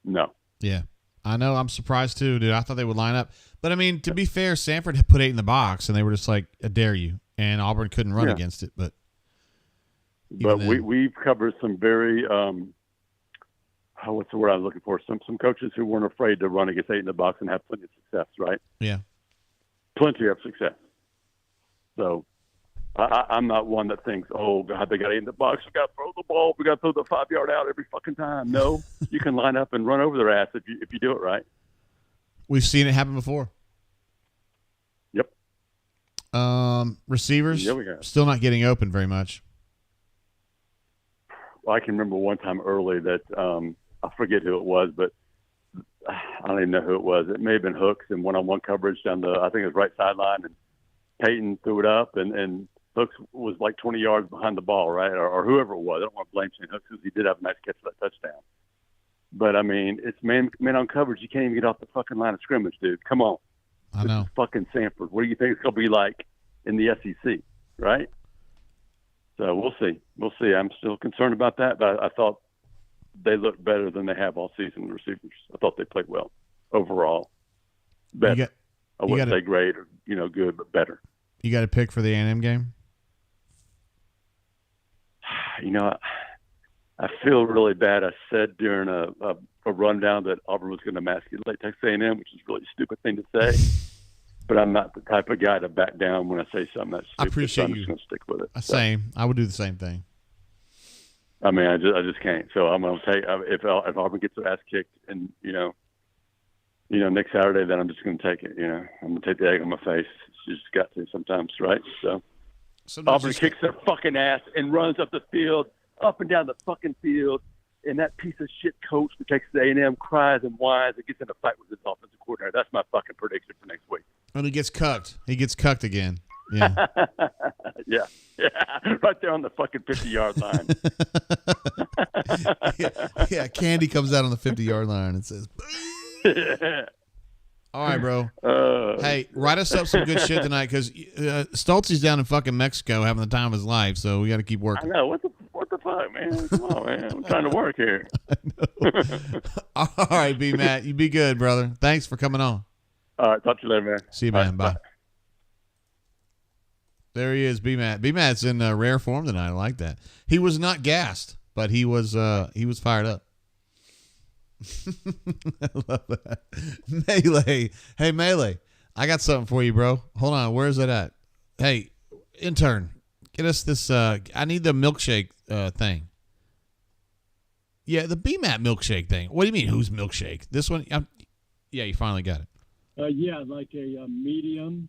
No. Yeah. I know. I'm surprised too, dude. I thought they would line up. But, I mean, to be fair, Samford had put 8 in the box, and they were just like, I dare you. And Auburn couldn't run against it. But we've covered some very what's the word I'm looking for? Some coaches who weren't afraid to run against 8 in the box and have plenty of success, right? Yeah. Plenty of success. So I'm not one that thinks, oh, God, they got 8 in the box. We got to throw the ball. We got to throw the 5-yard out every fucking time. No, you can line up and run over their ass if you do it right. We've seen it happen before. Yep. Receivers still not getting open very much. Well, I can remember one time early that I forget who it was, but I don't even know who it was. It may have been Hooks in one-on-one coverage down I think it was right sideline, and Peyton threw it up, and Hooks was like 20 yards behind the ball, right? Or whoever it was. I don't want to blame Shane Hooks because he did have a nice catch for that touchdown. But, I mean, it's man on coverage. You can't even get off the fucking line of scrimmage, dude. Come on. I know. This is fucking Samford. What do you think it's going to be like in the SEC, right? So we'll see. We'll see. I'm still concerned about that, but I thought they looked better than they have all season, the receivers. I thought they played well overall. Better. I wouldn't say great or, good, but better. You got a pick for the A&M game? I feel really bad. I said during a rundown that Auburn was going to masculate Texas A&M, which is a really stupid thing to say. But I'm not the type of guy to back down when I say something that's stupid. I appreciate I'm you. just going to stick with it. Same. I would do the same thing. I mean, I just can't. So I'm going to take if Auburn gets their ass kicked, and next Saturday, then I'm just going to take it. I'm going to take the egg on my face. You just got to sometimes, right? So Auburn kicks their fucking ass and runs up the field, up and down the fucking field, and that piece of shit coach for Texas A&M cries and whines and gets in a fight with his offensive coordinator. That's my fucking prediction for next week. And he gets cucked. He gets cucked again. Yeah. yeah. Right there on the fucking 50-yard line. yeah, Candy comes out on the 50-yard line and says, all right, bro. Hey, write us up some good shit tonight because Stoltzy's down in fucking Mexico having the time of his life, so we got to keep working. I know. What the fuck, man? Come on, man. I'm trying to work here. All right, B-Matt. You be good, brother. Thanks for coming on. All right. Talk to you later, man. See you, man. Bye. There he is, B-Matt. B-Matt's in rare form tonight. I like that. He was not gassed, but he was fired up. I love that. Melee. Hey, Melee. I got something for you, bro. Hold on. Where's it at? Hey, intern, get us this. I need the milkshake thing. Yeah, the BMAT milkshake thing. What do you mean, whose milkshake? This one? Yeah, you finally got it. Yeah, like a medium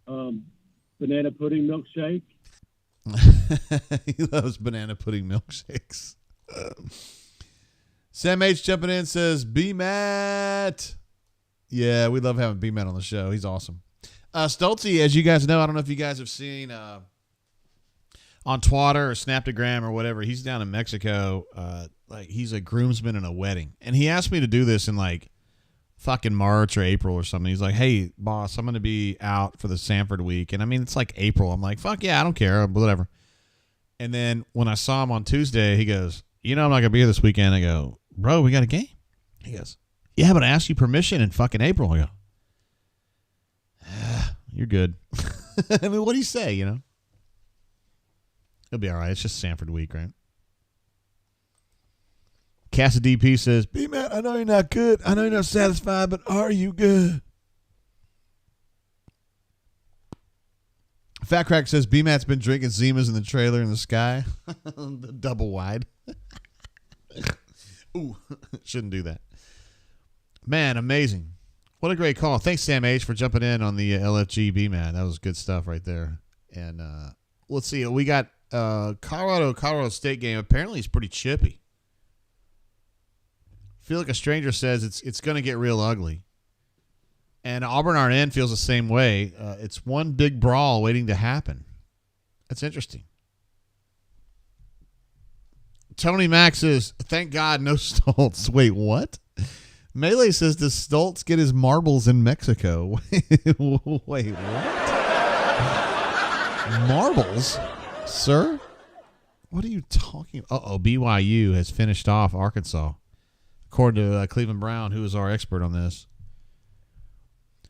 banana pudding milkshake. He loves banana pudding milkshakes. Sam H jumping in says, B-Matt. Yeah, we love having B-Matt on the show. He's awesome. Stoltze, as you guys know, I don't know if you guys have seen on Twitter or Snaptagram or whatever, he's down in Mexico. Like he's a groomsman in a wedding. And he asked me to do this in like fucking March or April or something. He's like, hey, boss, I'm going to be out for the Samford week. And I mean, it's like April. I'm like, fuck yeah, I don't care, whatever. And then when I saw him on Tuesday, he goes, I'm not going to be here this weekend. I go, bro, we got a game. He goes, yeah, but I asked you permission in fucking April. I go, you're good. I mean, what do you say, It'll be all right. It's just Samford week, right? Casa DP says, B-Matt, I know you're not good. I know you're not satisfied, but are you good? Fat Crack says, B-Matt's been drinking Zimas in the trailer in the sky. The double wide. Ooh, shouldn't do that. Man, amazing. What a great call. Thanks, Sam H, for jumping in on the LFG B-Matt. That was good stuff right there. And let's see. We got Colorado State game. Apparently, it's pretty chippy. Feel like a stranger says it's going to get real ugly. And Auburn RN feels the same way. It's one big brawl waiting to happen. That's interesting. Tony Mack says, thank God no Stoltz. Wait, what? Melee says, does Stoltz get his marbles in Mexico? Wait, what? Marbles? Sir? What are you talking about? Uh-oh, BYU has finished off Arkansas, according to Cleveland Brown, who is our expert on this.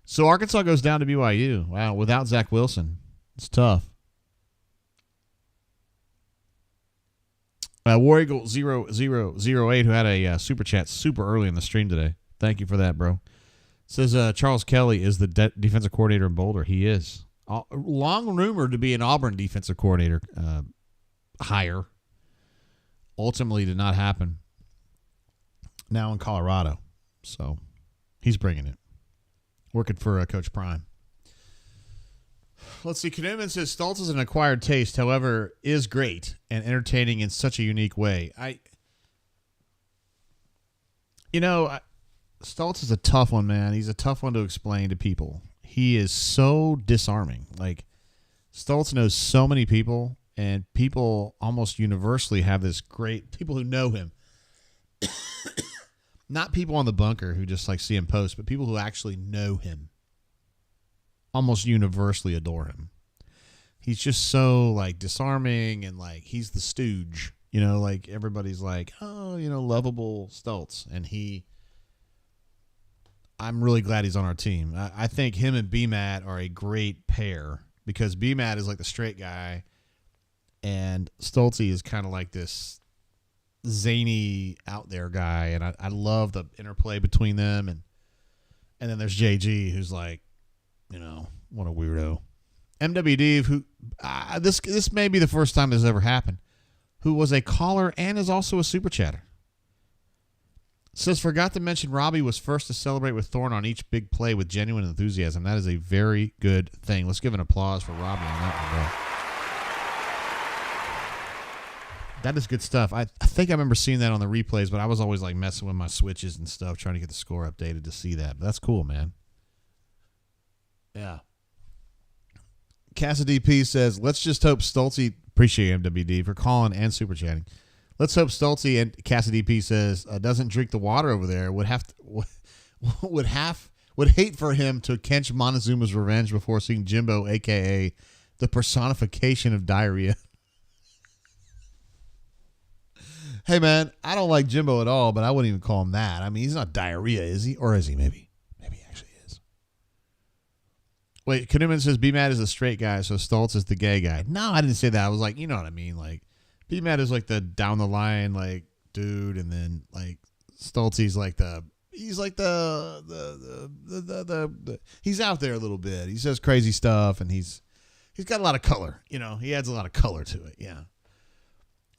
So Arkansas goes down to BYU. Wow, without Zach Wilson. It's tough. War Eagle 0008, who had a super chat super early in the stream today. Thank you for that, bro. Says Charles Kelly is the defensive coordinator in Boulder. He is. Long rumored to be an Auburn defensive coordinator hire. Ultimately did not happen. Now in Colorado. So he's bringing it. Working for Coach Prime. Let's see. Knuman says Stoltz is an acquired taste, however, is great and entertaining in such a unique way. Stoltz is a tough one, man. He's a tough one to explain to people. He is so disarming. Like, Stoltz knows so many people, and people almost universally have this great people who know him. Not people on the bunker who just like see him post, but people who actually know him almost universally adore him. He's just so like disarming and like he's the stooge, like everybody's like, oh, lovable Stoltz. And I'm really glad he's on our team. I think him and B-Matt are a great pair because B-Matt is like the straight guy and Stoltze is kind of like this zany out there guy, and I love the interplay between them, and then there's JG who's like, what a weirdo. MWD, who this may be the first time this has ever happened, who was a caller and is also a super chatter. Says, forgot to mention Robbie was first to celebrate with Thorne on each big play with genuine enthusiasm. That is a very good thing. Let's give an applause for Robbie on that one, bro. That is good stuff. I think I remember seeing that on the replays, but I was always like messing with my switches and stuff, trying to get the score updated to see that. But that's cool, man. Yeah. Cassidy P says, let's just hope Stoltze, appreciate MWD for calling and super chatting. Let's hope Stoltze, and Cassidy P says, doesn't drink the water over there. Would hate for him to catch Montezuma's revenge before seeing Jimbo, a.k.a. the personification of diarrhea. Hey, man, I don't like Jimbo at all, but I wouldn't even call him that. I mean, he's not diarrhea, is he? Or is he? Maybe. Maybe he actually is. Wait, Knuman says B-Matt is a straight guy, so Stoltz is the gay guy. No, I didn't say that. I was like, you know what I mean? Like, B-Matt is like the down the line, like, dude, and then, like, Stoltze's like he's out there a little bit. He says crazy stuff, and he's got a lot of color. He adds a lot of color to it, yeah.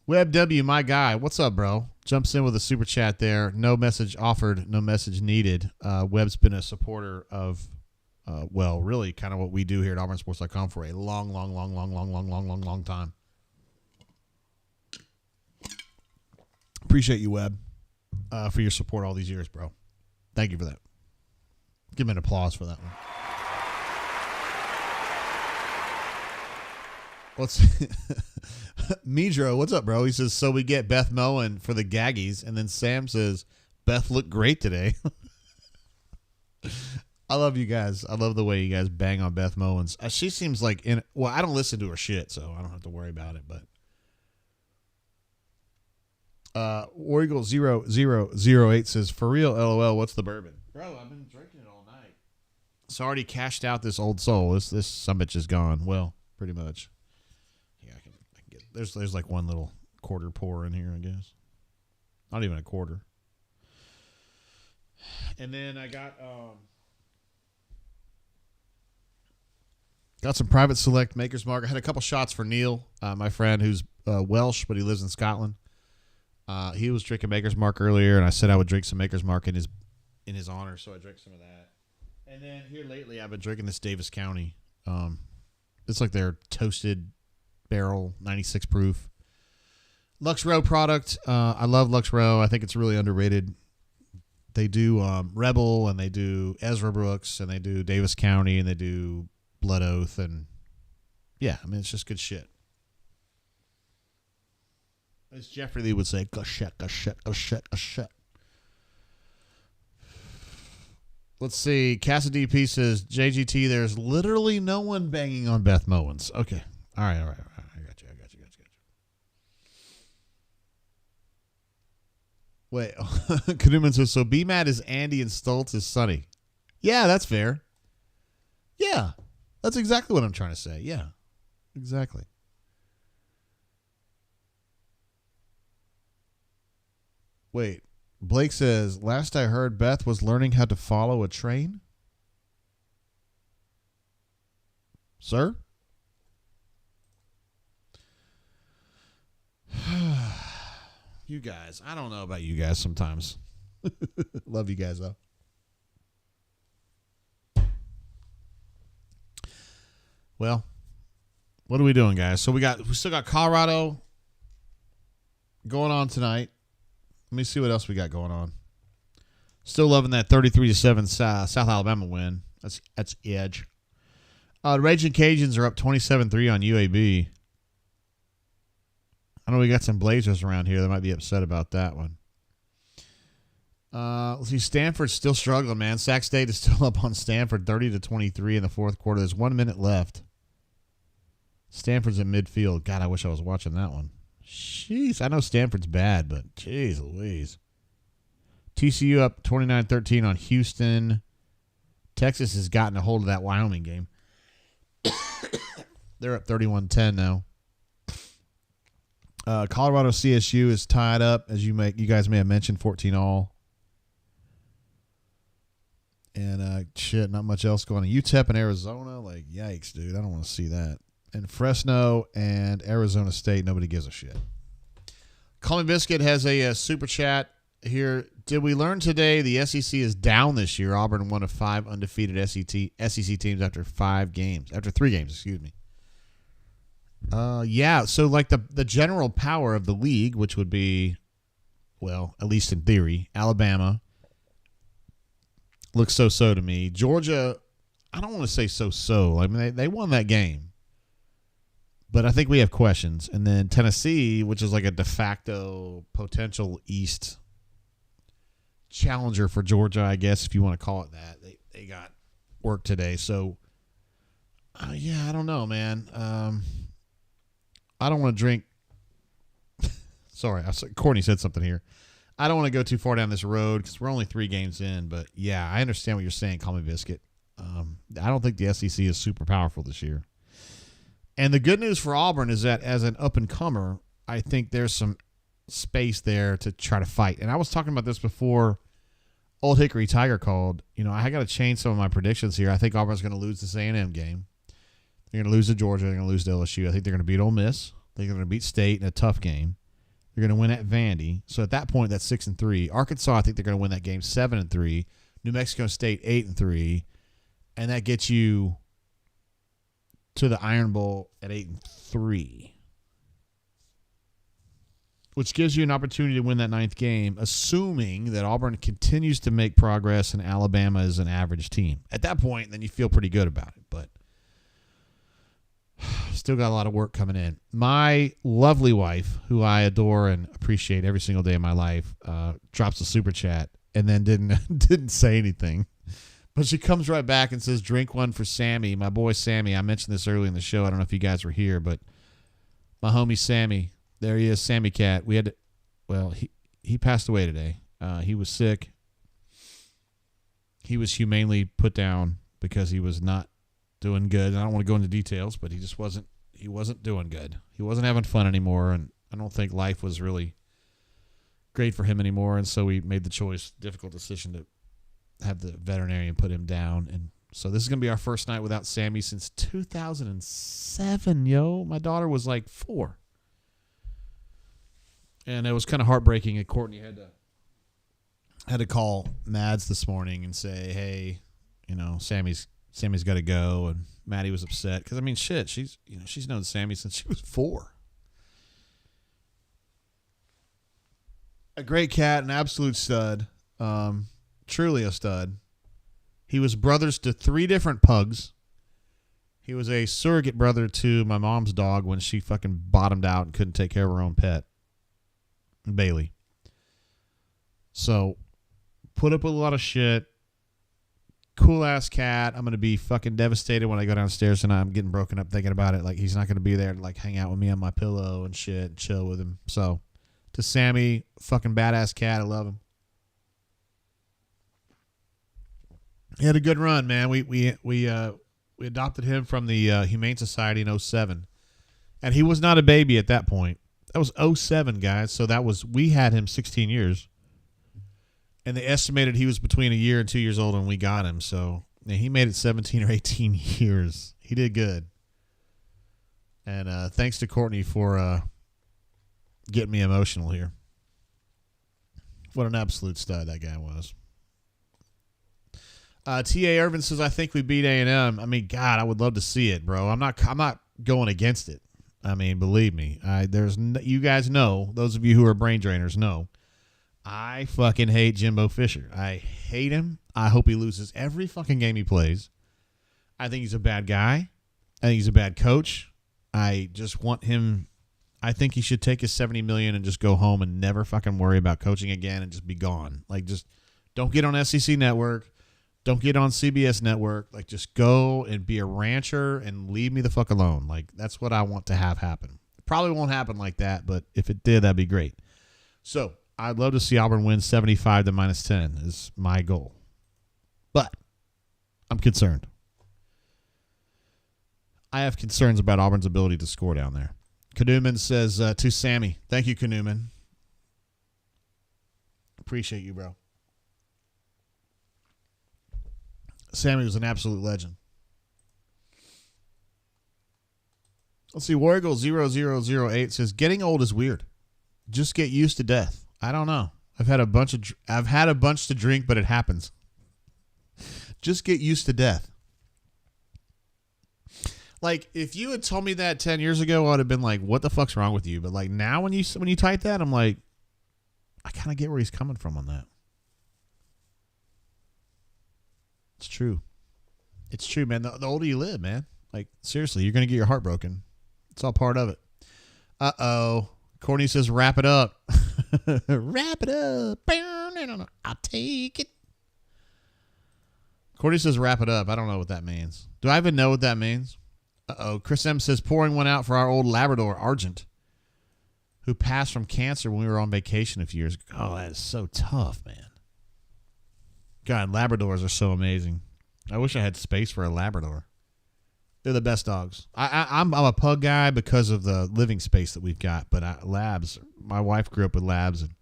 Web W, my guy. What's up, bro? Jumps in with a super chat there. No message offered, no message needed. Webb's been a supporter of, really kind of what we do here at auburnsports.com for a long time. Appreciate you, Webb, for your support all these years, bro. Thank you for that. Give him an applause for that one. Midro, what's up, bro? He says, so we get Beth Moen for the gaggies. And then Sam says, Beth looked great today. I love you guys. I love the way you guys bang on Beth Mowens. She seems like, I don't listen to her shit, so I don't have to worry about it. But War Eagle 0008 says, for real, LOL, what's the bourbon? Bro, I've been drinking it all night. So I already cashed out this old soul. This sumbitch is gone. Well, pretty much. Yeah, I can get. There's like one little quarter pour in here, I guess. Not even a quarter. And then I got some private select Maker's Mark. I had a couple shots for Neil, my friend who's Welsh, but he lives in Scotland. He was drinking Maker's Mark earlier, and I said I would drink some Maker's Mark in his honor, so I drank some of that. And then here lately, I've been drinking this Davis County. It's like their toasted barrel, 96 proof. Lux Row product. I love Lux Row. I think it's really underrated. They do Rebel, and they do Ezra Brooks, and they do Davis County, and they do Blood Oath, and yeah, I mean, it's just good shit. As Jeffrey Lee would say, go shit. Let's see. Casa DP says, JGT, there's literally no one banging on Beth Mowens. Okay. All right. I got you. Wait. Kanuman says, so B-Matt is Andy and Stoltz is Sonny. Yeah, that's fair. Yeah. That's exactly what I'm trying to say. Yeah. Exactly. Wait. Blake says, last I heard, Beth was learning how to follow a train. Sir? You guys. I don't know about you guys sometimes. Love you guys, though. Well, what are we doing, guys? So we still got Colorado going on tonight. Let me see what else we got going on. Still loving that 33-7 South Alabama win. That's edge. The Raging Cajuns are up 27-3 on UAB. I know we got some Blazers around here that might be upset about that one. Let's see. Stanford's still struggling, man. Sac State is still up on Stanford 30-23 in the fourth quarter. There's 1 minute left. Stanford's in midfield. God, I wish I was watching that one. Jeez, I know Stanford's bad, but jeez Louise. TCU up 29-13 on Houston. Texas has gotten a hold of that Wyoming game. They're up 31-10 now. Colorado CSU is tied up, as you guys may have mentioned, 14-all. And not much else going on. UTEP and Arizona, like, yikes, dude. I don't want to see that. And Fresno and Arizona State, nobody gives a shit. Colin Biscuit has a super chat here. Did we learn today the SEC is down this year? Auburn one of 5 undefeated SEC teams after 3 games, excuse me. Yeah, so like the general power of the league, which would be, well, at least in theory, Alabama looks so-so to me. Georgia, I don't want to say so-so. I mean, they won that game. But I think we have questions. And then Tennessee, which is like a de facto potential East challenger for Georgia, I guess, if you want to call it that. They got work today. So, yeah, I don't know, man. I don't want to drink. Sorry, Courtney said something here. I don't want to go too far down this road because we're only 3 games in. But, yeah, I understand what you're saying, Call Me Biscuit. I don't think the SEC is super powerful this year. And the good news for Auburn is that as an up-and-comer, I think there's some space there to try to fight. And I was talking about this before Old Hickory Tiger called. You know, I got to change some of my predictions here. I think Auburn's going to lose this A&M game. They're going to lose to Georgia. They're going to lose to LSU. I think they're going to beat Ole Miss. I think they're going to beat State in a tough game. They're going to win at Vandy. So at that point, that's 6-3. Arkansas, I think they're going to win that game 7-3. New Mexico State 8-3, and that gets you to the Iron Bowl at 8-3, which gives you an opportunity to win that 9th game, assuming that Auburn continues to make progress and Alabama is an average team. At that point, then you feel pretty good about it, but still got a lot of work coming in. My lovely wife, who I adore and appreciate every single day of my life, drops a super chat and then didn't say anything. But she comes right back and says, drink one for Sammy, my boy Sammy. I mentioned this early in the show. I don't know if you guys were here, but my homie Sammy, there he is, Sammy Cat. He passed away today. He was sick. He was humanely put down because he was not doing good. And I don't want to go into details, but he wasn't doing good. He wasn't having fun anymore, and I don't think life was really great for him anymore. And so we made the difficult decision to have the veterinarian put him down. And so this is going to be our first night without Sammy since 2007, yo. My daughter was like 4. And it was kind of heartbreaking. And Courtney had to call Mads this morning and say, hey, Sammy's got to go. And Maddie was upset because, I mean, shit, she's known Sammy since she was 4. A great cat, an absolute stud. Truly a stud. He was brothers to 3 different pugs. He was a surrogate brother to my mom's dog when she fucking bottomed out and couldn't take care of her own pet, Bailey. So, put up with a lot of shit. Cool ass cat. I'm going to be fucking devastated when I go downstairs tonight. I'm getting broken up thinking about it. Like, he's not going to be there to like hang out with me on my pillow and shit and chill with him. So, to Sammy, fucking badass cat. I love him. He had a good run, man. We adopted him from the Humane Society in 2007. And he was not a baby at that point. That was 2007, guys. So we had him 16 years. And they estimated he was between a year and 2 years old when we got him. So he made it 17 or 18 years. He did good. And thanks to Courtney for getting me emotional here. What an absolute stud that guy was. T.A. Irvin says, I think we beat A&M. I mean, God, I would love to see it, bro. I'm not going against it. I mean, believe me. You guys know, those of you who are brain drainers know, I fucking hate Jimbo Fisher. I hate him. I hope he loses every fucking game he plays. I think he's a bad guy. I think he's a bad coach. I just want him. I think he should take his $70 million and just go home and never fucking worry about coaching again and just be gone. Like, just don't get on SEC Network. Don't get on CBS Network. Like, just go and be a rancher and leave me the fuck alone. Like, that's what I want to have happen. It probably won't happen like that, but if it did, that'd be great. So, I'd love to see Auburn win 75 to -10 is my goal. But I'm concerned. I have concerns about Auburn's ability to score down there. Kanuman says to Sammy, thank you, Kanuman. Appreciate you, bro. Sammy was an absolute legend. Let's see. War Eagle 0008 says, getting old is weird. Just get used to death. I don't know. I've had a bunch to drink, but it happens. Just get used to death. Like, if you had told me that 10 years ago, I would have been like, what the fuck's wrong with you? But like now when you type that, I'm like, I kind of get where he's coming from on that. It's true. It's true, man. The older you live, man. Like, seriously, you're going to get your heart broken. It's all part of it. Uh-oh. Courtney says, wrap it up. Wrap it up. I'll take it. Courtney says, wrap it up. I don't know what that means. Do I even know what that means? Uh-oh. Chris M says, pouring one out for our old Labrador, Argent, who passed from cancer when we were on vacation a few years ago. Oh, that is so tough, man. God, Labradors are so amazing. I wish I had space for a Labrador. They're the best dogs. I'm a pug guy because of the living space that we've got, but labs, my wife grew up with labs, and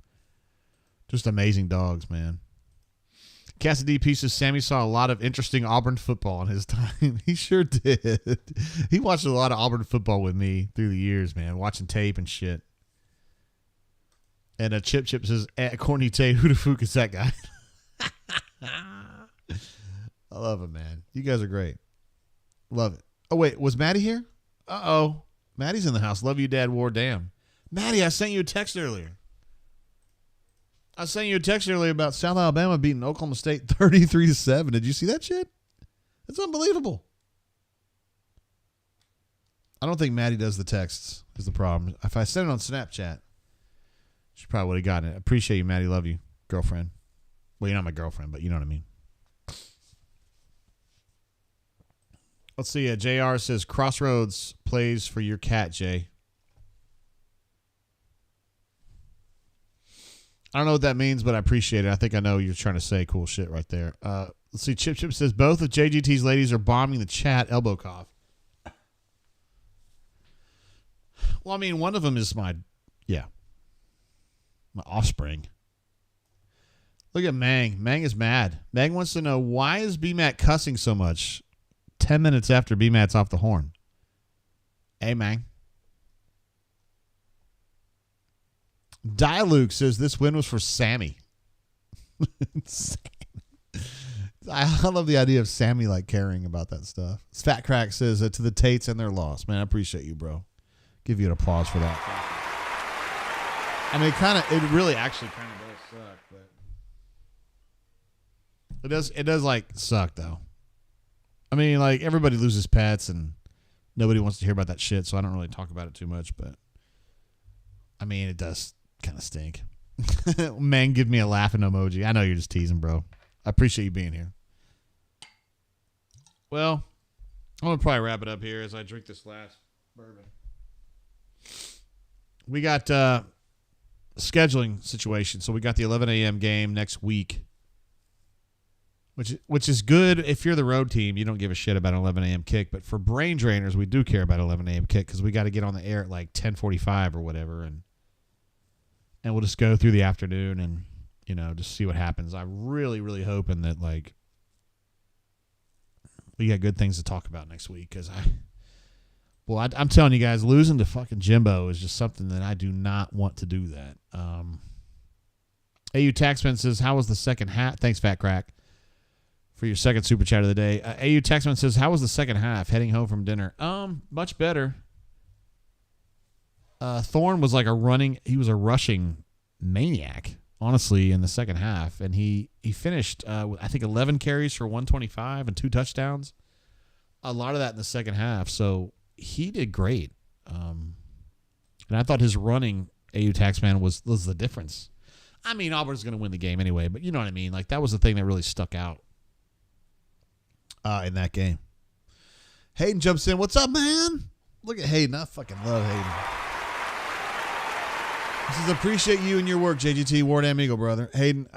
just amazing dogs, man. Cassidy P says, Sammy saw a lot of interesting Auburn football in his time. He sure did. He watched a lot of Auburn football with me through the years, man, watching tape and shit. And Chip says, at Corny Tate, who the fuck is that guy? I love it, man. You guys are great. Love it. Oh, wait. Was Maddie here? Uh-oh. Maddie's in the house. Love you, Dad. War damn. Maddie, I sent you a text earlier. About South Alabama beating Oklahoma State 33-7. Did you see that shit? It's unbelievable. I don't think Maddie does the texts is the problem. If I sent it on Snapchat, she probably would have gotten it. Appreciate you, Maddie. Love you, girlfriend. Well, you're not my girlfriend, but you know what I mean. Let's see. JR says, Crossroads plays for your cat, Jay. I don't know what that means, but I appreciate it. I think I know you're trying to say cool shit right there. Let's see. Chip says, both of JGT's ladies are bombing the chat. Elbow cough. Well, I mean, one of them is my offspring. Look at Mang. Mang is mad. Mang wants to know, why is BMAT cussing so much 10 minutes after BMAT's off the horn? Hey, Mang. Dialuke says this win was for Sammy. I love the idea of Sammy like caring about that stuff. Fat Crack says to the Tates and their loss. Man, I appreciate you, bro. Give you an applause for that. I mean, it really actually kind of does suck, but it does like suck though. I mean, like everybody loses pets and nobody wants to hear about that shit, so I don't really talk about it too much, but I mean, it does kind of stink. Man, give me a laughing emoji. I know you're just teasing, bro. I appreciate you being here. Well, I'm going to probably wrap it up here as I drink this last bourbon. We got scheduling situation. So we got the 11 a.m. game next week, which is good if you're the road team. You don't give a shit about an 11 a.m. kick. But for brain drainers, we do care about 11 a.m. kick because we got to get on the air at like 10:45 or whatever. And we'll just go through the afternoon and, just see what happens. I'm really, really hoping that, like, we got good things to talk about next week because I'm telling you guys, losing to fucking Jimbo is just something that I do not want to do that. AU Taxman says, how was the second half? Thanks, Fat Crack, for your second super chat of the day. AU Taxman says, how was the second half heading home from dinner? Much better. Thorne was like he was a rushing maniac, honestly, in the second half. And he finished, I think, 11 carries for 125 and 2 touchdowns. A lot of that in the second half. So he did great. And I thought his running, AU Taxman, was the difference. I mean, Auburn's going to win the game anyway, but you know what I mean? Like, that was the thing that really stuck out in that game. Hayden jumps in. What's up, man? Look at Hayden. I fucking love Hayden. He says, appreciate you and your work, JGT, War Damn Eagle, brother. Hayden,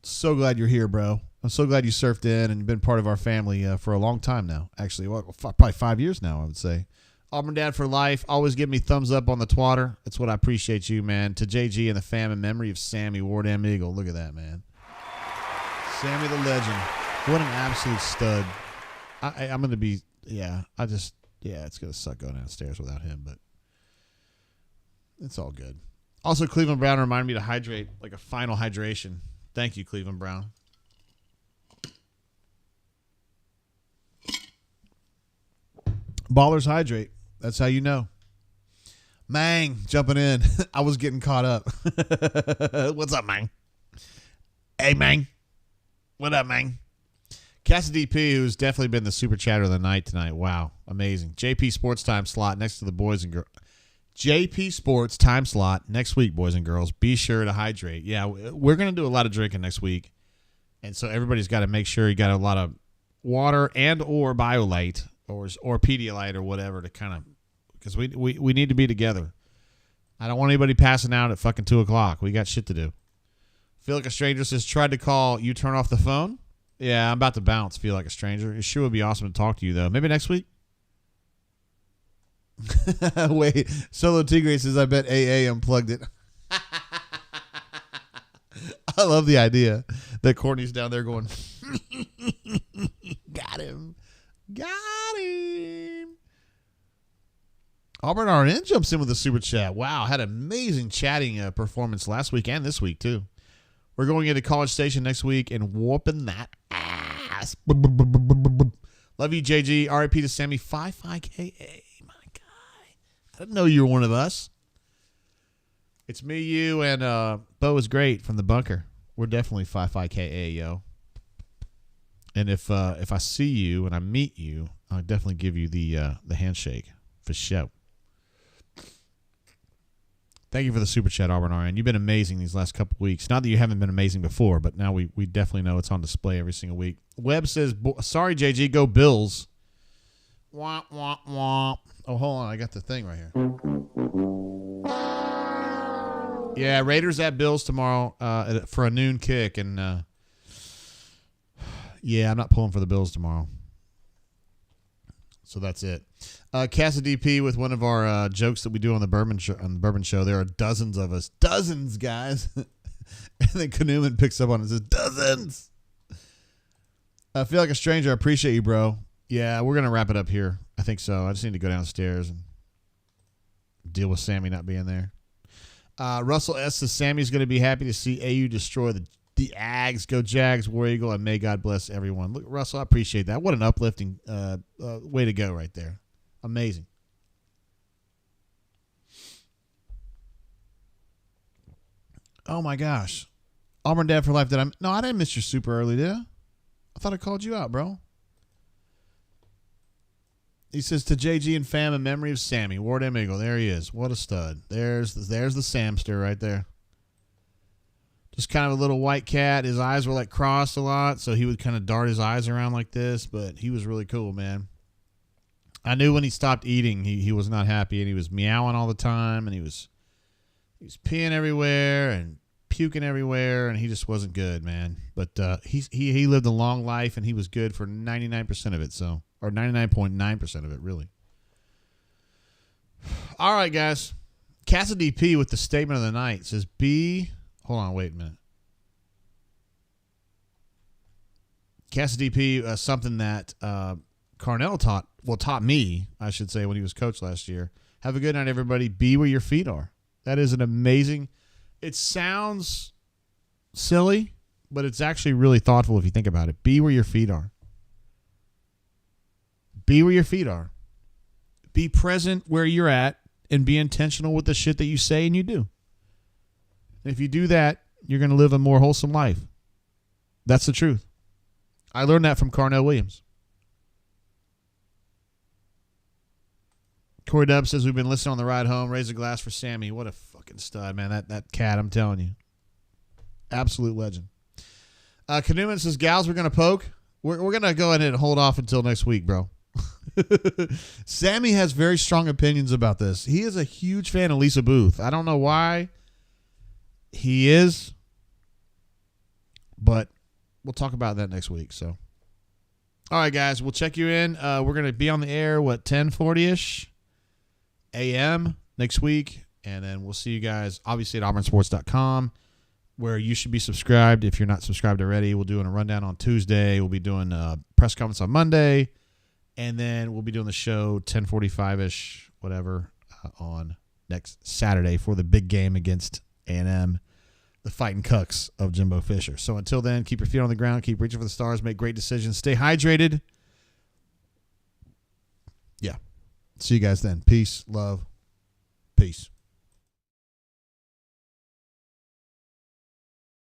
so glad you're here, bro. I'm so glad you surfed in and you've been part of our family for a long time now. Actually, probably 5 years now, I would say. Auburn Dad for life. Always give me thumbs up on the twatter. That's what I appreciate you, man. To JG and the fam, in memory of Sammy, War Damn Eagle. Look at that, man. Sammy the legend. What an absolute stud. I'm going to be, it's going to suck going downstairs without him, but it's all good. Also, Cleveland Brown reminded me to hydrate, like a final hydration. Thank you, Cleveland Brown. Ballers hydrate. That's how you know. Mang, jumping in. I was getting caught up. What's up, Mang? Hey, Mang. What up, Mang? Cassidy P, who's definitely been the super chatter of the night tonight. Wow, amazing. JP Sports time slot next to the boys and girls. JP Sports time slot next week, boys and girls. Be sure to hydrate. Yeah, we're going to do a lot of drinking next week. And so everybody's got to make sure you got a lot of water and or BioLite or Pedialyte or whatever to kind of, because we need to be together. I don't want anybody passing out at fucking 2 o'clock. We got shit to do. Feel Like a Stranger says, tried to call, you turn off the phone? Yeah, I'm about to bounce, Feel Like a Stranger. It sure would be awesome to talk to you, though. Maybe next week? Wait, Solo Tigre says, I bet AA unplugged it. I love the idea that Courtney's down there going, got him. Got him. Auburn RN jumps in with a super chat. Wow, had an amazing chatting performance last week and this week, too. We're going into College Station next week and whooping that ass. Love you, JG. RIP to Sammy. 55KA, my guy. I didn't know you were one of us. It's me, you, and Bo is great from the bunker. We're definitely 55KA, yo. And if I see you and I meet you, I'll definitely give you the handshake for show. Thank you for the super chat, Auburn RN. You've been amazing these last couple weeks. Not that you haven't been amazing before, but now we definitely know it's on display every single week. Webb says, sorry, JG, go Bills. Womp, womp, womp. Oh, hold on. I got the thing right here. Yeah, Raiders at Bills tomorrow for a noon kick. And, yeah, I'm not pulling for the Bills tomorrow. So that's it. Casa DP with one of our jokes that we do on the Bourbon Show. There are dozens of us. Dozens, guys. And then Kanuman picks up on it and says, dozens. I feel like a stranger. I appreciate you, bro. Yeah, we're going to wrap it up here. I think so. I just need to go downstairs and deal with Sammy not being there. Russell S. says Sammy's going to be happy to see AU destroy the Ags. Go Jags, War Eagle, and may God bless everyone. Look, Russell, I appreciate that. What an uplifting way to go right there. Amazing. Oh, my gosh. Auburn Dad for Life. No, I didn't miss your super early, did I? I thought I called you out, bro. He says, to JG and fam, in memory of Sammy. Ward M. Eagle. There he is. What a stud. There's the Samster right there. Just kind of a little white cat. His eyes were like crossed a lot, so he would kind of dart his eyes around like this, but he was really cool, man. I knew when he stopped eating, he was not happy, and he was meowing all the time, and he was peeing everywhere and puking everywhere, and he just wasn't good, man. But he lived a long life, and he was good for 99% of it, so, or 99.9% of it, really. All right, guys. Cassidy P with the statement of the night says, hold on, wait a minute. Cassidy P, something that Carnell taught me, I should say, when he was coach last year. Have a good night, everybody. Be where your feet are. That is an amazing. It sounds silly, but it's actually really thoughtful if you think about it. Be where your feet are. Be where your feet are. Be present where you're at and be intentional with the shit that you say and you do. If you do that, you're going to live a more wholesome life. That's the truth. I learned that from Carnell Williams. Corey Dub says, we've been listening on the ride home. Raise a glass for Sammy. What a fucking stud, man. That cat, I'm telling you. Absolute legend. Kanuman says, gals, we're going to poke. We're going to go ahead and hold off until next week, bro. Sammy has very strong opinions about this. He is a huge fan of Lisa Booth. I don't know why he is, but we'll talk about that next week. So, all right, guys, we'll check you in. We're going to be on the air, 10:40-ish a.m. next week, and then we'll see you guys, obviously, at auburnsports.com, where you should be subscribed if you're not subscribed already. We'll do a rundown on Tuesday. We'll be doing a press conference on Monday, and then we'll be doing the show 10:45-ish, whatever, on next Saturday for the big game against A&M, the fighting cucks of Jimbo Fisher. So until then, keep your feet on the ground, keep reaching for the stars, make great decisions, stay hydrated. Yeah. See you guys then. Peace, love, peace.